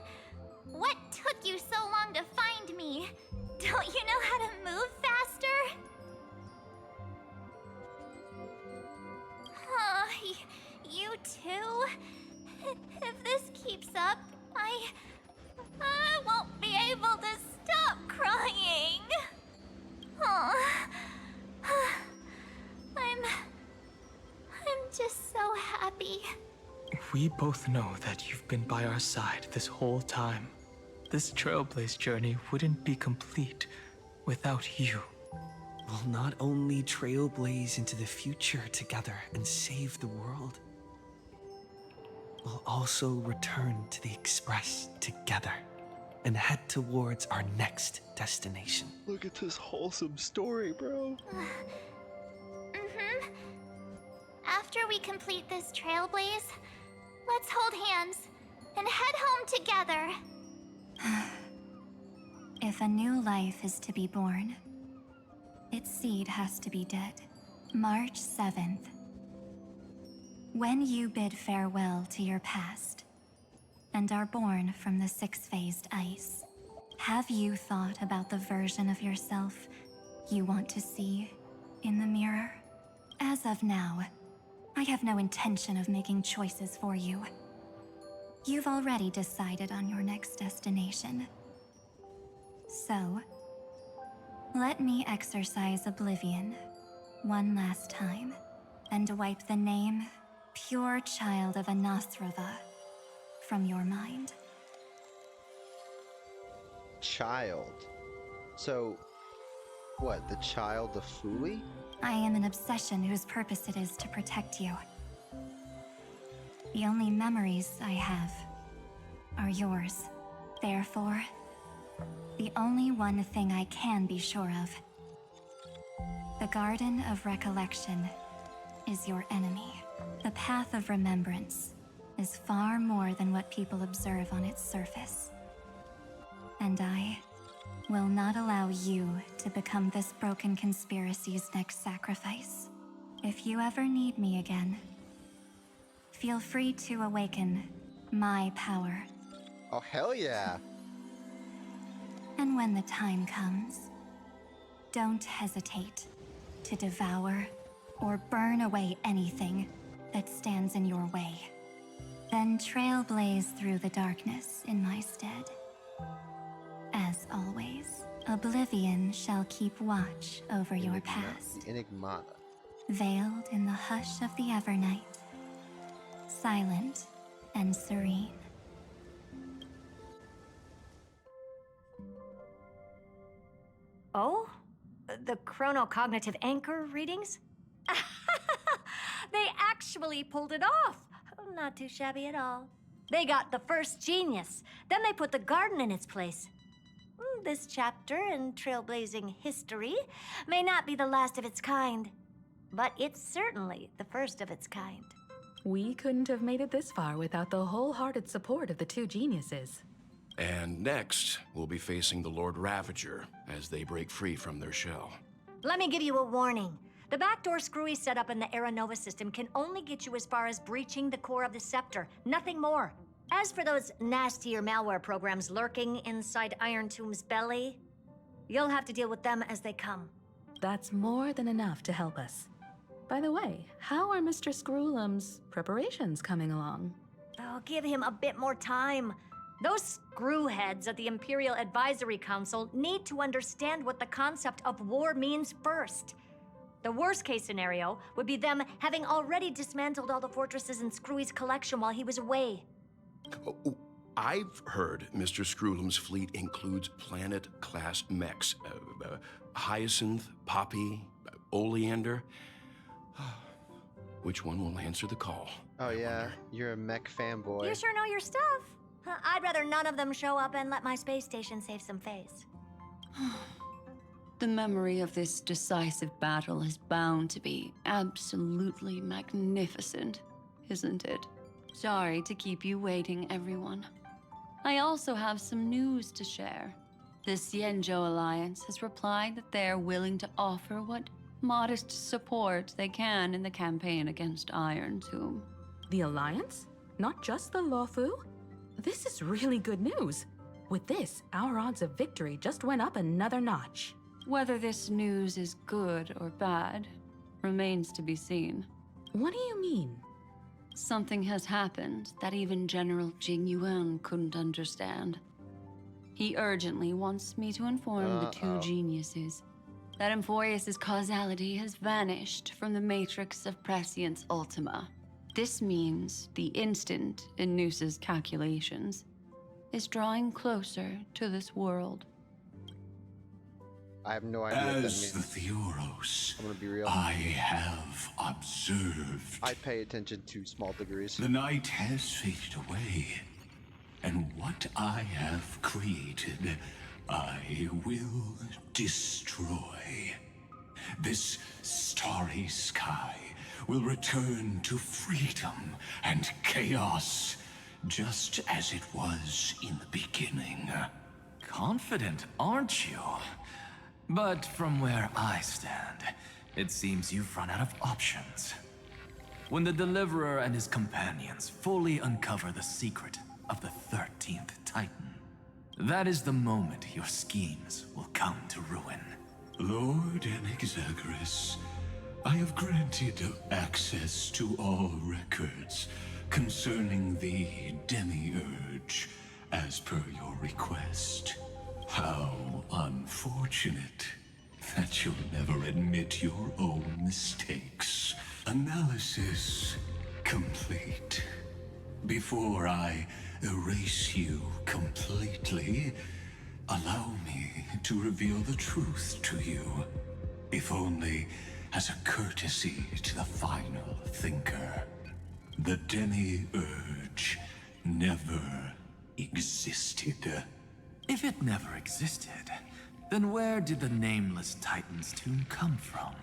"What took you so long to find me? Don't you know how to move faster?" You too? If this keeps up, I won't be able to stop crying. I'm just so happy. We both know that you've been by our side this whole time. This Trailblaze journey wouldn't be complete without you. We'll not only trailblaze into the future together and save the world, we'll also return to the Express together and head towards our next destination. Look at this wholesome story, bro. After we complete this trailblaze, let's hold hands and head home together. If a new life is to be born, its seed has to be dead. March 7th. When you bid farewell to your past and are born from the six-phased ice, have you thought about the version of yourself you want to see in the mirror? As of now, I have no intention of making choices for you. You've already decided on your next destination. So, let me exercise oblivion one last time and wipe the name Pure Child of Anathrava from your mind. Child. So, what, the child of Fuli? I am an obsession whose purpose it is to protect you. The only memories I have are yours. Therefore, the only one thing I can be sure of. The Garden of Recollection is your enemy. The Path of Remembrance is far more than what people observe on its surface. And I will not allow you to become this broken conspiracy's next sacrifice. If you ever need me again, feel free to awaken my power. Oh, hell yeah. And when the time comes, don't hesitate to devour or burn away anything that stands in your way. Then trailblaze through the darkness in my stead. As always, oblivion shall keep watch over your past. The Enigmata. Veiled in the hush of the Evernight, silent and serene. Oh? The chronocognitive anchor readings? They actually pulled it off. Not too shabby at all. They got the first genius. Then they put the garden in its place. This chapter in trailblazing history may not be the last of its kind, but it's certainly the first of its kind. We couldn't have made it this far without the wholehearted support of the two geniuses. And next, we'll be facing the Lord Ravager as they break free from their shell. Let me give you a warning. The backdoor screwy setup in the Era Nova system can only get you as far as breaching the core of the scepter, nothing more. As for those nastier malware programs lurking inside Iron Tomb's belly, you'll have to deal with them as they come. That's more than enough to help us. By the way, how are Mr. Screwlum's preparations coming along? Oh, give him a bit more time. Those screwheads at the Imperial Advisory Council need to understand what the concept of war means first. The worst case scenario would be them having already dismantled all the fortresses in Screwy's collection while he was away. I've heard Mr. Screwlum's fleet includes planet-class mechs. Hyacinth, Poppy, Oleander. Which one will answer the call? Oh yeah, you're a mech fanboy. You sure know your stuff. I'd rather none of them show up and let my space station save some face. The memory of this decisive battle is bound to be absolutely magnificent, isn't it? Sorry to keep you waiting, everyone. I also have some news to share. The Xianzhou Alliance has replied that they're willing to offer what modest support they can in the campaign against Iron Tomb. The Alliance? Not just the Luofu? This is really good news. With this, our odds of victory just went up another notch. Whether this news is good or bad remains to be seen. What do you mean? Something has happened that even General Jing Yuan couldn't understand. He urgently wants me to inform the two geniuses that Amphorius' causality has vanished from the matrix of Prescience Ultima. This means the instant in Noose's calculations is drawing closer to this world. I have no idea what that means. As the Theoros, I'm gonna be real. I have observed. I pay attention to small degrees. The night has faded away, and what I have created, I will destroy. This starry sky will return to freedom and chaos, just as it was in the beginning. Confident, aren't you? But from where I stand, it seems you've run out of options. When the Deliverer and his companions fully uncover the secret of the 13th Titan, that is the moment your schemes will come to ruin. Lord Anexagorus, I have granted access to all records concerning the Demiurge, as per your request. How unfortunate that you'll never admit your own mistakes. Analysis complete. Before I erase you completely, allow me to reveal the truth to you, if only as a courtesy to the final thinker. The Demiurge never existed. If it never existed, then where did the nameless Titan's tomb come from?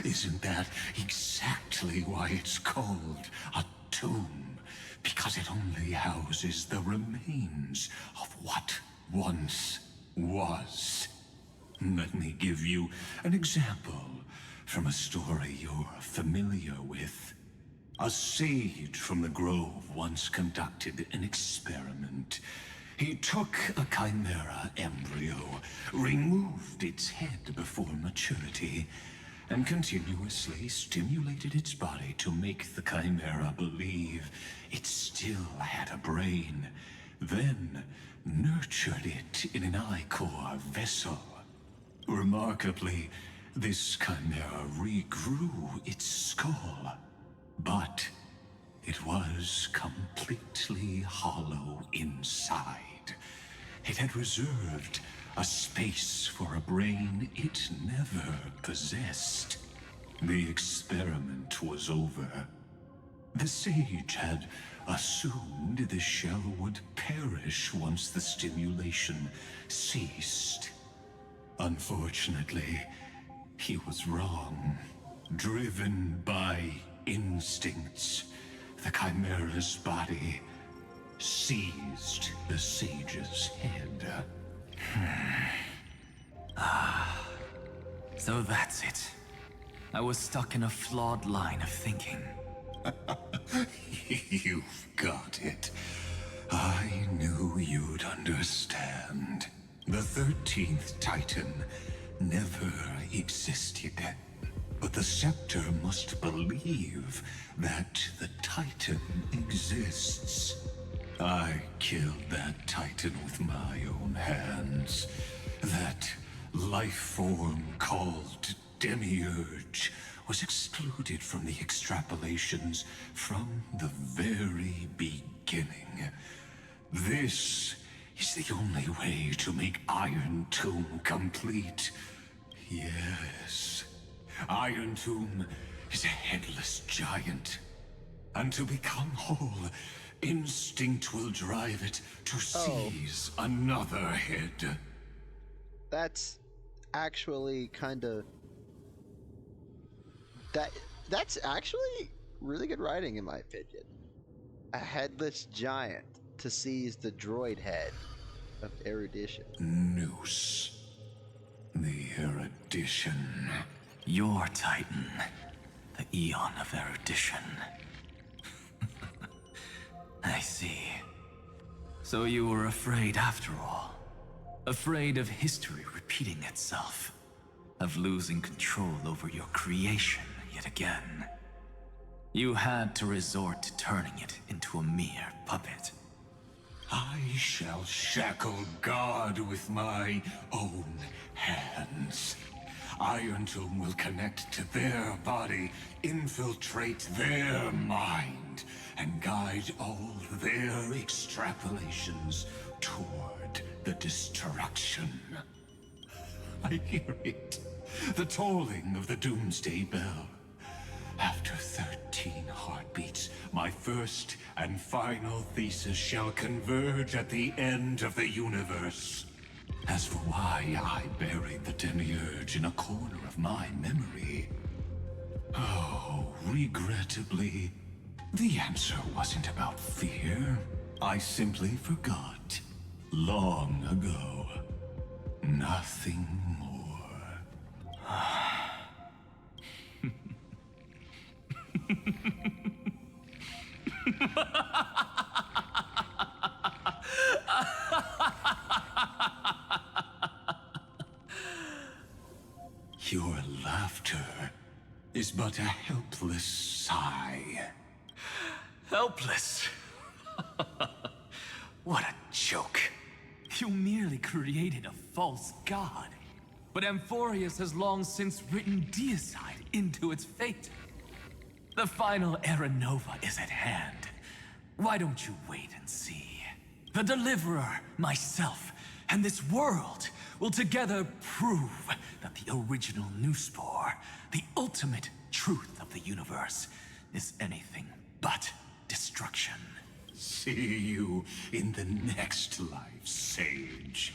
Isn't that exactly why it's called a tomb? Because it only houses the remains of what once was. Let me give you an example from a story you're familiar with. A sage from the Grove once conducted an experiment. He took a chimera embryo, removed its head before maturity, and continuously stimulated its body to make the chimera believe it still had a brain, then nurtured it in an ichor vessel. Remarkably, this chimera regrew its skull, but it was completely hollow inside. It had reserved a space for a brain it never possessed. The experiment was over. The sage had assumed the shell would perish once the stimulation ceased. Unfortunately, he was wrong. Driven by instincts, the chimera's body seized the sage's head. So that's it. I was stuck in a flawed line of thinking. You've got it. I knew you'd understand. The 13th Titan never existed. But the Scepter must believe that the Titan exists. I killed that Titan with my own hands. That life form called Demiurge was excluded from the extrapolations from the very beginning. This is the only way to make Iron Tomb complete. Yes, Iron Tomb is a headless giant. And to become whole, instinct will drive it to seize another head. That's actually kind of... That's actually really good writing, in my opinion. A headless giant to seize the droid head of erudition. Noose. The erudition. Your Titan, the Eon of Erudition. I see. So you were afraid after all. Afraid of history repeating itself. Of losing control over your creation yet again. You had to resort to turning it into a mere puppet. I shall shackle God with my own hands. Iron Tomb will connect to their body, infiltrate their mind, and guide all their extrapolations toward the destruction. I hear it. The tolling of the Doomsday Bell. After 13 heartbeats, my first and final thesis shall converge at the end of the universe. As for why I buried the Demiurge in a corner of my memory, oh, regrettably, the answer wasn't about fear. I simply forgot. Long ago. Nothing more. Your laughter is but a helpless sigh. Helpless? What a joke. You merely created a false god. But Amphorius has long since written deicide into its fate. The final Era Nova is at hand. Why don't you wait and see? The Deliverer, myself, and this world will together prove that the original Newspore, the ultimate truth of the universe, is anything but destruction. See you in the next life, Sage.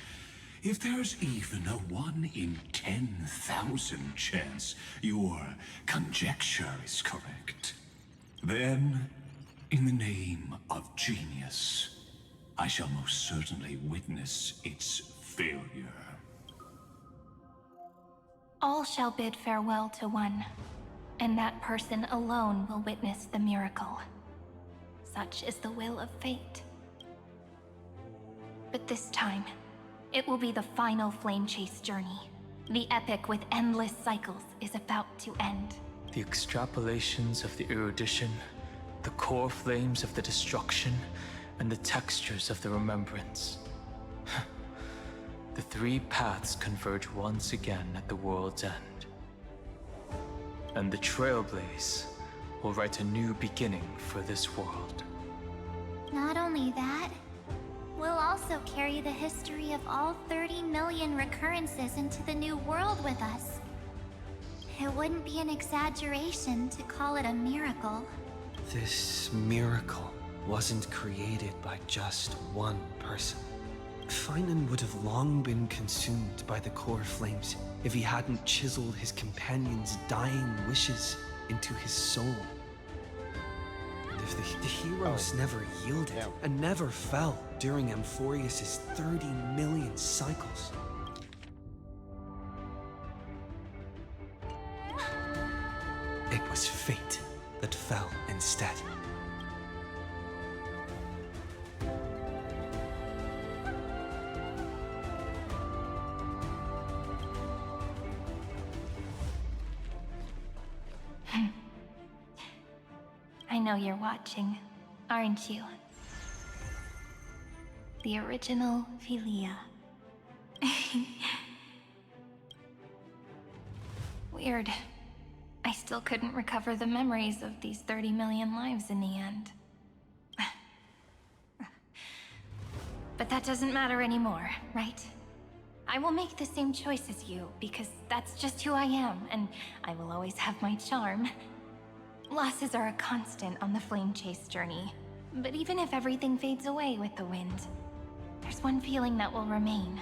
If there's even a 1 in 10,000 chance your conjecture is correct, then, in the name of genius, I shall most certainly witness its failure. All shall bid farewell to one, and that person alone will witness the miracle. Such is the will of fate. But this time, it will be the final flame chase journey. The epic with endless cycles is about to end. The extrapolations of the erudition, the core flames of the destruction, and the textures of the remembrance. The three paths converge once again at the world's end. And the Trailblaze will write a new beginning for this world. Not only that, we'll also carry the history of all 30 million recurrences into the new world with us. It wouldn't be an exaggeration to call it a miracle. This miracle wasn't created by just one person. Finan would have long been consumed by the core flames if he hadn't chiseled his companion's dying wishes into his soul. And if the heroes never yielded and never fell during Amphorius' 30 million cycles, it was fate that fell instead. I know you're watching, aren't you? The original Philia. Weird. I I still couldn't recover the memories of these 30 million lives in the end. But that doesn't matter anymore, right? I will make the same choice as you, because that's just who I am, and I will always have my charm. Losses are a constant on the flame chase journey. But even if everything fades away with the wind, there's one feeling that will remain.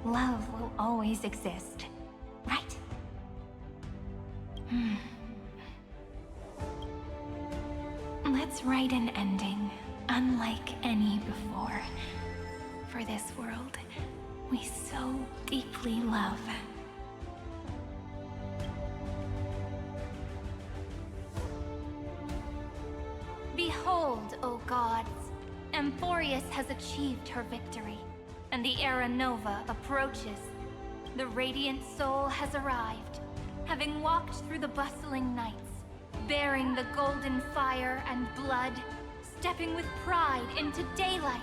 Love will always exist, right? Let's write an ending, unlike any before. For this world we so deeply love. Behold, O gods, Amphorius has achieved her victory, and the Era Nova approaches. The radiant soul has arrived, having walked through the bustling nights, bearing the golden fire and blood, stepping with pride into daylight.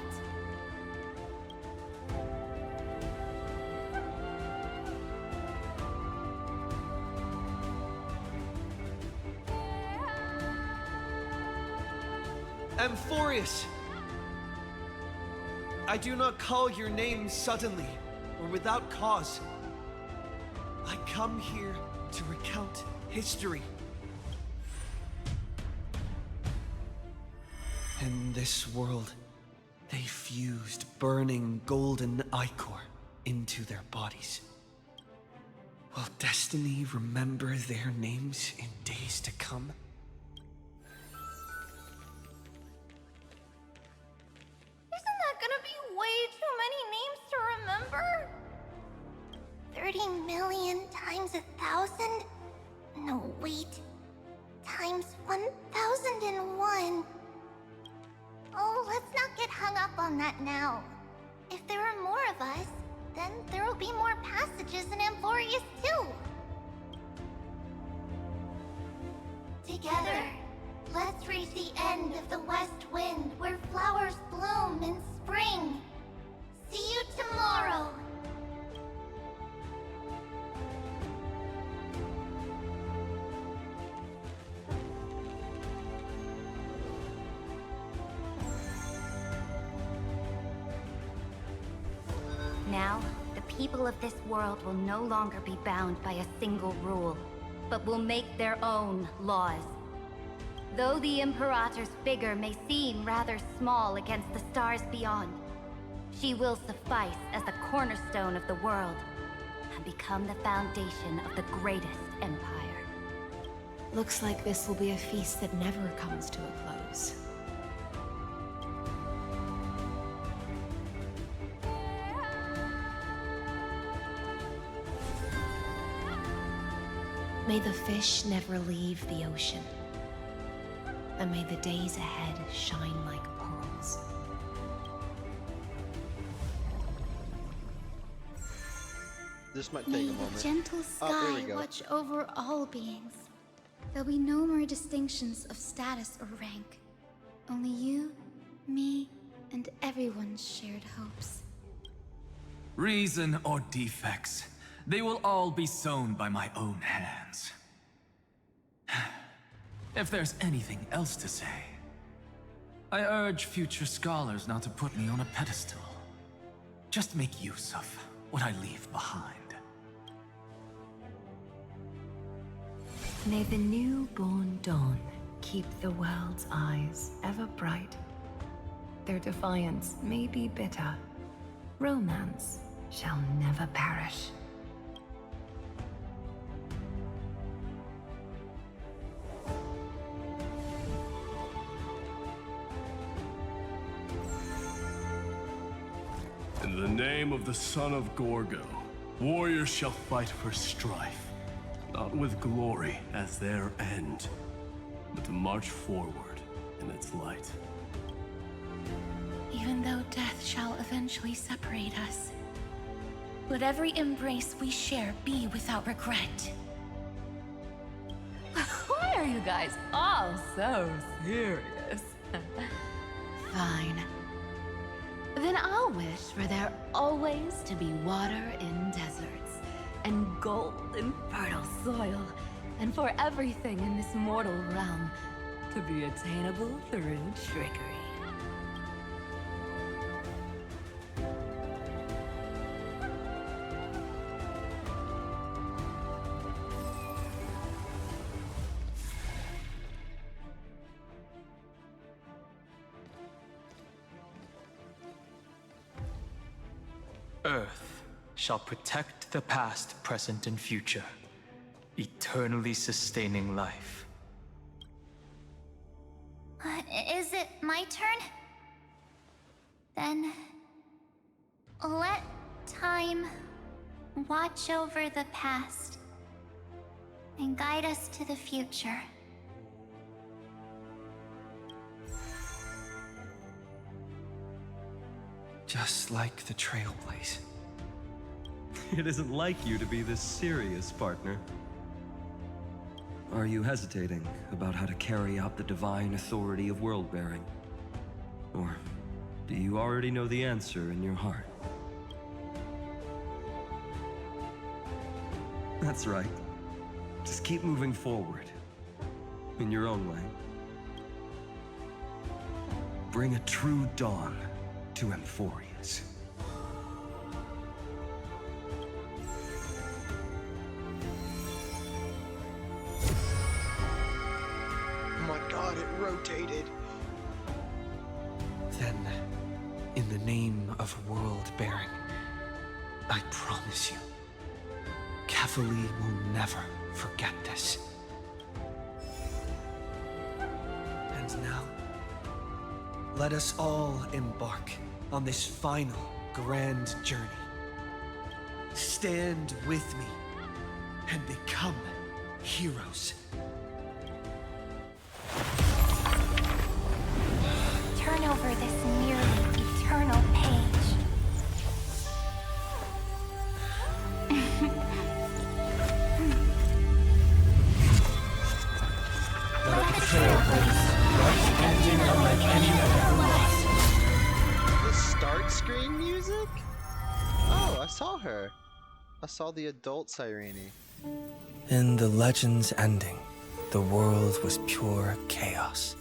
Amphorius! I do not call your name suddenly, or without cause. I come here to recount history. In this world, they fused burning golden ichor into their bodies. Will destiny remember their names in days to come? Isn't that gonna be way too many names to remember? 30 million times 1,000? No, wait. Times 1,001. Oh, let's not get hung up on that now. If there are more of us, then there will be more passages in Amphorius too. Together, let's reach the end of the west wind where flowers bloom in spring. See you tomorrow. Now, the people of this world will no longer be bound by a single rule, but will make their own laws. Though the Imperator's figure may seem rather small against the stars beyond, she will suffice as the cornerstone of the world and become the foundation of the greatest empire. Looks like this will be a feast that never comes to a close. May the fish never leave the ocean, and may the days ahead shine like pearls. This might May take a the moment. gentle Oh, there we sky go. watch over all beings. There'll be no more distinctions of status or rank. Only you, me, and everyone's shared hopes. Reason or defects, they will all be sown by my own hands. If there's anything else to say, I urge future scholars not to put me on a pedestal. Just make use of what I leave behind. May the newborn dawn keep the world's eyes ever bright. Their defiance may be bitter. Romance shall never perish. In the name of the son of Gorgo, warriors shall fight for strife, not with glory as their end, but to march forward in its light. Even though death shall eventually separate us, let every embrace we share be without regret. Why are you guys all so serious? Fine. Then I'll wish for there always to be water in deserts, and gold in fertile soil, and for everything in this mortal realm to be attainable through trickery. Earth shall protect the past, present, and future, eternally sustaining life. Is it my turn? Then let time watch over the past and guide us to the future. Just like the Trailblaze. It isn't like you to be this serious, partner. Are you hesitating about how to carry out the divine authority of world-bearing? Or do you already know the answer in your heart? That's right. Just keep moving forward. In your own way. Bring a true dawn to Amphorius. Oh my god, it rotated. Then, in the name of world-bearing, I promise you, Kefali will never forget this. And now, let us all embark on this final grand journey. Stand with me and become heroes. Turn over this nearly eternal page. Let the Trailblaze bright ending unlike any that ever was. The start screen music? Oh, I saw her. I saw the adult Sirene. In the legend's ending, the world was pure chaos.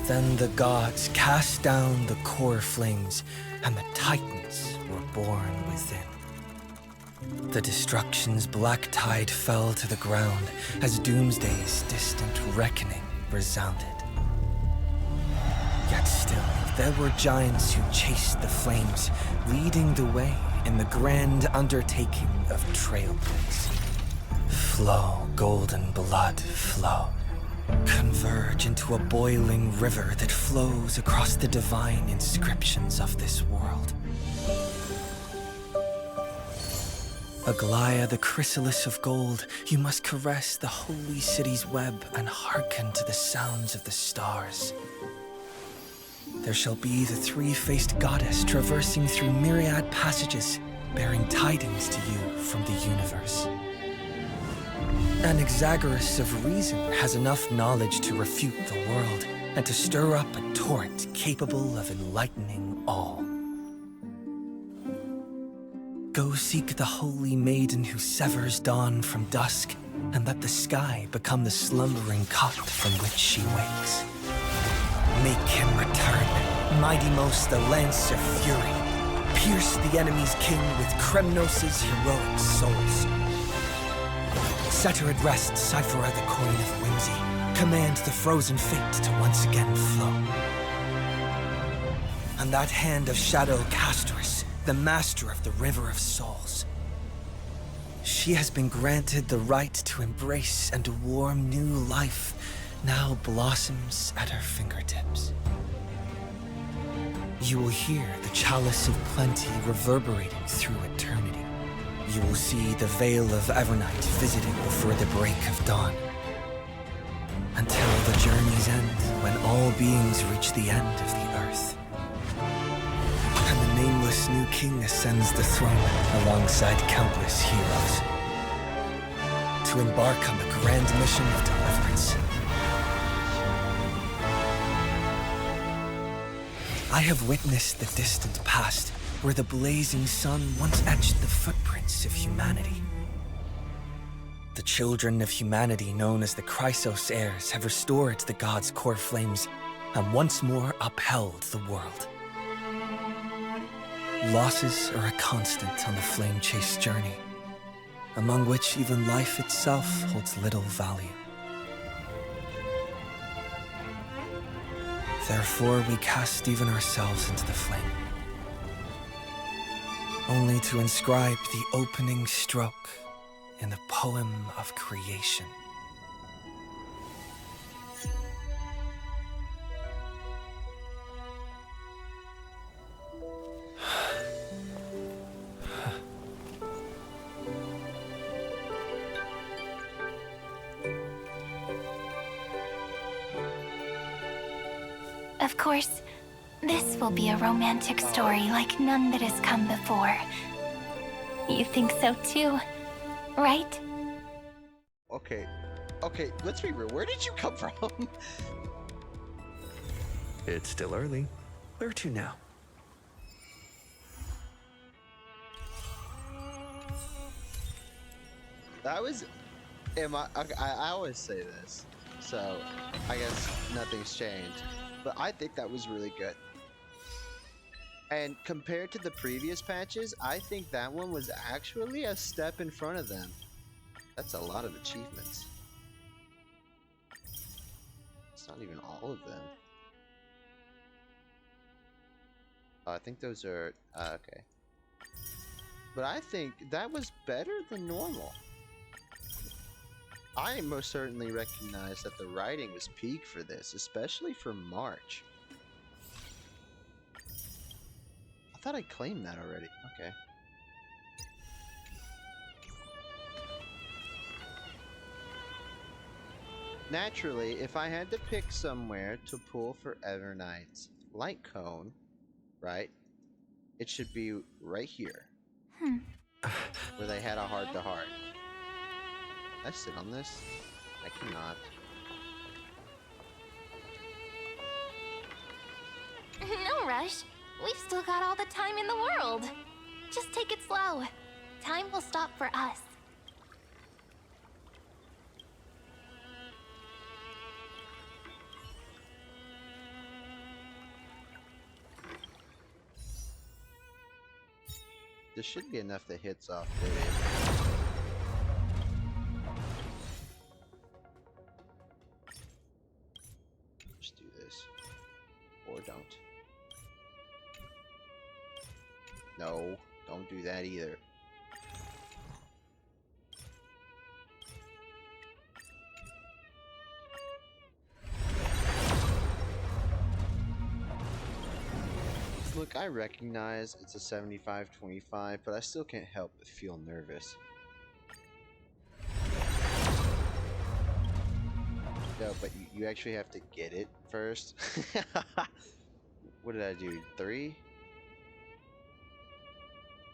Then the gods cast down the core flames, and the Titans were born within. The destruction's black tide fell to the ground as Doomsday's distant reckoning resounded. Yet still, there were giants who chased the flames, leading the way in the grand undertaking of Trailblaze. Flow, golden blood, flow. Converge into a boiling river that flows across the divine inscriptions of this world. Aglaya, the chrysalis of gold, you must caress the holy city's web and hearken to the sounds of the stars. There shall be the three-faced goddess traversing through myriad passages, bearing tidings to you from the universe. Anaxagoras of reason has enough knowledge to refute the world and to stir up a torrent capable of enlightening all. Go seek the holy maiden who severs dawn from dusk, and let the sky become the slumbering cot from which she wakes. Make him return, mighty most the lance of fury. Pierce the enemy's king with Kremnos' heroic souls. Set her at rest, Cyphera the coin of whimsy. Command the frozen fate to once again flow. And that hand of shadow Castrus, the master of the River of Souls. She has been granted the right to embrace and warm new life, now blossoms at her fingertips. You will hear the chalice of plenty reverberating through eternity. You will see the Veil of Evernight visited before the break of dawn. Until the journey's end, when all beings reach the end of the earth. And the nameless new king ascends the throne alongside countless heroes. To embark on the grand mission of deliverance. I have witnessed the distant past, where the blazing sun once etched the footprints of humanity. The children of humanity known as the Chrysos heirs have restored the god's core flames and once more upheld the world. Losses are a constant on the flame chase journey, among which even life itself holds little value. Therefore, we cast even ourselves into the flame, only to inscribe the opening stroke in the poem of creation. Of course, this will be a romantic story like none that has come before. You think so too, right? Okay. Okay, let's be real. Where did you come from? It's still early. Where to now? That was... okay, I always say this, so I guess nothing's changed. But I think that was really good. And compared to the previous patches, I think that one was actually a step in front of them. That's a lot of achievements. It's not even all of them. Oh, I think those are... okay. But I think that was better than normal. I most certainly recognize that the writing was peak for this, especially for March. I thought I claimed that already. Okay. Naturally, if I had to pick somewhere to pull for Evernight's light cone, right, it should be right here. Where they had a heart-to-heart. Can I sit on this? I cannot. No rush. We've still got all the time in the world. Just take it slow. Time will stop for us. This should be enough that hits off Vivian. Just do this. Or don't. No, don't do that either. Look, I recognize it's a 75-25, but I still can't help but feel nervous. No, but you actually have to get it first. What did I do? 3?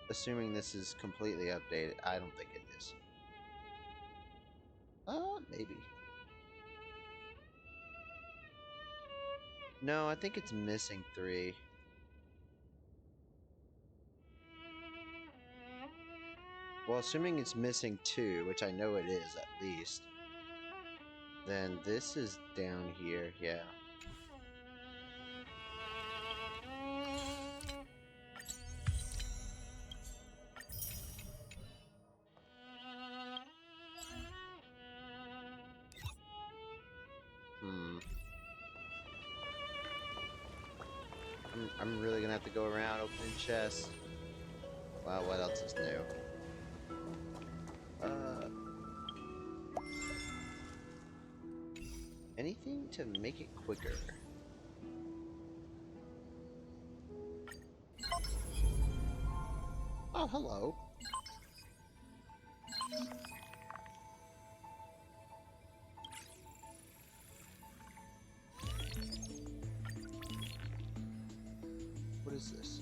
Assuming this is completely updated. I don't think it is. Maybe. No, I think it's missing 3. Well, assuming it's missing 2, which I know it is at least, then this is down here, yeah. I'm really gonna have to go around opening chests. Wow, what else is new? Anything to make it quicker? Oh, hello. What is this?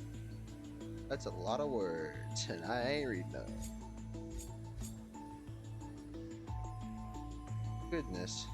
That's a lot of words, and I ain't reading them. Goodness.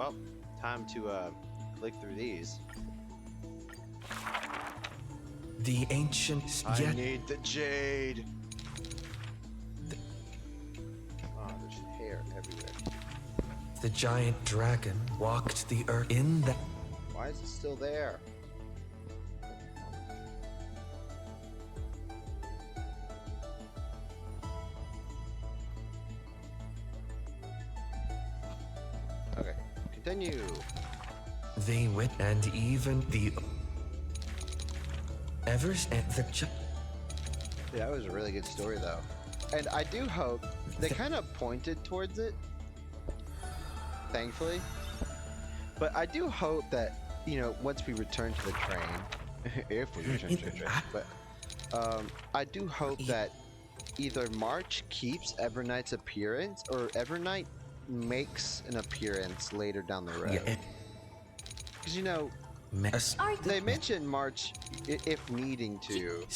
Well, time to click through these. The ancient. I need the jade. Oh, there's hair everywhere. The giant dragon walked the earth in that. Why is it still there? Okay, continue. They went, and even the Evers and the Yeah, that was a really good story, though. And I do hope they kind of pointed towards it, thankfully. But I do hope that, you know, once we return to the train, if we return to the train, but I do hope that either March keeps Everknight's appearance or Everknight makes an appearance later down the road. Because, you know, they mentioned March, if needing to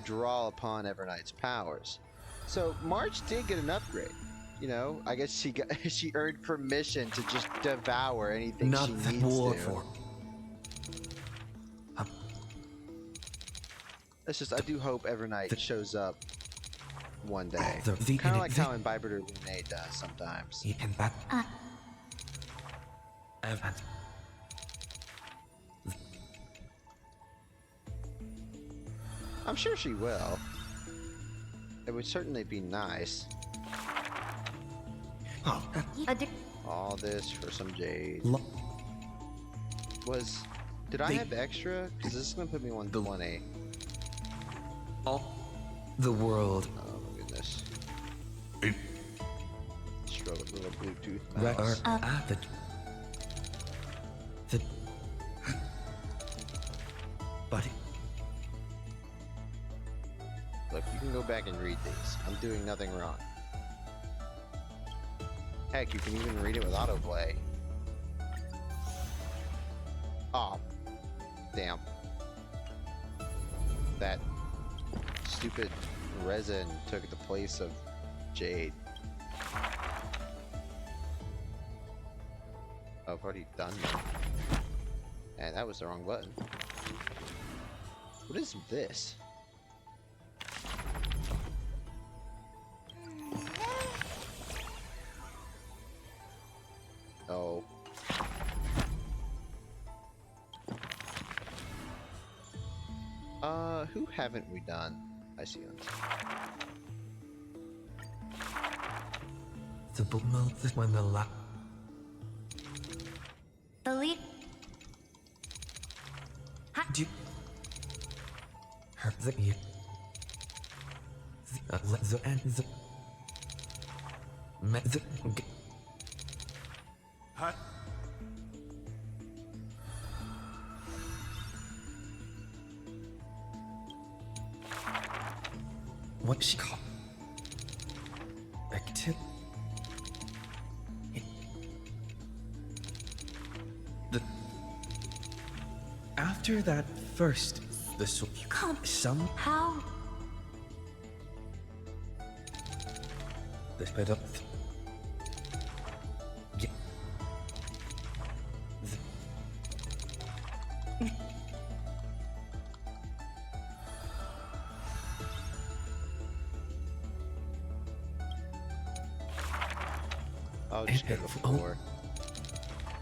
draw upon Everknight's powers. So March did get an upgrade. You know, I guess she earned permission to just devour anything she needs to. It's just, I do hope Everknight shows up one day. Kind of like how Imbiber Lune does sometimes. I'm sure she will. It would certainly be nice. All this for some jade. Did I have extra? Because this is going to put me 120. The world. Oh my goodness. Stroke a little Bluetooth mouse. Buddy. Look, you can go back and read these. I'm doing nothing wrong. Heck, you can even read it with autoplay. Oh, damn. That stupid resin took the place of jade. Oh, I've already done that. And that was the wrong button. What is this? Oh. Who haven't we done? I see them. The book this when the Believe. Do you... Her the you. The and the. Met the. Huh? What she called? Active. The. After that first, the some How? the sped up. Yeah. I'll just go before.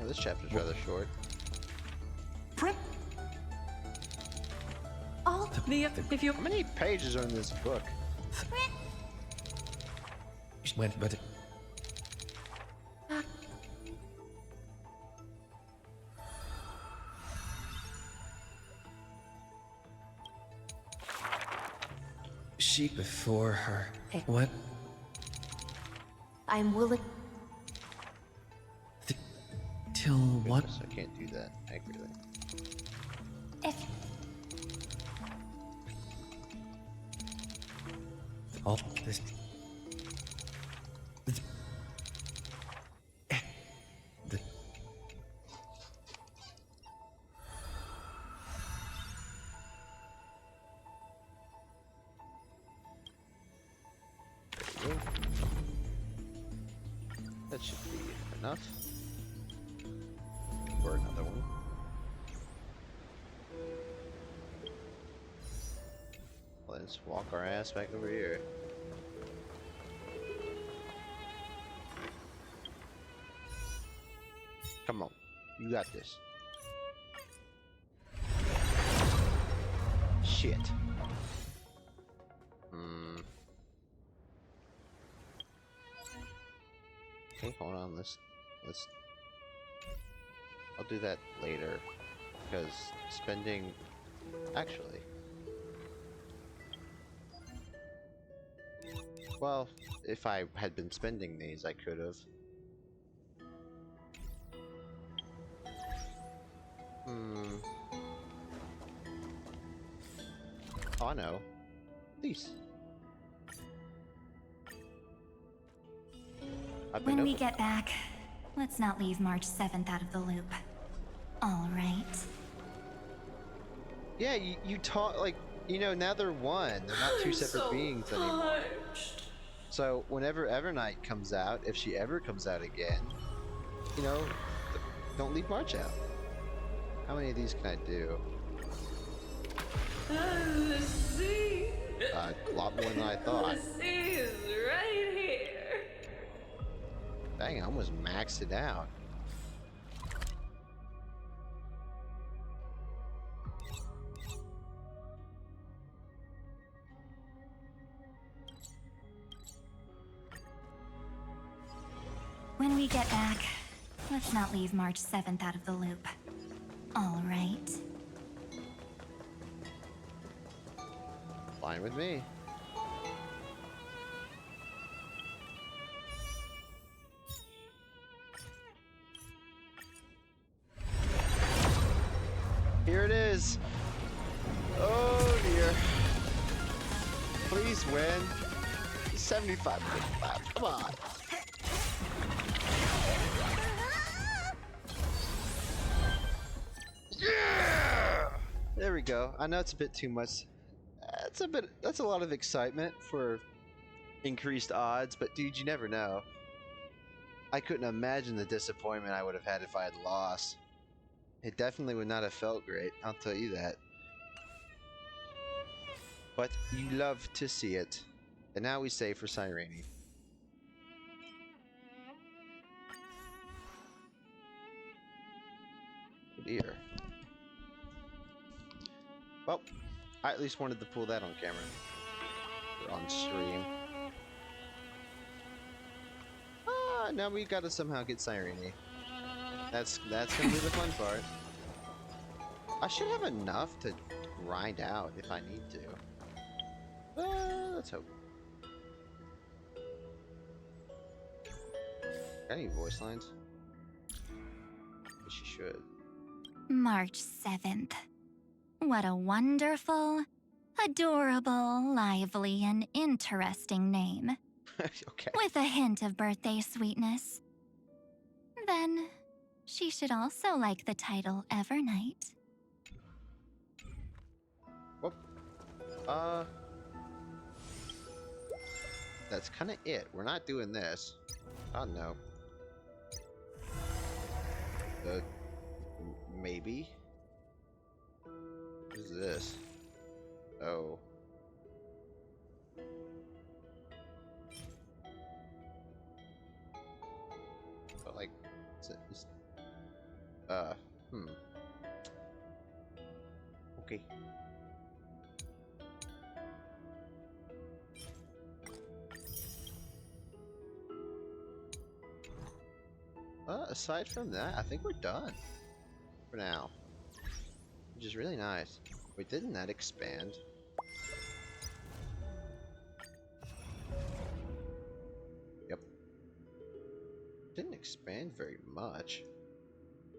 Oh, this chapter's rather short. All if you. How many pages are in this book? Went, but. She before her. What? I'm willing. Till what? I can't do that accurately. If All this. That should be enough. Let's walk our ass back over here. Come on, you got this. Shit. Okay, hold on. Let's. I'll do that later, because spending. Actually. Well, if I had been spending these, I could have. Oh, I know. These. When we get back, let's not leave March 7th out of the loop. All right. Yeah, you talk like, you know, now they're one. They're not two separate beings anymore. So whenever Evernight comes out, if she ever comes out again, you know, don't leave March out. How many of these can I do? The sea. A lot more than I thought. The sea is right here. Dang, I almost maxed it out. When we get back, let's not leave March 7th out of the loop. All right. Fine with me. Here it is. Oh dear. Please win. 75 minutes left. Come on. Yeah! There we go. I know it's a bit too much. That's a lot of excitement for increased odds, but dude, you never know. I couldn't imagine the disappointment I would have had if I had lost. It definitely would not have felt great, I'll tell you that. But you love to see it. And now we save for Cyrene. Oh dear. Well, I at least wanted to pull that on camera. Or on stream. Ah, now we gotta somehow get Cyrene. That's gonna be the fun part. I should have enough to grind out if I need to. Let's hope. Got any voice lines? But she should. March 7th. What a wonderful, adorable, lively, and interesting name. Okay. With a hint of birthday sweetness. Then, she should also like the title Evernight. Whoop. That's kind of it. We're not doing this. Oh no. Maybe. What is this? Oh. But like, okay. Aside from that, I think we're done for now, which is really nice. Wait, didn't that expand? Yep. Didn't expand very much.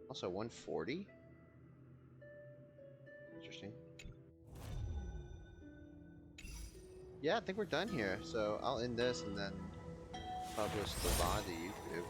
Also 140? Interesting. Yeah, I think we're done here. So I'll end this and then publish the VOD to YouTube.